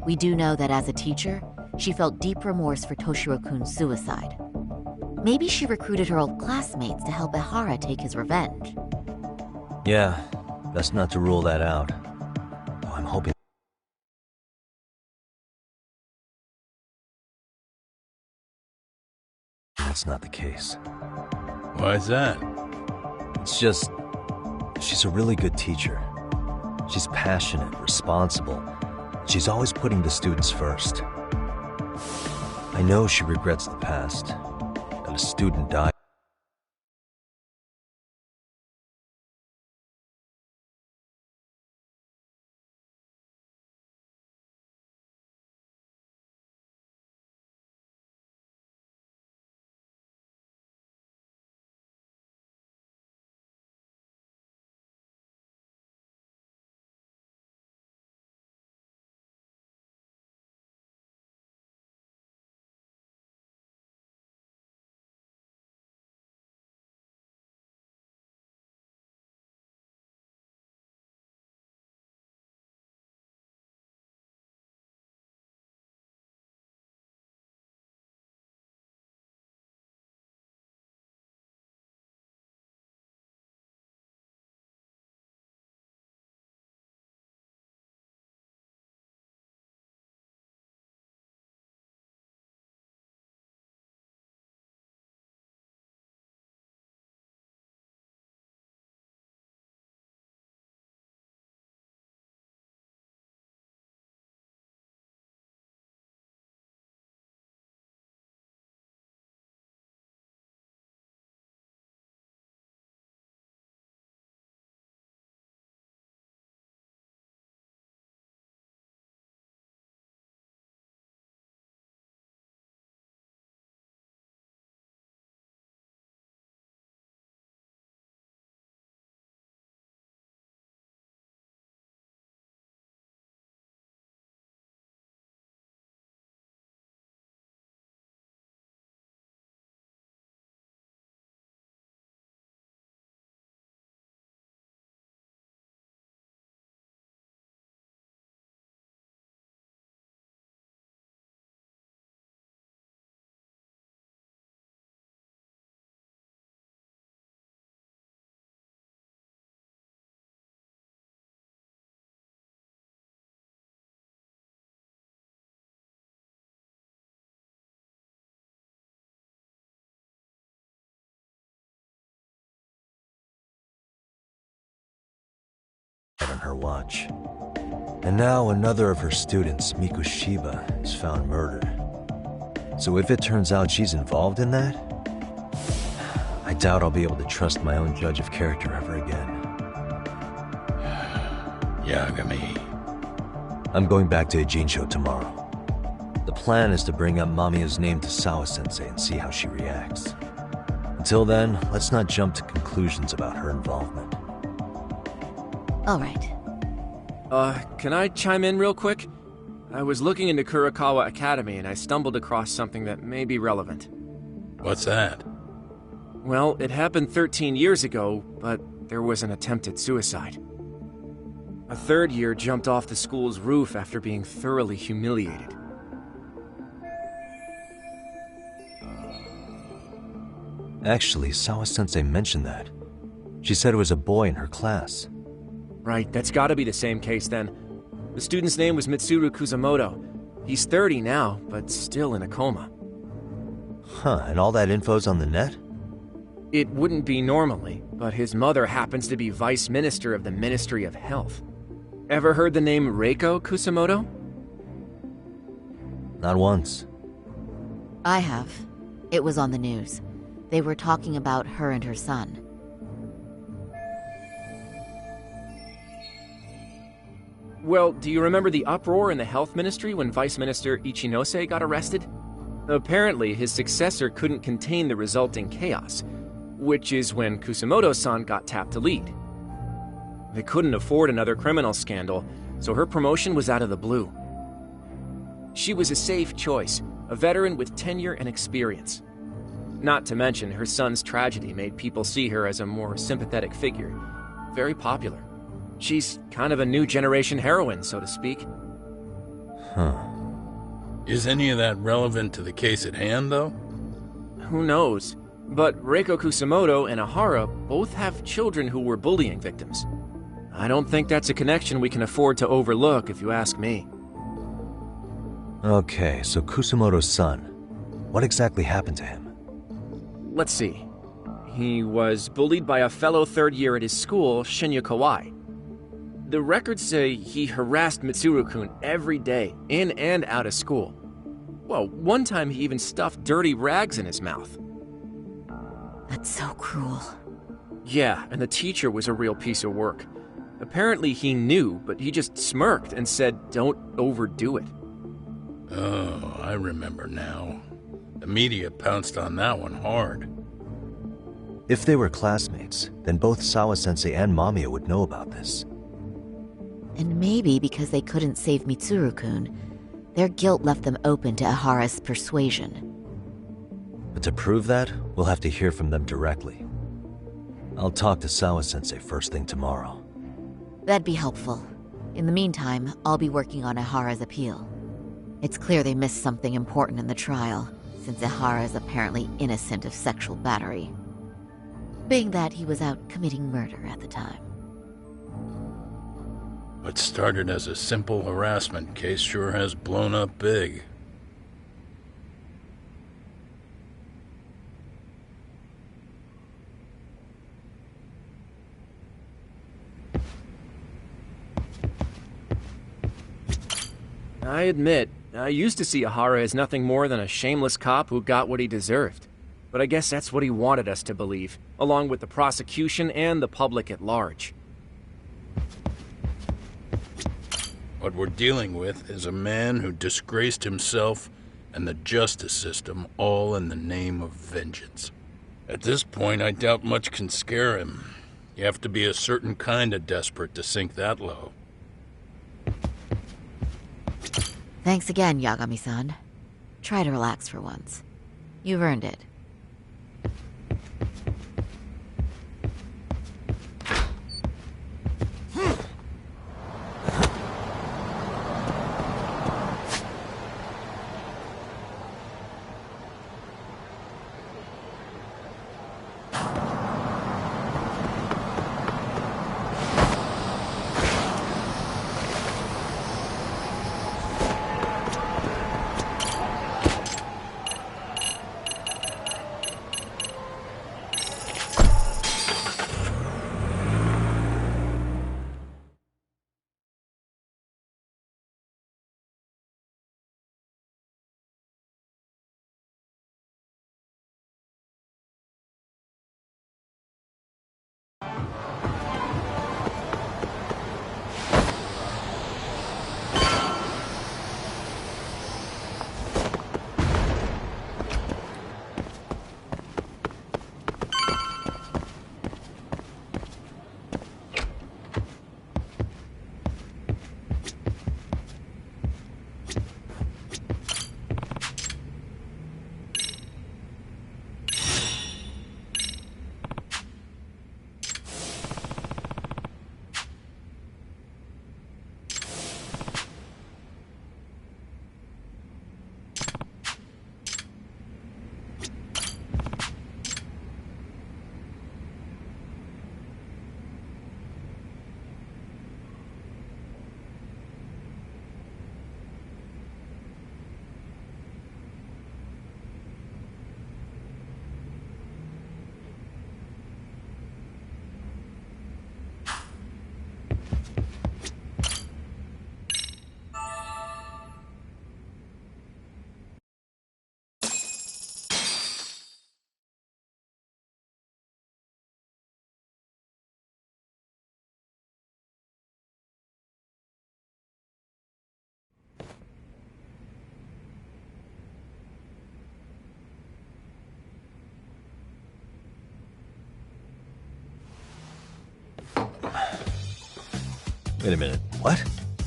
We do know that as a teacher, she felt deep remorse for Toshiro-kun's suicide. Maybe she recruited her old classmates to help Ihara take his revenge. Yeah, best not to rule that out. Though I'm hoping that's not the case. Why's that? It's just, she's a really good teacher. She's passionate, responsible. She's always putting the students first. I know she regrets the past, that a student died. On her watch. And now another of her students, Mikoshiba, is found murdered. So if it turns out she's involved in that, I doubt I'll be able to trust my own judge of character ever again. Yagami. I'm going back to Ijincho tomorrow. The plan is to bring up Mamiya's name to Sawa-sensei and see how she reacts. Until then, let's not jump to conclusions about her involvement. All right. Can I chime in real quick? I was looking into Kurokawa Academy and I stumbled across something that may be relevant. What's that? Well, it happened 13 years ago, but there was an attempted suicide. A third year jumped off the school's roof after being thoroughly humiliated. Actually, Sawa-sensei mentioned that. She said it was a boy in her class. Right, that's gotta be the same case then. The student's name was Mitsuru Kusamoto. He's 30 now, but still in a coma. Huh, and all that info's on the net? It wouldn't be normally, but his mother happens to be Vice Minister of the Ministry of Health. Ever heard the name Reiko Kusamoto? Not once. I have. It was on the news. They were talking about her and her son. Well, do you remember the uproar in the health ministry when Vice Minister Ichinose got arrested? Apparently, his successor couldn't contain the resulting chaos, which is when Kusamoto-san got tapped to lead. They couldn't afford another criminal scandal, so her promotion was out of the blue. She was a safe choice, a veteran with tenure and experience. Not to mention, her son's tragedy made people see her as a more sympathetic figure. Very popular. She's kind of a new generation heroine, so to speak. Huh. Is any of that relevant to the case at hand, though? Who knows? But Reiko Kusamoto and Ahara both have children who were bullying victims. I don't think that's a connection we can afford to overlook, if you ask me. Okay, so Kusamoto's son. What exactly happened to him? Let's see. He was bullied by a fellow third year at his school, Shinya Kawai. The records say he harassed Mitsuru-kun every day, in and out of school. Well, one time he even stuffed dirty rags in his mouth. That's so cruel. Yeah, and the teacher was a real piece of work. Apparently he knew, but he just smirked and said, "Don't overdo it." Oh, I remember now. The media pounced on that one hard. If they were classmates, then both Sawa-sensei and Mamiya would know about this. And maybe because they couldn't save Mitsuru-kun, their guilt left them open to Ahara's persuasion. But to prove that, we'll have to hear from them directly. I'll talk to Sawa-sensei first thing tomorrow. That'd be helpful. In the meantime, I'll be working on Ahara's appeal. It's clear they missed something important in the trial, since Ahara is apparently innocent of sexual battery. Being that he was out committing murder at the time. What started as a simple harassment case sure has blown up big. I admit, I used to see Ahara as nothing more than a shameless cop who got what he deserved. But I guess that's what he wanted us to believe, along with the prosecution and the public at large. What we're dealing with is a man who disgraced himself and the justice system, all in the name of vengeance. At this point, I doubt much can scare him. You have to be a certain kind of desperate to sink that low. Thanks again, Yagami-san. Try to relax for once. You've earned it. Wait a minute, what?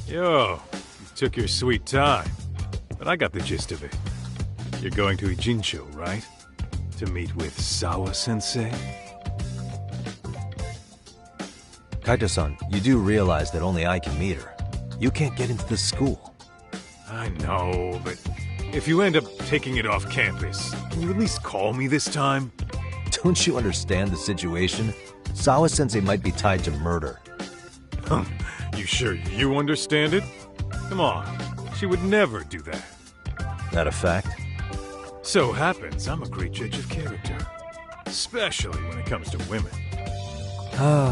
Yo, you took your sweet time. But I got the gist of it. You're going to Ijincho, right? To meet with Sawa-sensei? Kaito-san, you do realize that only I can meet her. You can't get into the school. I know, but if you end up taking it off campus, can you at least call me this time? Don't you understand the situation? Sawa-sensei might be tied to murder. You sure you understand it? Come on, she would never do that. That a fact? So happens I'm a great judge of character. Especially when it comes to women.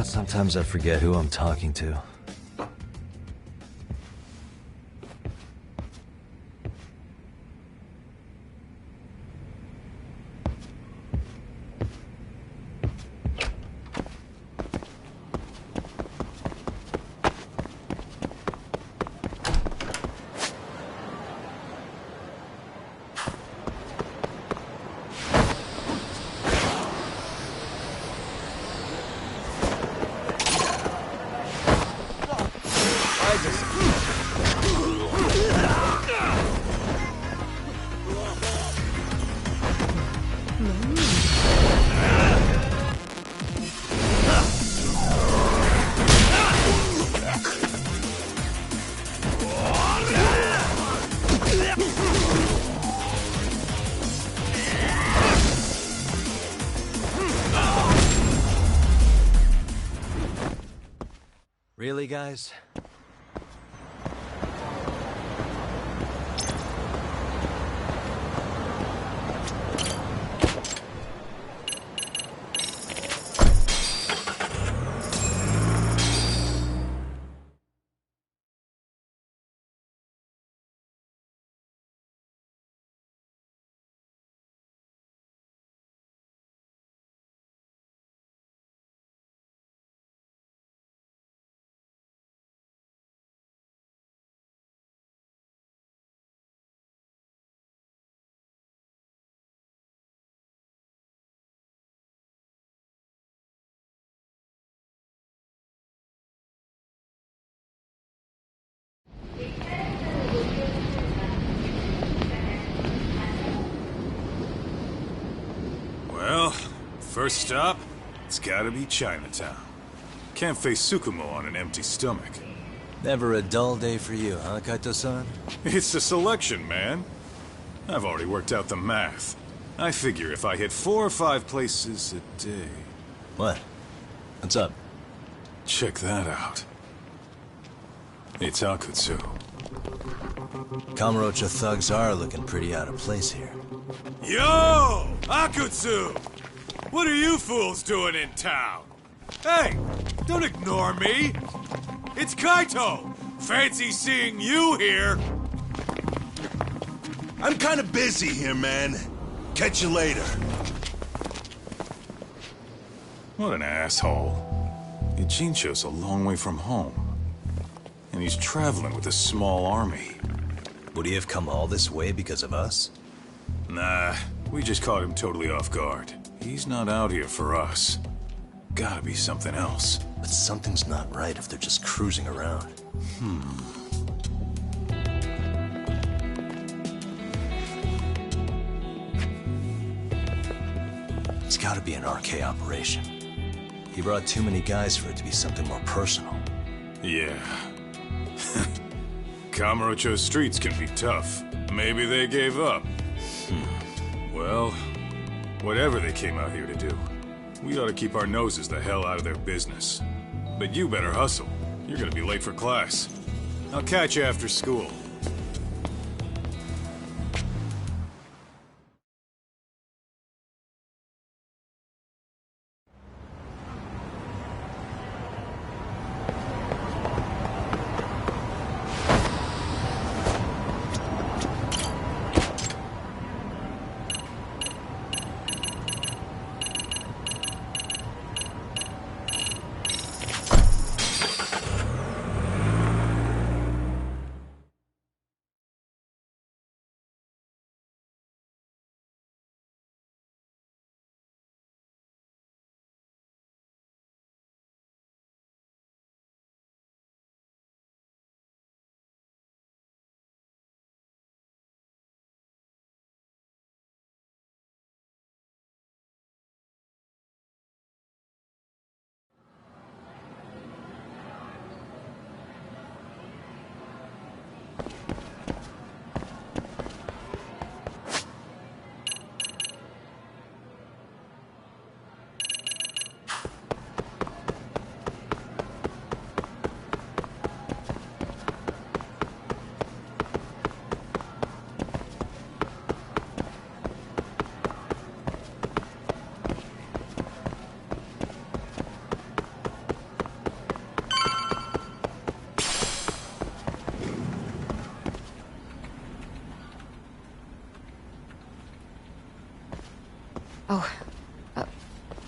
Sometimes I forget who I'm talking to. Really, guys? Well, first stop, it's gotta be Chinatown. Can't face Tsukumo on an empty stomach. Never a dull day for you, huh, Kaito-san? It's the selection, man. I've already worked out the math. I figure if I hit 4 or 5 places a day... What? What's up? Check that out. It's Akutsu. Kamurocho thugs are looking pretty out of place here. Yo! Akutsu! What are you fools doing in town? Hey! Don't ignore me! It's Kaito! Fancy seeing you here! I'm kinda busy here, man. Catch you later. What an asshole. Ijincho's a long way from home. And he's traveling with a small army. Would he have come all this way because of us? Nah, we just caught him totally off guard. He's not out here for us. Gotta be something else. But something's not right if they're just cruising around. It's gotta be an RK operation. He brought too many guys for it to be something more personal. Yeah. Kamurocho streets can be tough. Maybe they gave up. Well, whatever they came out here to do, we ought to keep our noses the hell out of their business. But you better hustle. You're gonna be late for class. I'll catch you after school.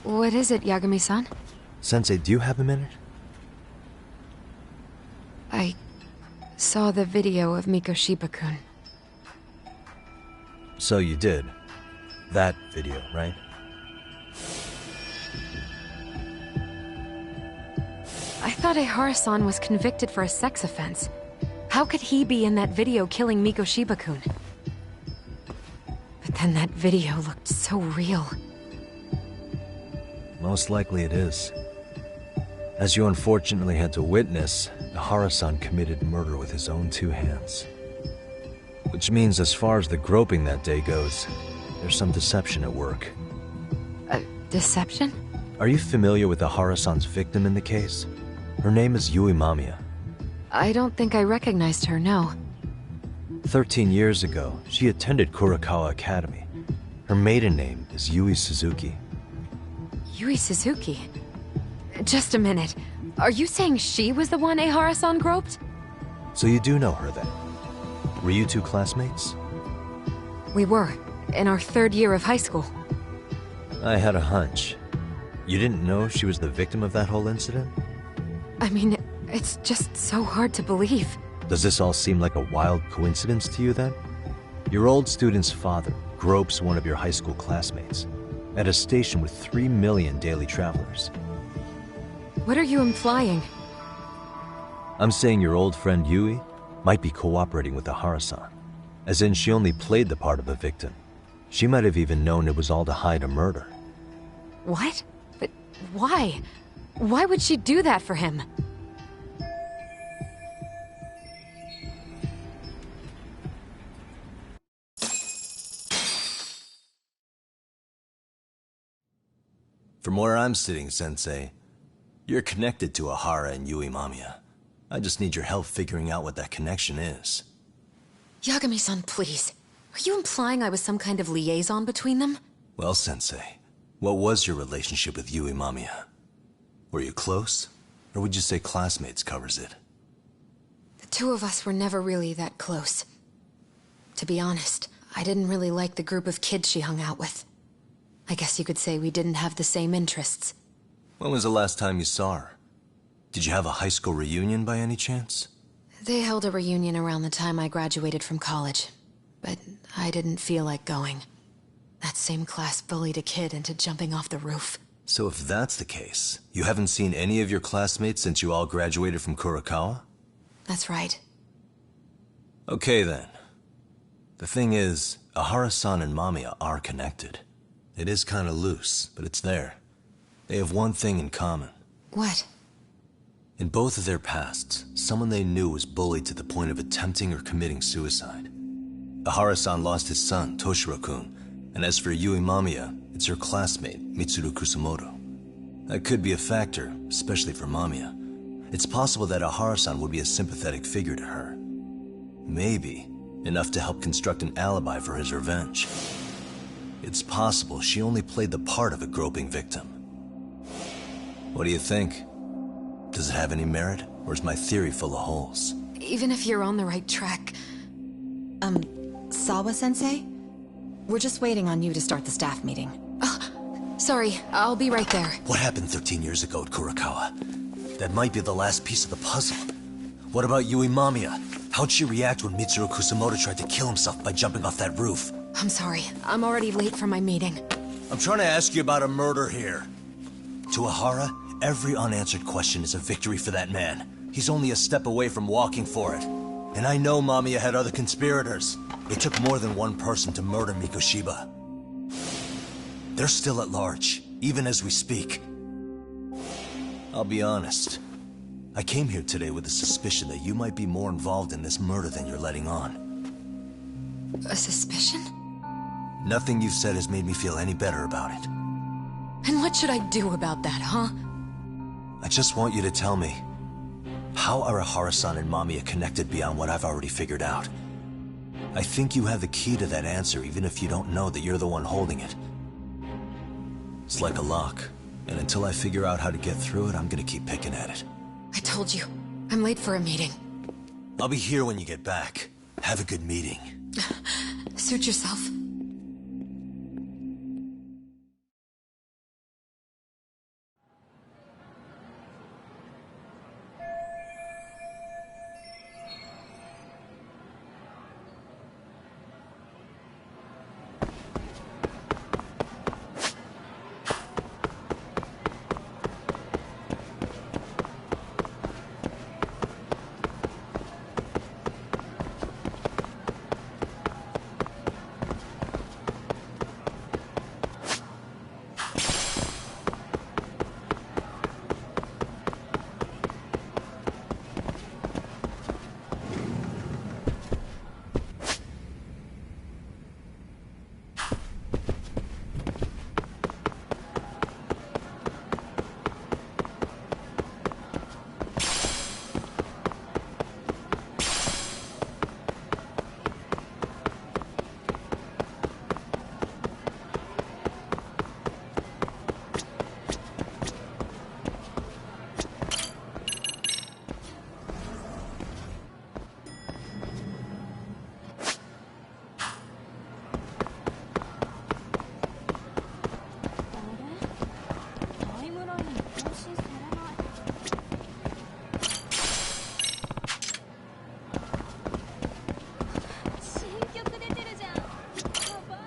What is it, Yagami-san? Sensei, do you have a minute? I saw the video of Mikoshiba-kun. So you did. That video, right? I thought Ehara-san was convicted for a sex offense. How could he be in that video killing Mikoshiba-kun? But then that video looked so real. Most likely it is. As you unfortunately had to witness, Ehara-san committed murder with his own two hands. Which means as far as the groping that day goes, there's some deception at work. Deception? Are you familiar with Ehara-san's victim in the case? Her name is Yui Mamiya. I don't think I recognized her, no. 13 years ago, she attended Kurakawa Academy. Her maiden name is Yui Suzuki. Yui Suzuki? Just a minute. Are you saying she was the one Ehara-san groped? So you do know her then? Were you two classmates? We were, in our third year of high school. I had a hunch. You didn't know she was the victim of that whole incident? I mean, it's just so hard to believe. Does this all seem like a wild coincidence to you then? Your old student's father gropes one of your high school classmates at a station with 3 million daily travelers. What are you implying? I'm saying your old friend Yui might be cooperating with Ehara-san. As in, she only played the part of a victim. She might have even known it was all to hide a murder. What? But why? Why would she do that for him? From where I'm sitting, Sensei, you're connected to Ehara and Yui Mamiya. I just need your help figuring out what that connection is. Yagami-san, please. Are you implying I was some kind of liaison between them? Well, Sensei, what was your relationship with Yui Mamiya? Were you close? Or would you say classmates covers it? The two of us were never really that close. To be honest, I didn't really like the group of kids she hung out with. I guess you could say we didn't have the same interests. When was the last time you saw her? Did you have a high school reunion by any chance? They held a reunion around the time I graduated from college, but I didn't feel like going. That same class bullied a kid into jumping off the roof. So if that's the case, you haven't seen any of your classmates since you all graduated from Kurakawa? That's right. Okay then. The thing is, Ehara-san and Mamiya are connected. It is kinda loose, but it's there. They have one thing in common. What? In both of their pasts, someone they knew was bullied to the point of attempting or committing suicide. Ehara-san lost his son, Toshiro-kun, and as for Yui Mamiya, it's her classmate, Mitsuru Kusamoto. That could be a factor, especially for Mamiya. It's possible that Ehara-san would be a sympathetic figure to her. Maybe enough to help construct an alibi for his revenge. It's possible she only played the part of a groping victim. What do you think? Does it have any merit, or is my theory full of holes? Even if you're on the right track... Sawa-sensei? We're just waiting on you to start the staff meeting. Oh, sorry, I'll be right there. What happened 13 years ago at Kurakawa? That might be the last piece of the puzzle. What about Yui Mamiya? How'd she react when Mitsuru Kusamoto tried to kill himself by jumping off that roof? I'm sorry, I'm already late for my meeting. I'm trying to ask you about a murder here. To Ehara, every unanswered question is a victory for that man. He's only a step away from walking for it. And I know Mamiya had other conspirators. It took more than one person to murder Mikoshiba. They're still at large, even as we speak. I'll be honest. I came here today with the suspicion that you might be more involved in this murder than you're letting on. A suspicion? Nothing you've said has made me feel any better about it. And what should I do about that, huh? I just want you to tell me, how are Ihara-san and Mamiya connected beyond what I've already figured out? I think you have the key to that answer, even if you don't know that you're the one holding it. It's like a lock, and until I figure out how to get through it, I'm gonna keep picking at it. I told you, I'm late for a meeting. I'll be here when you get back. Have a good meeting. Suit yourself.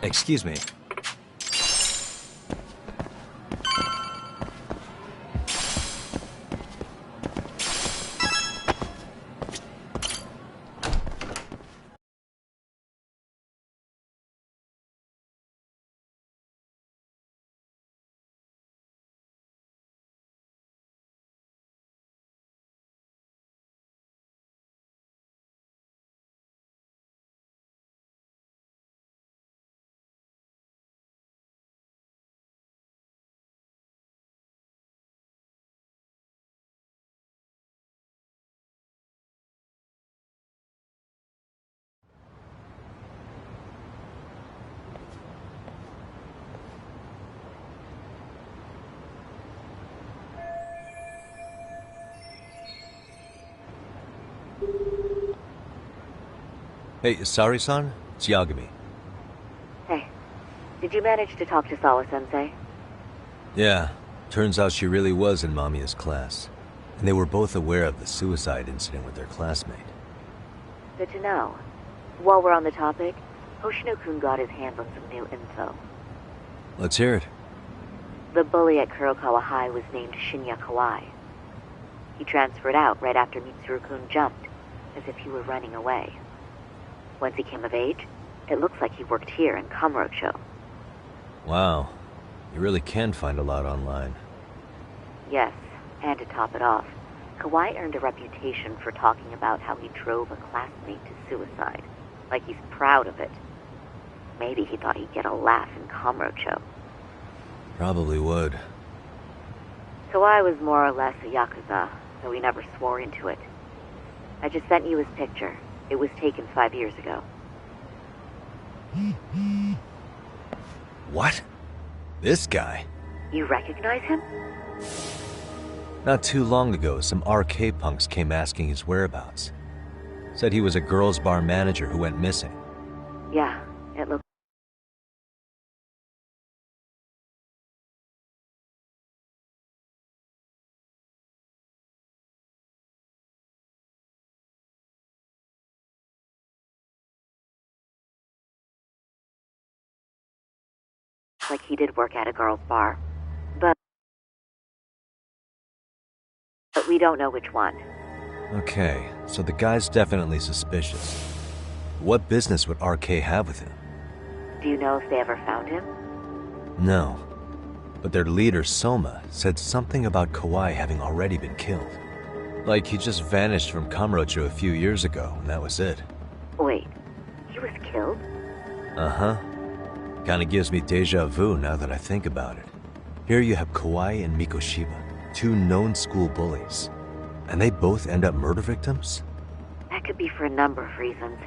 Excuse me. Hey, Sari-san? It's Yagami. Hey, did you manage to talk to Sawa-sensei? Yeah, turns out she really was in Mamiya's class. And they were both aware of the suicide incident with their classmate. Good to know. While we're on the topic, Hoshino-kun got his hands on some new info. Let's hear it. The bully at Kurokawa High was named Shinya Kawai. He transferred out right after Mitsuru-kun jumped, as if he were running away. Once he came of age, it looks like he worked here in Kamurocho. Wow. You really can find a lot online. Yes, and to top it off, Kawai earned a reputation for talking about how he drove a classmate to suicide. Like he's proud of it. Maybe he thought he'd get a laugh in Kamurocho. Probably would. Kawai was more or less a Yakuza, though he never swore into it. I just sent you his picture. It was taken 5 years ago. What? This guy? You recognize him? Not too long ago, some RK punks came asking his whereabouts. Said he was a girls' bar manager who went missing. Yeah, it looked like he did work at a girls' bar. But we don't know which one. Okay, so the guy's definitely suspicious. What business would RK have with him? Do you know if they ever found him? No. But their leader, Soma, said something about Kawai having already been killed. Like he just vanished from Kamurocho a few years ago, and that was it. Wait, he was killed? Uh-huh. Kinda gives me deja vu now that I think about it. Here you have Kawai and Mikoshiba, two known school bullies. And they both end up murder victims? That could be for a number of reasons.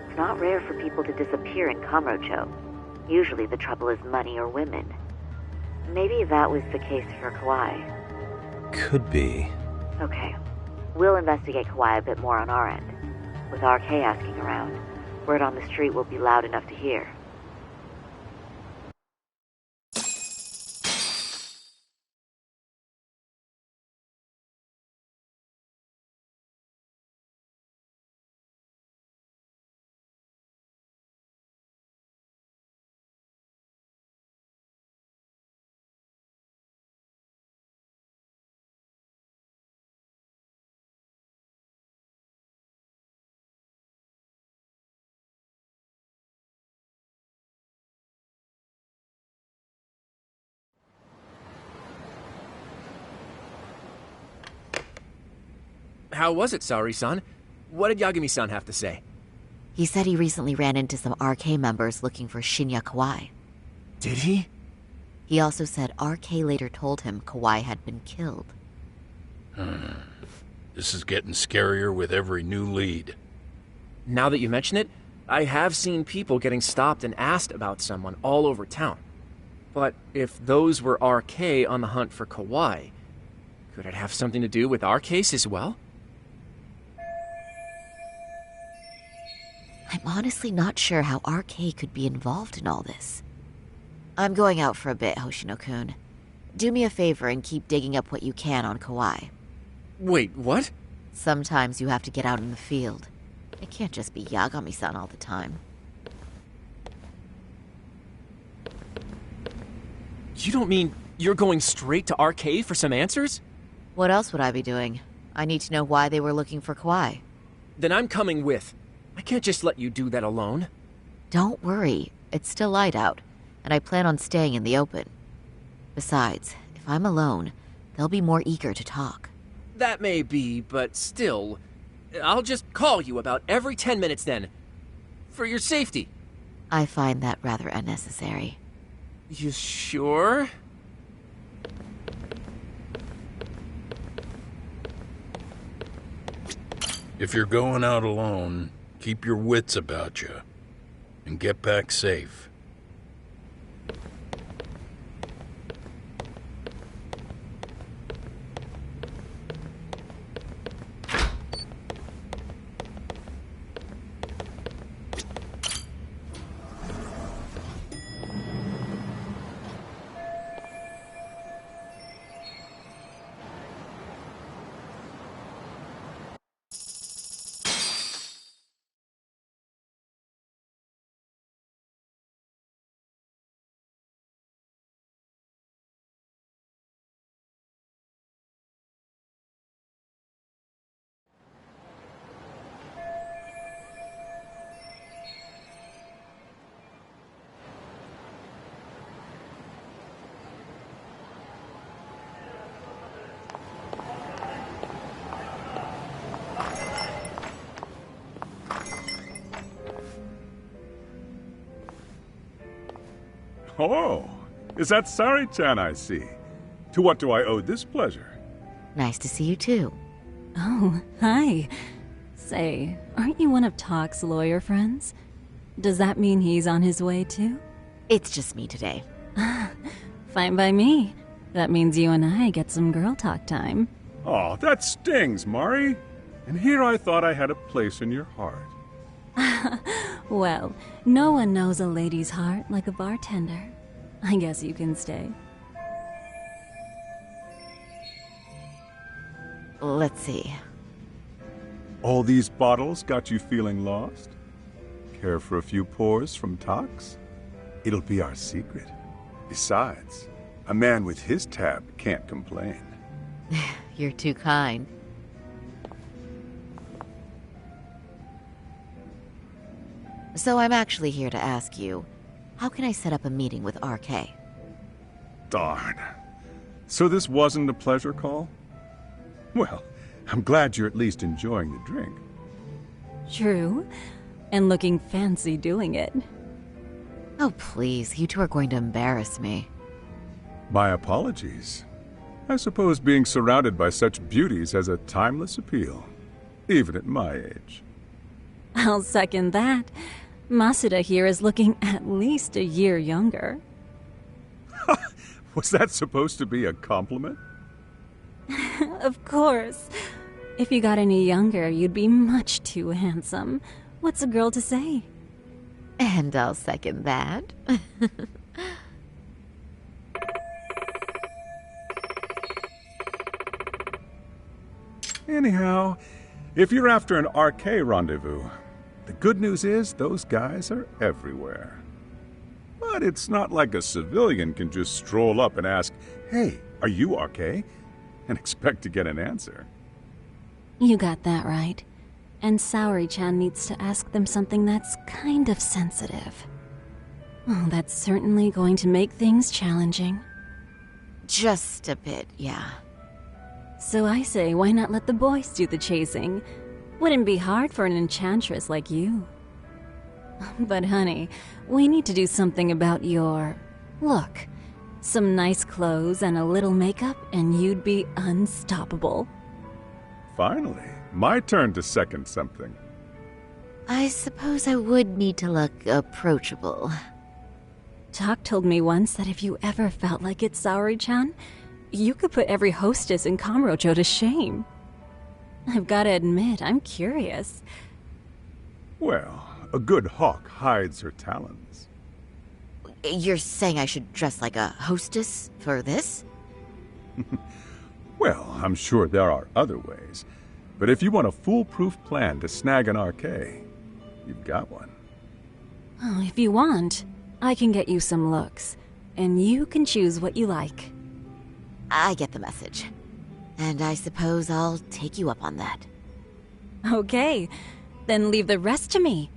It's not rare for people to disappear in Kamurocho. Usually the trouble is money or women. Maybe that was the case for Kawai. Could be. Okay. We'll investigate Kawai a bit more on our end. With RK asking around, word on the street will be loud enough to hear. How was it, Saori-san? What did Yagami-san have to say? He said he recently ran into some RK members looking for Shinya Kawai. Did he? He also said RK later told him Kawai had been killed. This is getting scarier with every new lead. Now that you mention it, I have seen people getting stopped and asked about someone all over town. But if those were RK on the hunt for Kawai, could it have something to do with our case as well? I'm honestly not sure how RK could be involved in all this. I'm going out for a bit, Hoshino-kun. Do me a favor and keep digging up what you can on Kawai. Wait, what? Sometimes you have to get out in the field. It can't just be Yagami-san all the time. You don't mean you're going straight to RK for some answers? What else would I be doing? I need to know why they were looking for Kawai. Then I'm coming with. I can't just let you do that alone. Don't worry. It's still light out, and I plan on staying in the open. Besides, if I'm alone, they'll be more eager to talk. That may be, but still, I'll just call you about every 10 minutes then. For your safety. I find that rather unnecessary. You sure? If you're going out alone, keep your wits about you, and get back safe. Oh, is that Sari-chan I see? To what do I owe this pleasure? Nice to see you too. Oh, hi. Say, aren't you one of Talk's lawyer friends? Does that mean he's on his way too? It's just me today. Fine by me. That means you and I get some girl talk time. Oh, that stings, Mari. And here I thought I had a place in your heart. Well, no one knows a lady's heart like a bartender. I guess you can stay. Let's see. All these bottles got you feeling lost? Care for a few pours from Tox? It'll be our secret. Besides, a man with his tab can't complain. You're too kind. So I'm actually here to ask you, how can I set up a meeting with RK? Darn. So this wasn't a pleasure call? Well, I'm glad you're at least enjoying the drink. True. And looking fancy doing it. Oh, please. You two are going to embarrass me. My apologies. I suppose being surrounded by such beauties has a timeless appeal, even at my age. I'll second that. Masuda here is looking at least a year younger. Was that supposed to be a compliment? Of course. If you got any younger, you'd be much too handsome. What's a girl to say? And I'll second that. Anyhow, if you're after an RK rendezvous, the good news is those guys are everywhere. But it's not like a civilian can just stroll up and ask, "Hey, are you RK?" and expect to get an answer. You got that right. And Saori-chan needs to ask them something that's kind of sensitive. Oh, that's certainly going to make things challenging. Just a bit, yeah. So I say, why not let the boys do the chasing? Wouldn't be hard for an enchantress like you. But honey, we need to do something about your look. Some nice clothes and a little makeup, and you'd be unstoppable. Finally, my turn to second something. I suppose I would need to look approachable. Talk told me once that if you ever felt like it, Saori-chan, you could put every hostess in Kamurocho to shame. I've got to admit, I'm curious. Well, a good hawk hides her talons. You're saying I should dress like a hostess for this? Well, I'm sure there are other ways. But if you want a foolproof plan to snag an RK, you've got one. Oh, if you want, I can get you some looks. And you can choose what you like. I get the message. And I suppose I'll take you up on that. Okay, then leave the rest to me.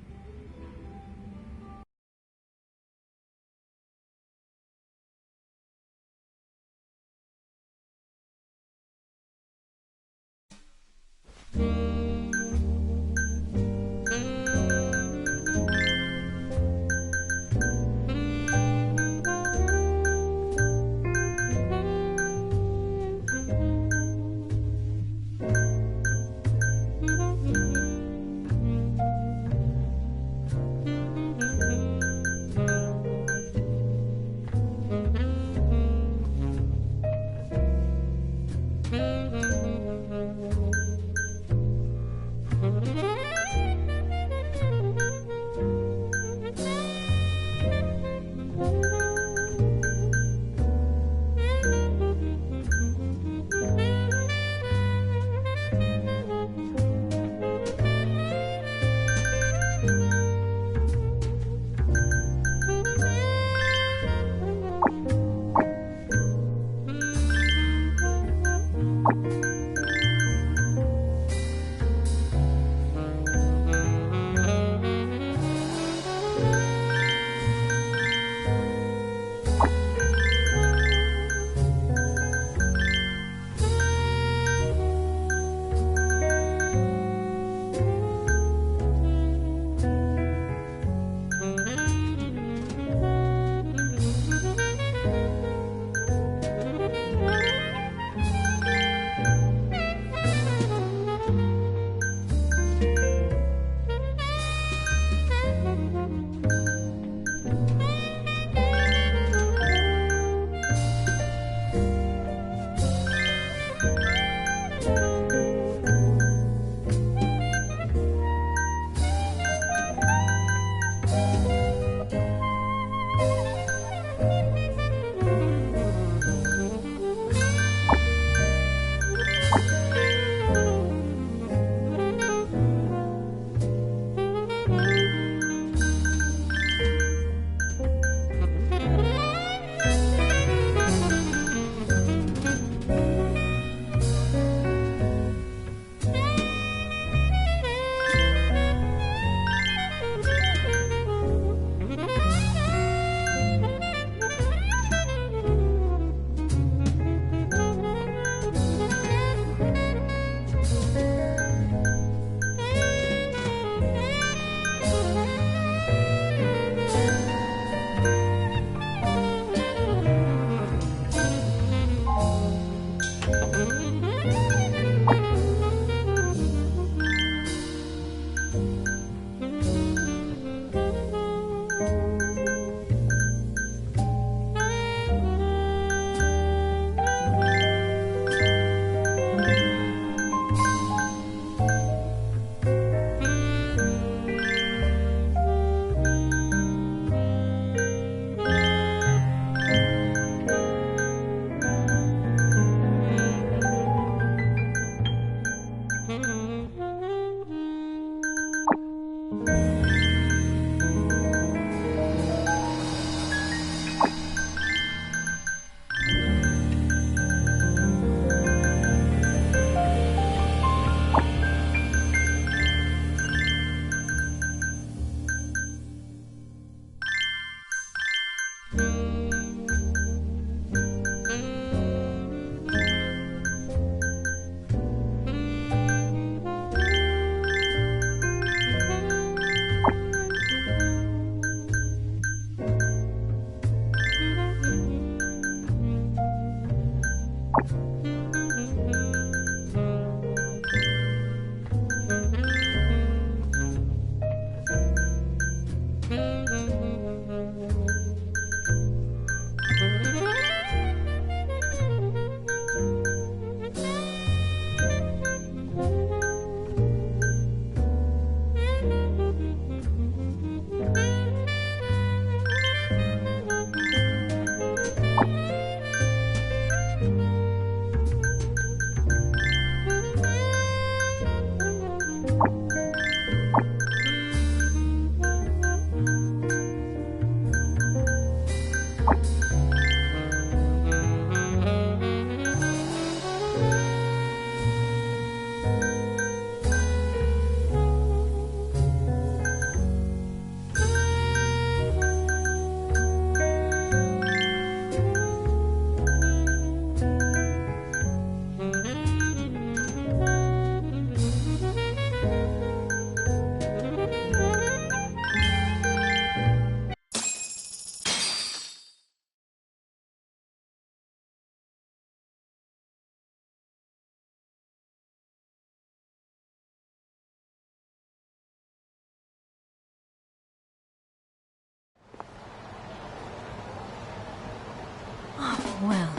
Well,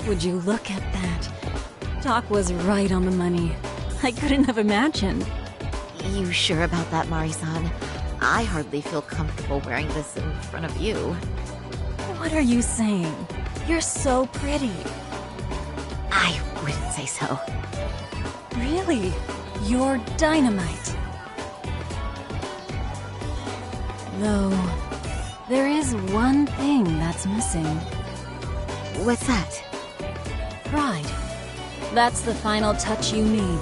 would you look at that? Doc was right on the money. I couldn't have imagined. You sure about that, Mari-san? I hardly feel comfortable wearing this in front of you. What are you saying? You're so pretty. I wouldn't say so. Really? You're dynamite. Though, there is one thing that's missing. What's that? Pride. That's the final touch you need.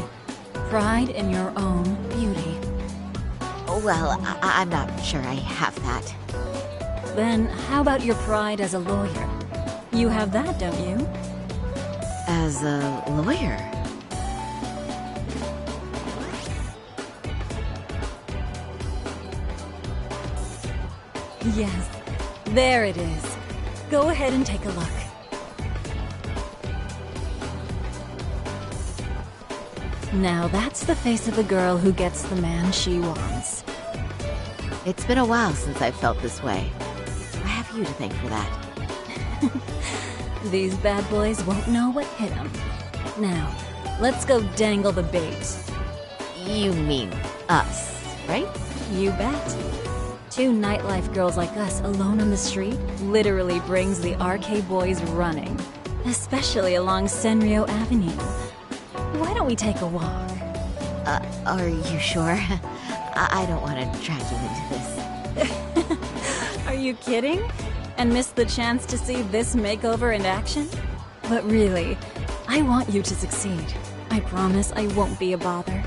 Pride in your own beauty. Well, I'm not sure I have that. Then how about your pride as a lawyer? You have that, don't you? As a lawyer? Yes, there it is. Go ahead and take a look. Now that's the face of a girl who gets the man she wants. It's been a while since I've felt this way. I have you to thank for that. These bad boys won't know what hit them. Now, let's go dangle the bait. You mean us, right? You bet. Two nightlife girls like us alone on the street literally brings the RK boys running. Especially along Senryo Avenue. Why don't we take a walk? Are you sure? I don't want to drag you into this. Are you kidding? And miss the chance to see this makeover in action? But really, I want you to succeed. I promise I won't be a bother.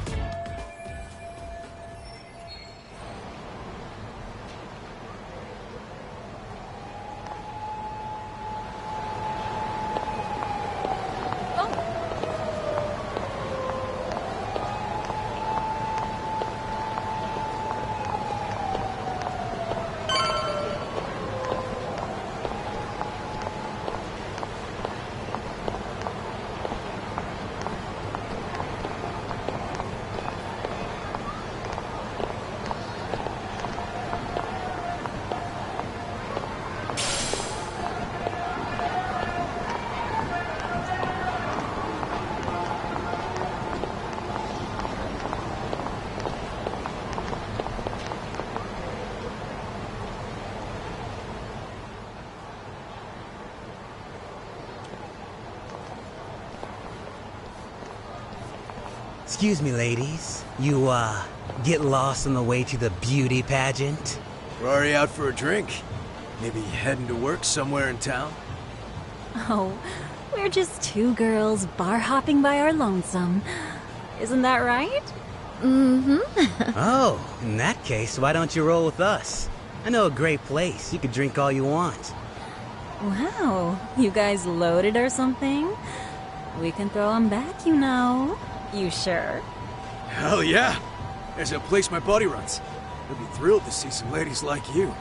Excuse me, ladies. You, get lost on the way to the beauty pageant? We're already out for a drink. Maybe heading to work somewhere in town? Oh, we're just two girls bar hopping by our lonesome. Isn't that right? Mm-hmm. Oh, in that case, why don't you roll with us? I know a great place. You could drink all you want. Wow, you guys loaded or something? We can throw them back, you know. You sure? Hell yeah! There's a place my buddy runs. He'll be thrilled to see some ladies like you.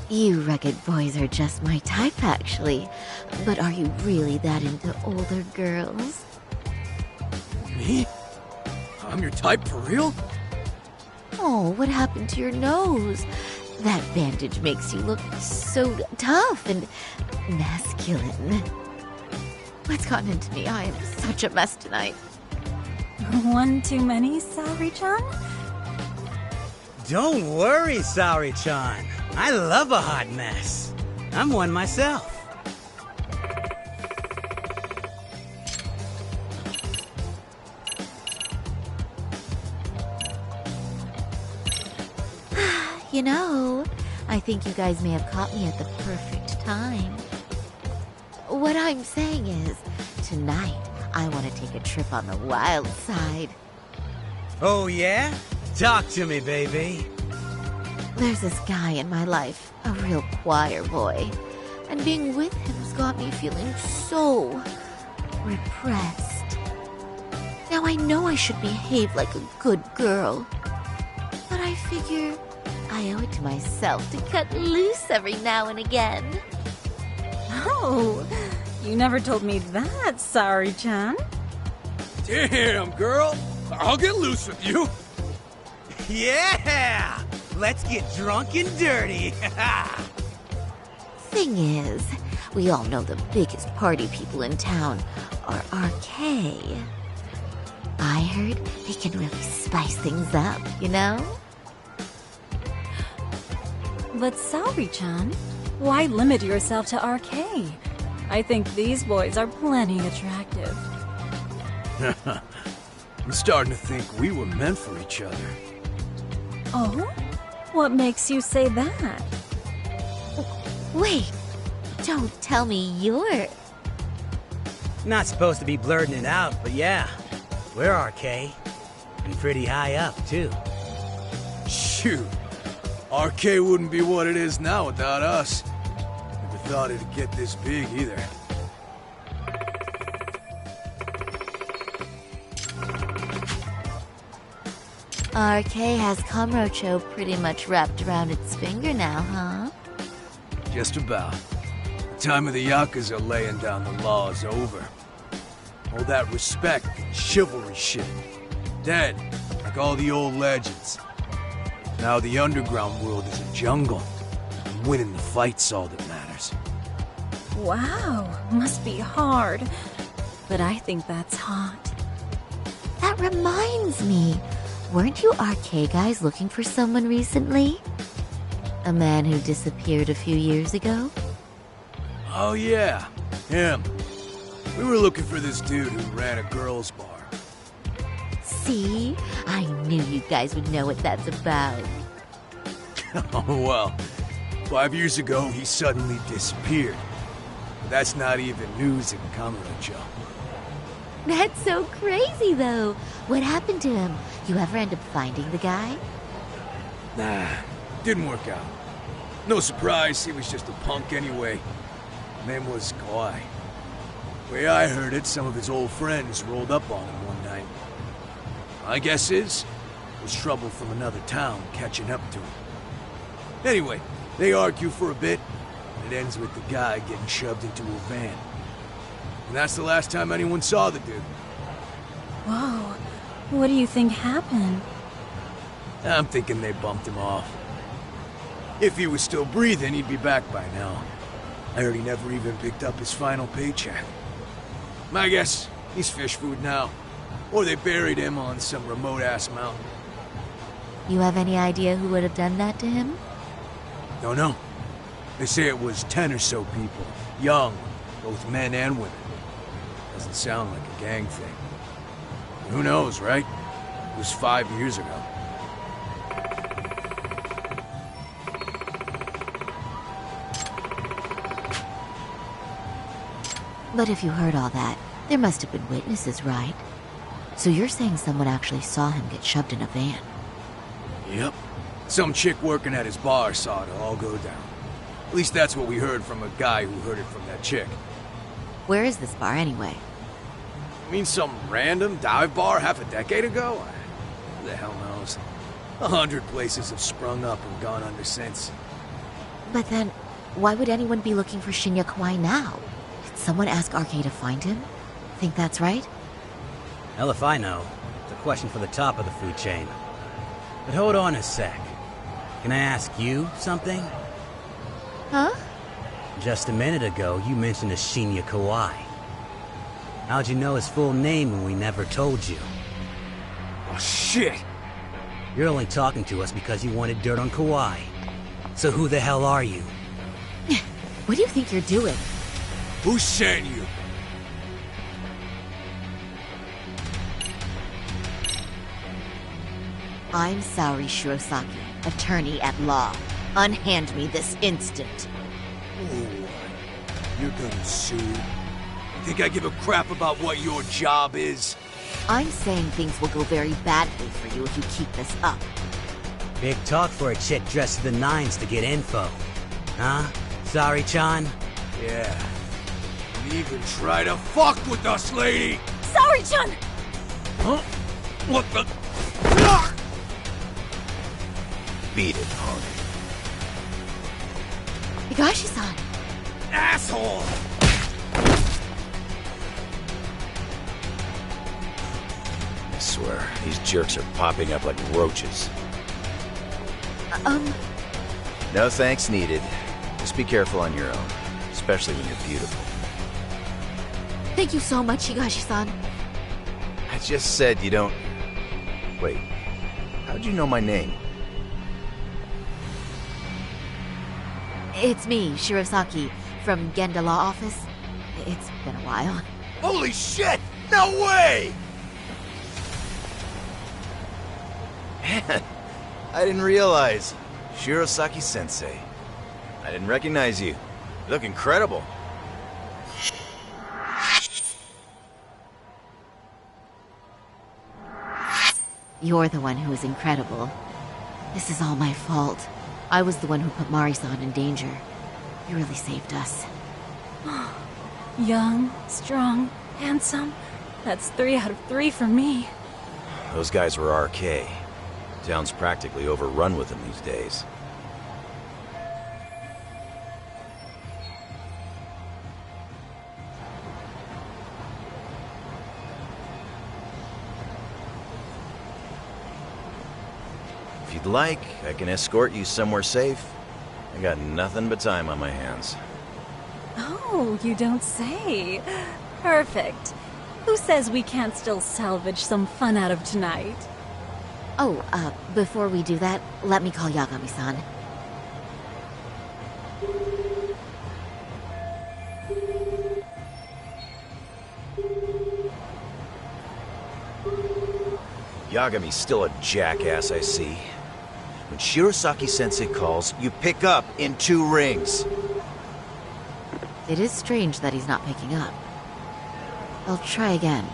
You rugged boys are just my type, actually. But are you really that into older girls? Me? I'm your type for real? Oh, what happened to your nose? That bandage makes you look so tough and masculine. What's gotten into me? I am such a mess tonight. One too many, Saori-chan? Don't worry, Saori-chan. I love a hot mess. I'm one myself. You know, I think you guys may have caught me at the perfect time. What I'm saying is, tonight, I want to take a trip on the wild side. Oh, yeah? Talk to me, baby. There's this guy in my life, a real choir boy. And being with him's got me feeling so repressed. Now I know I should behave like a good girl. But I figure I owe it to myself to cut loose every now and again. Oh, you never told me that, Saori-chan. Damn, girl! I'll get loose with you! Yeah! Let's get drunk and dirty! Thing is, we all know the biggest party people in town are RK. I heard they can really spice things up, you know? But Saori-chan, why limit yourself to RK? I think these boys are plenty attractive. I'm starting to think we were meant for each other. Oh? What makes you say that? Wait, don't tell me you're... Not supposed to be blurting it out, but yeah, we're RK. And pretty high up, too. Shoot, RK wouldn't be what it is now without us. Never thought it'd get this big, either. RK has Kamurocho pretty much wrapped around its finger now, huh? Just about. The time of the Yakuza laying down the law is over. All that respect and chivalry shit. Dead, like all the old legends. Now the underground world is a jungle. And winning the fight's all that matters. Wow, must be hard. But I think that's hot. That reminds me. Weren't you RK guys looking for someone recently? A man who disappeared a few years ago? Oh yeah, him. We were looking for this dude who ran a girls' bar. See? I knew you guys would know what that's about. Oh well, 5 years ago he suddenly disappeared. But that's not even news in Kamurocho. That's so crazy, though. What happened to him? You ever end up finding the guy? Nah, didn't work out. No surprise, he was just a punk anyway. Name was Kawhi. Way I heard it, some of his old friends rolled up on him one night. My guess is, it was trouble from another town catching up to him. Anyway, they argue for a bit, and it ends with the guy getting shoved into a van. And that's the last time anyone saw the dude. Whoa, what do you think happened? I'm thinking they bumped him off. If he was still breathing, he'd be back by now. I heard he never even picked up his final paycheck. My guess, he's fish food now. Or they buried him on some remote-ass mountain. You have any idea who would have done that to him? Don't know. They say it was 10 or so people. Young, both men and women. Doesn't sound like a gang thing. But who knows, right? It was 5 years ago. But if you heard all that, there must have been witnesses, right? So you're saying someone actually saw him get shoved in a van? Yep. Some chick working at his bar saw it all go down. At least that's what we heard from a guy who heard it from that chick. Where is this bar anyway? You mean some random dive bar half a decade ago? Who the hell knows? 100 places have sprung up and gone under since. But then, why would anyone be looking for Shinya Kawai now? Did someone ask RK to find him? Think that's right? Hell if I know. It's a question for the top of the food chain. But hold on a sec. Can I ask you something? Huh? Just a minute ago, you mentioned a Shinya Kawai. How'd you know his full name when we never told you? Oh, shit! You're only talking to us because you wanted dirt on Kawai. So who the hell are you? What do you think you're doing? Who sent you? I'm Saori Shirosaki, attorney at law. Unhand me this instant. Ooh, you're gonna sue? Think I give a crap about what your job is? I'm saying things will go very badly for you if you keep this up. Big talk for a chick dressed to the nines to get info. Huh? Saori-chan? Yeah. Don't even try to fuck with us, lady! Saori-chan! Huh? What the? Beat it, punk. Higashi-san! Asshole! I swear, these jerks are popping up like roaches. No thanks needed. Just be careful on your own, especially when you're beautiful. Thank you so much, Higashi-san. I just said you don't... Wait, how'd you know my name? It's me, Shirosaki, from Genda Law Office. It's been a while. Holy shit! No way! Man, I didn't realize. Shirosaki-sensei. I didn't recognize you. You look incredible. You're the one who is incredible. This is all my fault. I was the one who put Mari-san in danger. You really saved us. Young, strong, handsome. That's 3 out of 3 for me. Those guys were RK. Town's practically overrun with them these days. If you'd like, I can escort you somewhere safe. I got nothing but time on my hands. Oh, you don't say. Perfect. Who says we can't still salvage some fun out of tonight? Oh, before we do that, let me call Yagami-san. Yagami's still a jackass, I see. When Shirosaki-sensei calls, you pick up in 2 rings. It is strange that he's not picking up. I'll try again.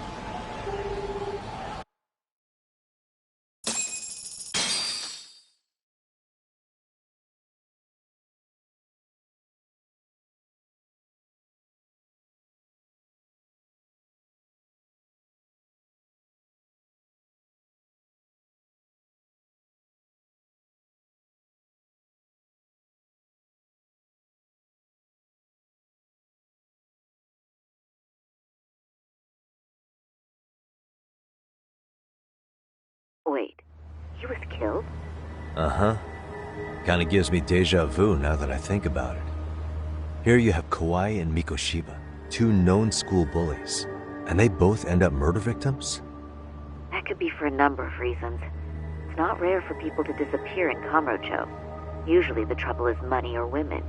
Wait, he was killed? Uh-huh. Kinda gives me deja vu now that I think about it. Here you have Kawai and Mikoshiba, 2 known school bullies, and they both end up murder victims? That could be for a number of reasons. It's not rare for people to disappear in Kamurocho. Usually the trouble is money or women.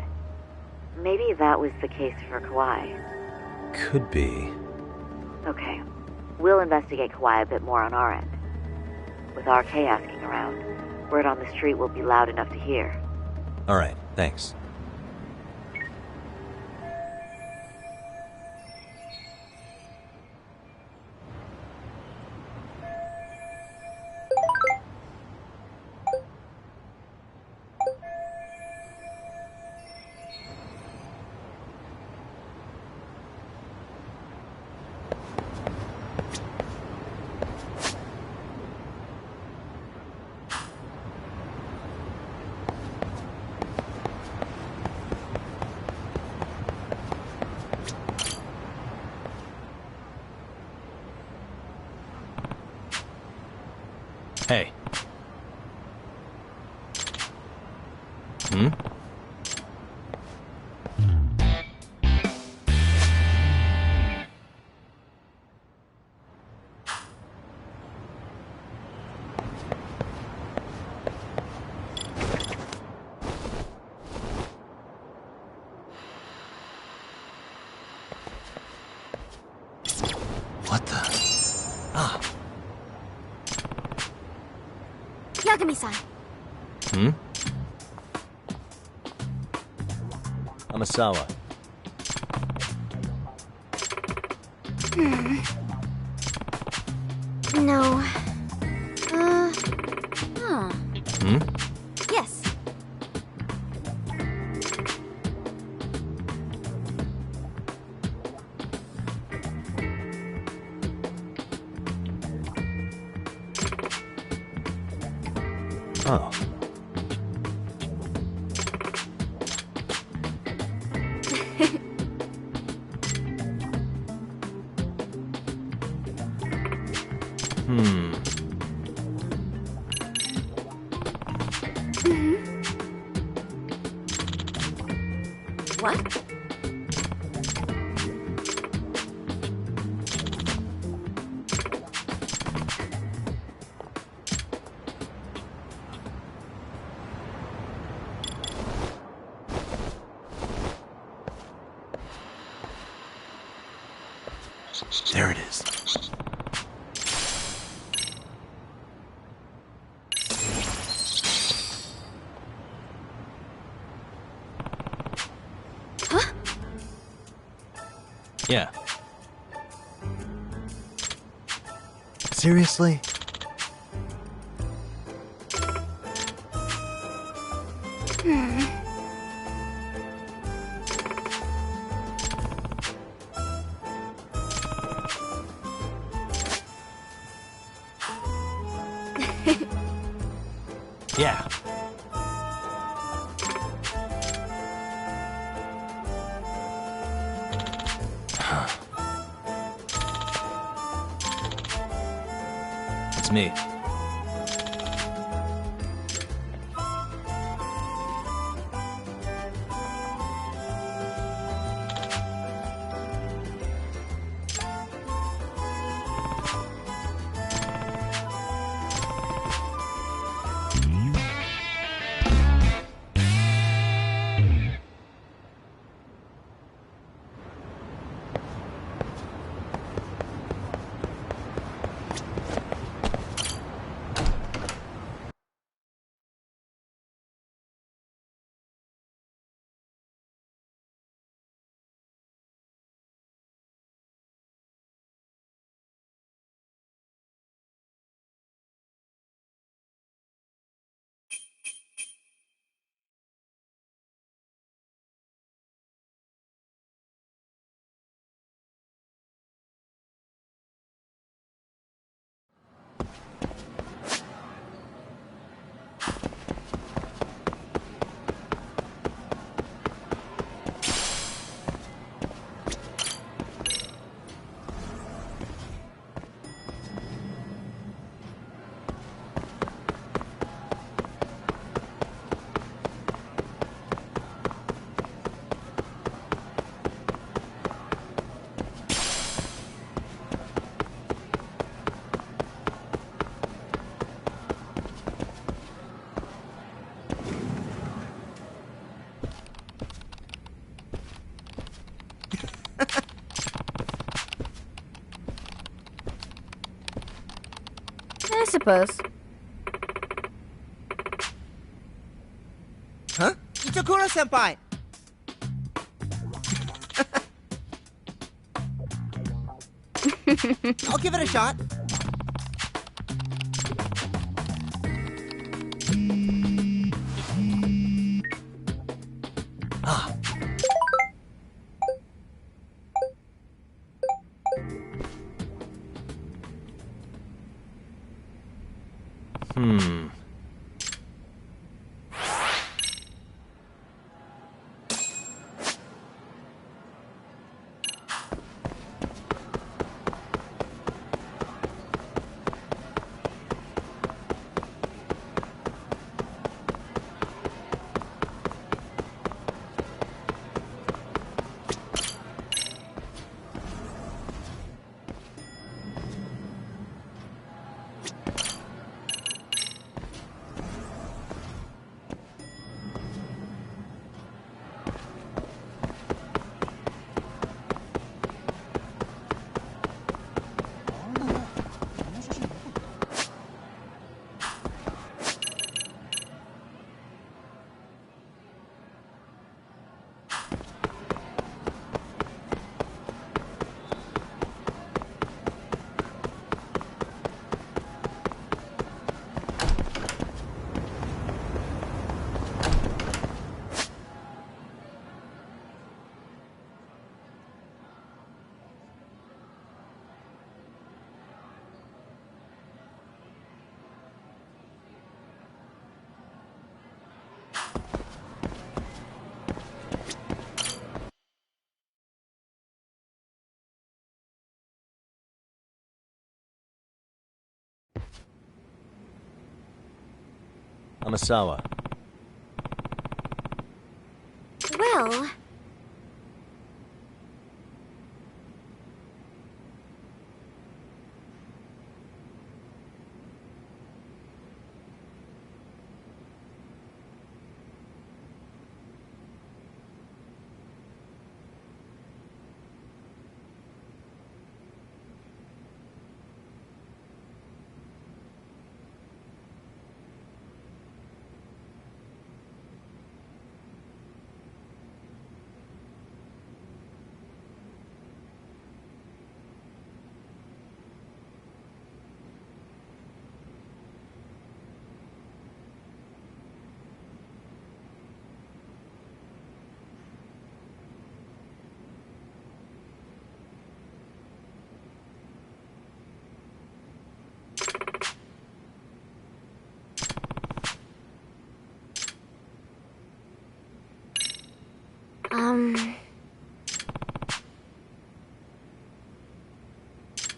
Maybe that was the case for Kauai. Could be. Okay. We'll investigate Kauai a bit more on our end. With RK asking around, word on the street will be loud enough to hear. All right, thanks. Hey. Hmm? What the? Ah. Yagami-san. Hmm? Amasawa. No. Hmm? Yes. Oh. What? There it is. Huh? Yeah. Seriously? Yeah. It's me. suppose. Huh? Ichikuro-senpai! I'll give it a shot. Amasawa. Well...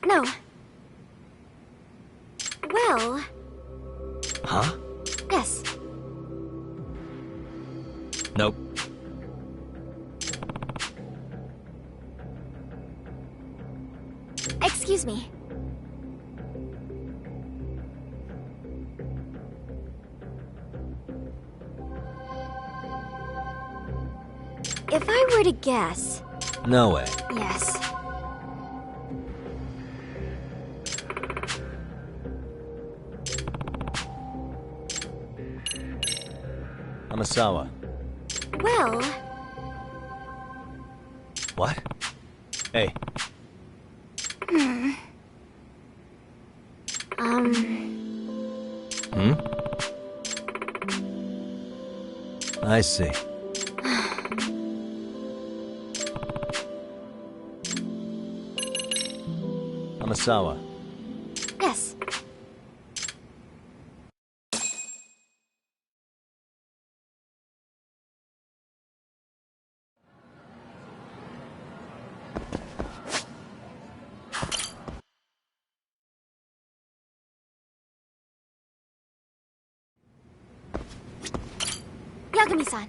No. Well... Huh? Yes. Nope. Excuse me. If I were to guess... No way. Yes. Amasawa. Well... What? Hey. Hmm. Hmm? I see. Amasawa. Yes. Yagami-san.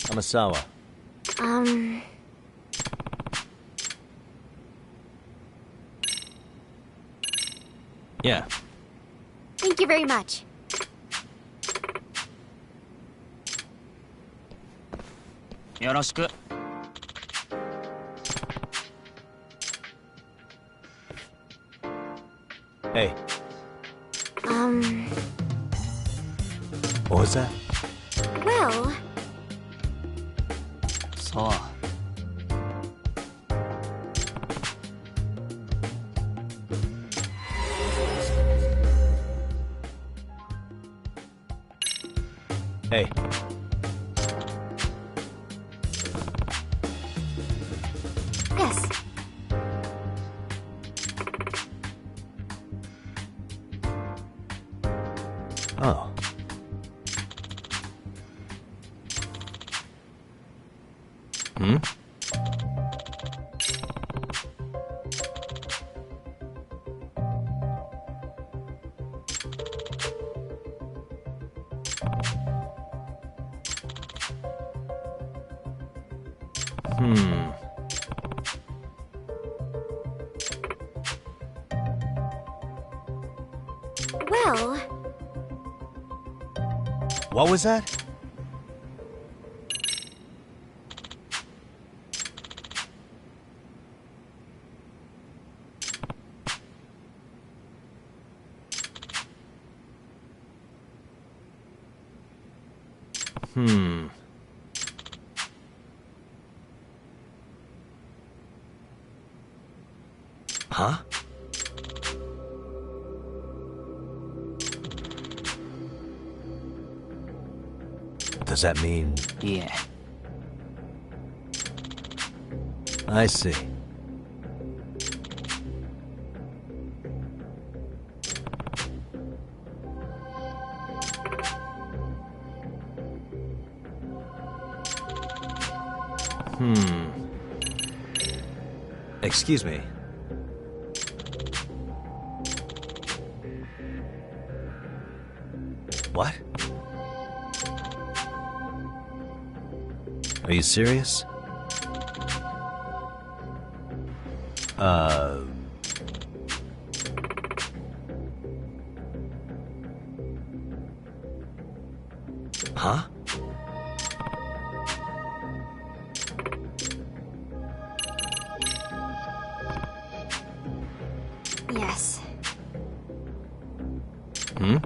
Amasawa. Yeah. Thank you very much. Yoroshiku. Hey. was that? Well... Saw. Hey. Yes. Oh. Hmm? Hmm. Well... What was that? Hmm. Huh? Does that mean... Yeah. I see. Hmm. Excuse me. What? Are you serious? Huh? Yes. Hmm?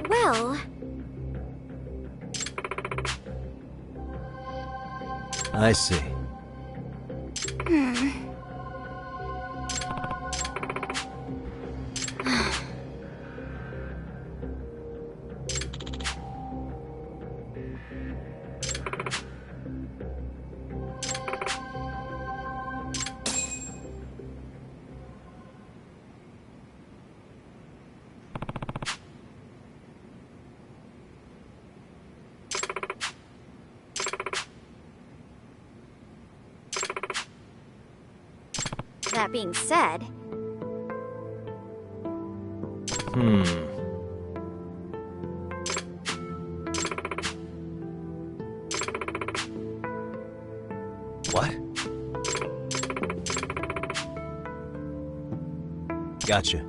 Well... I see. Hmm. That being said... Hmm. What? Gotcha.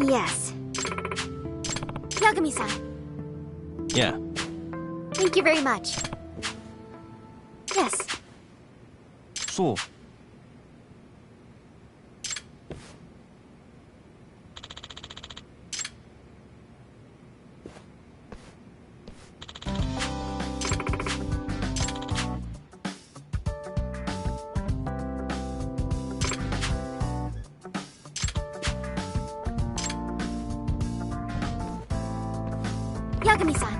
Yes. Yagami-san. Yeah. Thank you very much. Yes. So. Yagami-san.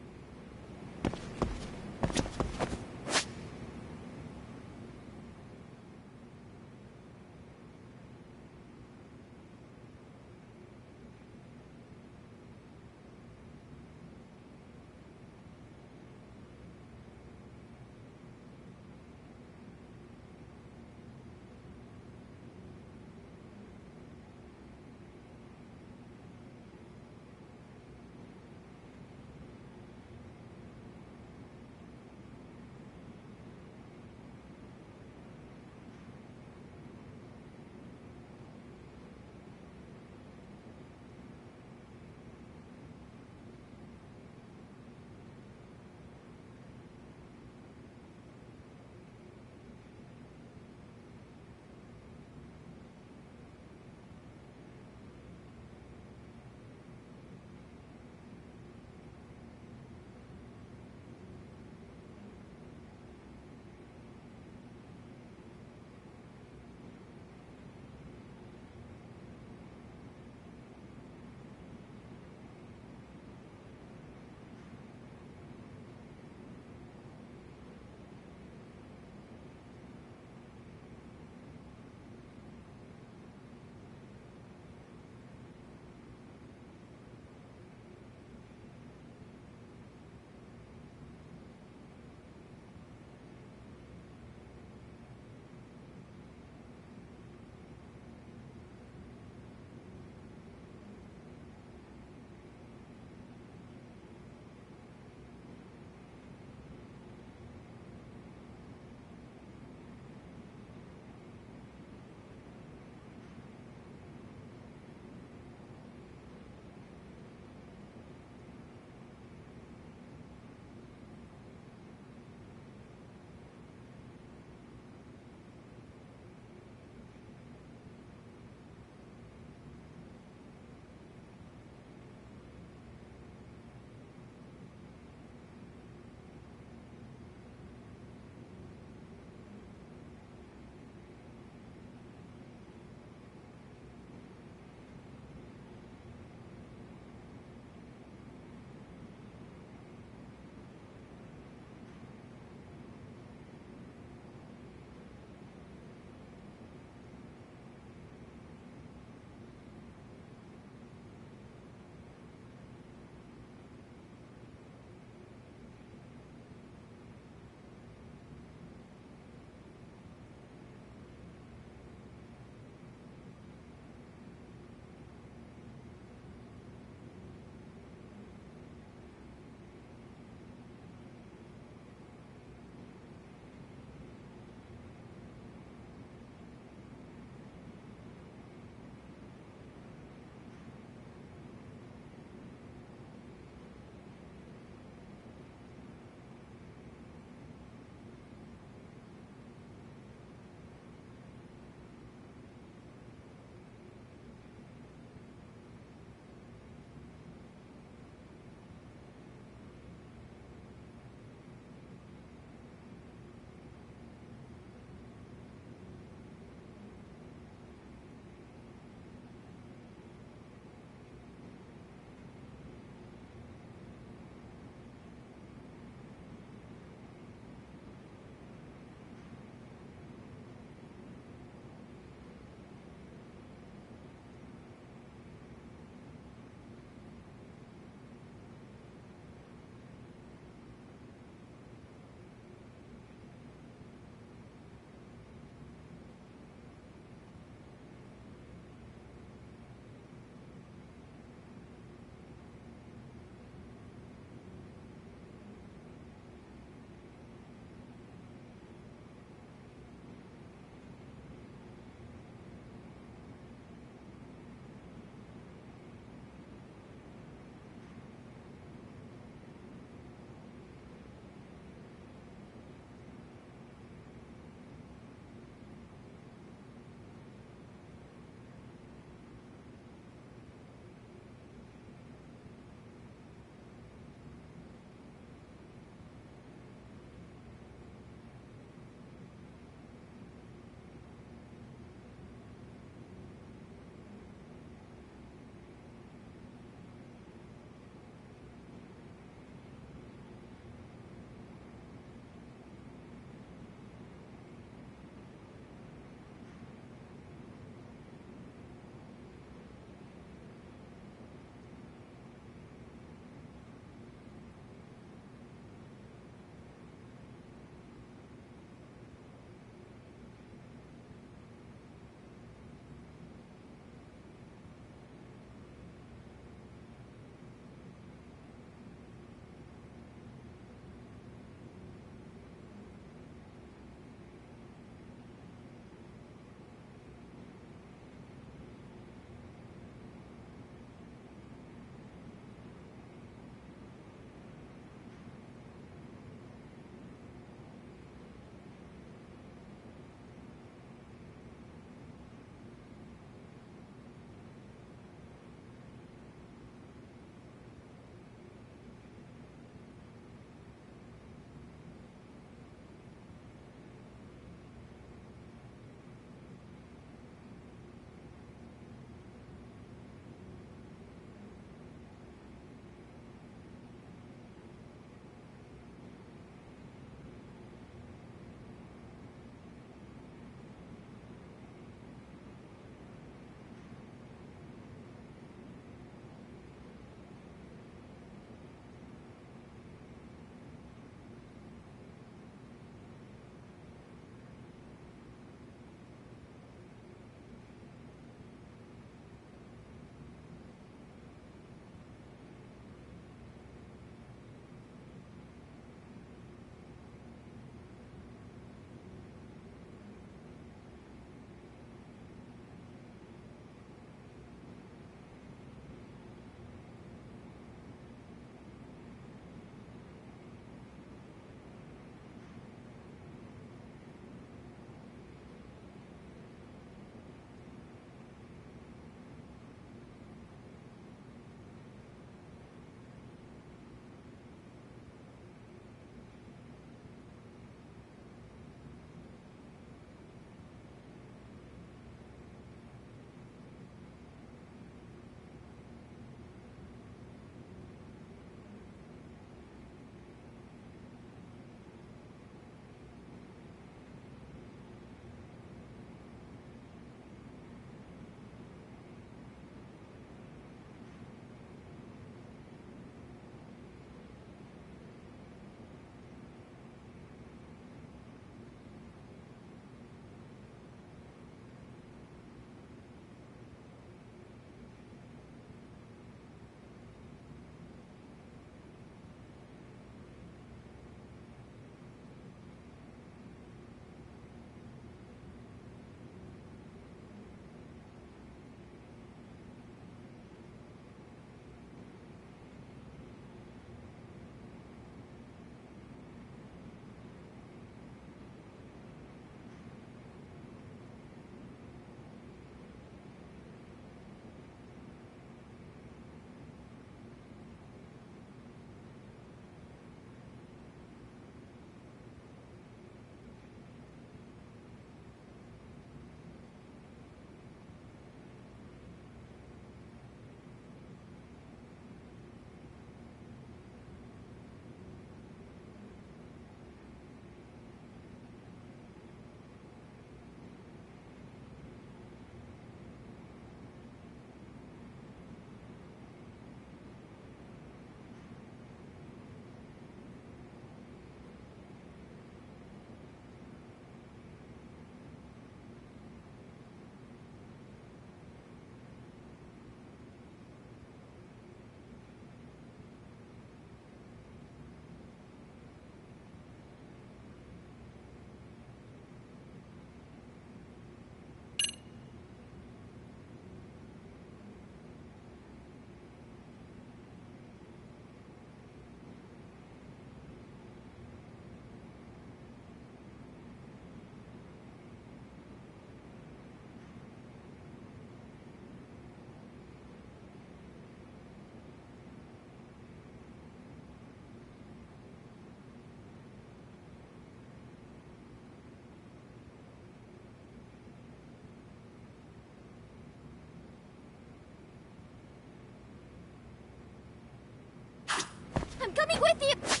I'm coming with you!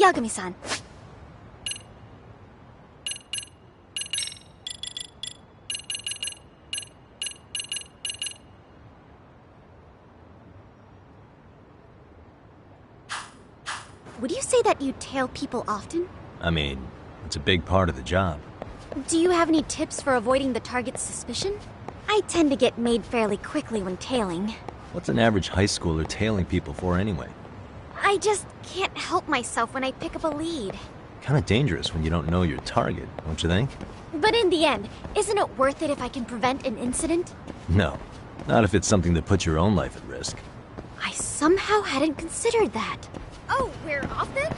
Yagami-san. Would you say that you tail people often? I mean, it's a big part of the job. Do you have any tips for avoiding the target's suspicion? I tend to get made fairly quickly when tailing. What's an average high schooler tailing people for anyway? I just can't help myself when I pick up a lead. Kinda dangerous when you don't know your target, don't you think? But in the end, isn't it worth it if I can prevent an incident? No. Not if it's something that puts your own life at risk. I somehow hadn't considered that. Oh, we're off then?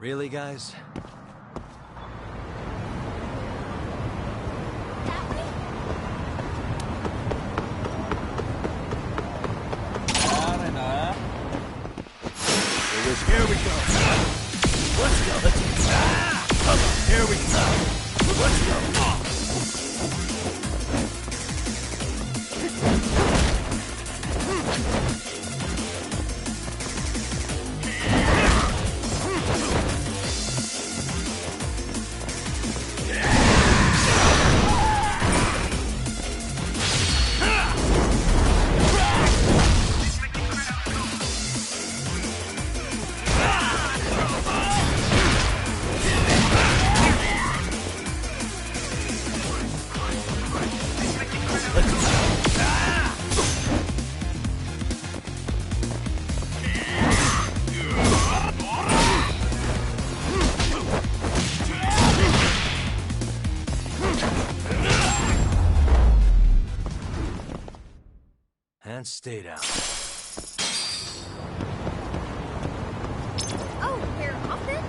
Really, guys? Here we go. Let's go. Here we go. Let's go. And stay down. Oh, we're off then?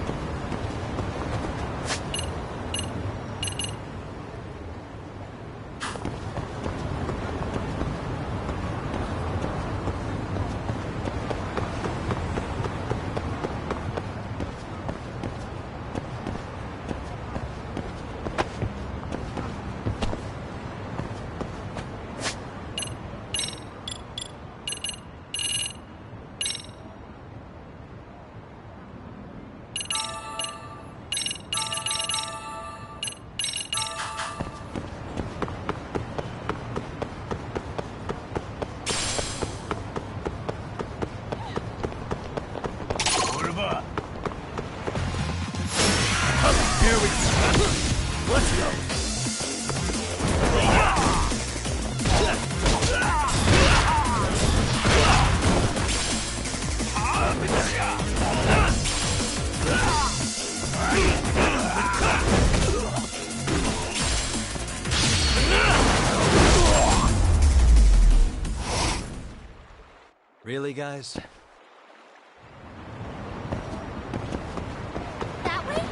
Here we go. Let's go. Really, guys? That way?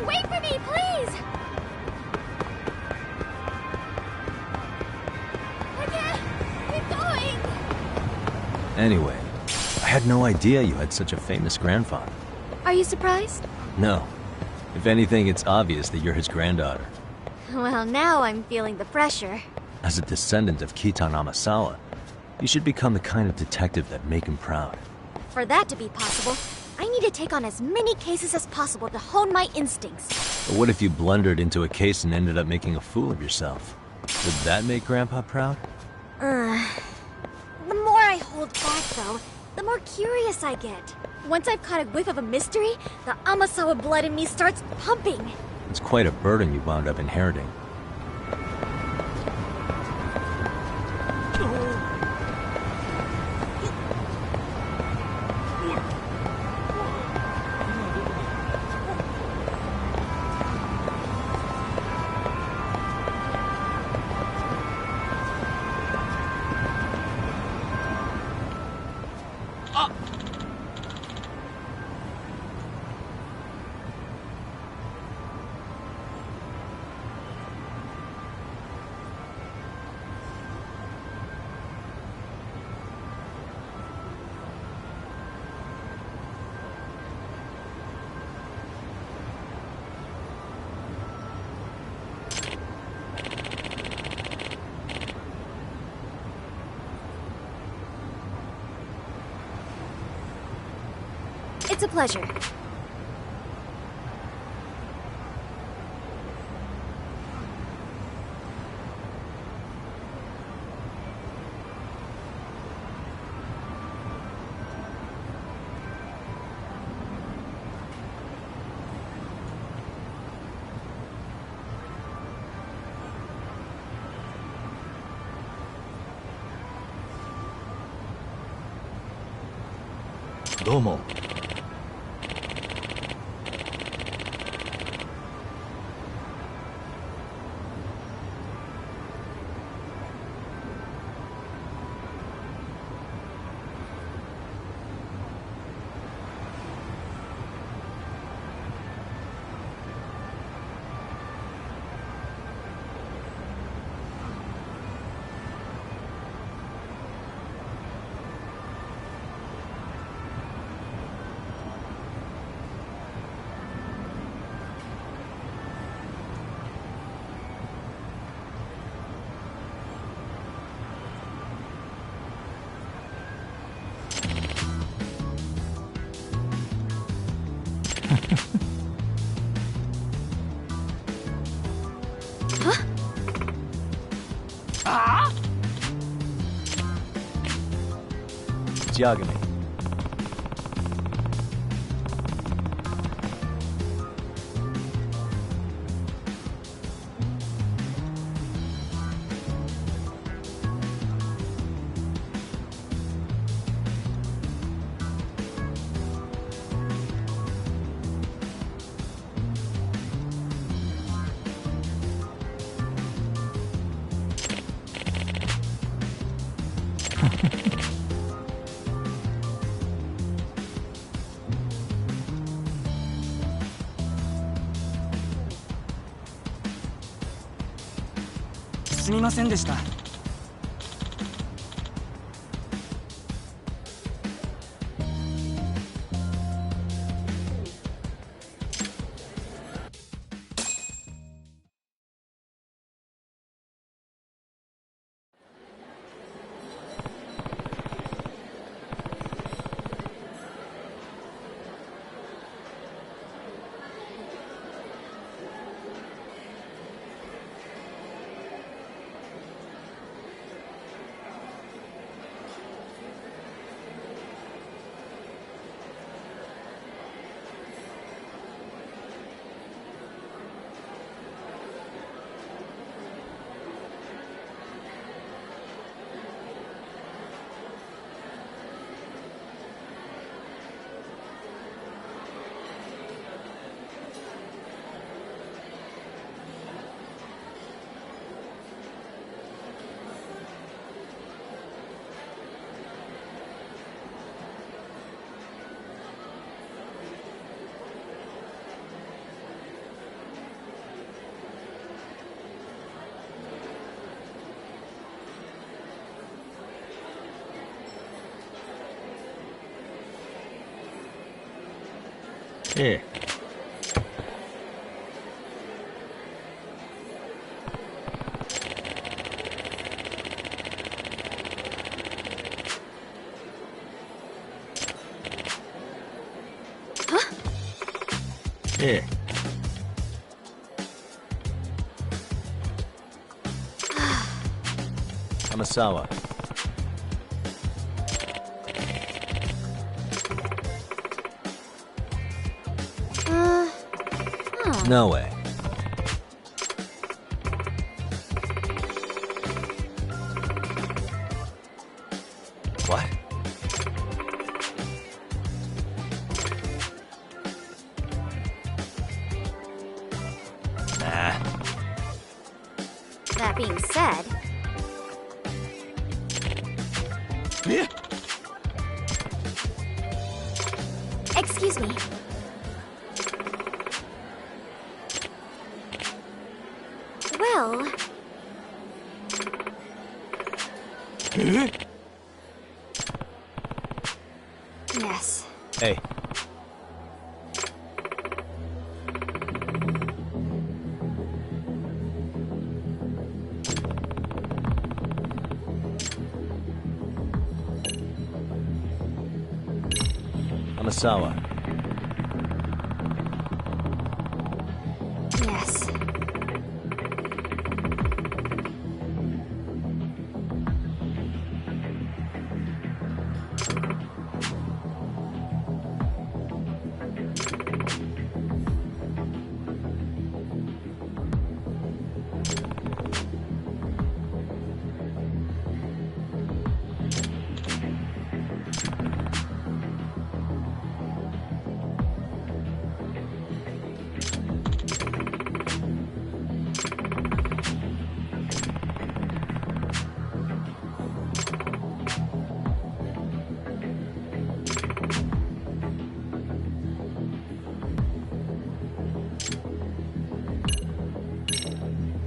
Wait for me, please! Anyway, I had no idea you had such a famous grandfather. Are you surprised? No. If anything, it's obvious that you're his granddaughter. Well, now I'm feeling the pressure. As a descendant of Kitan Amasawa, you should become the kind of detective that make him proud. For that to be possible, I need to take on as many cases as possible to hone my instincts. But what if you blundered into a case and ended up making a fool of yourself? Would that make Grandpa proud? The more I hold back, though, the more curious I get. Once I've caught a whiff of a mystery, the Amasawa blood in me starts pumping. It's quite a burden you wound up inheriting. It's a pleasure. Domo. Yagami.すみませんでした。Here. Here. Amasawa. No way. What? Nah. That being said... Yeah. Excuse me. Well... Yes. Hey. Amasawa. Yes.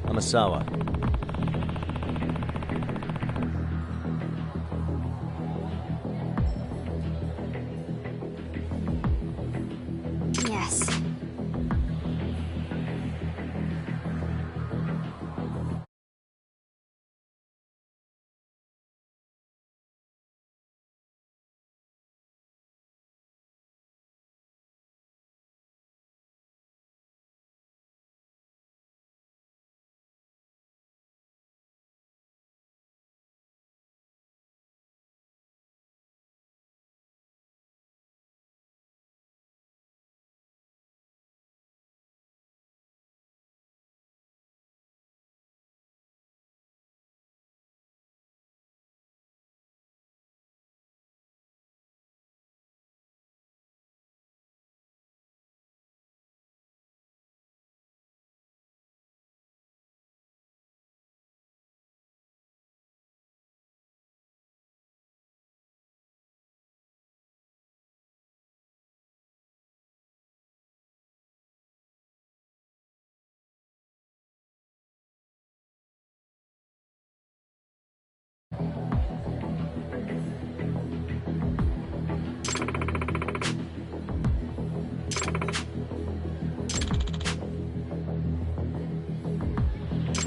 Amasawa. Yes.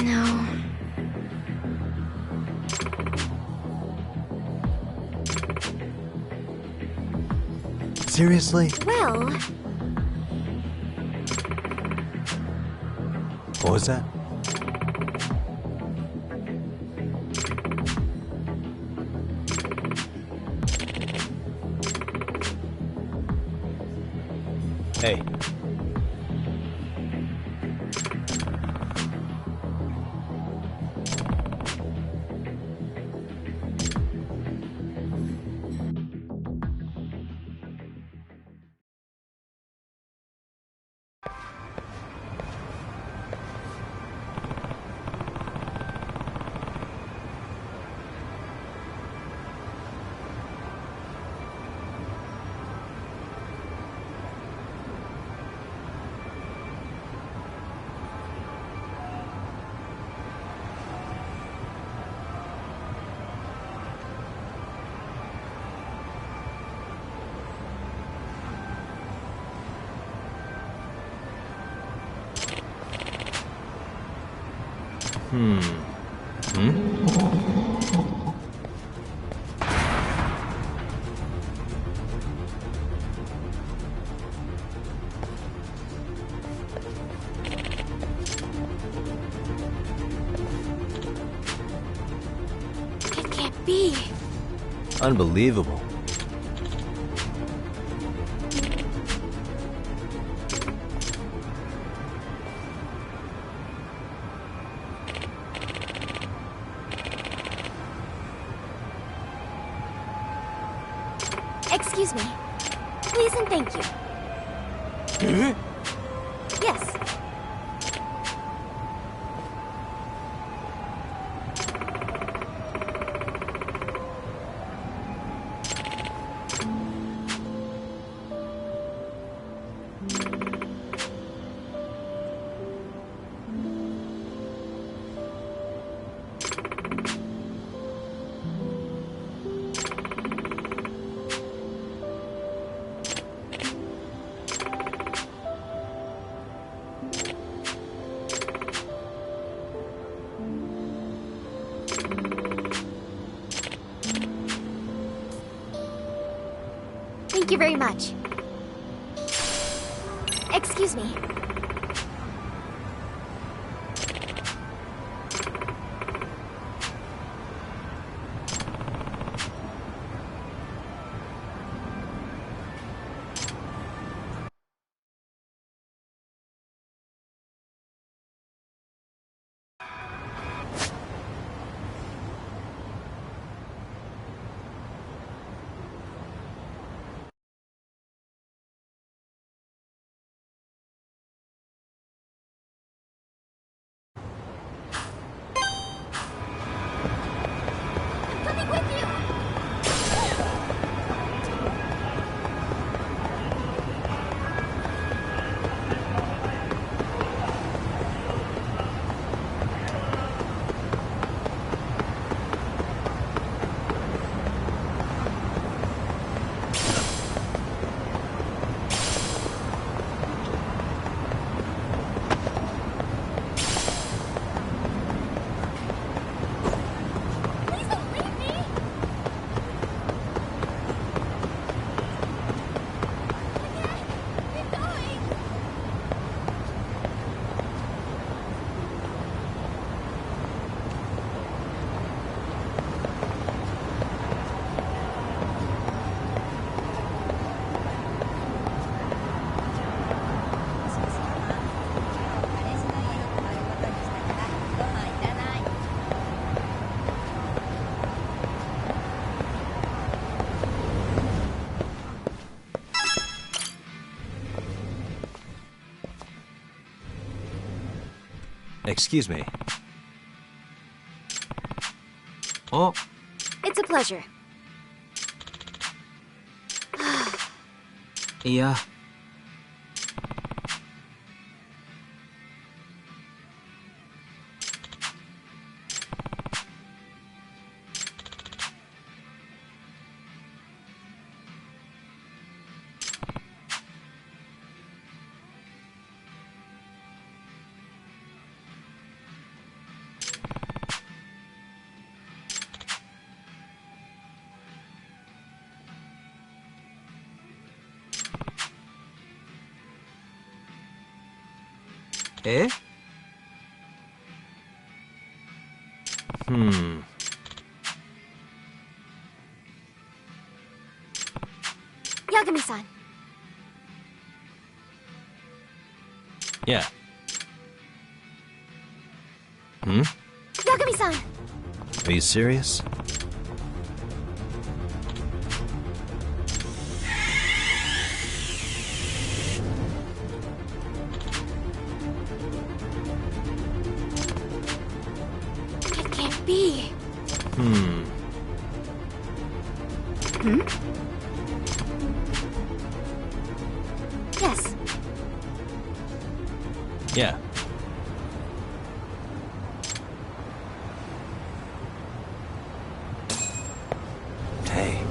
No. Seriously? Well... What was that? Hey. It can't be. Unbelievable. Excuse me. Please and thank you. Yes. Thank you very much. Excuse me. Excuse me. Oh. It's a pleasure. いや。え？ Yagami-san. Yeah. Hmm? Yagami-san! Are you serious? It can't be. Hmm? Yes. Yeah. Hey.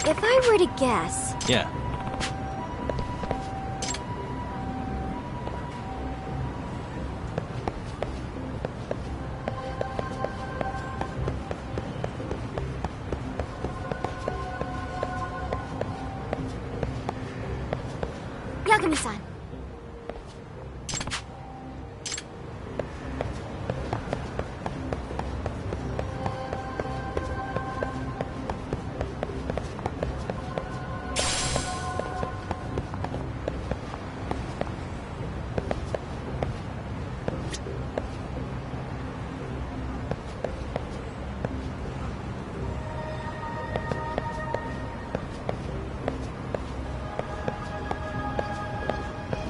If I were to guess... Yeah. Yagami-san.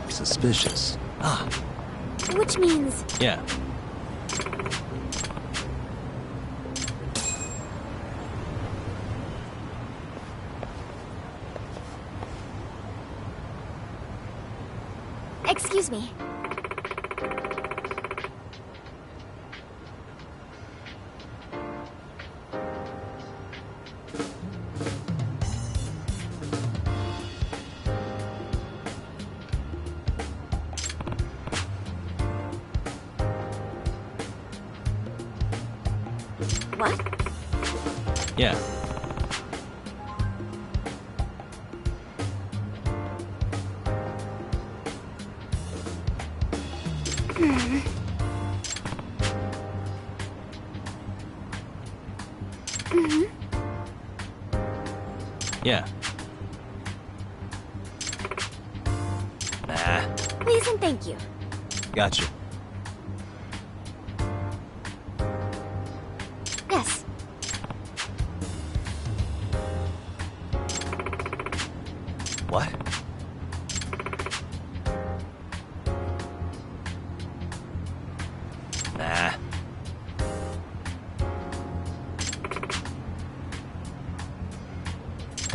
Suspicious. Ah. Which means... Yeah. Excuse me. What? Yeah. Hmm. Mm-hmm. Yeah. Nah. Please and thank you. Gotcha. Yes. What? Nah.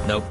Nope.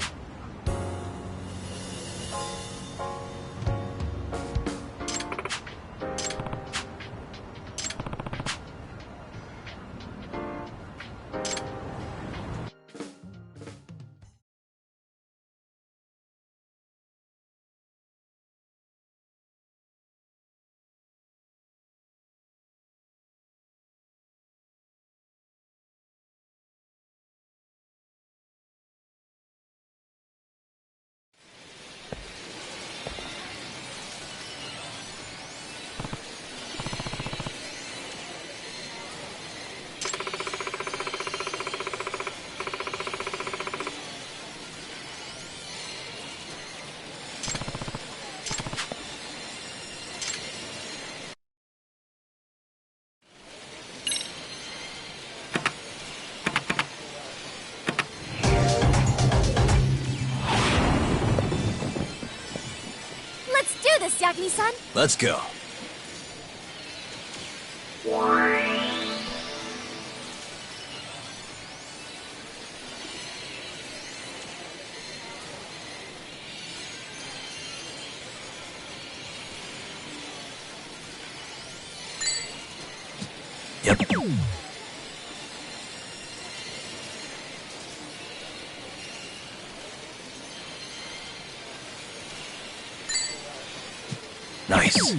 Let's do this, Yagami-san. Let's go. Yep. Nice.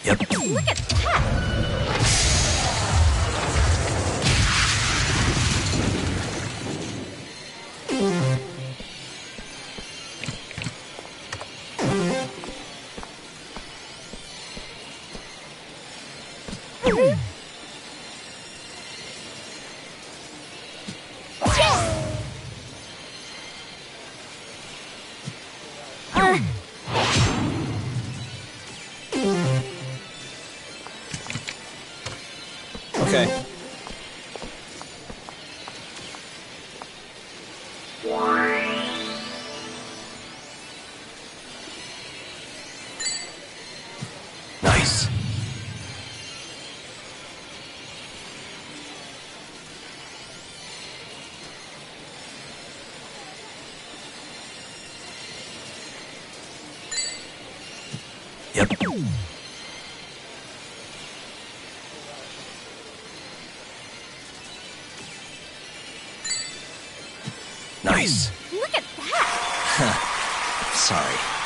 Yep. Look at that! Okay. Nice. Yep.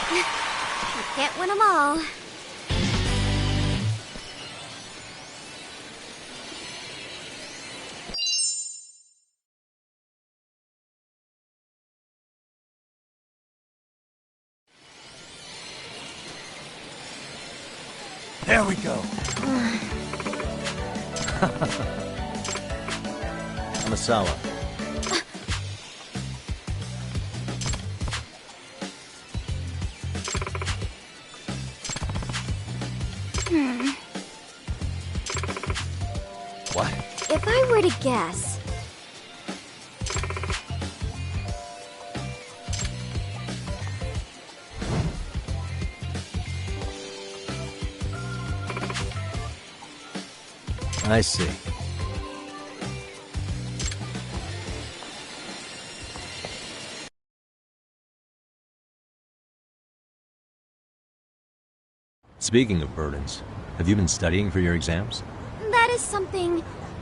You can't win them all. There we go. Amasawa. What? If I were to guess... I see. Speaking of burdens, have you been studying for your exams? That is something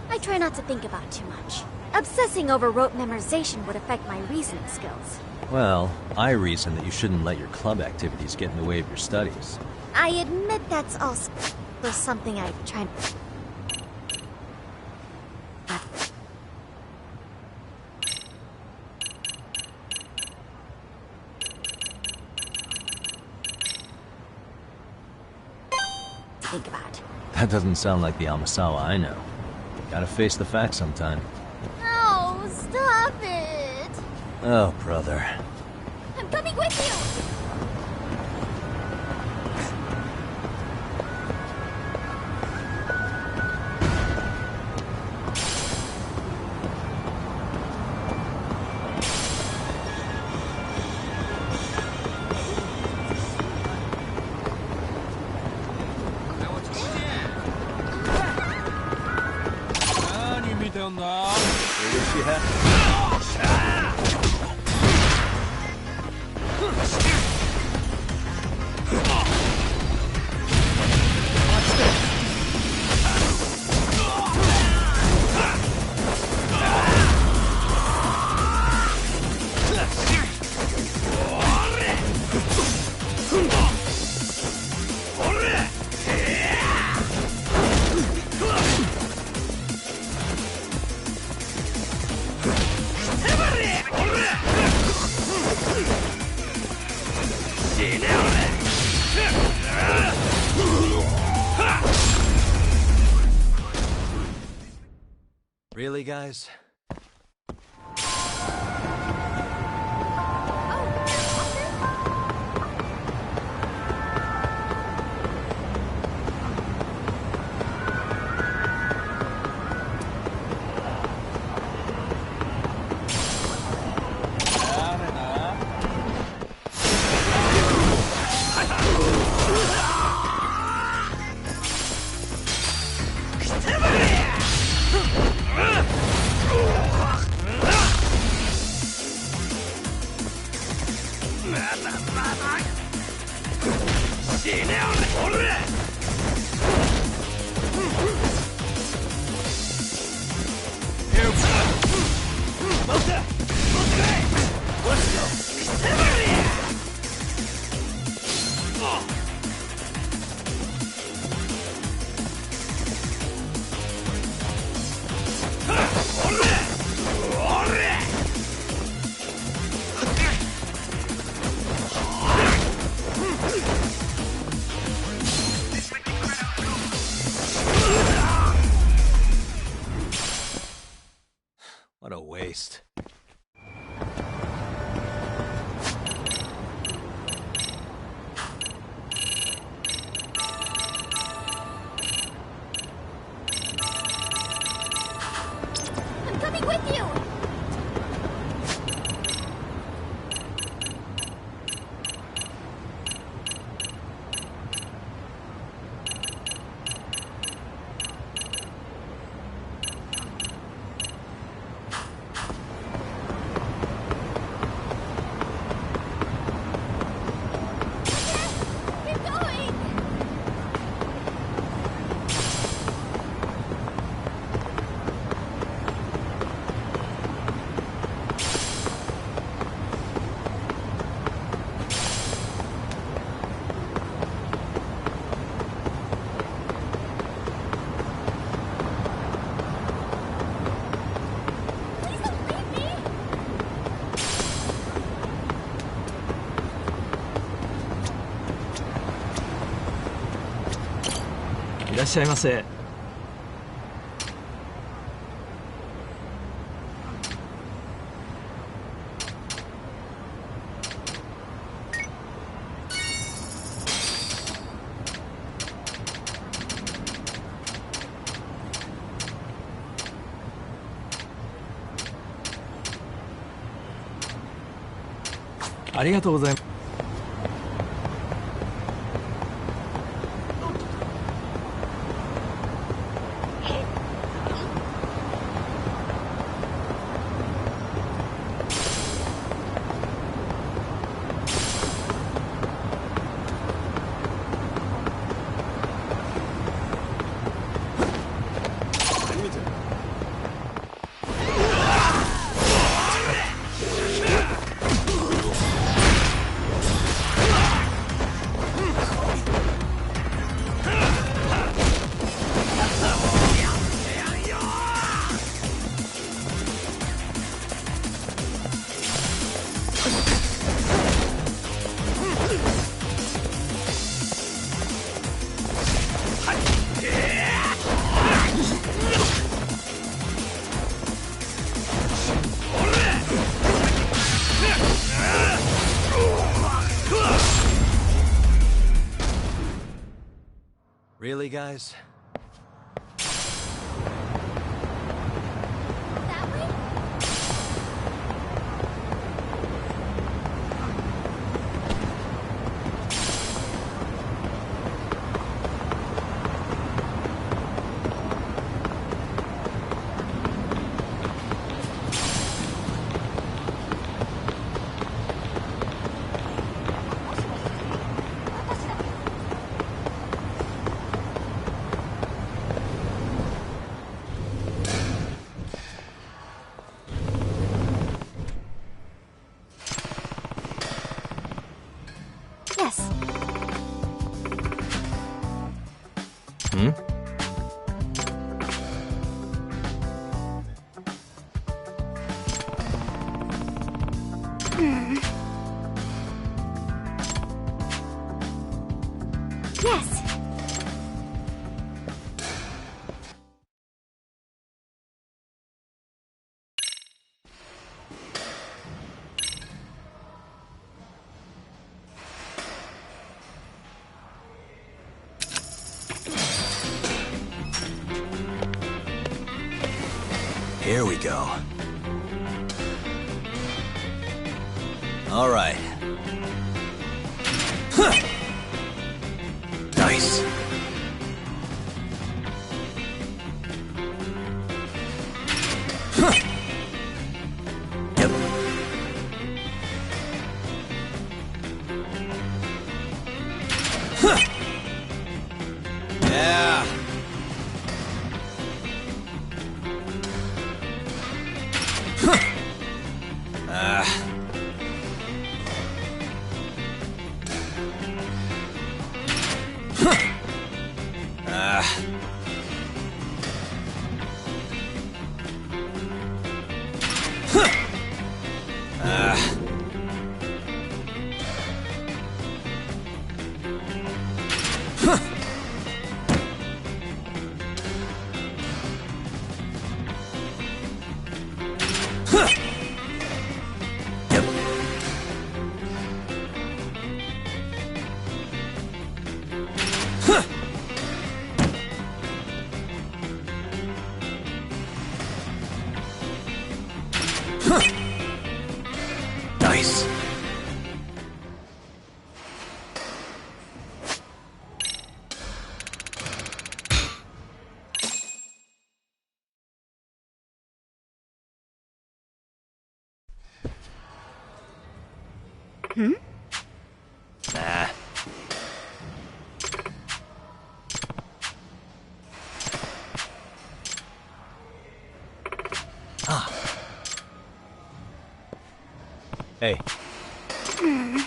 I try not to think about too much. Obsessing over rote memorization would affect my reasoning skills. Well, I reason that you shouldn't let your club activities get in the way of your studies. I admit that's also something I try... think about. That doesn't sound like the Amasawa I know. Gotta face the facts sometime. No, stop it! Oh, brother. I'm coming with you! Really, guys? What a waste. I'm coming with you! いらっしゃいませ。ありがとうございます。Really, guys? Yes. Hmm? Yes. Here we go. All right. Huh. Nice. Huh. Yep. Huh. Yeah. Huh. Nice. Hmm? Nah. Ah. Hey. Hmm.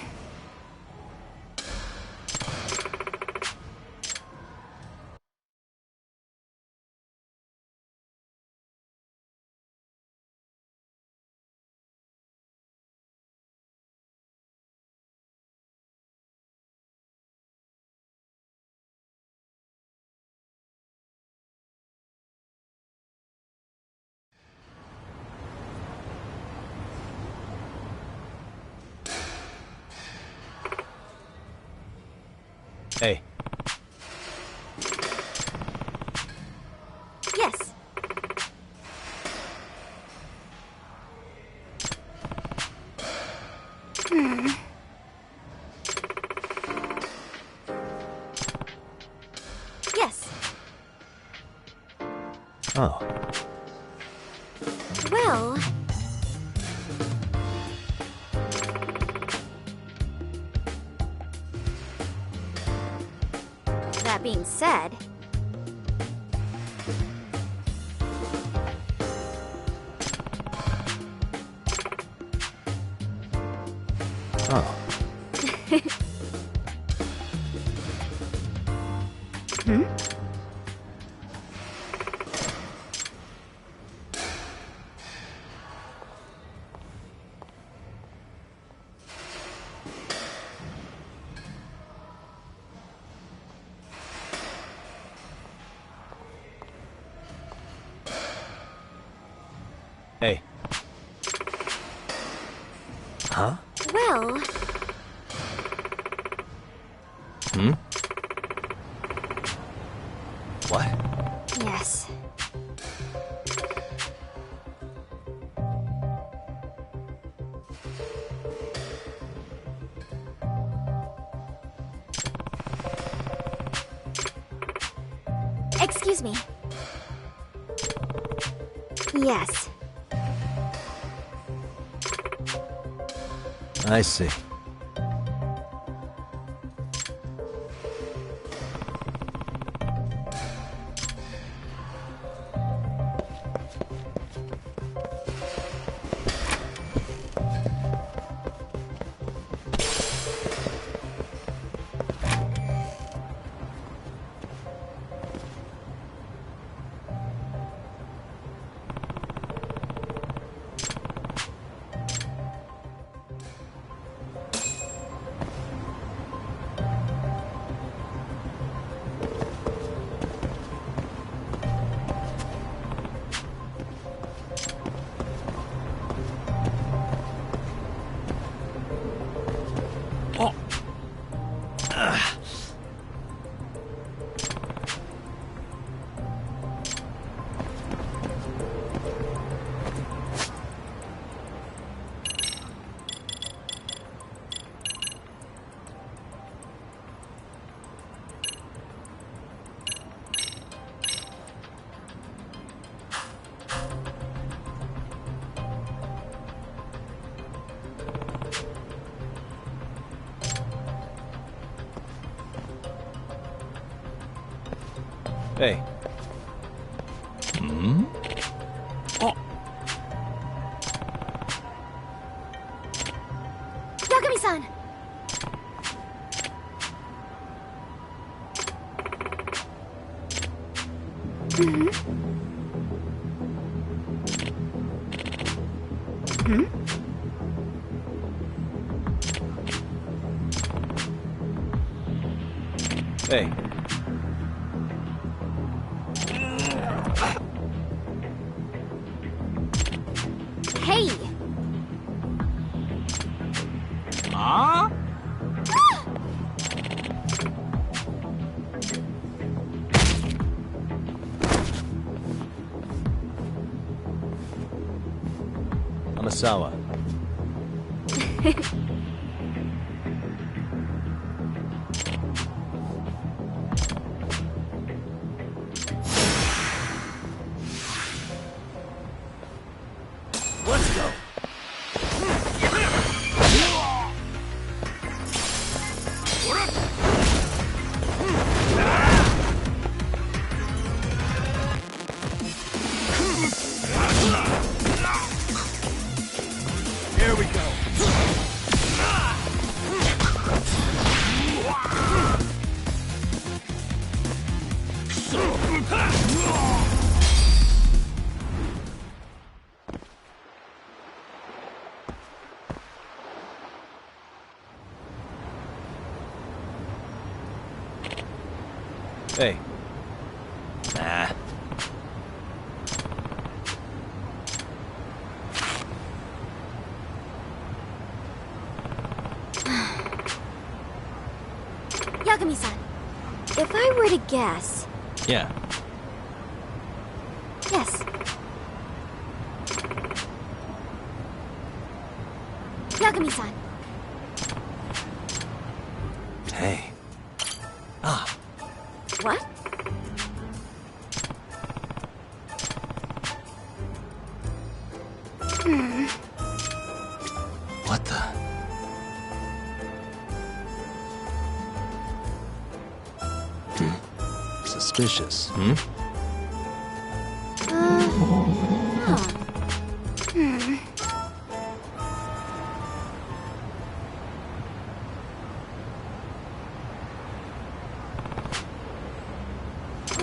Hey. Yes. Yes. Oh. Well... That being said... Oh. Hmm? Hey. Huh? Well... Hmm? What? Yes. Excuse me. Yes. I see. Hey. Hmm? Oh. Yagami-san! Mm-hmm. Hmm? Hey. Hey! Huh? Amasawa. Let's go. Here we go. Hey. Nah. Yagami-san. If I were to guess... Yeah. Yes. Yagami-san. Hey. Ah. What? What the? Suspicious, hmm?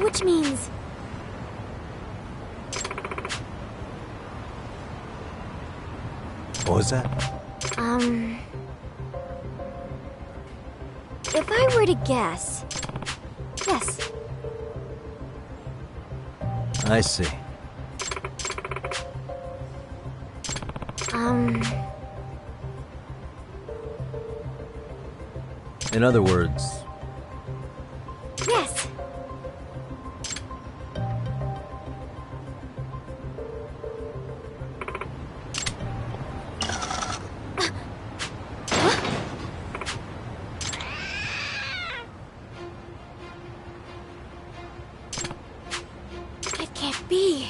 Which means... What was that? If I were to guess... Yes. I see. In other words... Yes. It can't be.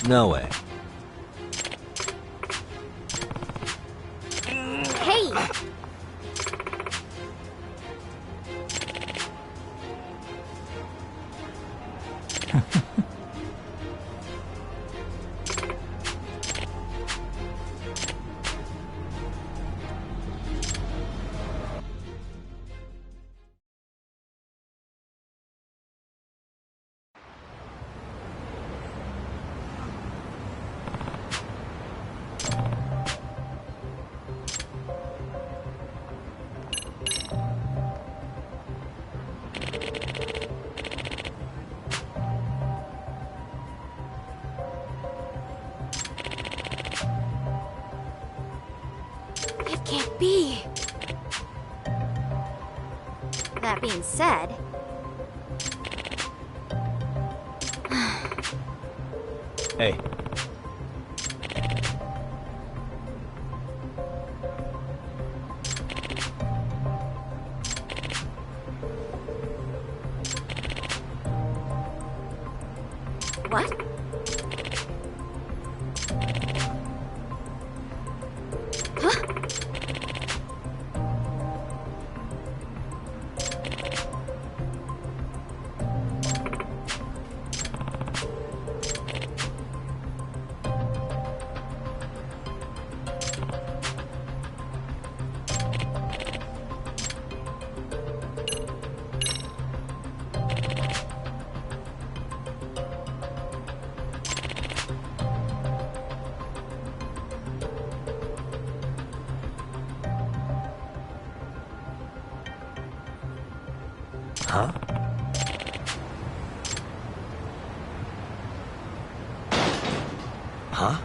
No way. Hey! It can't be. That being said... Hey. What? Huh? Huh?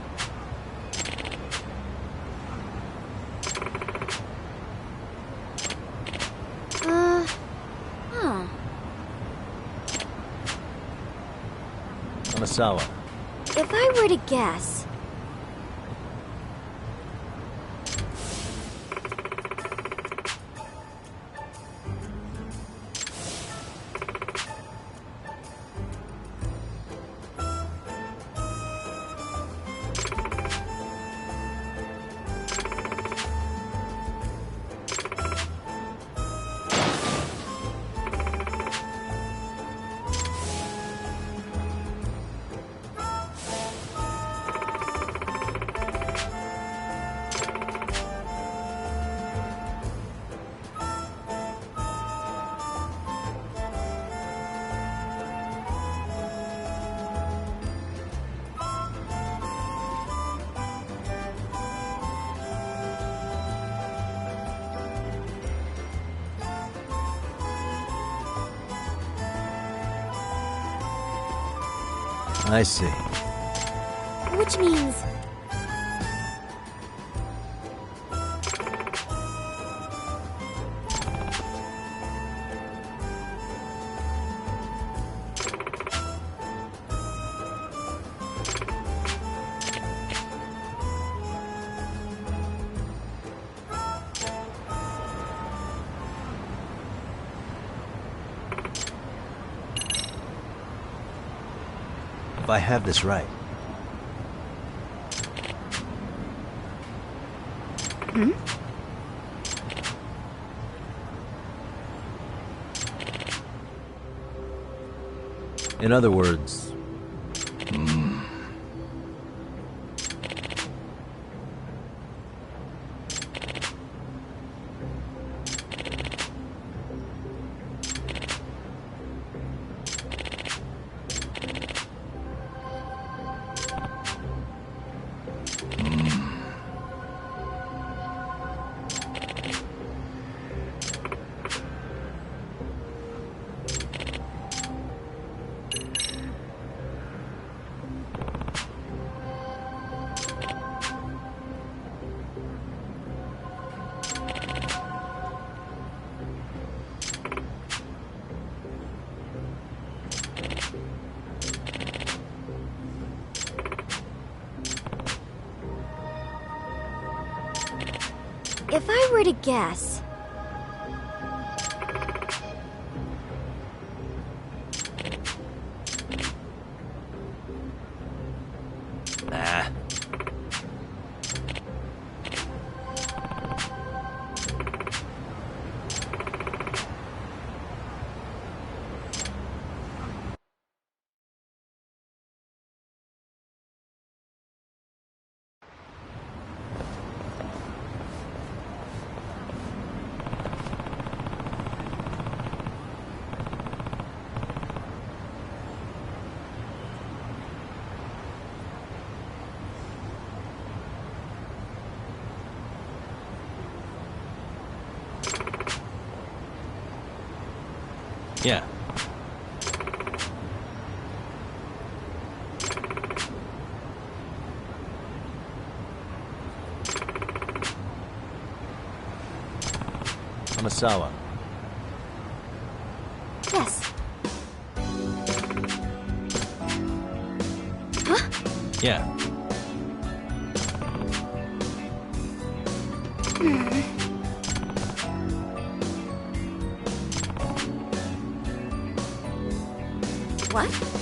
Huh? Huh. Amasawa. If I were to guess... I see. Which means... If I have this right, Hmm? in other words, If I were to guess... nah. Yeah. Amasawa. Yes. Huh? Yeah. What?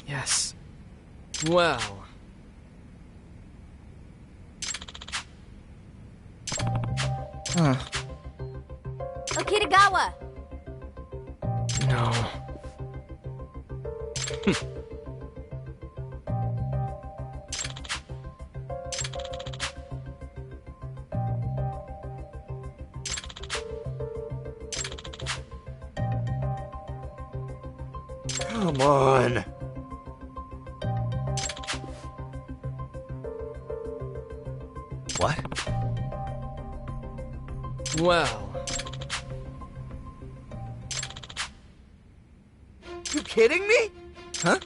Yes. Well... Huh. Okitagawa! No. Come on. What? Well... You kidding me? Huh?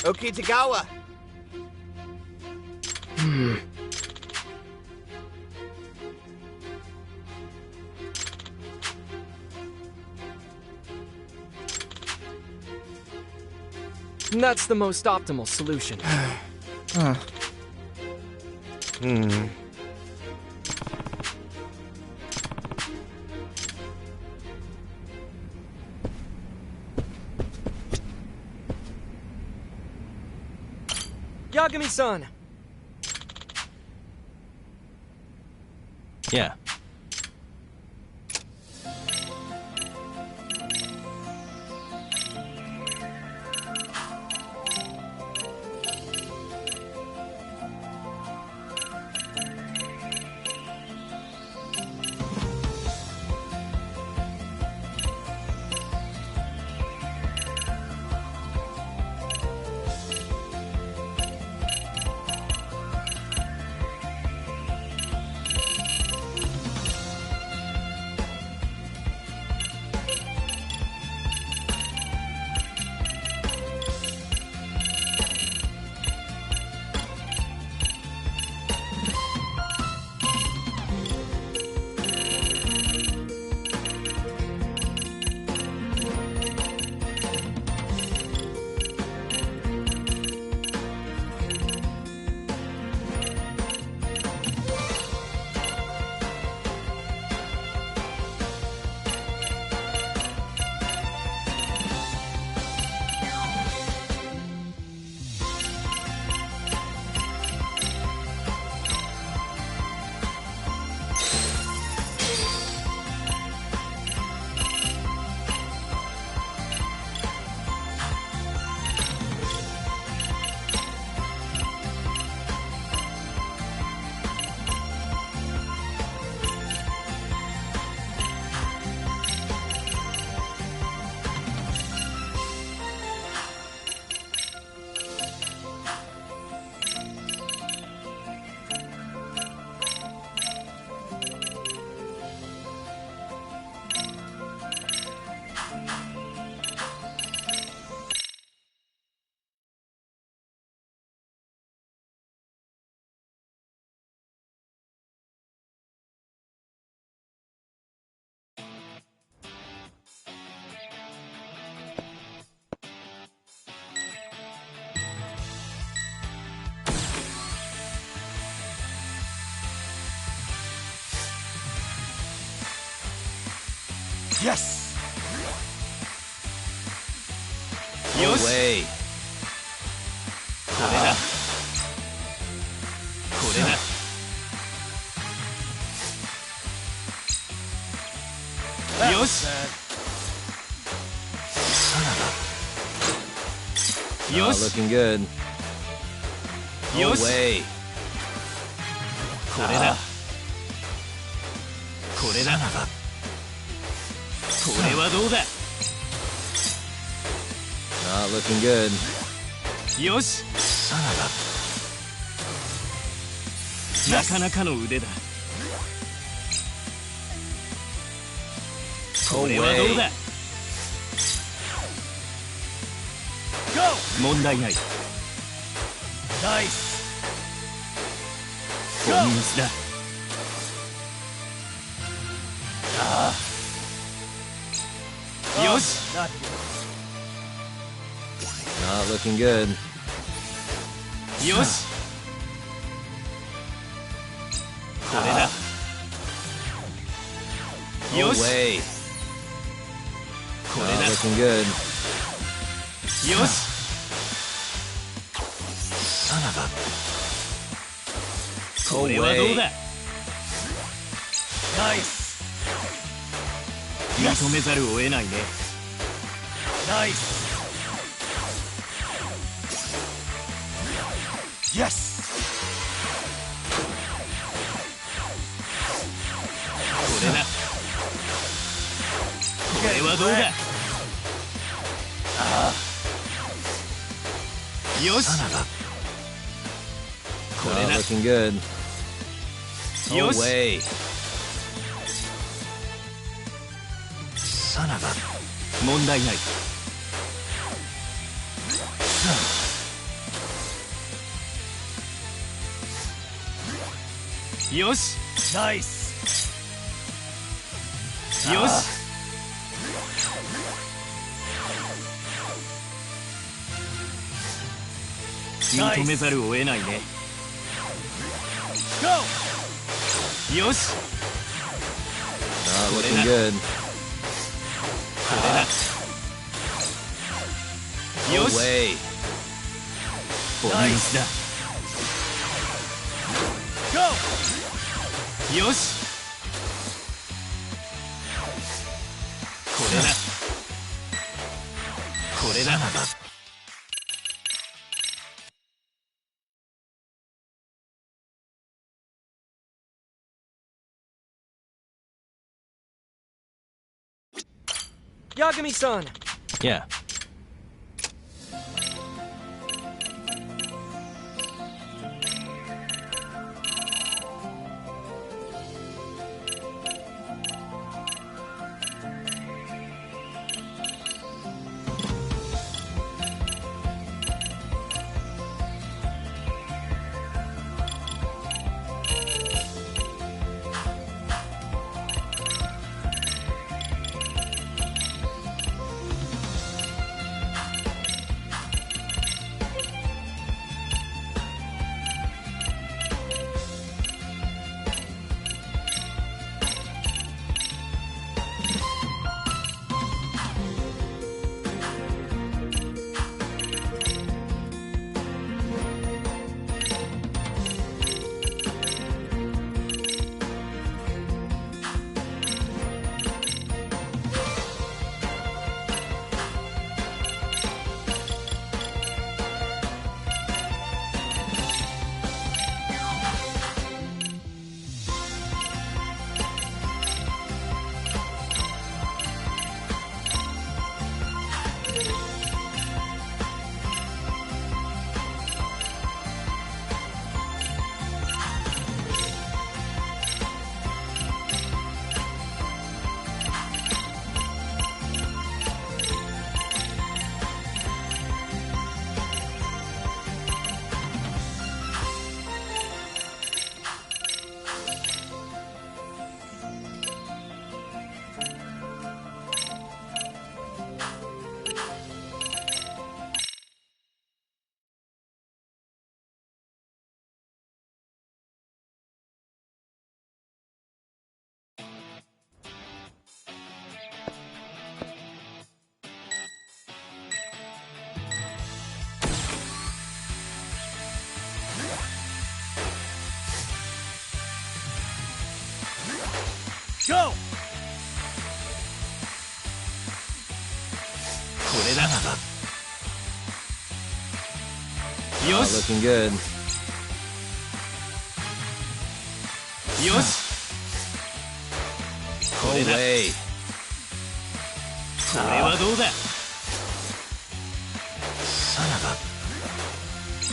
Okitagawa! That's the most optimal solution. Yagami-san! Yeah. Yes! No way. これだ。これだ。よし。Not looking good. No way. これだ。これだ。これはどうだ。 Not looking good. よし。なかなかの腕だ。これはどうだ。問題ない。ナイス。本物だ。よし。 Not looking good. よし。れだ。よし。 way. これだ。 Looking good. よし。 Son of a. これはどうだ。ナイス。認めざるを得ないね。ナイス。Yes. これだ。これはどうだ。よし。これだ。 Looking good. よし。 way. Son of a. 問題ない。よし。ナイス。よし。認めざるを得ないね。よし。 Looking good. これだ。よし。 way. ボミミスだ。よし。これだ。これだ。 Yagami-san! Yeah. Go! これだ。よし。 Looking good. よし。これだ。way. これはどうだ。 Son of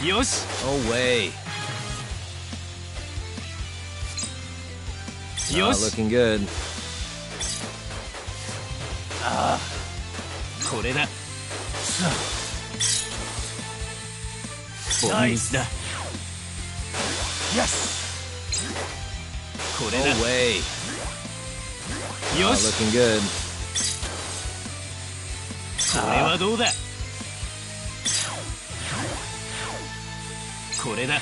a. よし。 way. よし。 Looking good. これだ。ボミミスだ。Yes! これだ。way. よし。 Looking good. これはどうだ。これだ。よ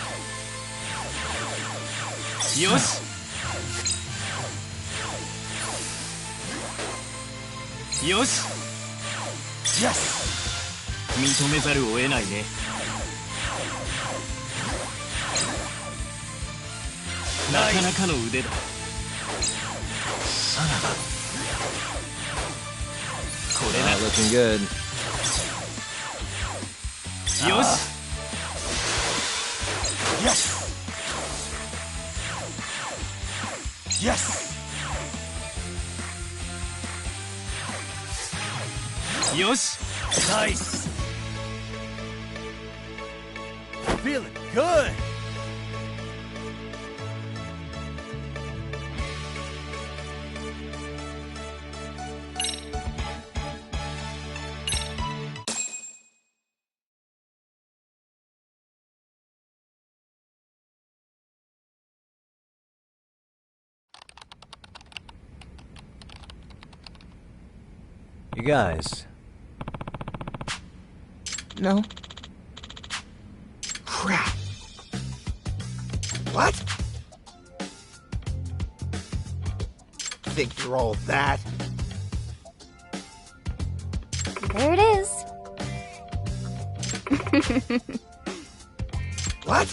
し。よし Yes! 認めざるを得ないね。なかなかの腕だ。これだ。 Looking good. よし Yes! Yes! よし Nice! Feeling good! You guys. No. Crap. What? Think you're all that? There it is. What?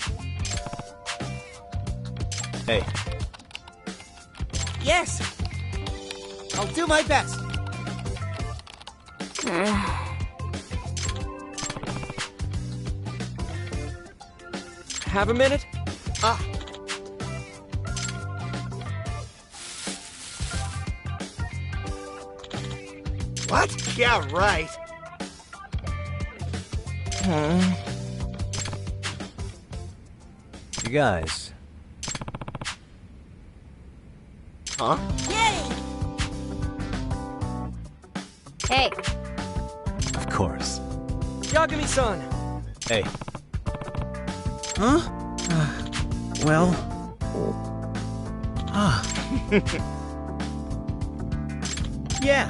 Hey. Yes! I'll do my best. Have a minute? What? Yeah, right. You guys. Huh? Hey. Of course. Yagami-san! Hey. Huh? Well... Yeah.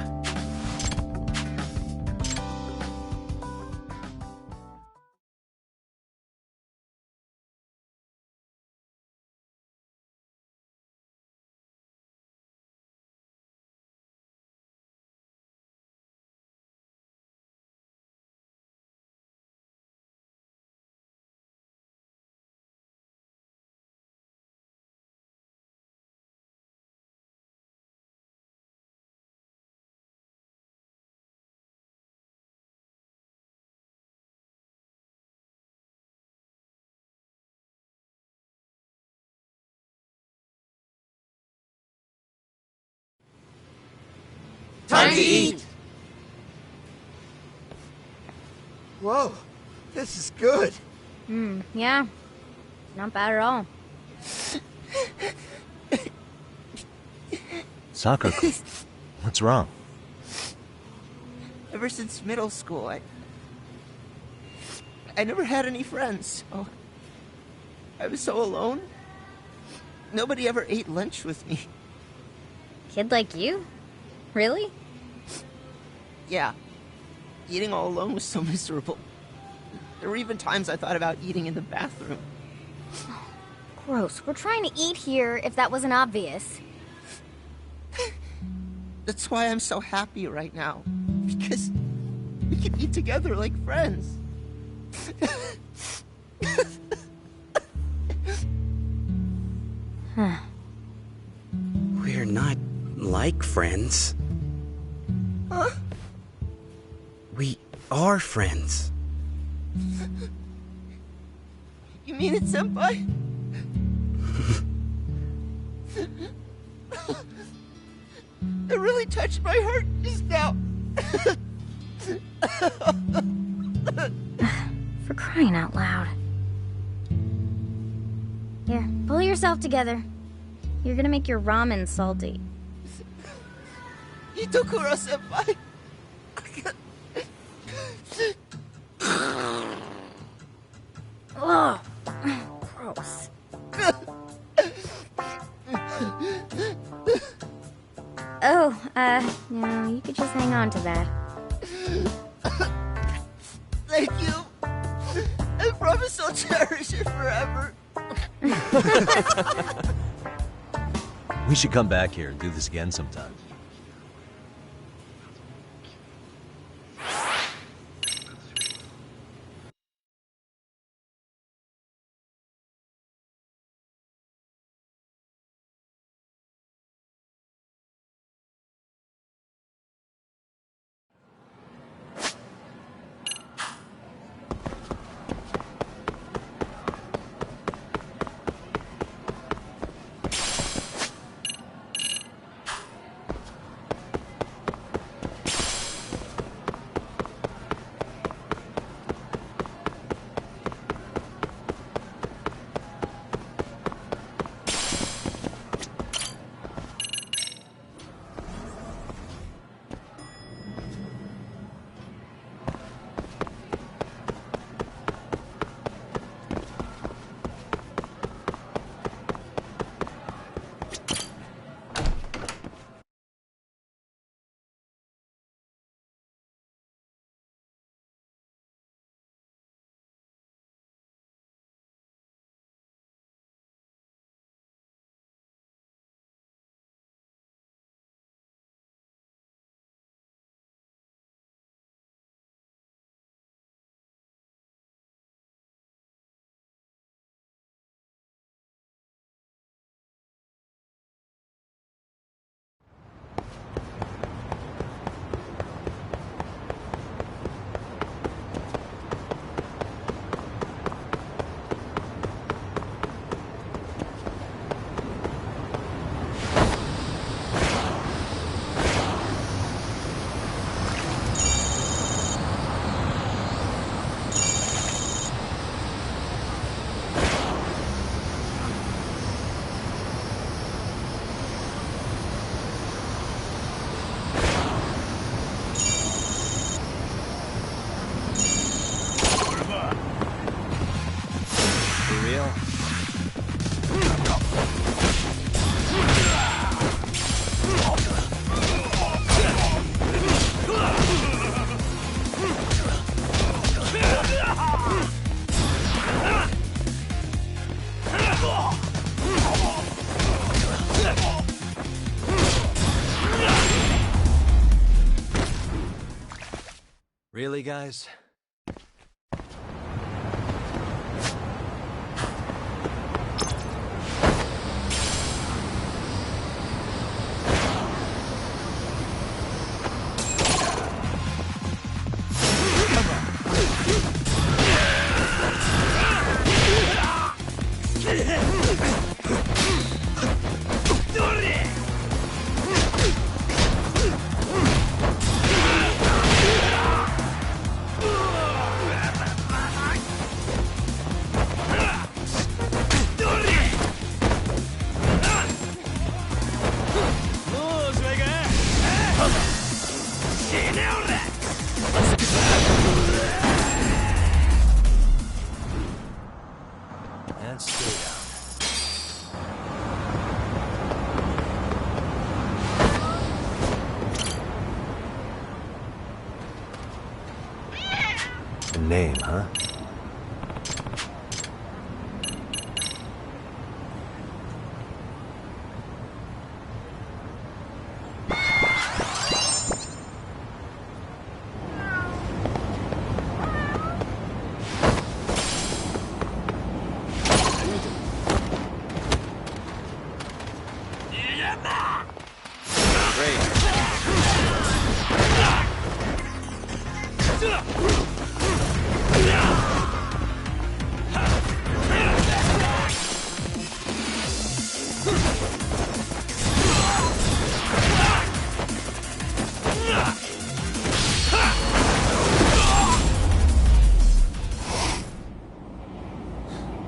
Time to eat! Whoa, this is good. Yeah. Not bad at all. Sakura, what's wrong? Ever since middle school, I never had any friends. Oh, I was so alone. Nobody ever ate lunch with me. Kid like you? Really? Yeah. Eating all alone was so miserable. There were even times I thought about eating in the bathroom. Gross. We're trying to eat here, if that wasn't obvious. That's why I'm so happy right now. Because we can eat together like friends. We're not like friends. Huh? We are friends. You mean it, Senpai? It really touched my heart just now. For crying out loud. Here, pull yourself together. You're gonna make your ramen salty. Itokuro-senpai! Ugh. Gross. No, you could just hang on to that. Thank you. I promise I'll cherish it forever. We should come back here and do this again sometime. Really, guys? And stay down. A name, huh?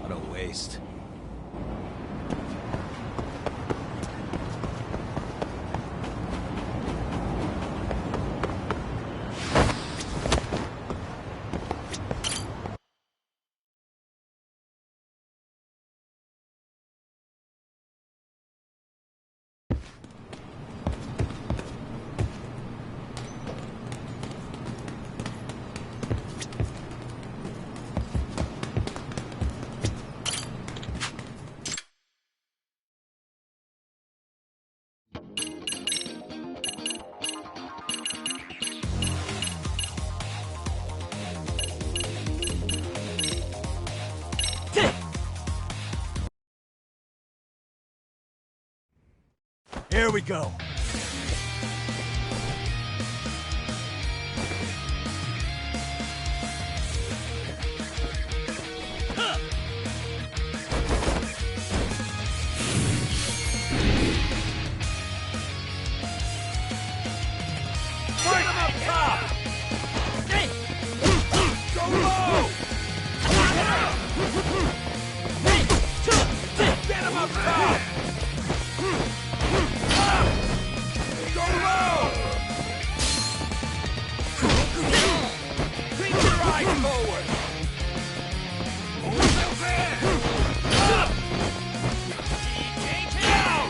What a waste. Here we go. Bring him up top! Go low! Get him up top! Go low! Keep your eyes forward! Down!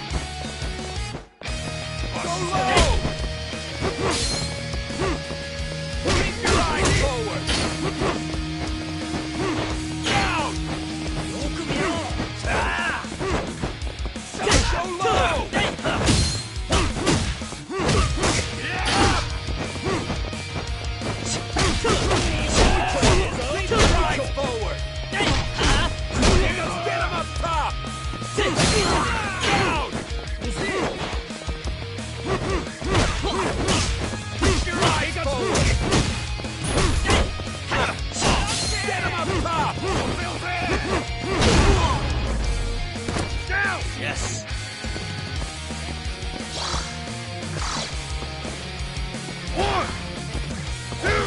Go low! Keep your eyes forward! Down! Go low! Keep your eyes forward! Get him up top! Down! Keep your eyes forward! Get him up top! Down! Yes. One, two,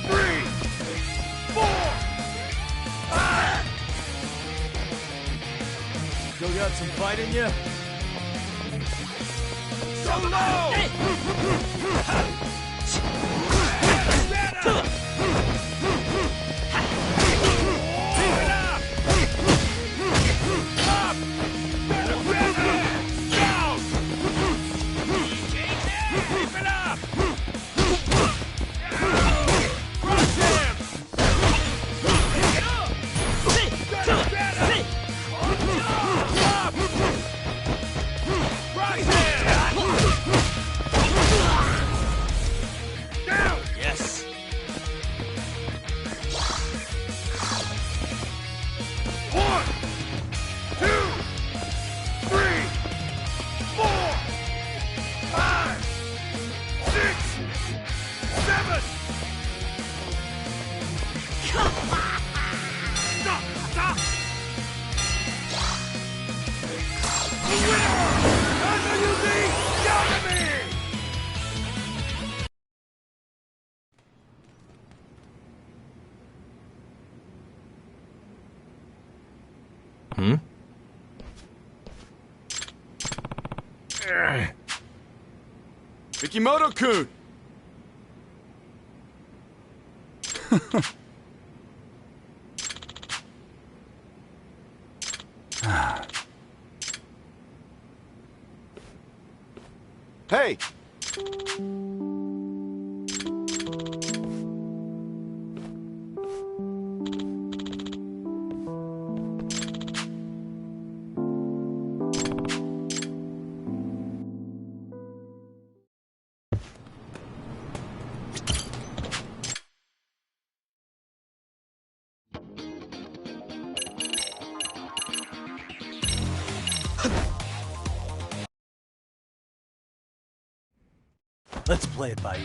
three, four, five. Still got some fight in you? So low! Stand up! Keep it up! Up! Better! Down! Keep it up! Crush him! Better! Up! Crush him! Hmm? Mikimoto-kun! Hey! Let's play it by ear.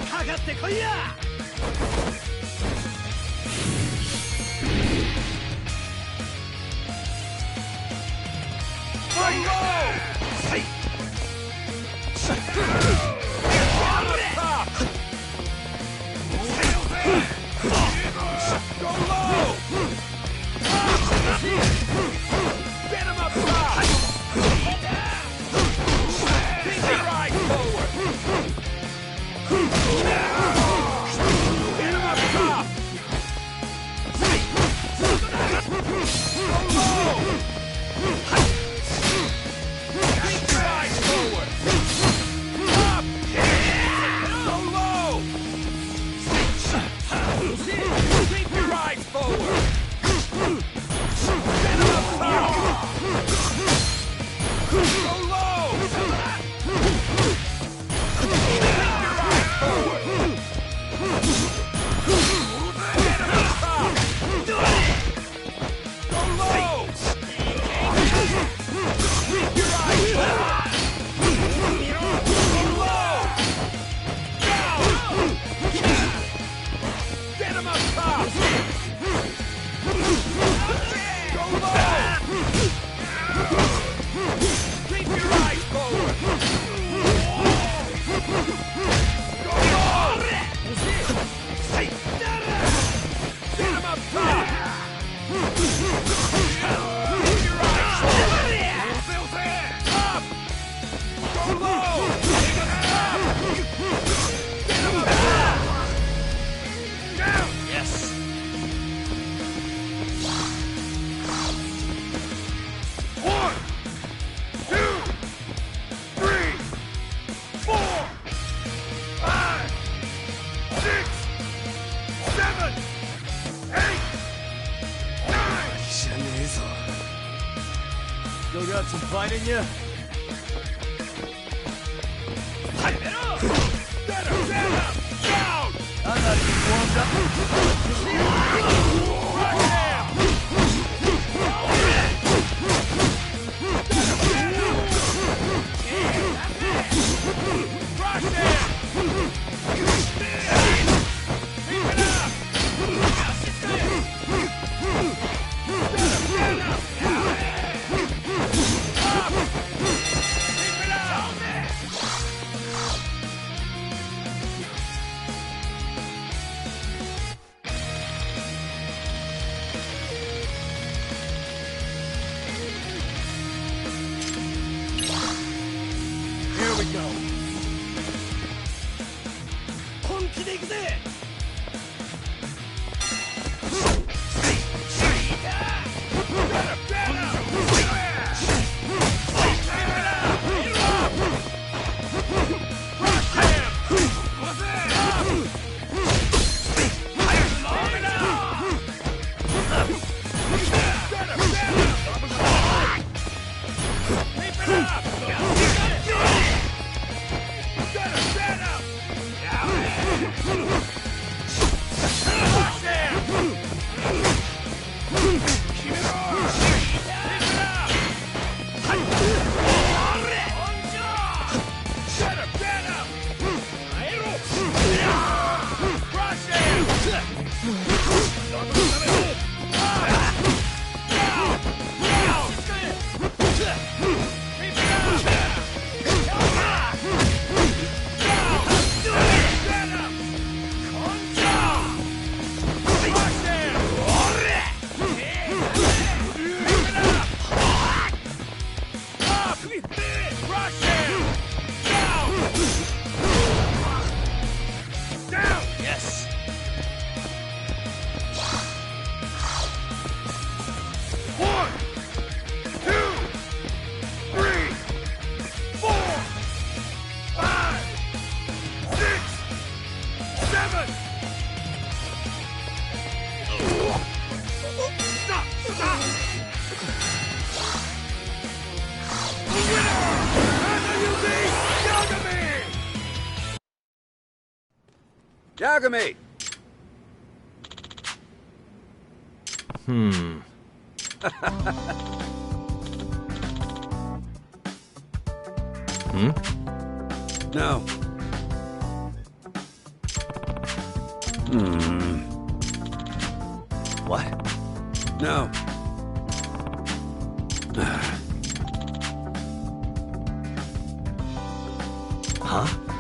Kagatte koiya! Get him up top! Keep your eyes forward! Get him up top! Go low! Keep your eyes forward! Up! Go low! Keep your eyes forward! Get him up top! Go low! Keep your eyes forward! Get him up top! Go low! Keep your eyes forward! Go low! Down! Get him up top! Go low! Keep your eyes forward! Go low! Get him up top! Keep your eyes forward! Up! Go low! Up! Get him up top! Down! Yes! One, two, three, 4, 5, 6, 7, 8, 9. Still got some fight in you? Better! Down! I'm not even warmed up. Rock down! Keep it up! Yagami! Hmm. No. What? No. Huh?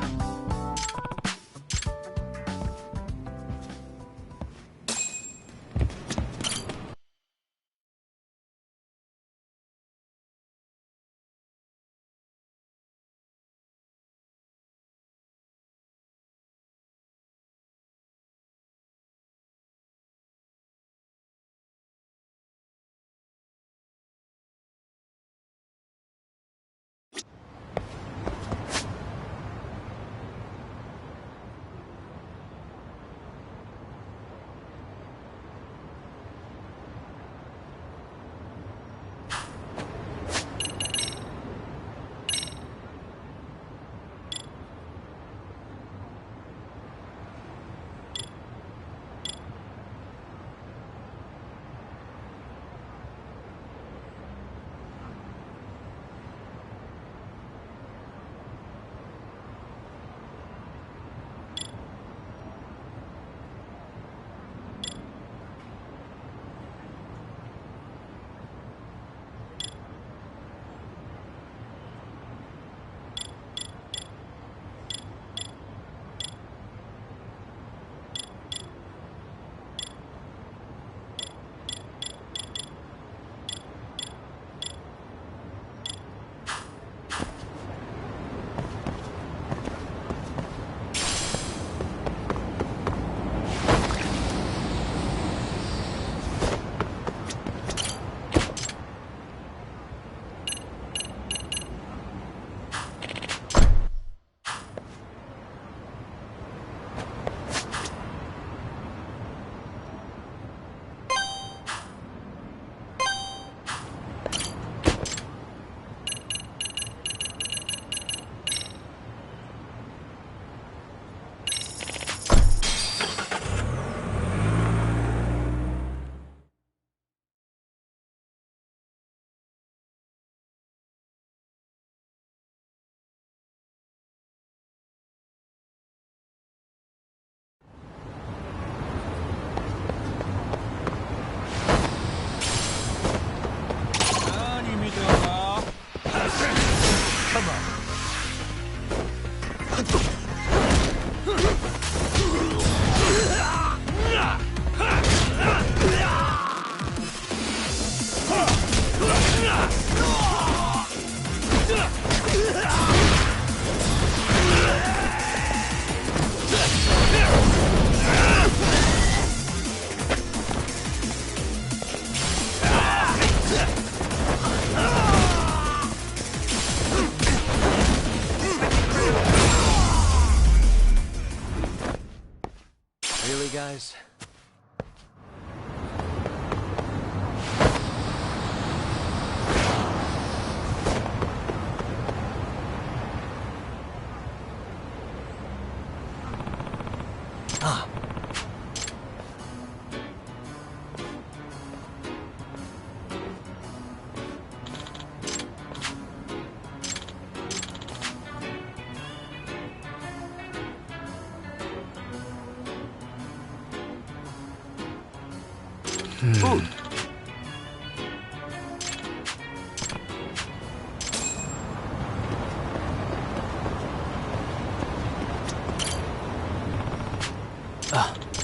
Food.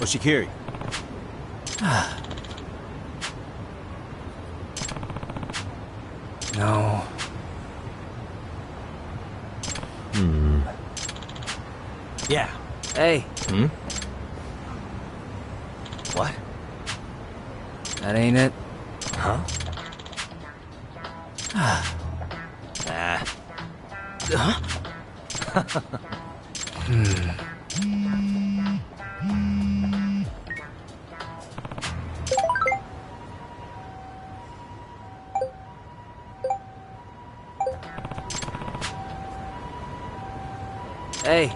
Oshikiri. No. Yeah. Hey. What? That ain't it. Huh? Hey.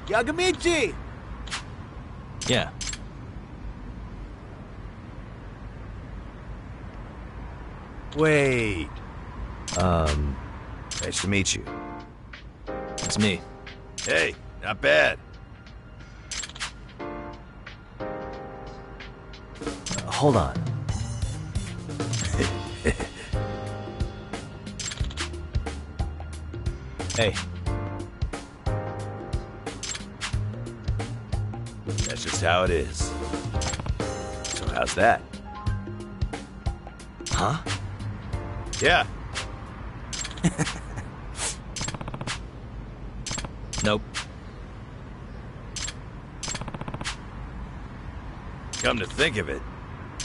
Yagamichi! Yeah. Wait. Nice to meet you. It's me. Hey, not bad. Hold on. Hey. That's just how it is. So how's that? Huh? Yeah. Nope. Come to think of it.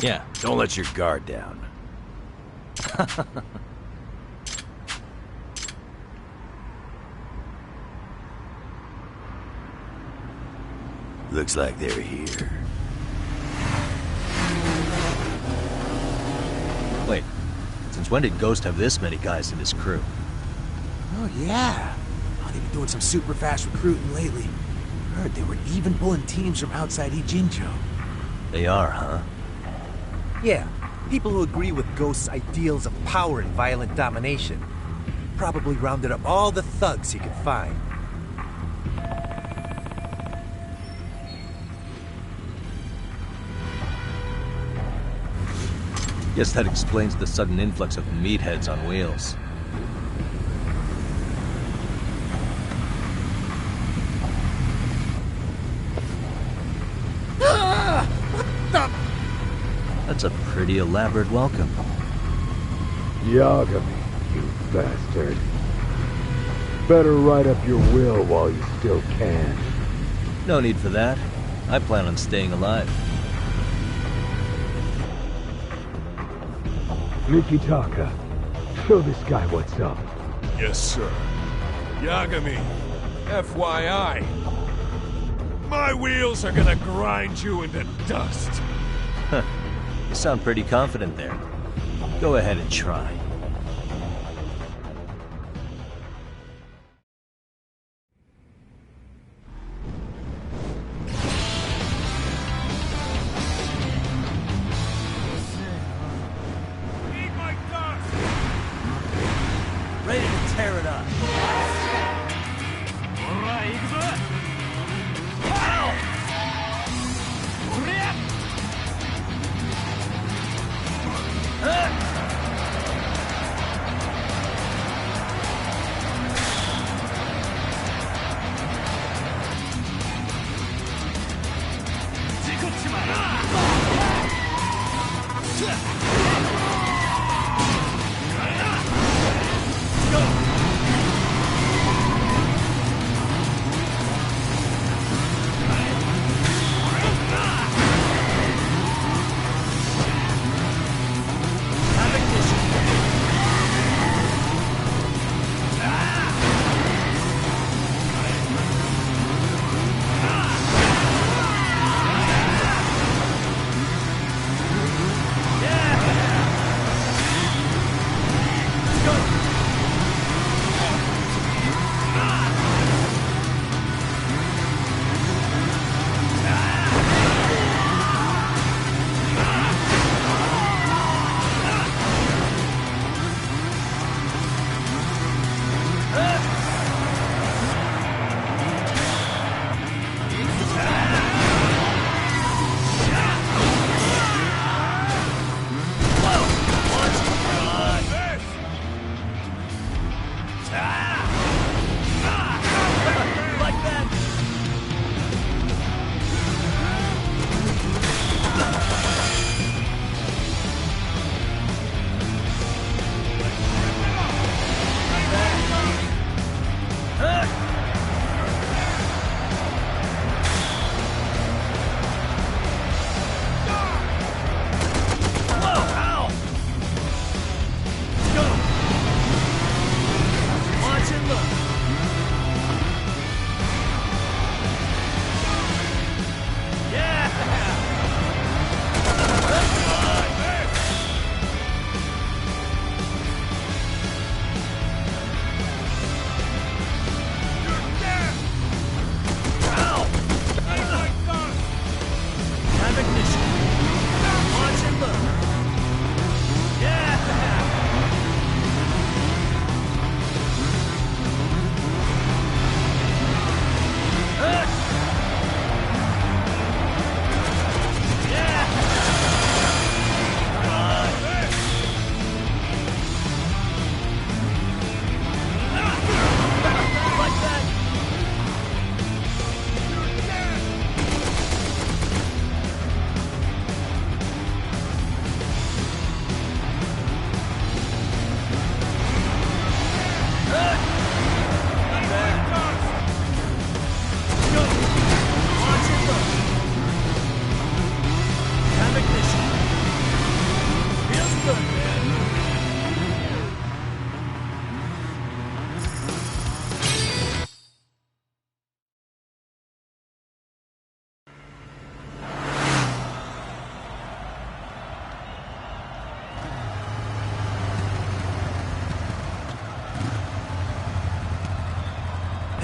Yeah. Don't let your guard down. Looks like they're here. Wait, since when did Ghost have this many guys in his crew? Oh, yeah. they've been doing some super fast recruiting lately. Heard they were even pulling teams from outside Ijincho. They are, huh? Yeah, people who agree with Ghost's ideals of power and violent domination. Probably rounded up all the thugs he could find. Guess that explains the sudden influx of meatheads on wheels. That's a pretty elaborate welcome. Yagami, you bastard. Better write up your will while you still can. No need for that. I plan on staying alive. Mikitaka, show this guy what's up. Yes, sir. Yagami, FYI. My wheels are gonna grind you into dust. Huh. You sound pretty confident there. Go ahead and try. Ready to tear it up.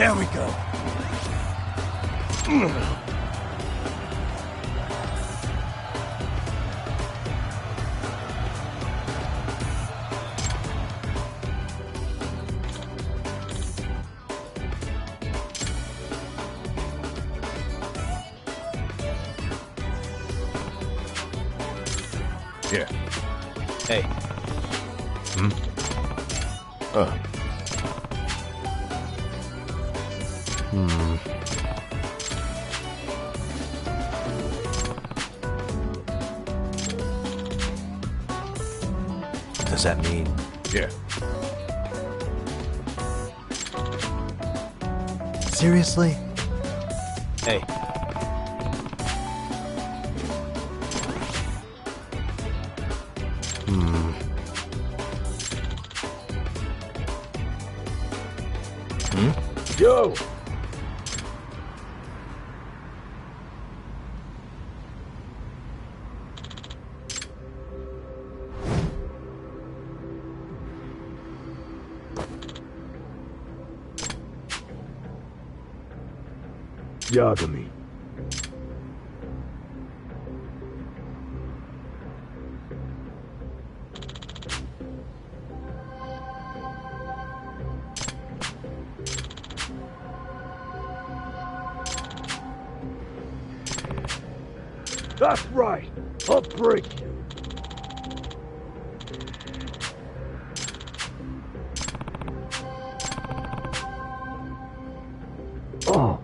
There we go. Here. Hey. Does that mean? Yeah. Seriously? Hey. Yo! Yagami. That's right. I'll break you. Oh.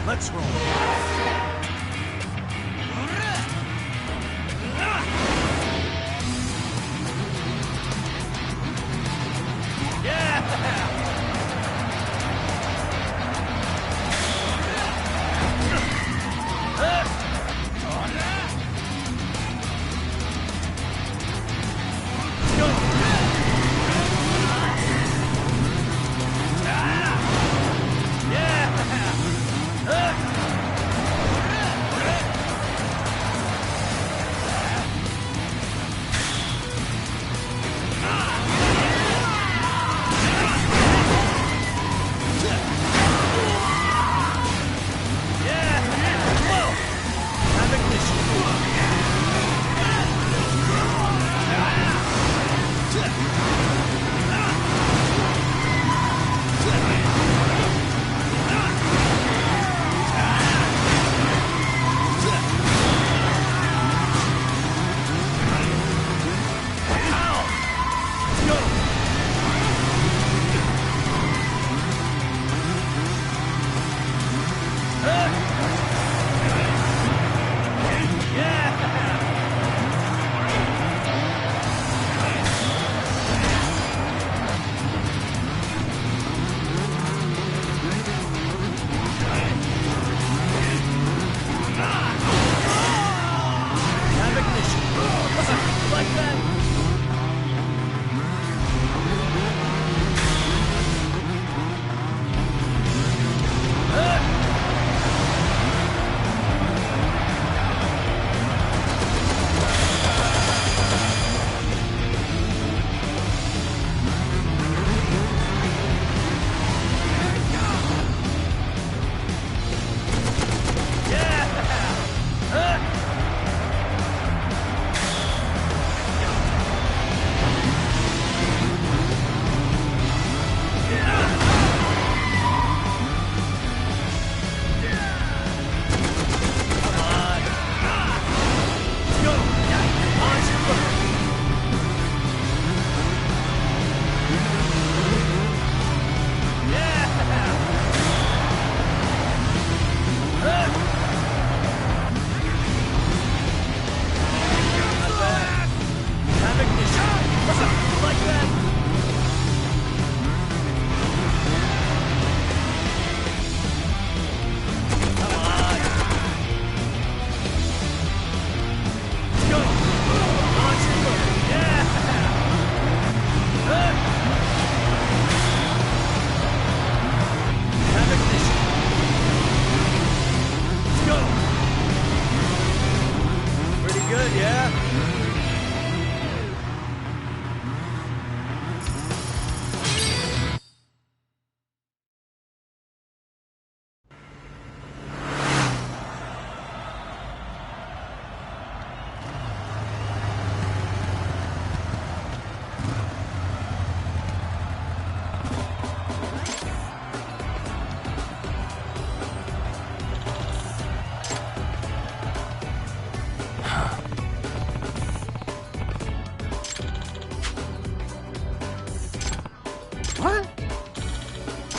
Let's roll.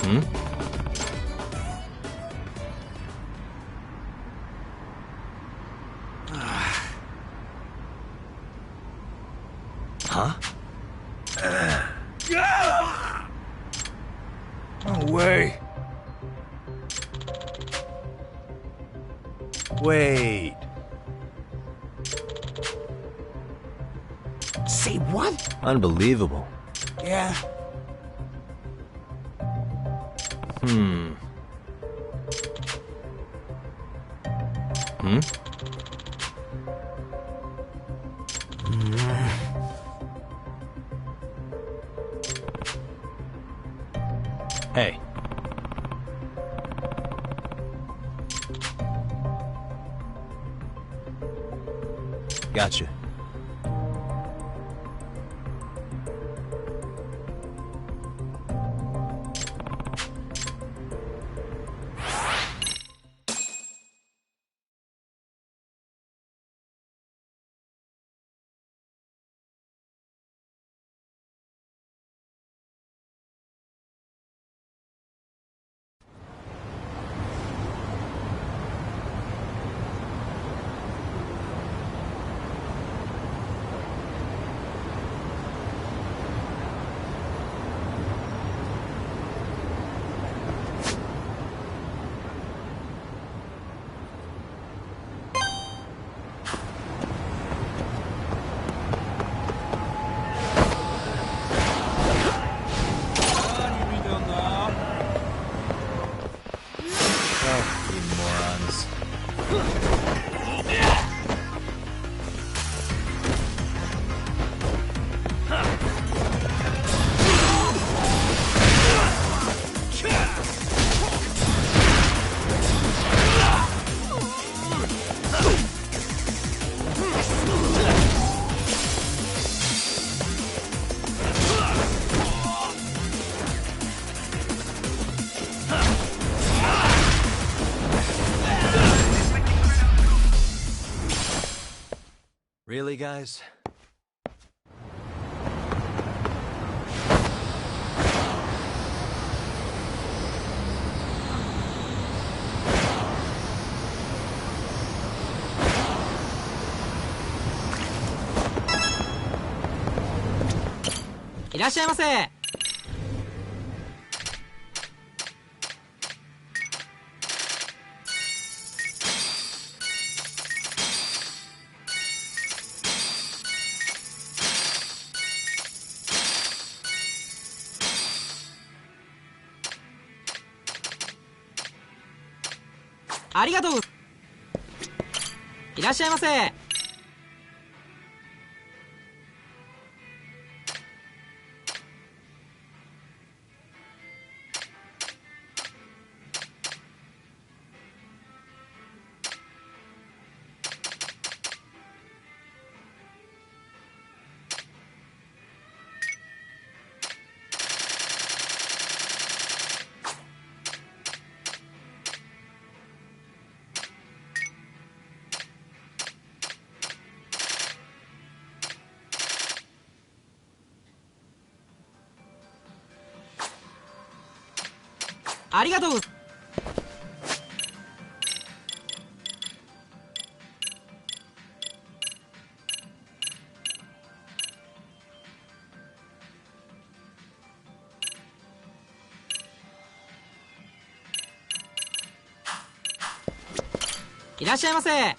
Hmm? Huh? No way. Wait. Say what? Unbelievable. Yeah. Hmm. Hmm? Hey. Gotcha. Really, guys?いらっしゃいませ。ありがとう。いらっしゃいませ。ありがとう。いらっしゃいませ。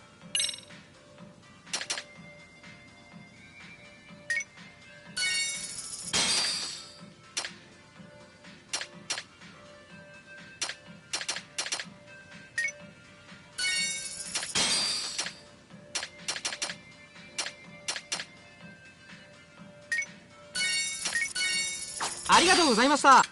ありがとうございました。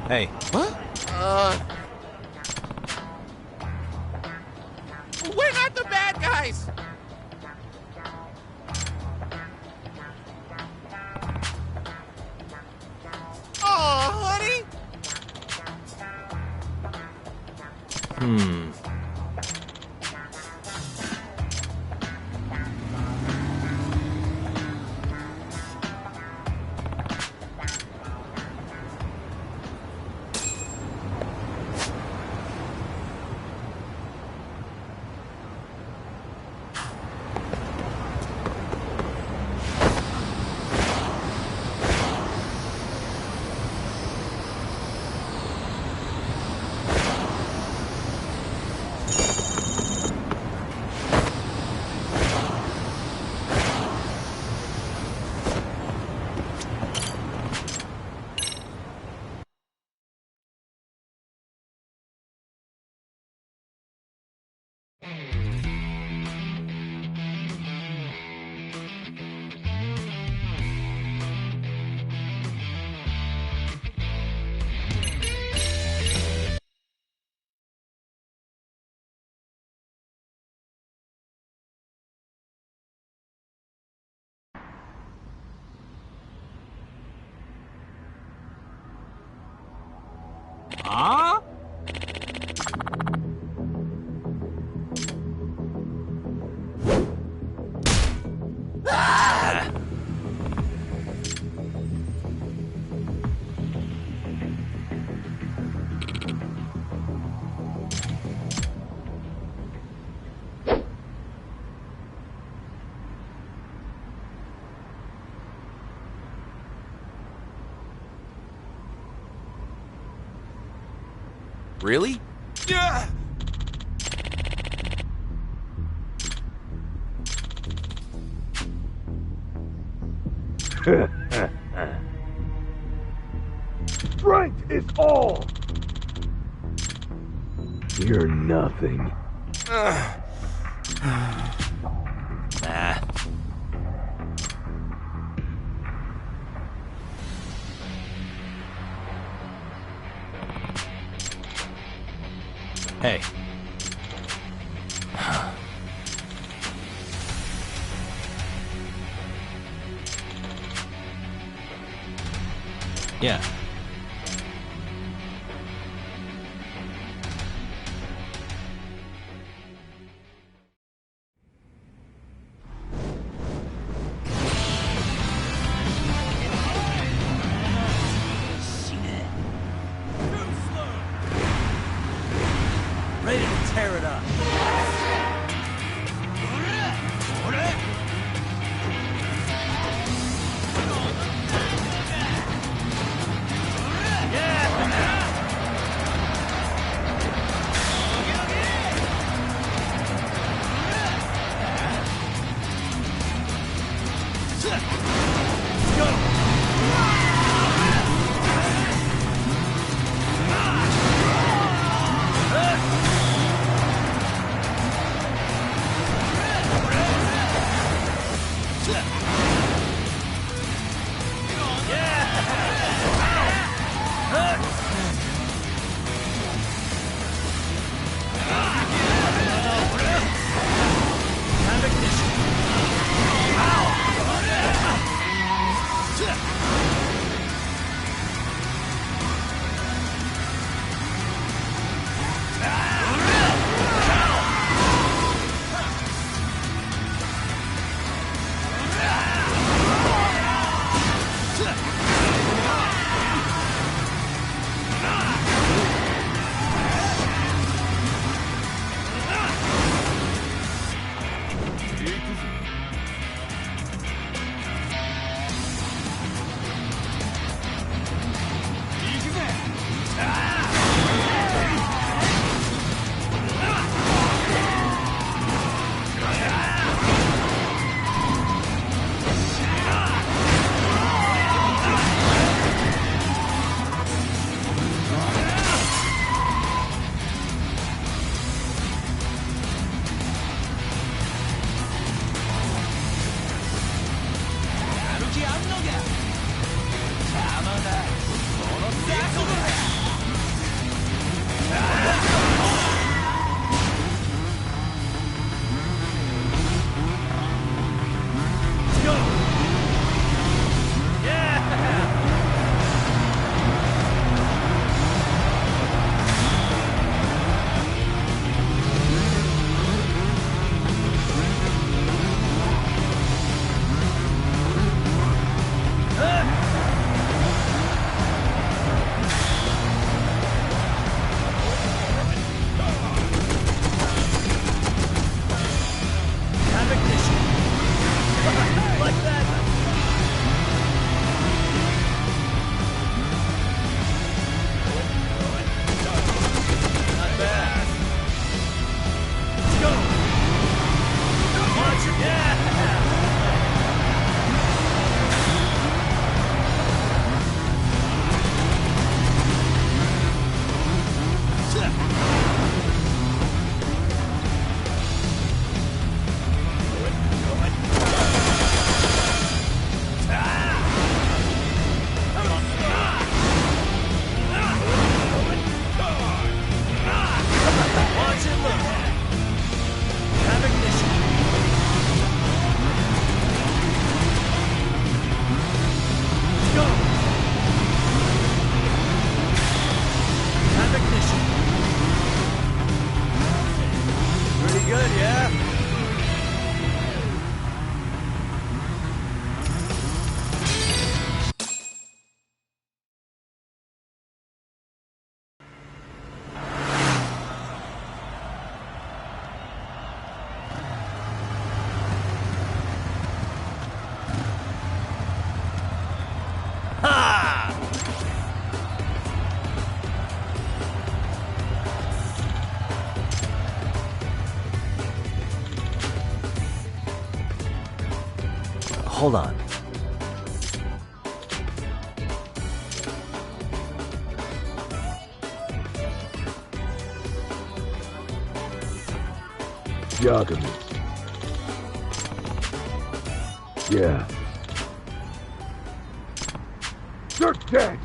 Hey. What? We're not the bad guys! Aw, honey! Huh? Really? Yeah! Strength is all! You're nothing. Nah. Hey. Yeah. Ready to tear it up. like that? Not bad. Let's go. Launch it. Yeah. Pretty good, yeah? Hold on. Yagami. Yeah. You're dead!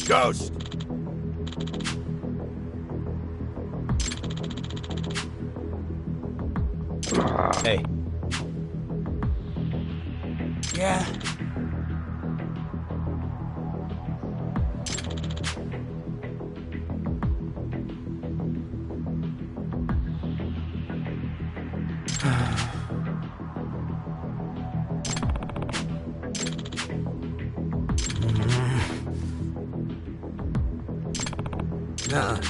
Ghost! Hey. Yeah? Nuh-uh.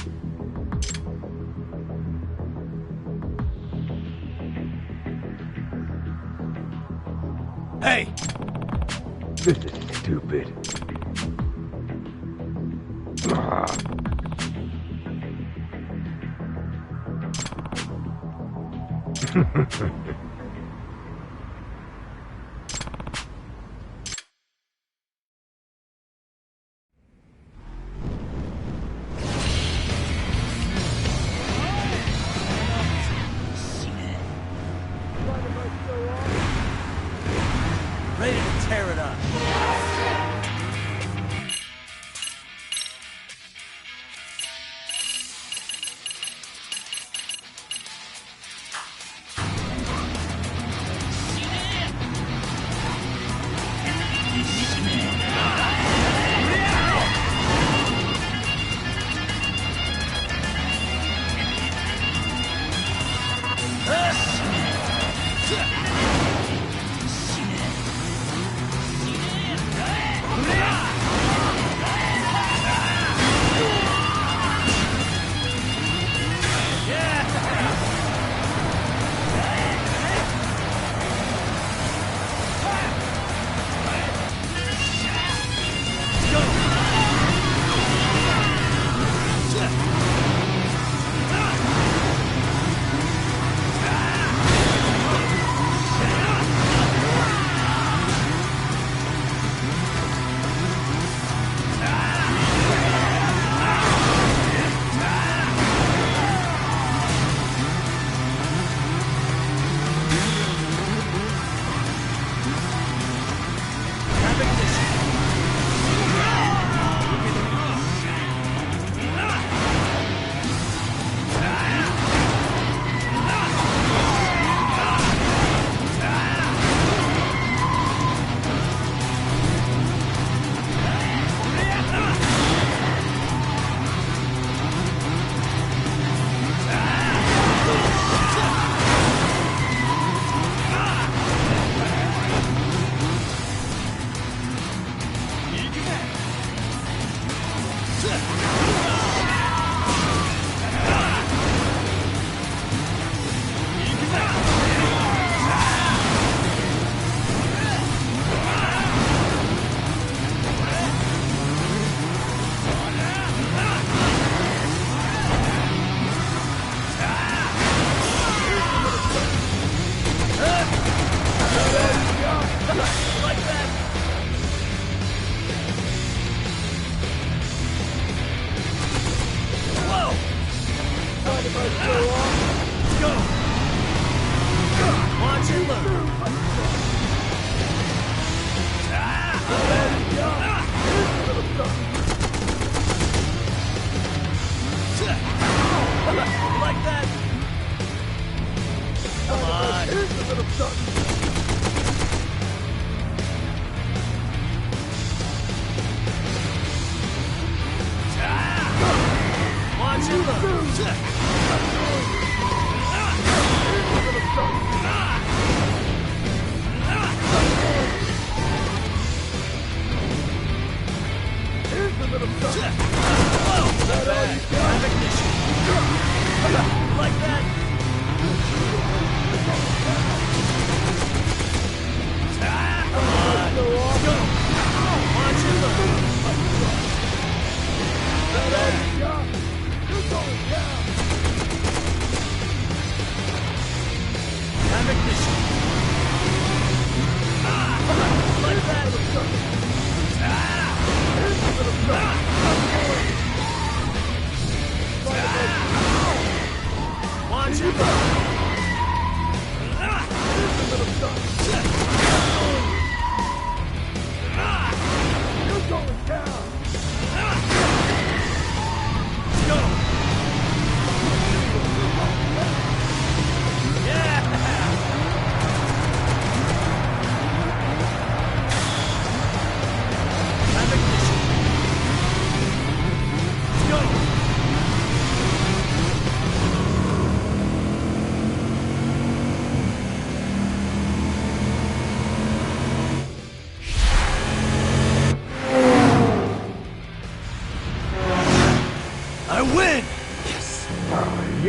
Hey! This is stupid. Ready to tear it up.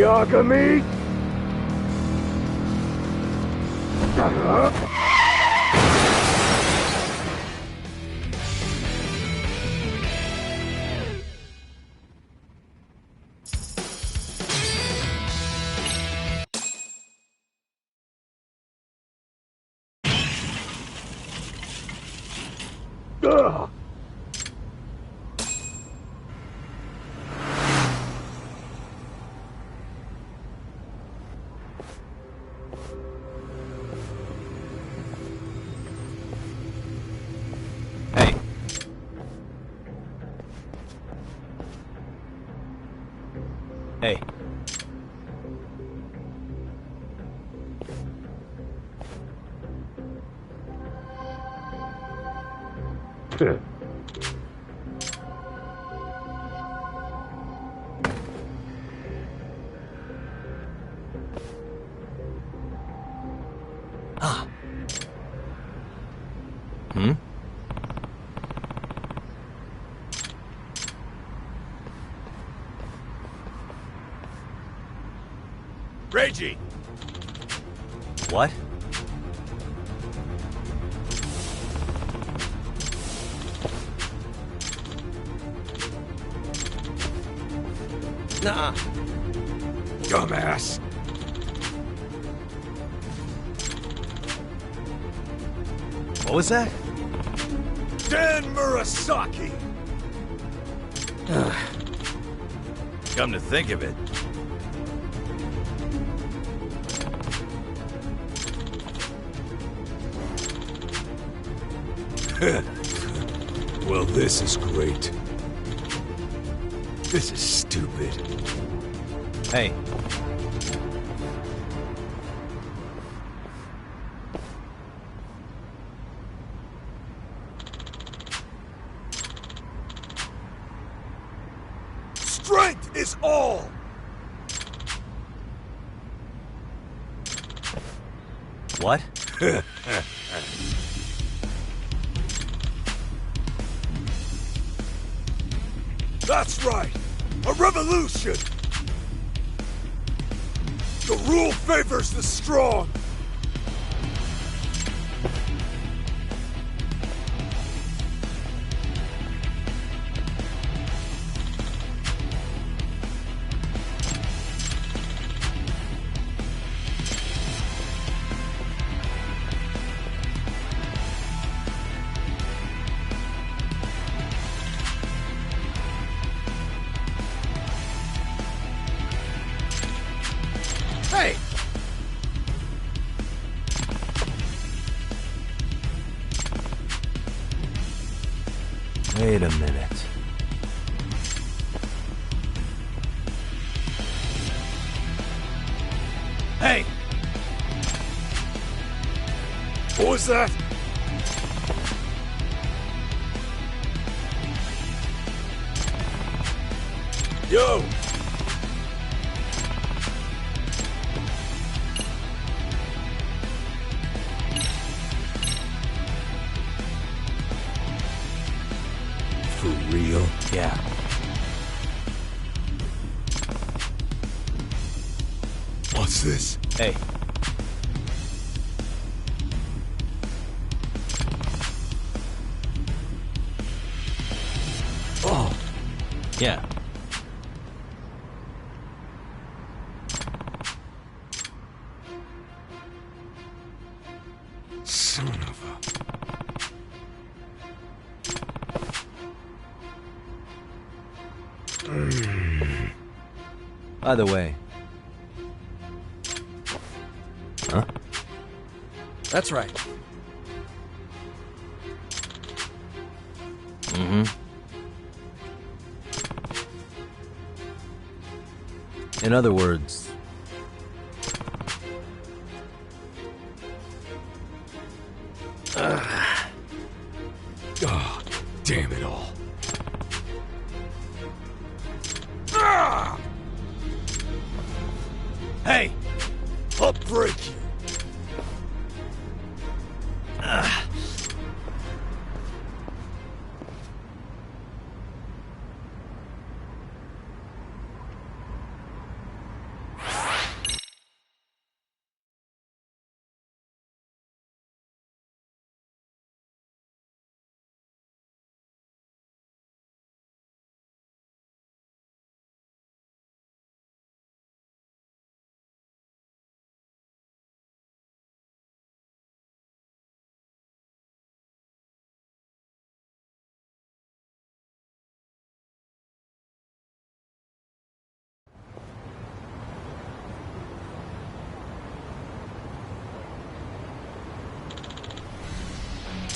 Yagami! Ugh! Hey. Ah. Hmm? Reggie! What? Nuh-uh. Dumbass. What was that? Dan Murasaki! Come to think of it, well, this is great. This is stupid. Hey. Strength is all! What? That's right! A revolution! The rule favors the strong! Hey! Wait a minute. Hey! What was that? Yo! For real? Yeah. What's this? Hey. Oh. Yeah. Son of a... By the way. Huh? That's right. Mm-hmm. In other words... Oh, damn it all. Ah! Hey! I'll break you.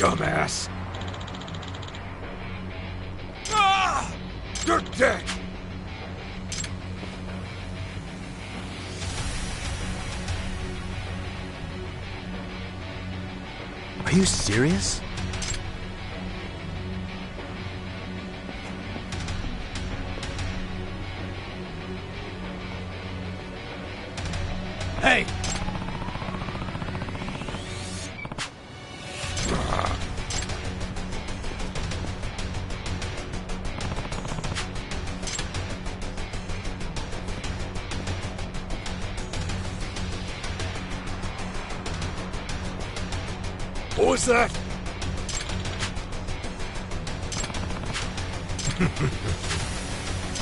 Dumbass. Ah! You're dead! Are you serious? Hey! What was that?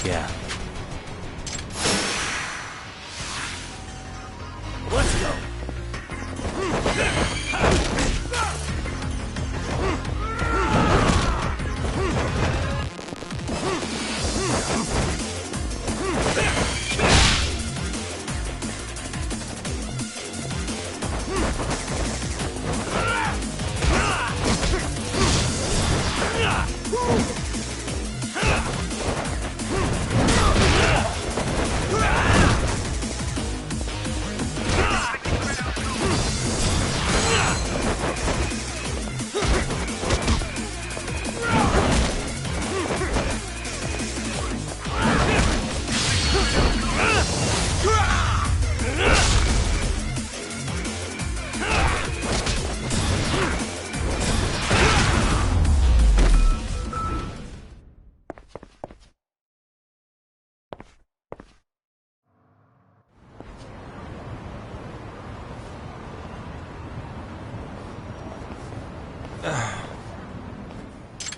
Yeah. Let's go.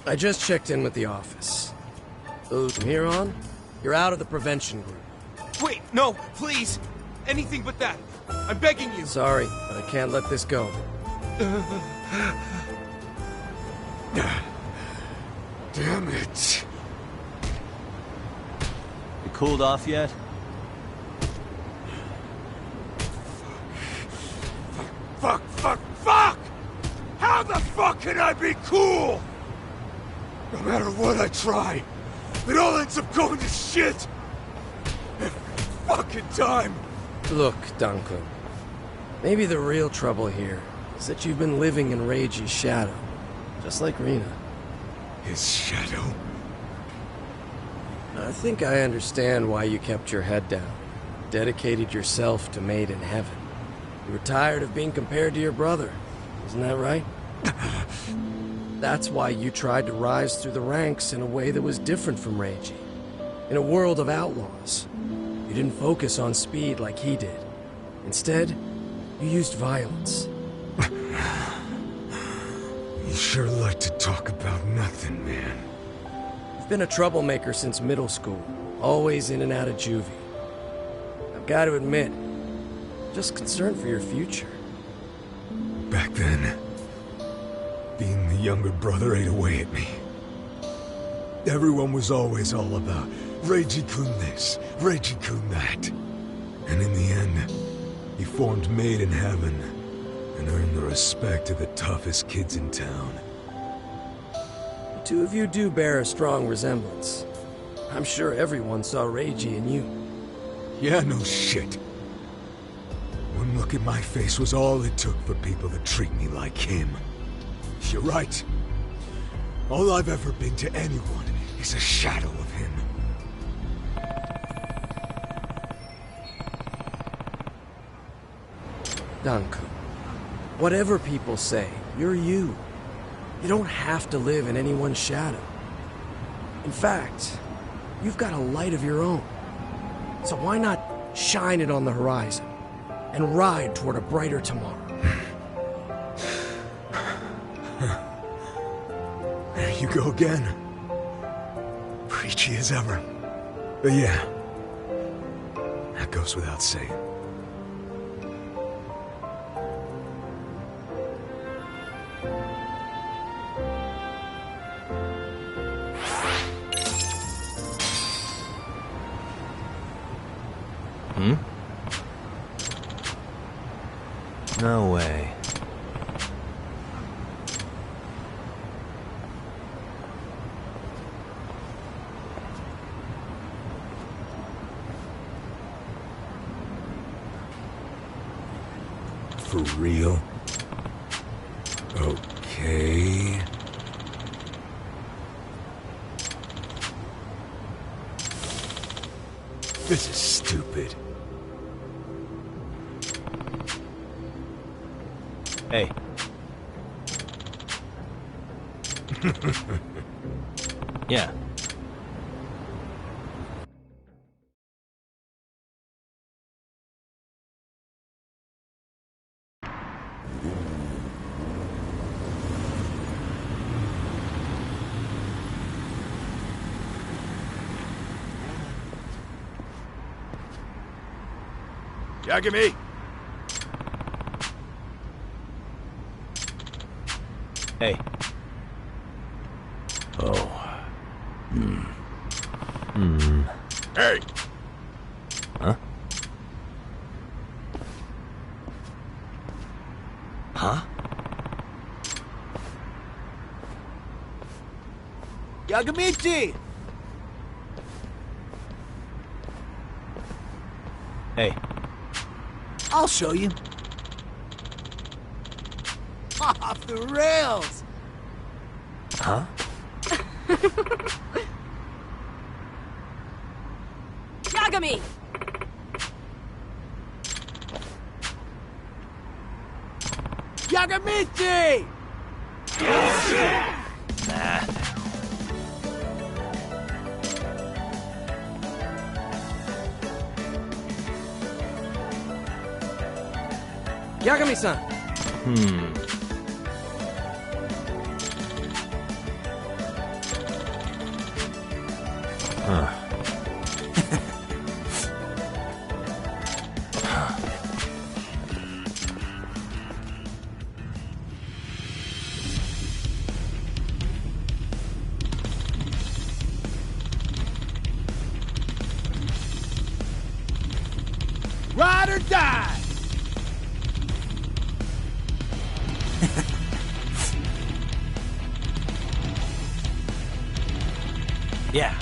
I just checked in with the office. From here on, you're out of the prevention group. Wait, no, please. Anything but that. I'm begging you. Sorry, but I can't let this go. Damn it. You cooled off yet? Fuck! How the fuck can I be cool? No matter what I try, it all ends up going to shit. Every fucking time. Look, Danko. Maybe the real trouble here is that you've been living in Reiji's shadow, just like Rina. His shadow? I think I understand why you kept your head down, dedicated yourself to Made in Heaven. You were tired of being compared to your brother, isn't that right? That's why you tried to rise through the ranks in a way that was different from Reiji. In a world of outlaws, you didn't focus on speed like he did. Instead, you used violence. You sure like to talk about nothing, man. You've been a troublemaker since middle school, always in and out of juvie. I've got to admit, I'm just concerned for your future. Back then, being the younger brother ate away at me. Everyone was always all about Reiji-kun this, Reiji-kun that. And in the end, he formed Made in Heaven and earned the respect of the toughest kids in town. The two of you do bear a strong resemblance. I'm sure everyone saw Reiji in you. Yeah, no shit. One look at my face was all it took for people to treat me like him. You're right. All I've ever been to anyone is a shadow of him. Danko, whatever people say, you're you. You don't have to live in anyone's shadow. In fact, you've got a light of your own. So why not shine it on the horizon and ride toward a brighter tomorrow? There you go again. Preachy as ever. But yeah, that goes without saying. No way. For real? Okay. This is stupid. Hey. Yeah. Yagami! Hey. Oh. Hey! Huh? Huh? Yagamichi! Hey. I'll show you. Off the rails! Huh? Yagami! Yagamichi! Nah. Yagami-san! Huh. Ride or die! Yeah.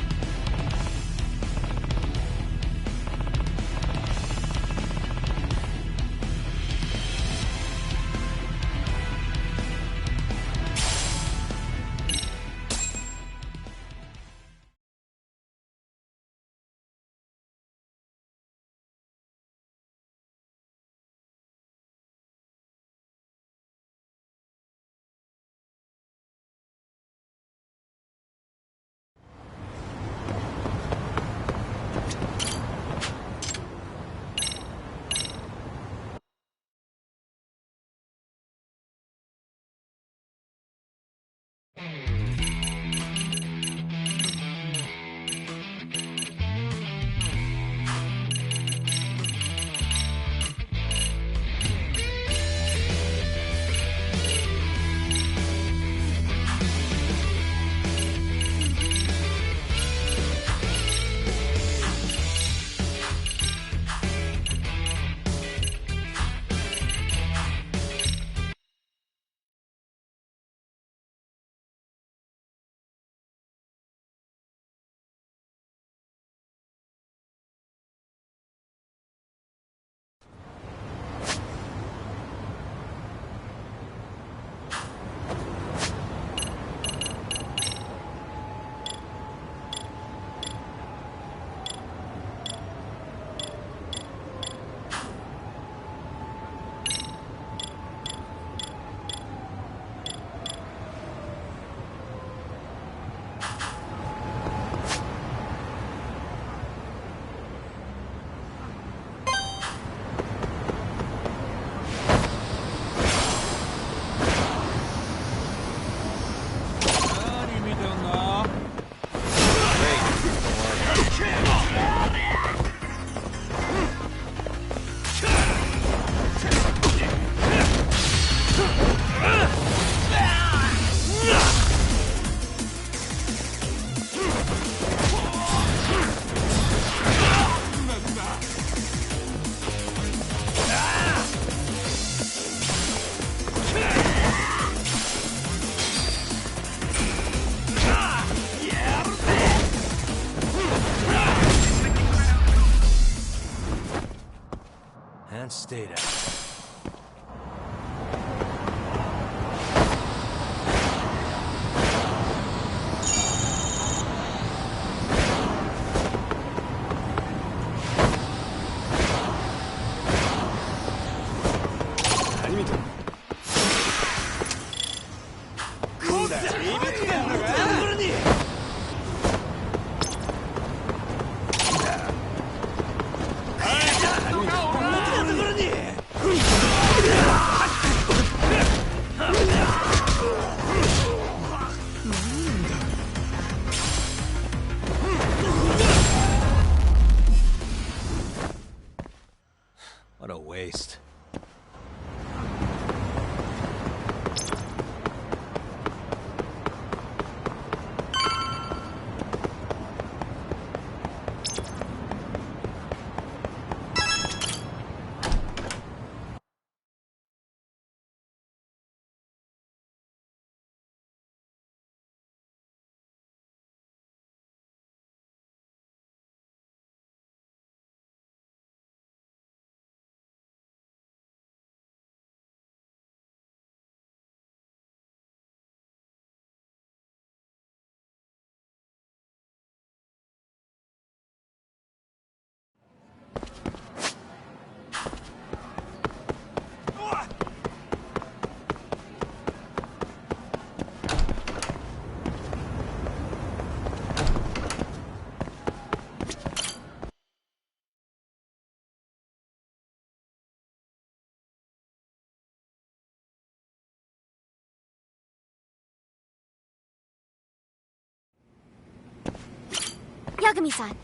Yagami-san.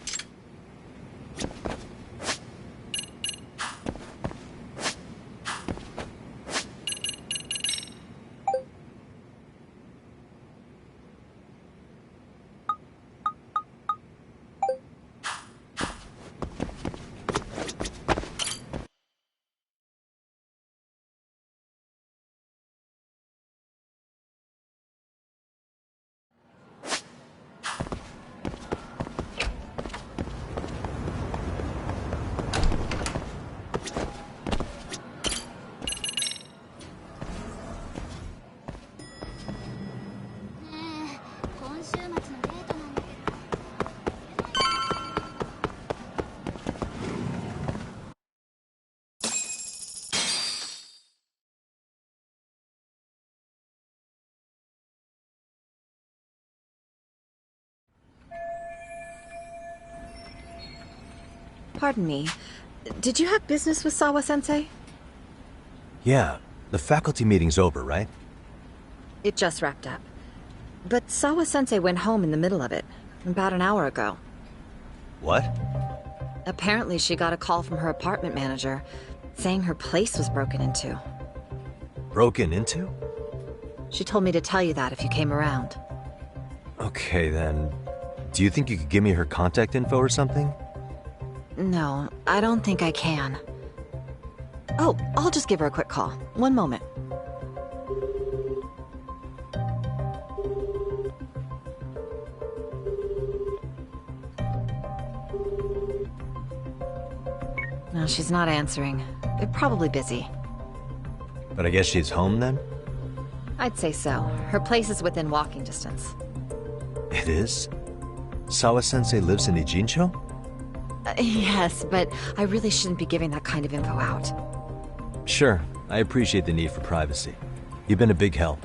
Pardon me. Did you have business with Sawa-sensei? Yeah, the faculty meeting's over, right? It just wrapped up. But Sawa-sensei went home in the middle of it, about an hour ago. What? Apparently she got a call from her apartment manager, saying her place was broken into. Broken into? She told me to tell you that if you came around. Okay, then. Do you think you could give me her contact info or something? No, I don't think I can. Oh, I'll just give her a quick call. One moment. No, she's not answering. They're probably busy. But I guess she's home then? I'd say so. Her place is within walking distance. It is? Sawa-sensei lives in Ijincho? Yes, but I really shouldn't be giving that kind of info out. Sure, I appreciate the need for privacy. You've been a big help.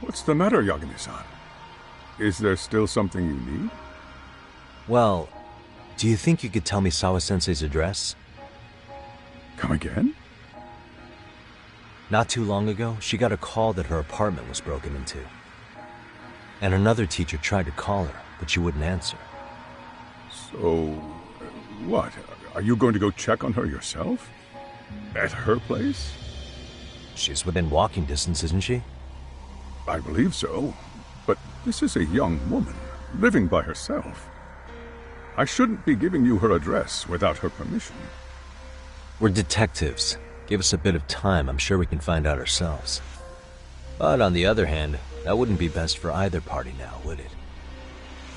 What's the matter, Yagami-san? Is there still something you need? Well, do you think you could tell me Sawa-sensei's address? Come again? Not too long ago, she got a call that her apartment was broken into. And another teacher tried to call her, but she wouldn't answer. So, what? Are you going to go check on her yourself? At her place? She's within walking distance, isn't she? I believe so. But this is a young woman, living by herself. I shouldn't be giving you her address without her permission. We're detectives. Give us a bit of time, I'm sure we can find out ourselves. But on the other hand, that wouldn't be best for either party now, would it?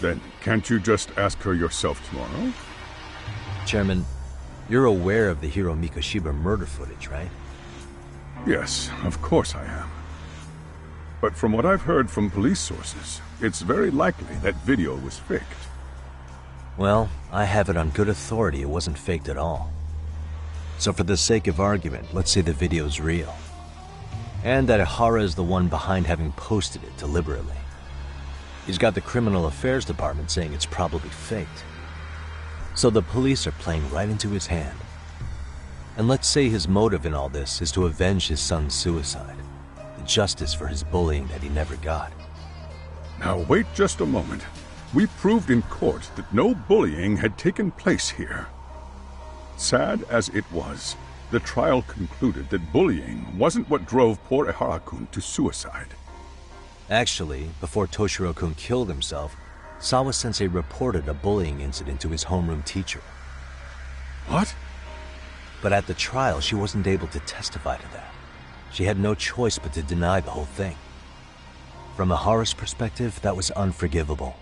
Then can't you just ask her yourself tomorrow? Chairman, you're aware of the Hiro Mikoshiba murder footage, right? Yes, of course I am. But from what I've heard from police sources, it's very likely that video was faked. Well, I have it on good authority it wasn't faked at all. So for the sake of argument, let's say the video's real. And that Ihara is the one behind having posted it deliberately. He's got the criminal affairs department saying it's probably faked. So the police are playing right into his hand. And let's say his motive in all this is to avenge his son's suicide. The justice for his bullying that he never got. Now wait just a moment. We proved in court that no bullying had taken place here. Sad as it was, the trial concluded that bullying wasn't what drove poor Ihara-kun to suicide. Actually, before Toshiro-kun killed himself, Sawa-sensei reported a bullying incident to his homeroom teacher. What? But at the trial, she wasn't able to testify to that. She had no choice but to deny the whole thing. From Ihara's perspective, that was unforgivable.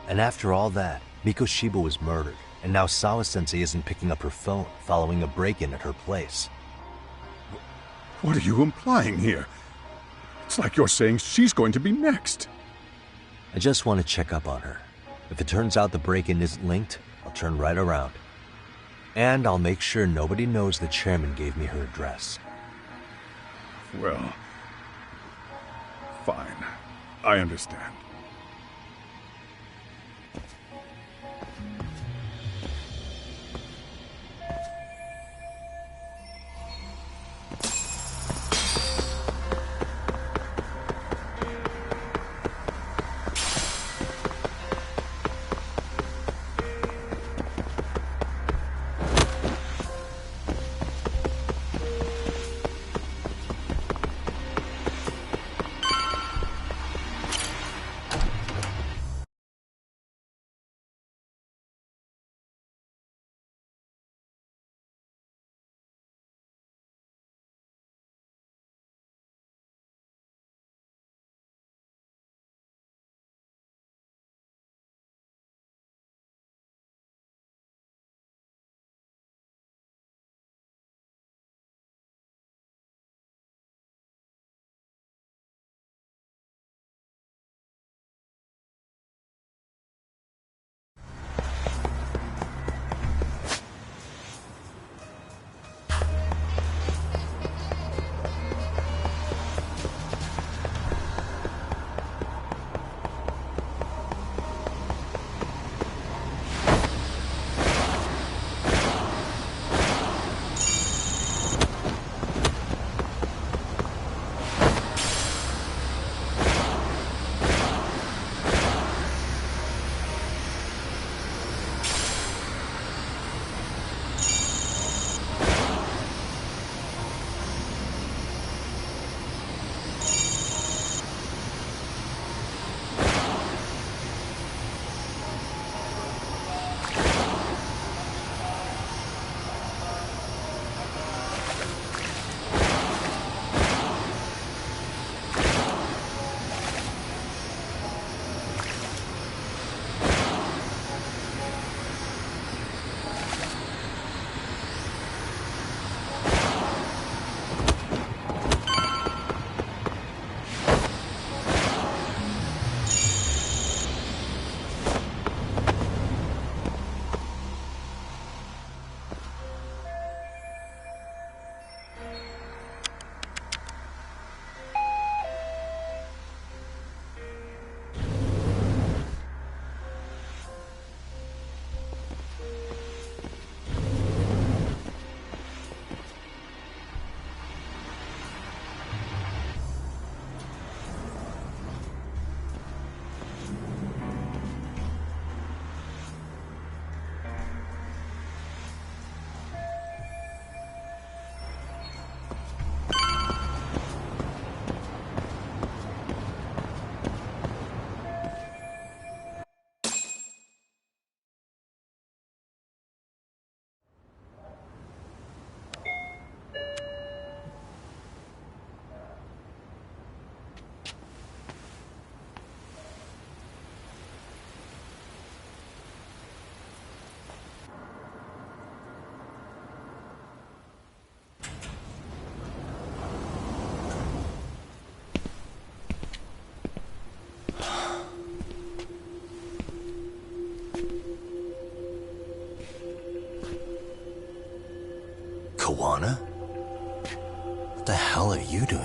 And after all that, Miko Shiba was murdered, and now Sawa-sensei isn't picking up her phone following a break-in at her place. What are you implying here? It's like you're saying she's going to be next. I just want to check up on her. If it turns out the break-in isn't linked, I'll turn right around. And I'll make sure nobody knows the chairman gave me her address. Well, fine. I understand.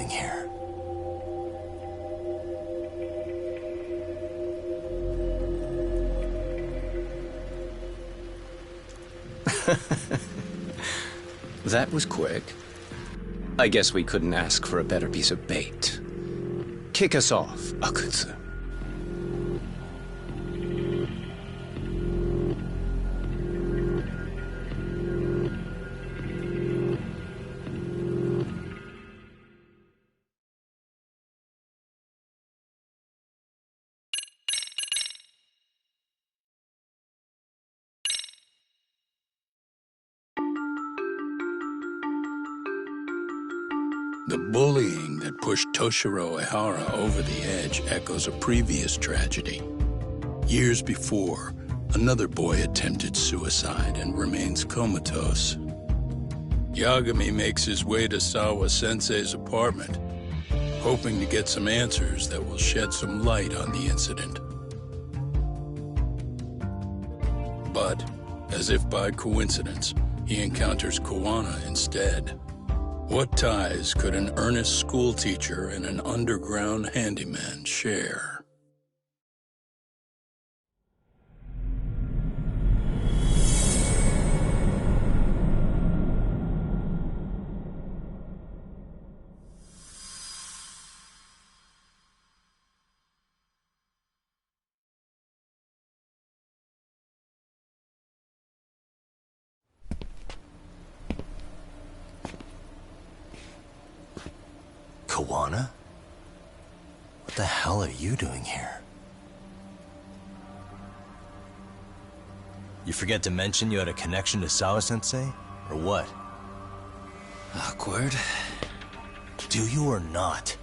doing here? That was quick. I guess we couldn't ask for a better piece of bait. Kick us off, Akutsu. The bullying that pushed Toshiro Ehara over the edge echoes a previous tragedy. Years before, another boy attempted suicide and remains comatose. Yagami makes his way to Sawa-sensei's apartment, hoping to get some answers that will shed some light on the incident. But, as if by coincidence, he encounters Kuwana instead. What ties could an earnest schoolteacher and an underground handyman share? Kuwana? What the hell are you doing here? You forget to mention you had a connection to Sawa-sensei? Or what? Awkward. Do you or not?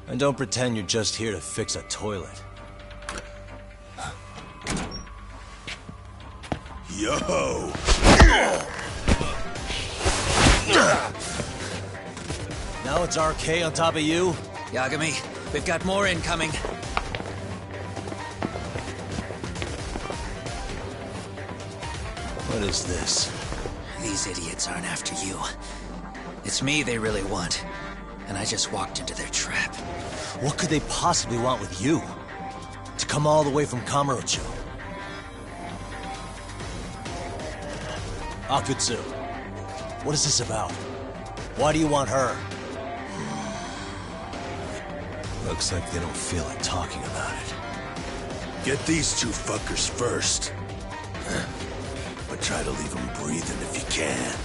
And don't pretend you're just here to fix a toilet. Yo! Now it's RK on top of you? Yagami, we've got more incoming. What is this? These idiots aren't after you. It's me they really want. And I just walked into their trap. What could they possibly want with you? To come all the way from Kamurocho? Akutsu, what is this about? Why do you want her? Looks like they don't feel like talking about it. Get these two fuckers first. But try to leave them breathing if you can.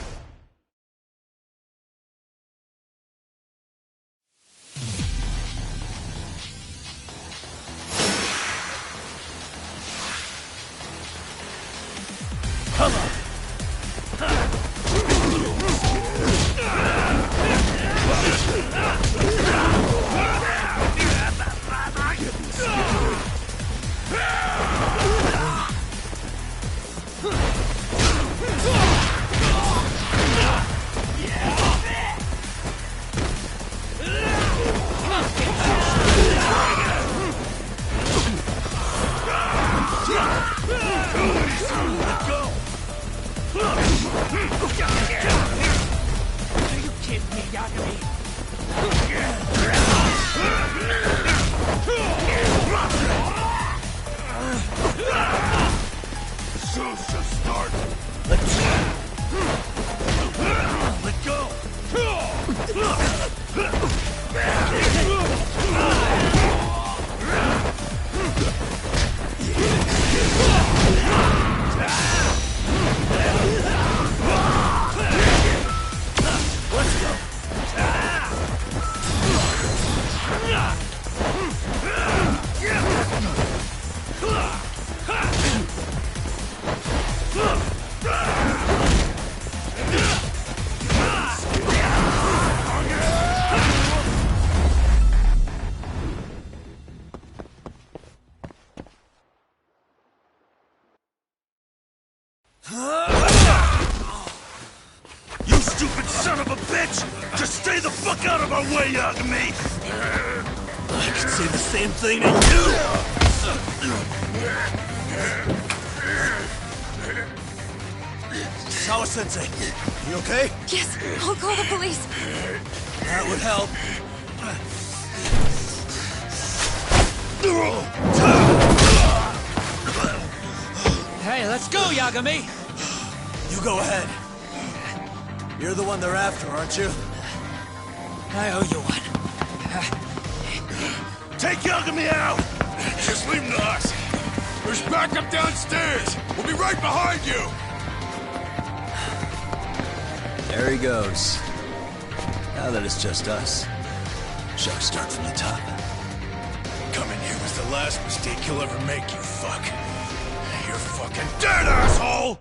You stupid son of a bitch! Just stay the fuck out of our way, Yagami! I could say the same thing to you! Sawa-sensei, you okay? Yes, I'll call the police. That would help. Hey, let's go, Yagami! You go ahead. You're the one they're after, aren't you? I owe you one. Take Yagami out! Just leave him to us. There's backup downstairs. We'll be right behind you. There he goes. Now that it's just us, shall we start from the top? Coming here was the last mistake he'll ever make, you fuck. You're fucking dead, asshole!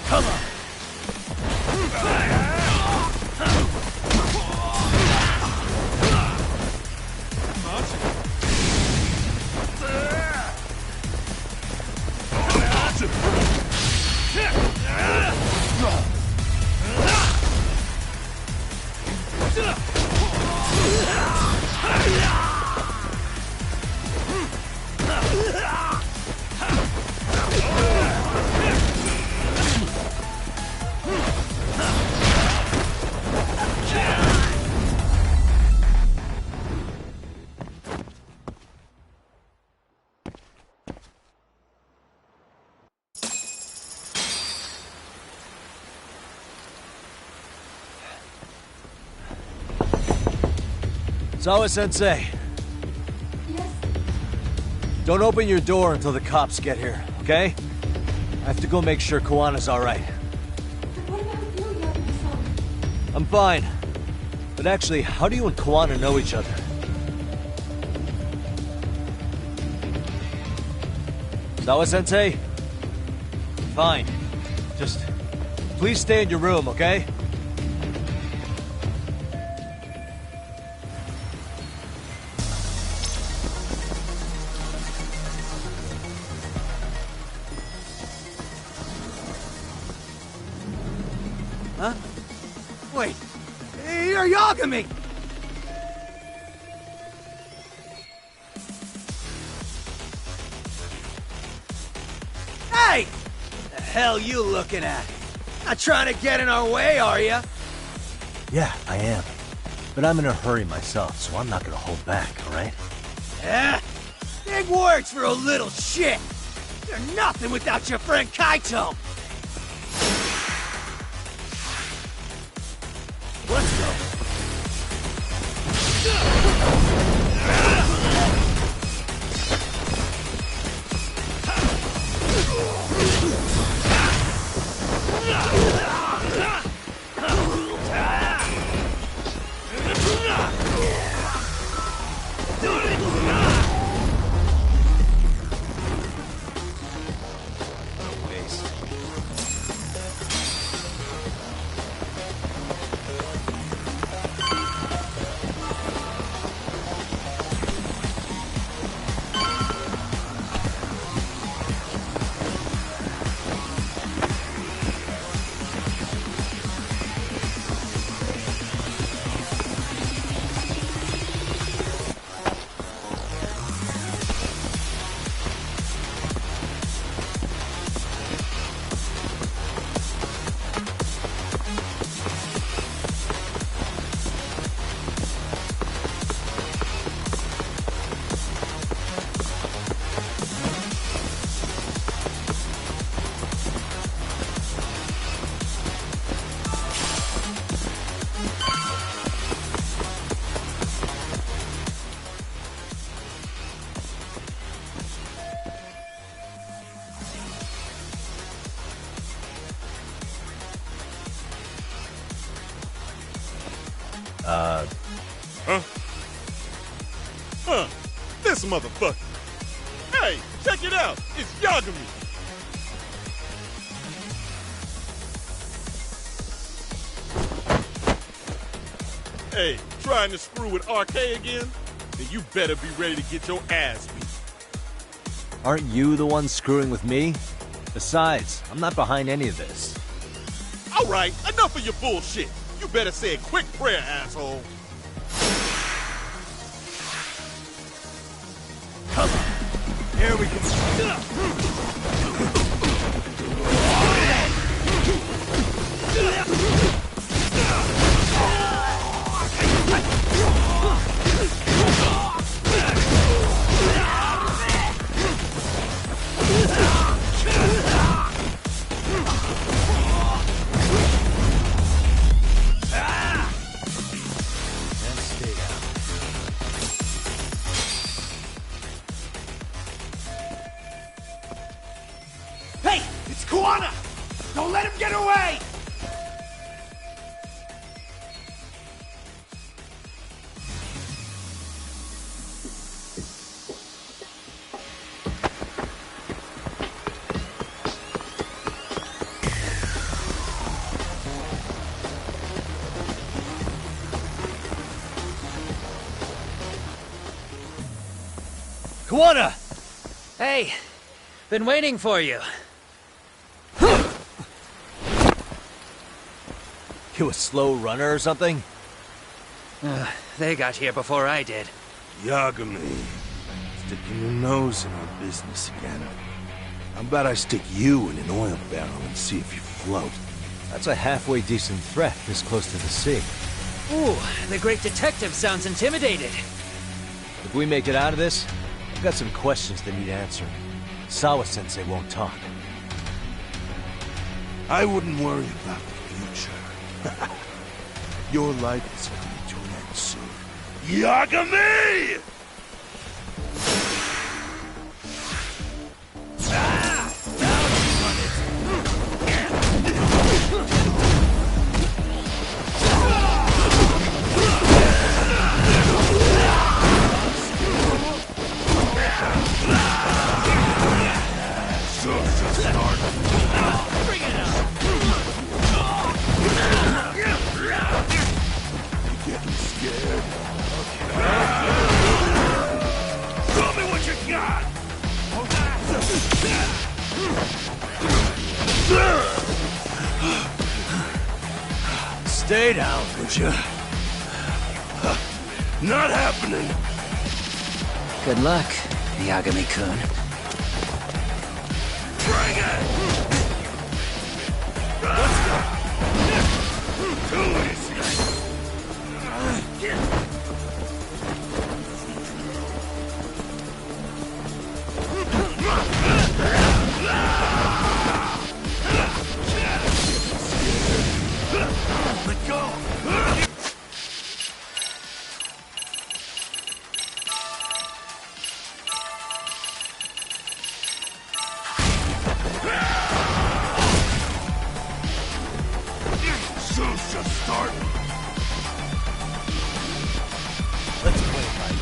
Come on! Sawa-sensei. Yes? Don't open your door until the cops get here, okay? I have to go make sure Kawana's alright. What about you, Yagami-san? I'm fine. But actually, how do you and Kawana know each other? Sawa-sensei? Fine. Just please stay in your room, okay? Huh? Wait, you're Yagami! Hey! The hell you looking at? Not trying to get in our way, are ya? Yeah, I am. But I'm in a hurry myself, so I'm not gonna hold back, alright? Yeah? Big words for a little shit! You're nothing without your friend Kaito! Let's go! Huh. This motherfucker. Hey, check it out. It's Yagami. Hey, trying to screw with RK again? Then you better be ready to get your ass beat. Aren't you the one screwing with me? Besides, I'm not behind any of this. All right, enough of your bullshit. You better say a quick prayer, asshole. Come on. Here we go. Kawana! Don't let him get away! Kawana! Hey, been waiting for you. You a slow runner or something? They got here before I did. Yagami, sticking your nose in our business again. How about I stick you in an oil barrel and see if you float? That's a halfway decent threat this close to the sea. Ooh, the great detective sounds intimidated. If we make it out of this, I've got some questions that need answering. Sawa-sensei won't talk. I wouldn't worry about the future. Your life is coming to an end soon. Yagami! Stay down, would you? Not happening! Good luck, Yagami-kun. Bring it! Let's go! Too easy! Let go! Show's just starting. Let's play it right.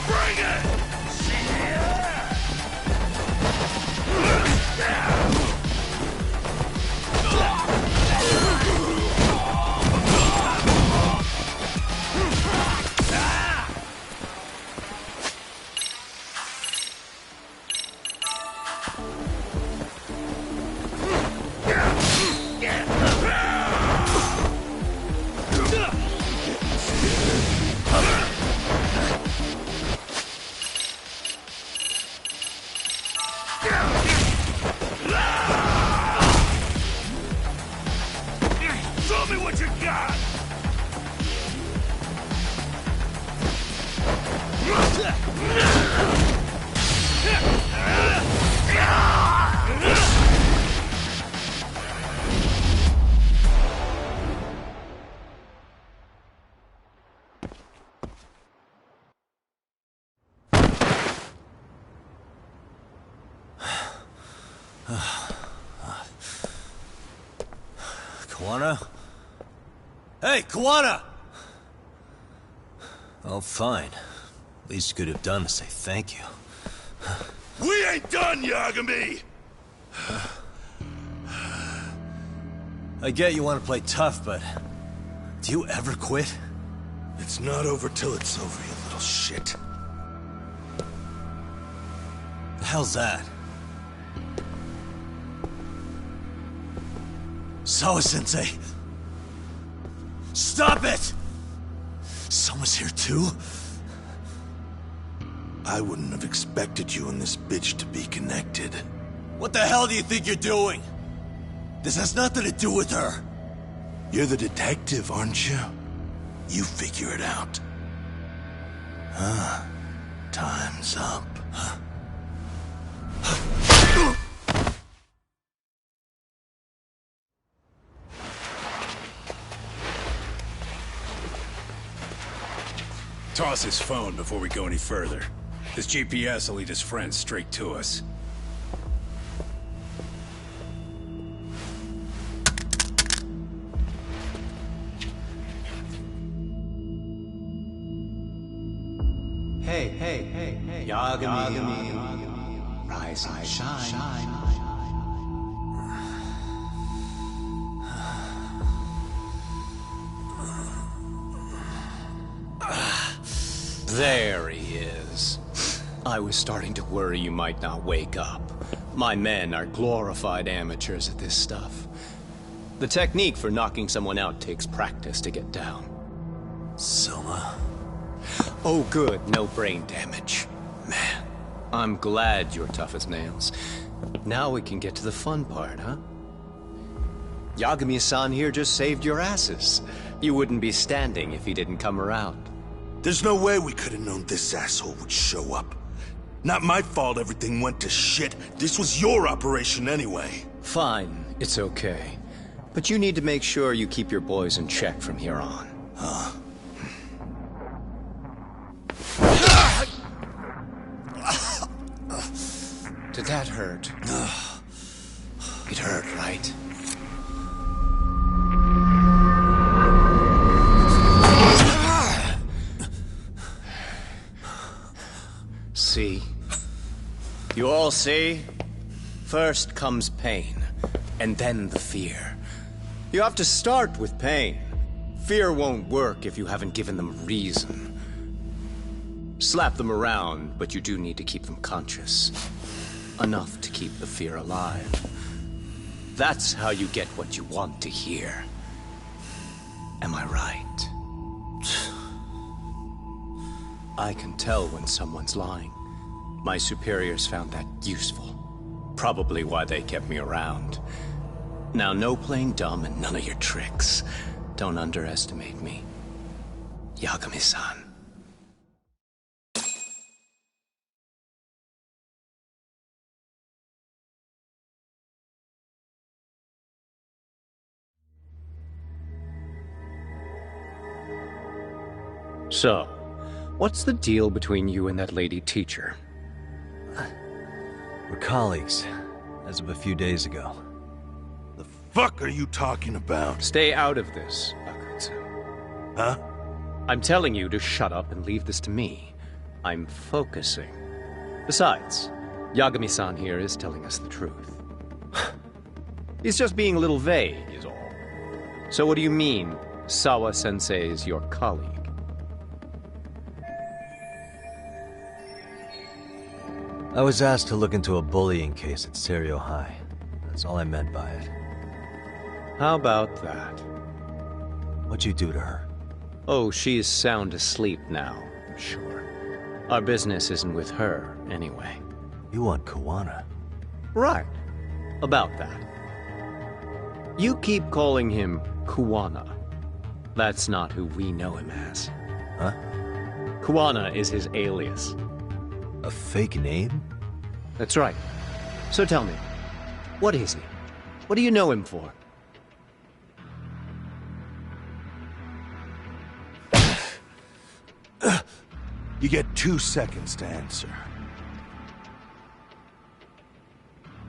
Bring it! Show me what you got! Kawana? Hey, Kawana! Oh, fine. Least you could have done to say thank you. We ain't done, Yagami! I get you want to play tough, but do you ever quit? It's not over till it's over, you little shit. The hell's that? Sawa-sensei! Stop it! Someone's here too? I wouldn't have expected you and this bitch to be connected. What the hell do you think you're doing? This has nothing to do with her. You're the detective, aren't you? You figure it out. Huh? Time's up. Toss his phone before we go any further. This GPS will lead his friends straight to us. Hey, Yagami, rise and shine. There he is. I was starting to worry you might not wake up. My men are glorified amateurs at this stuff. The technique for knocking someone out takes practice to get down. Soma? Oh good, no brain damage. Man, I'm glad you're tough as nails. Now we can get to the fun part, huh? Yagami-san here just saved your asses. You wouldn't be standing if he didn't come around. There's no way we could have known this asshole would show up. Not my fault everything went to shit. This was your operation anyway. Fine, it's okay. But you need to make sure you keep your boys in check from here on. Huh? Did that hurt? It hurt, right? See? You all see? First comes pain, and then the fear. You have to start with pain. Fear won't work if you haven't given them a reason. Slap them around, but you do need to keep them conscious. Enough to keep the fear alive. That's how you get what you want to hear. Am I right? I can tell when someone's lying. My superiors found that useful. Probably why they kept me around. Now, no playing dumb and none of your tricks. Don't underestimate me. Yagami-san. So, what's the deal between you and that lady teacher? We're colleagues, as of a few days ago. The fuck are you talking about? Stay out of this, Akutsu. Huh? I'm telling you to shut up and leave this to me. I'm focusing. Besides, Yagami-san here is telling us the truth. He's just being a little vague, is all. So what do you mean, Sawa-sensei is your colleague? I was asked to look into a bullying case at Serio High. That's all I meant by it. How about that? What'd you do to her? Oh, she's sound asleep now, I'm sure. Our business isn't with her, anyway. You want Kuwana? Right. About that. You keep calling him Kuwana. That's not who we know him as. Huh? Kuwana is his alias. A fake name? That's right. So tell me, what is he? What do you know him for? You get 2 seconds to answer.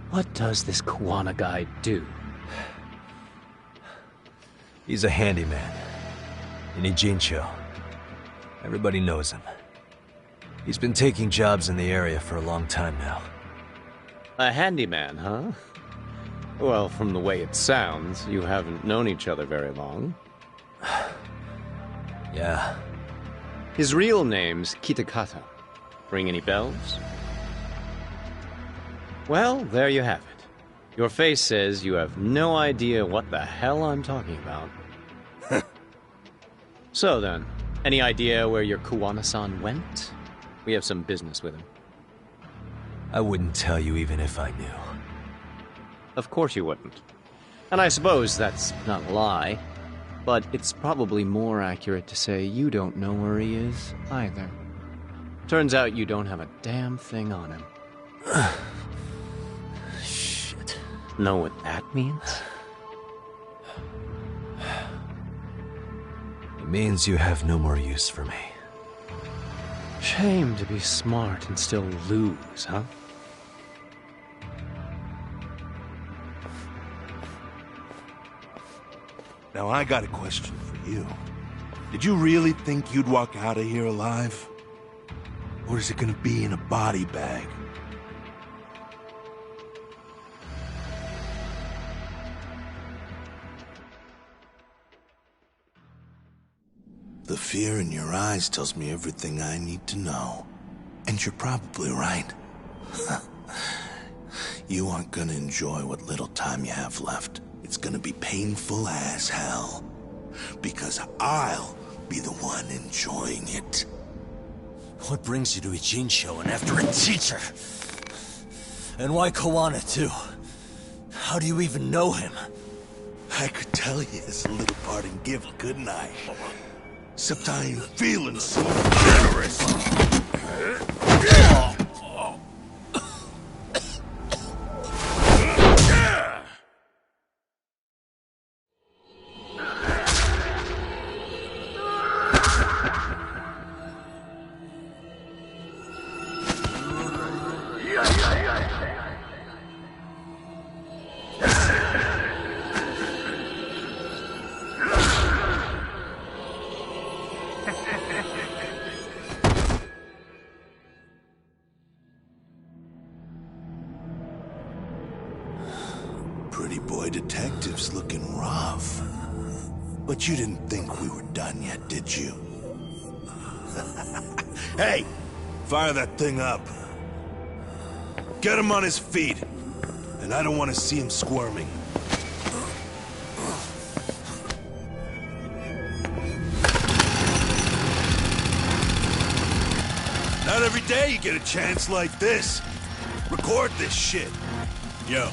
What does this Kuwana guy do? He's a handyman. In Ijincho. Everybody knows him. He's been taking jobs in the area for a long time now. A handyman, huh? Well, from the way it sounds, you haven't known each other very long. Yeah. His real name's Kitakata. Ring any bells? Well, there you have it. Your face says you have no idea what the hell I'm talking about. So then, any idea where your Kuwana-san went? We have some business with him. I wouldn't tell you even if I knew. Of course you wouldn't. And I suppose that's not a lie, but it's probably more accurate to say you don't know where he is, either. Turns out you don't have a damn thing on him. Shit. Know what that means? It means you have no more use for me. Shame to be smart and still lose, huh? Now I got a question for you. Did you really think you'd walk out of here alive? Or is it gonna be in a body bag? The fear in your eyes tells me everything I need to know. And you're probably right. You aren't gonna enjoy what little time you have left. It's gonna be painful as hell. Because I'll be the one enjoying it. What brings you to Ijincho and after a teacher? And why Koana, too? How do you even know him? I could tell you as a little parting gift, couldn't I? Except I ain't feeling so generous. Pretty boy detectives looking rough. But you didn't think we were done yet, did you? Hey! Fire that thing up. Get him on his feet. And I don't want to see him squirming. Not every day you get a chance like this. Record this shit. Yo.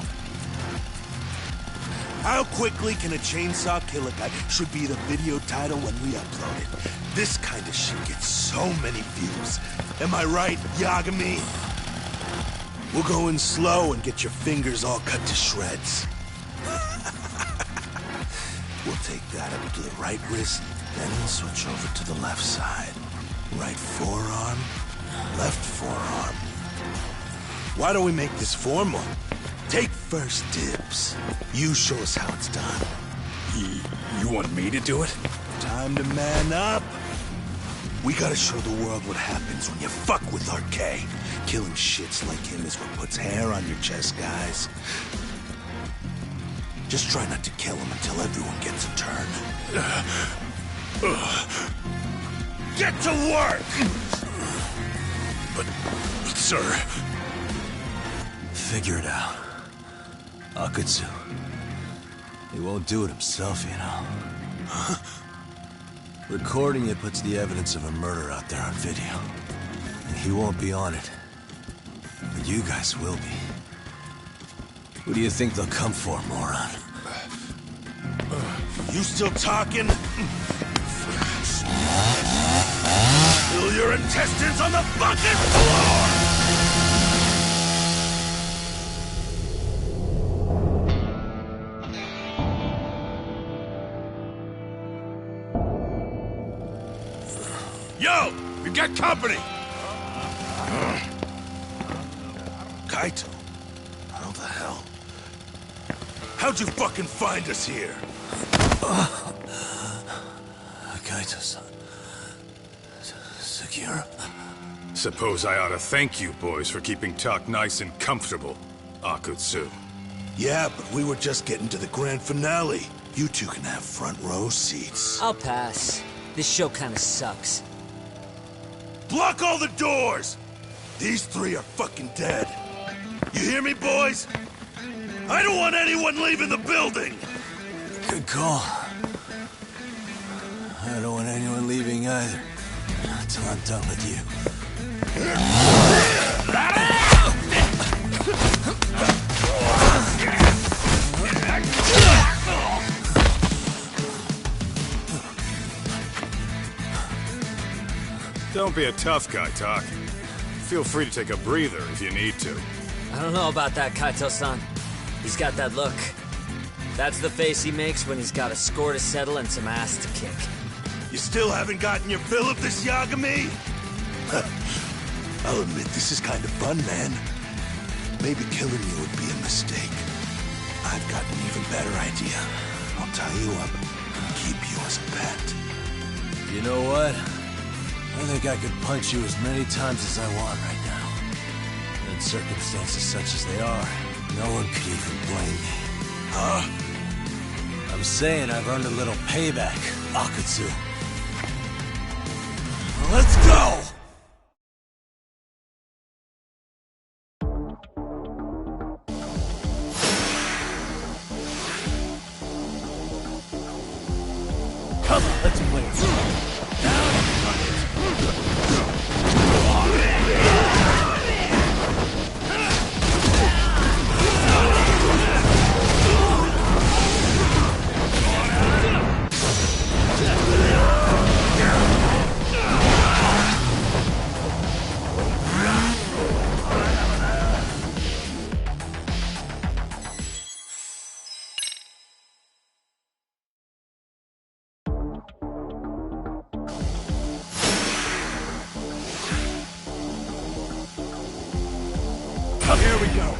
How quickly can a chainsaw kill a guy should be the video title when we upload it. This kind of shit gets so many views. Am I right, Yagami? We'll go in slow and get your fingers all cut to shreds. We'll take that up to the right wrist, then we'll switch over to the left side. Right forearm, left forearm. Why don't we make this formal? Take first dibs. You show us how it's done. You want me to do it? Time to man up. We gotta show the world what happens when you fuck with RK. Killing shits like him is what puts hair on your chest, guys. Just try not to kill him until everyone gets a turn. Get to work! But, sir... Figure it out. Akutsu. He won't do it himself, you know. Recording it puts the evidence of a murder out there on video. And he won't be on it. But you guys will be. Who do you think they'll come for, moron? You still talking? Spill your intestines on the fucking floor! Yo! We got company! Kaito? How the hell? How'd you fucking find us here? Kaito-san. Sekiro. Suppose I ought to thank you boys for keeping talk nice and comfortable, Akutsu. Yeah, but we were just getting to the grand finale. You two can have front row seats. I'll pass. This show kinda sucks. Block all the doors! These three are fucking dead. You hear me, boys? I don't want anyone leaving the building! Good call. I don't want anyone leaving either. Until I'm done with you. Don't be a tough guy, Tak. Feel free to take a breather if you need to. I don't know about that, Kaito-san. He's got that look. That's the face he makes when he's got a score to settle and some ass to kick. You still haven't gotten your fill of this, Yagami? I'll admit this is kind of fun, man. Maybe killing you would be a mistake. I've got an even better idea. I'll tie you up and keep you as a pet. You know what? I think I could punch you as many times as I want right now. In circumstances such as they are, no one could even blame me. Huh? I'm saying I've earned a little payback, Akatsu. Let's go! Come on, let's play it. Down and run it. Here we go.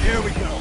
Here we go.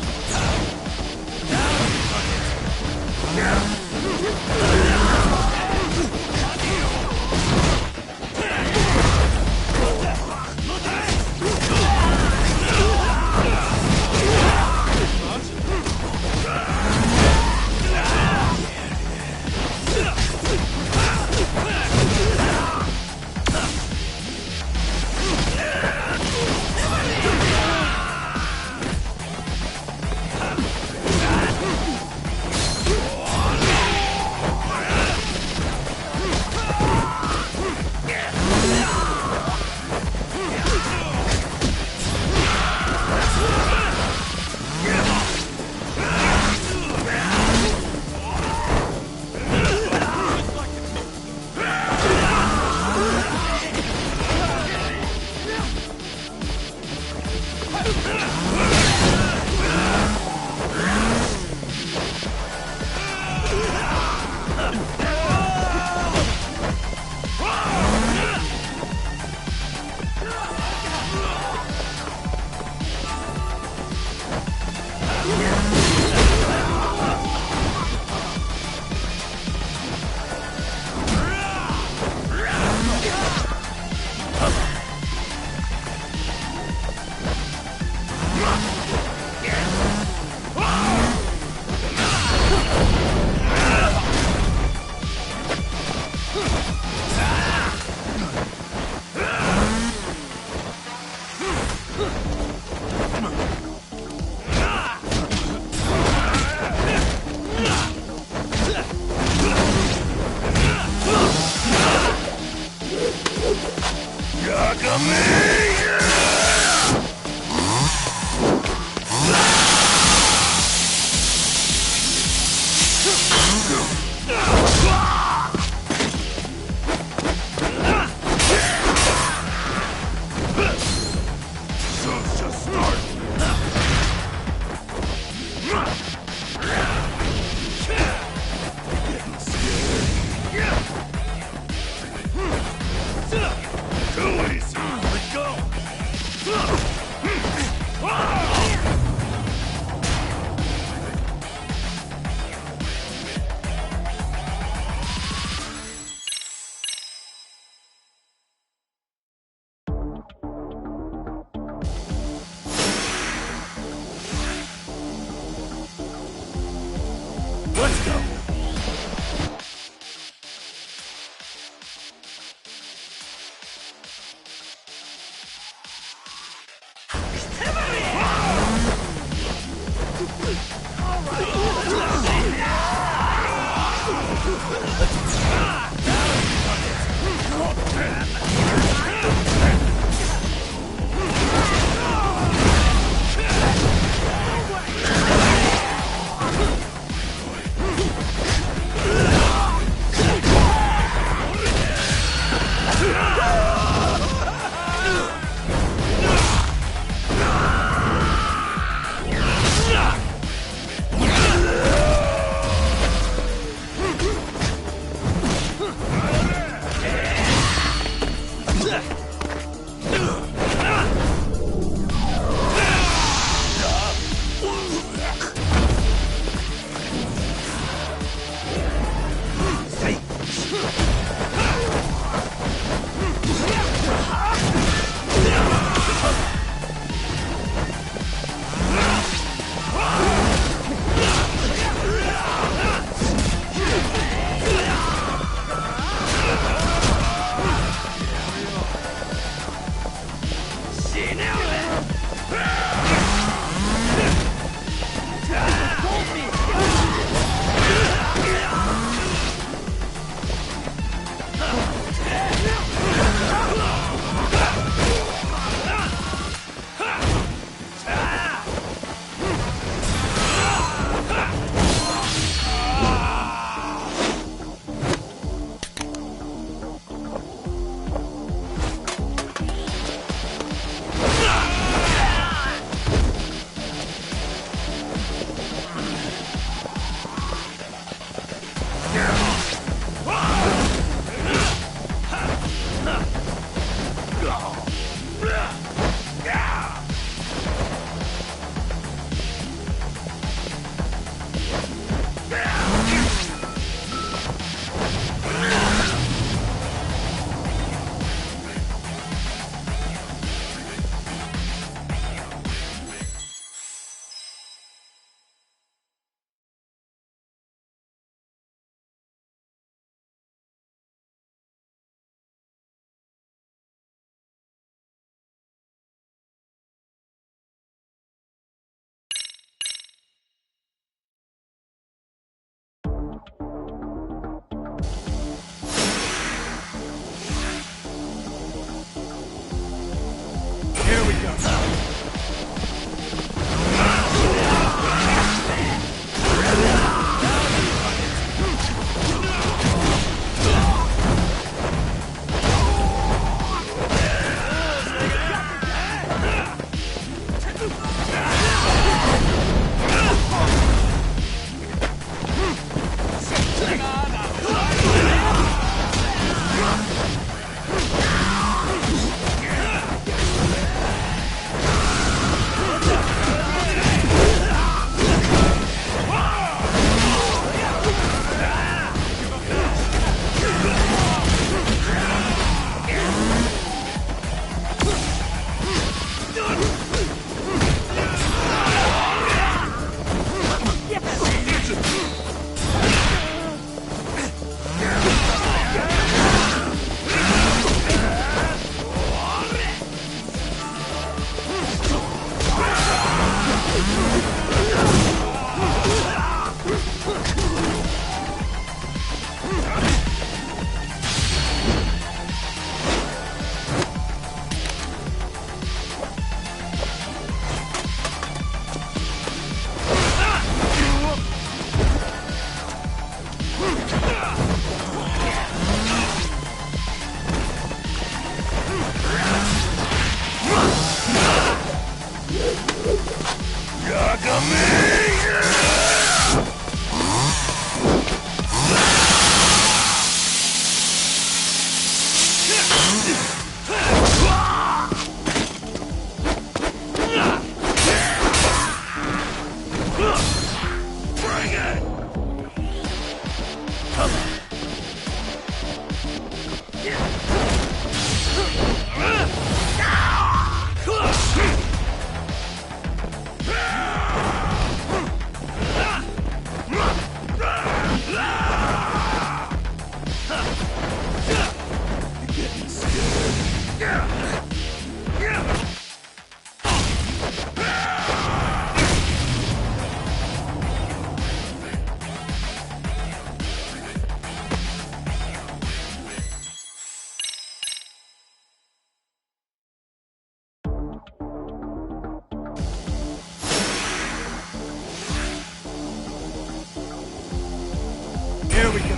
Here we go.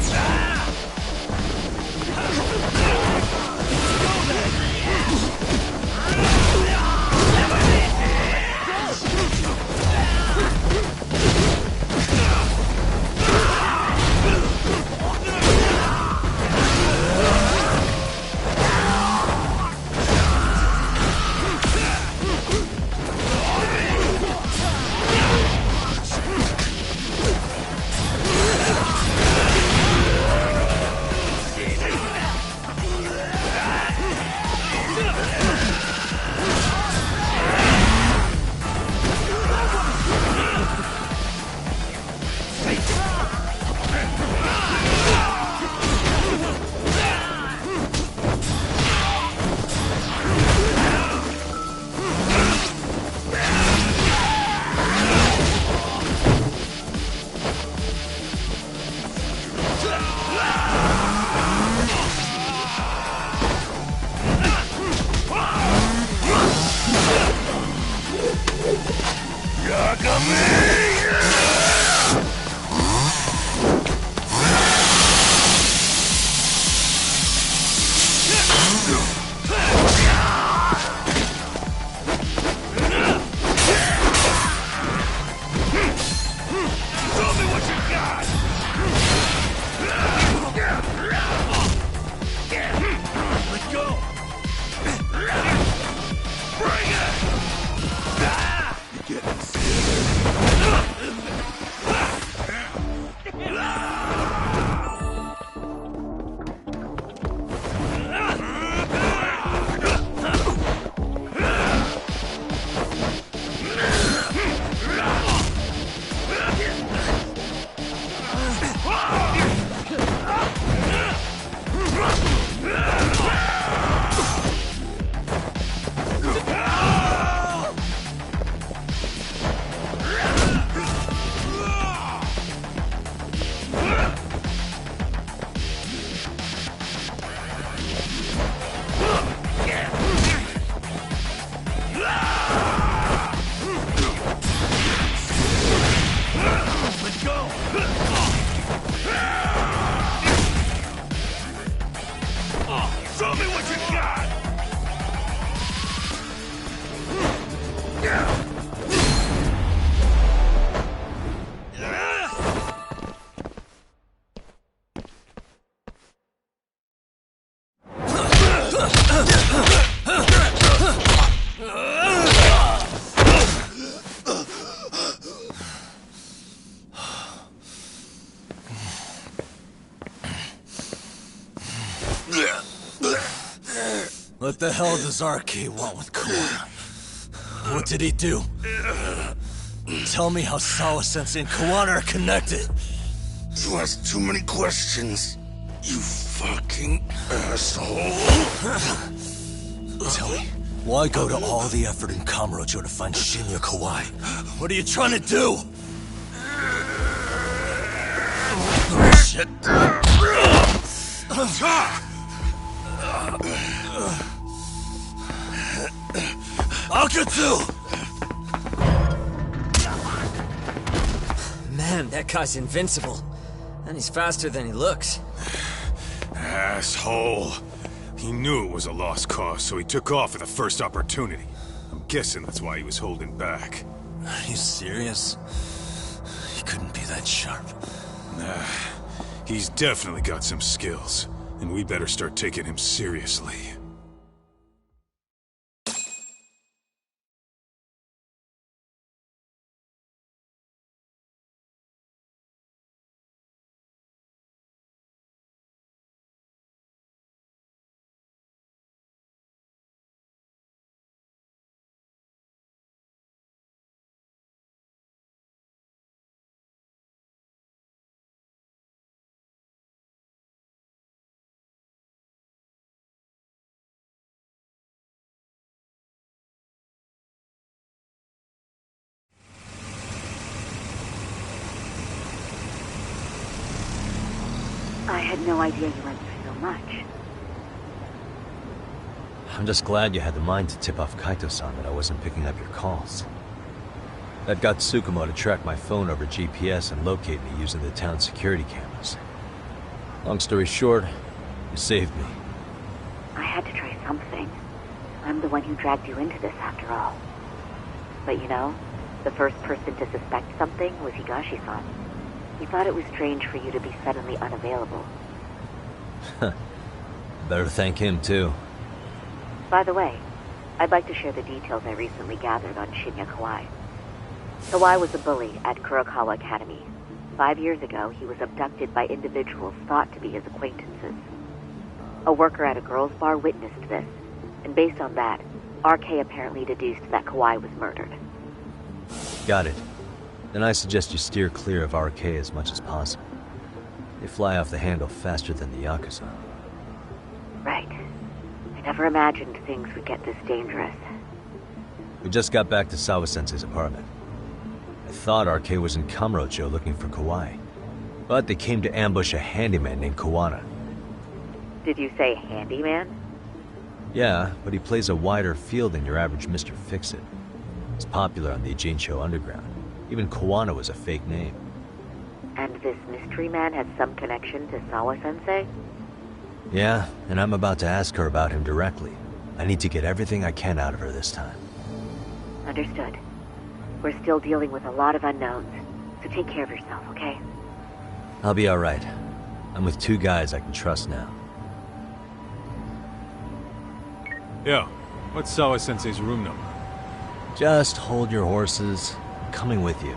What the hell does RK want with Kawana? What did he do? Tell me how Sawa-sensei and Kawana are connected. You ask too many questions, you fucking asshole. Tell me, why go to all the effort in Kamurocho to find Shinya Kawai? What are you trying to do? Shit. Akatsu! Man, that guy's invincible. And he's faster than he looks. Asshole. He knew it was a lost cause, so he took off at the first opportunity. I'm guessing that's why he was holding back. Are you serious? He couldn't be that sharp. Nah. He's definitely got some skills, and we better start taking him seriously. no idea you went through so much. I'm just glad you had the mind to tip off Kaito-san that I wasn't picking up your calls. That got Tsukumo to track my phone over GPS and locate me using the town's security cameras. Long story short, you saved me. I had to try something. I'm the one who dragged you into this after all. But you know, the first person to suspect something was Higashi-san. He thought it was strange for you to be suddenly unavailable. Better thank him, too. By the way, I'd like to share the details I recently gathered on Shinya Kawai. Kawai was a bully at Kurokawa Academy. 5 years ago, he was abducted by individuals thought to be his acquaintances. A worker at a girls' bar witnessed this, and based on that, RK apparently deduced that Kawai was murdered. Got it. Then I suggest you steer clear of RK as much as possible. They fly off the handle faster than the Yakuza. Right. I never imagined things would get this dangerous. We just got back to Sawa-sensei's apartment. I thought RK was in Kamurocho looking for Kawai, but they came to ambush a handyman named Kawana. Did you say handyman? Yeah, but he plays a wider field than your average Mr. Fix-It. He's popular on the Ijincho underground. Even Kawana was a fake name. And this mystery man had some connection to Sawa-sensei? Yeah, and I'm about to ask her about him directly. I need to get everything I can out of her this time. Understood. We're still dealing with a lot of unknowns, so take care of yourself, okay? I'll be alright. I'm with 2 guys I can trust now. Yo, what's Sawa-sensei's room number? Just hold your horses. I'm coming with you.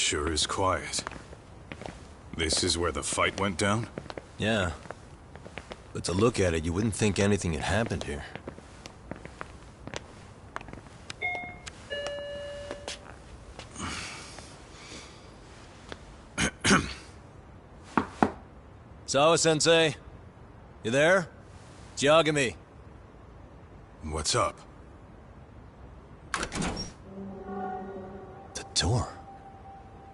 sure is quiet. This is where the fight went down? Yeah. But to look at it, you wouldn't think anything had happened here. Sawa-sensei? You there? It's Yagami. What's up? The door.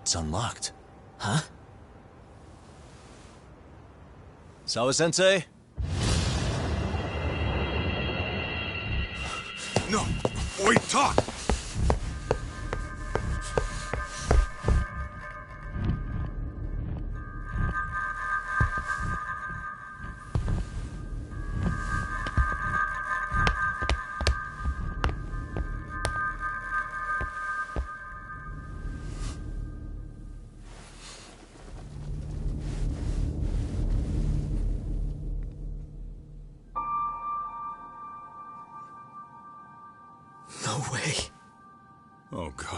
It's unlocked. Huh? Sawa-sensei? No! Wait, talk! No way. Oh, God.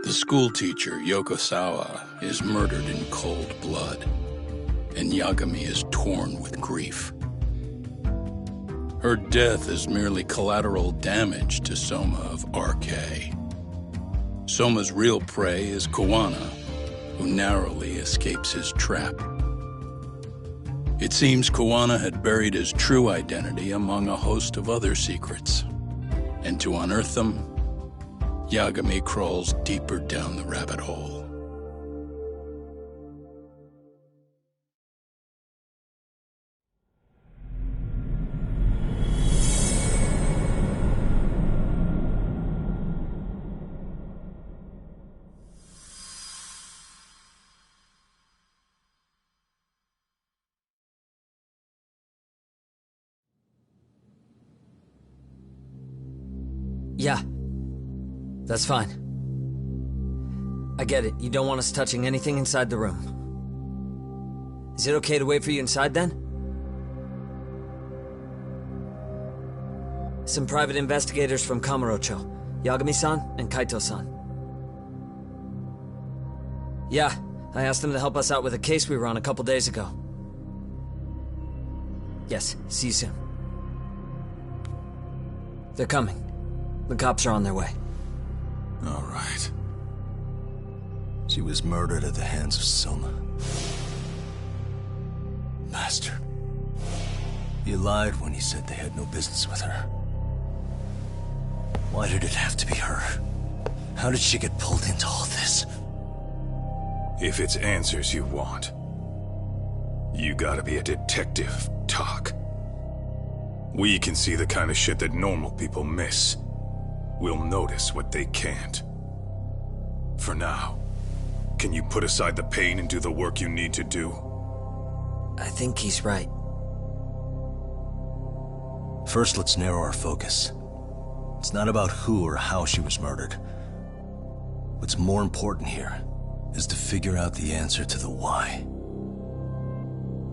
The schoolteacher, Yokosawa, is murdered in cold blood, and Yagami is torn with grief. Her death is merely collateral damage to Soma of RK. Soma's real prey is Kawana, who narrowly escapes his trap. It seems Kawana had buried his true identity among a host of other secrets, and to unearth them, Yagami crawls deeper down the rabbit hole. Yeah. That's fine. I get it. You don't want us touching anything inside the room. Is it okay to wait for you inside, then? Some private investigators from Kamurocho. Yagami-san and Kaito-san. Yeah, I asked them to help us out with a case we were on a couple days ago. Yes, see you soon. They're coming. The cops are on their way. All right. She was murdered at the hands of Soma. Bastard. He lied when he said they had no business with her. Why did it have to be her? How did she get pulled into all this? If it's answers you want, you gotta be a detective, Talk. We can see the kind of shit that normal people miss. We'll notice what they can't. For now, can you put aside the pain and do the work you need to do? I think he's right. First, let's narrow our focus. It's not about who or how she was murdered. What's more important here is to figure out the answer to the why.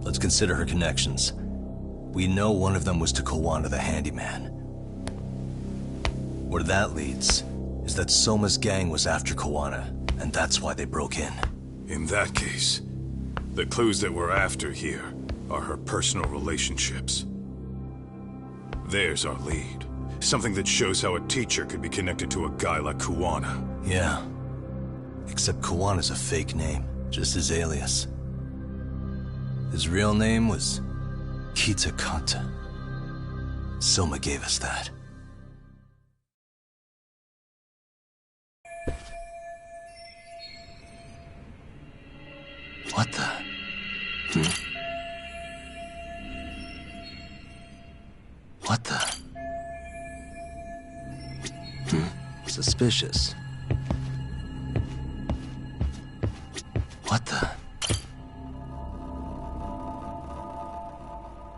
Let's consider her connections. We know one of them was to Kawana the handyman. Where that leads is that Soma's gang was after Kawana, and that's why they broke in. In that case, the clues that we're after here are her personal relationships. There's our lead. Something that shows how a teacher could be connected to a guy like Kawana. Yeah. Except Kawana's a fake name, just his alias. His real name was Kitakata. Soma gave us that. What the? What the? Suspicious. What the?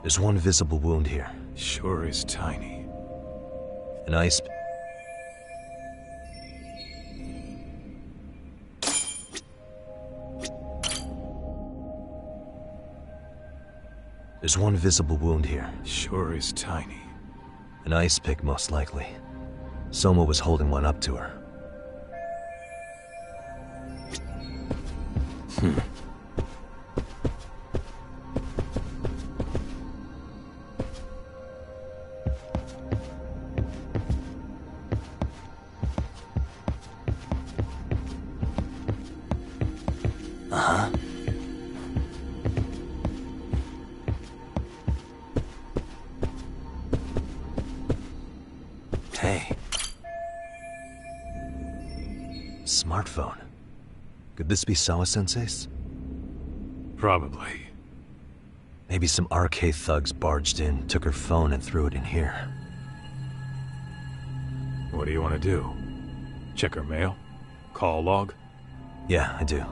There's one visible wound here. Sure is tiny. An ice... There's one visible wound here. Sure is tiny. An ice pick, most likely. Soma was holding one up to her. Uh-huh. Hey. Smartphone. Could this be Sawa-sensei's? Probably. Maybe some RK thugs barged in, took her phone and threw it in here. What do you want to do? Check her mail? Call log? Yeah, I do.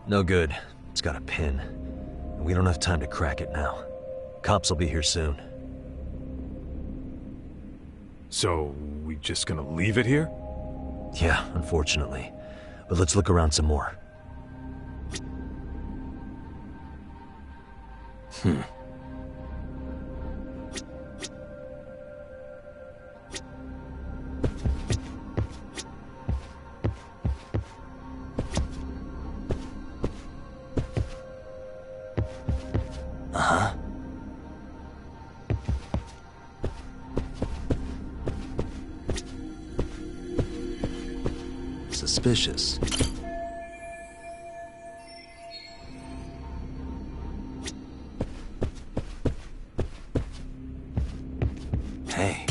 No good. It's got a pin. And we don't have time to crack it now. Cops will be here soon. So, we just gonna leave it here? Yeah, unfortunately. But let's look around some more. Uh-huh. Suspicious. Hey.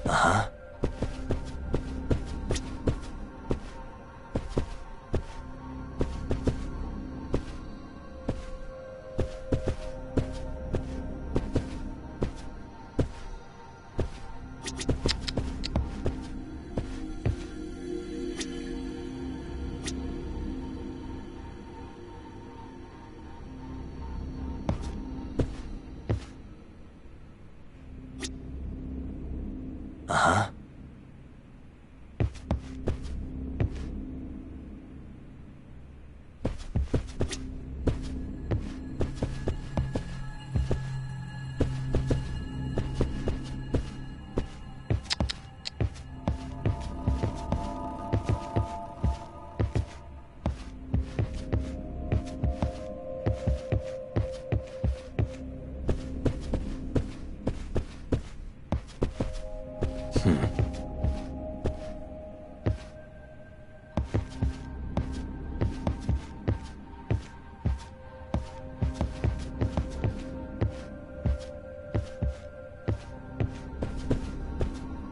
Uh-huh. Uh-huh.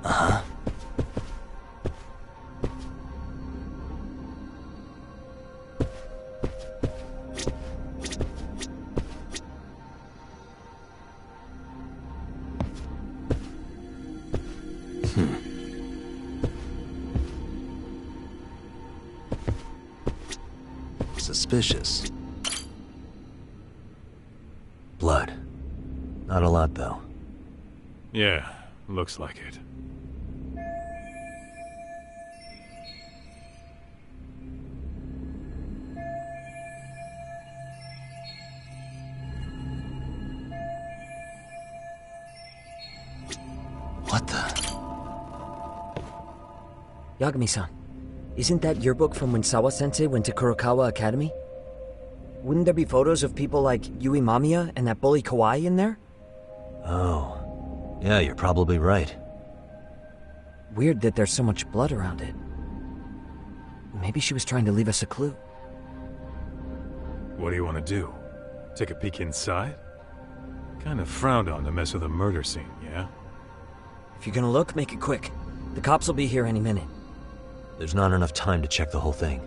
Uh-huh. Suspicious. Blood. Not a lot, though. Yeah, looks like it. Yagami-san, Isn't that yearbook from when Sawa-sensei went to Kurokawa Academy? Wouldn't there be photos of people like Yui Mamiya and that bully Kawai in there? Oh. Yeah, you're probably right. Weird that there's so much blood around it. Maybe she was trying to leave us a clue. What do you want to do? Take a peek inside? Kind of frowned on to mess with a murder scene, yeah? If you're gonna look, make it quick. The cops will be here any minute. There's not enough time to check the whole thing.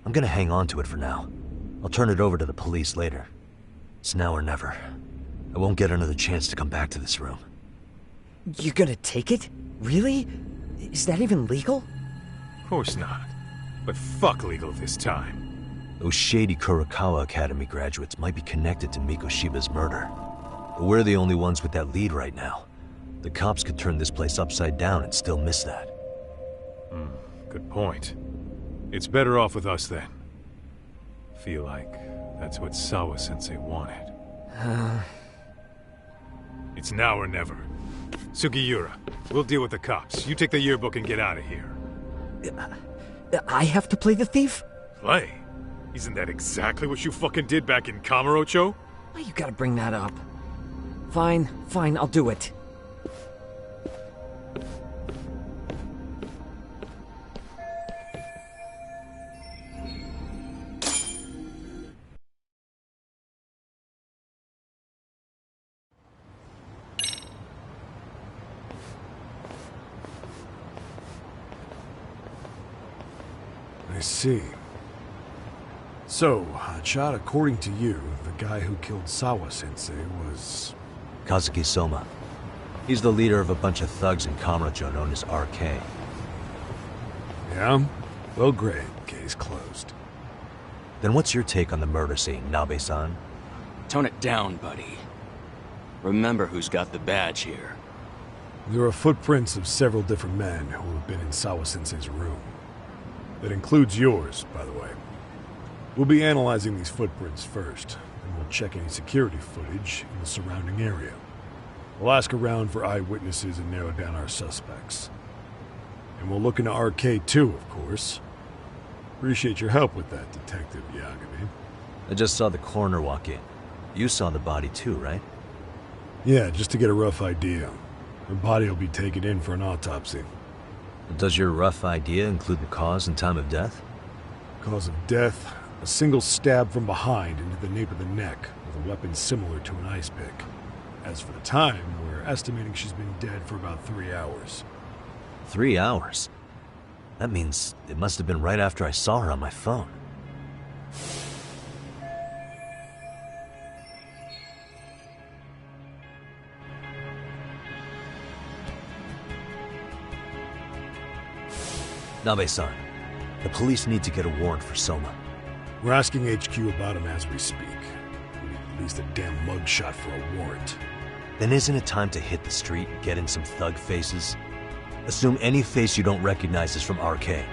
I'm gonna hang on to it for now. I'll turn it over to the police later. It's now or never. I won't get another chance to come back to this room. You're gonna take it? Really? Is that even legal? Of course not. But fuck legal this time. Those shady Kurokawa Academy graduates might be connected to Mikoshiba's murder. But we're the only ones with that lead right now. The cops could turn this place upside down and still miss that. Good point. It's better off with us then. Feel like that's what Sawa-sensei wanted. It's now or never. Sugiura, we'll deal with the cops. You take the yearbook and get out of here. I have to play the thief? Play? Isn't that exactly what you fucking did back in Kamurocho? Why you gotta bring that up? Fine, I'll do it. I see. So, Hotshot, according to you, the guy who killed Sawa-sensei was... Kazuki Soma. He's the leader of a bunch of thugs in Kamurocho known as RK. Yeah? Well, great. Case closed. Then what's your take on the murder scene, Nabe-san? Tone it down, buddy. Remember who's got the badge here. There are footprints of several different men who have been in Sawa-sensei's room. That includes yours, by the way. We'll be analyzing these footprints first, and we'll check any security footage in the surrounding area. We'll ask around for eyewitnesses and narrow down our suspects. And we'll look into RK too, of course. Appreciate your help with that, Detective Yagami. I just saw the coroner walk in. You saw the body too, right? Yeah, just to get a rough idea. The body will be taken in for an autopsy. Does your rough idea include the cause and time of death? Cause of death, a single stab from behind into the nape of the neck with a weapon similar to an ice pick. As for the time, we're estimating she's been dead for about 3 hours. 3 hours? That means it must have been right after I saw her on my phone. Nabe-san, the police need to get a warrant for Soma. We're asking HQ about him as we speak. We need at least a damn mugshot for a warrant. Then isn't it time to hit the street and get in some thug faces? Assume any face you don't recognize is from RK.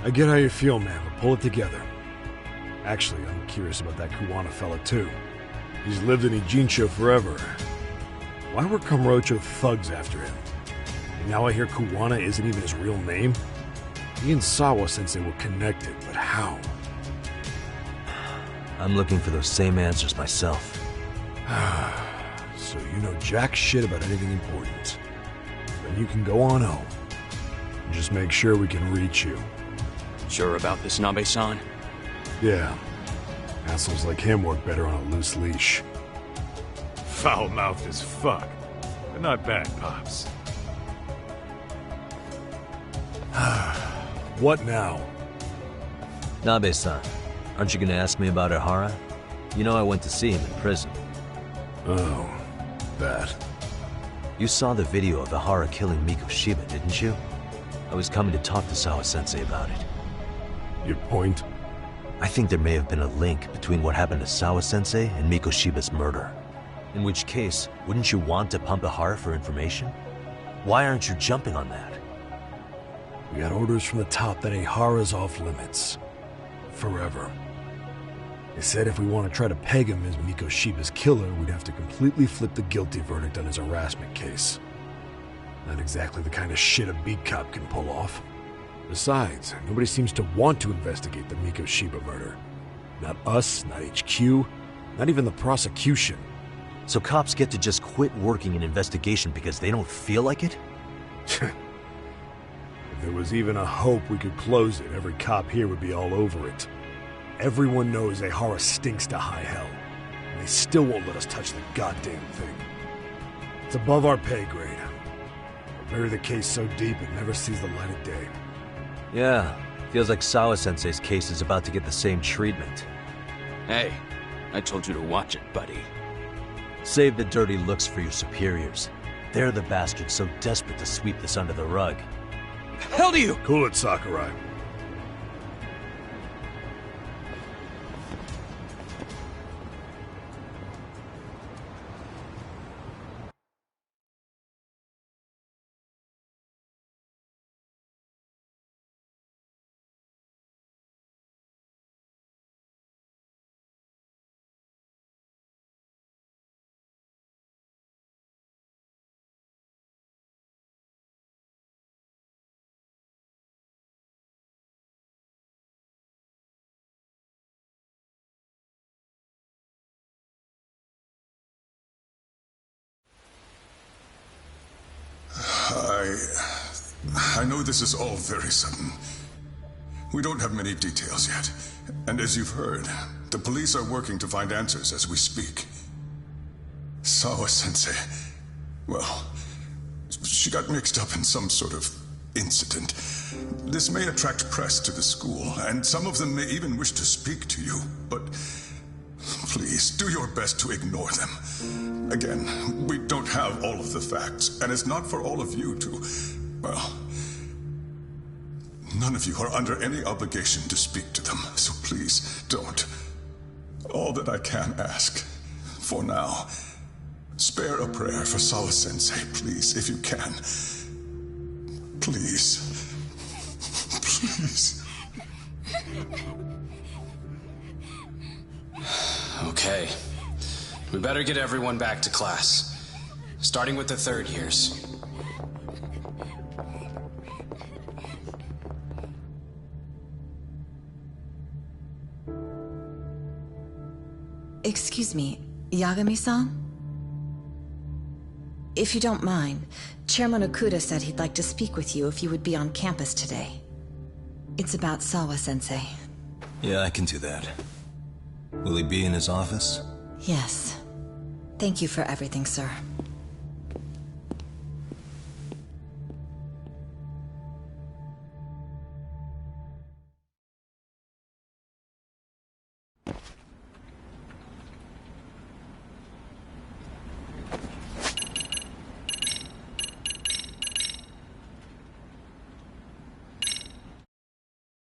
I get how you feel, man, but pull it together. Actually, I'm curious about that Kuwana fella, too. He's lived in Ijincho forever. Why were Kamurocho thugs after him? And now I hear Kuwana isn't even his real name? He and Sawa-sensei were connected, but how? I'm looking for those same answers myself. So you know jack shit about anything important. Then you can go on home. And just make sure we can reach you. Sure about this, Nabe-san? Yeah. Assholes like him work better on a loose leash. Foul-mouthed as fuck. But not bad, Pops. What now? Nabe-san, aren't you gonna ask me about Ihara? You know I went to see him in prison. Oh, that. You saw the video of Ihara killing Mikoshiba, didn't you? I was coming to talk to Sawa-sensei about it. Your point? I think there may have been a link between what happened to Sawa-sensei and Mikoshiba's murder. In which case, wouldn't you want to pump Ihara for information? Why aren't you jumping on that? We got orders from the top that Ihara's off limits. Forever. They said if we want to try to peg him as Mikoshiba's killer, we'd have to completely flip the guilty verdict on his harassment case. Not exactly the kind of shit a beat cop can pull off. Besides, nobody seems to want to investigate the Mikoshiba murder. Not us, not HQ, not even the prosecution. So cops get to just quit working an investigation because they don't feel like it? If there was even a hope we could close it, every cop here would be all over it. Everyone knows Ihara stinks to high hell, and they still won't let us touch the goddamn thing. It's above our pay grade. We'll bury the case so deep it never sees the light of day. Yeah, feels like Sawa-sensei's case is about to get the same treatment. Hey, I told you to watch it, buddy. Save the dirty looks for your superiors. They're the bastards so desperate to sweep this under the rug. Hell do you? Cool it, Sakurai. I know this is all very sudden. We don't have many details yet. And as you've heard, the police are working to find answers as we speak. Sawa-sensei, well, she got mixed up in some sort of incident. This may attract press to the school, and some of them may even wish to speak to you, but please, do your best to ignore them. Again, we don't have all of the facts, and it's not for all of you to, well, none of you are under any obligation to speak to them, so please don't. All that I can ask, for now, spare a prayer for Sawa-sensei, please, if you can. Please. Please. Okay. We better get everyone back to class. Starting with the third years. Excuse me, Yagami-san? If you don't mind, Chairman Okuda said he'd like to speak with you if you would be on campus today. It's about Sawa-sensei. Yeah, I can do that. Will he be in his office? Yes. Thank you for everything, sir.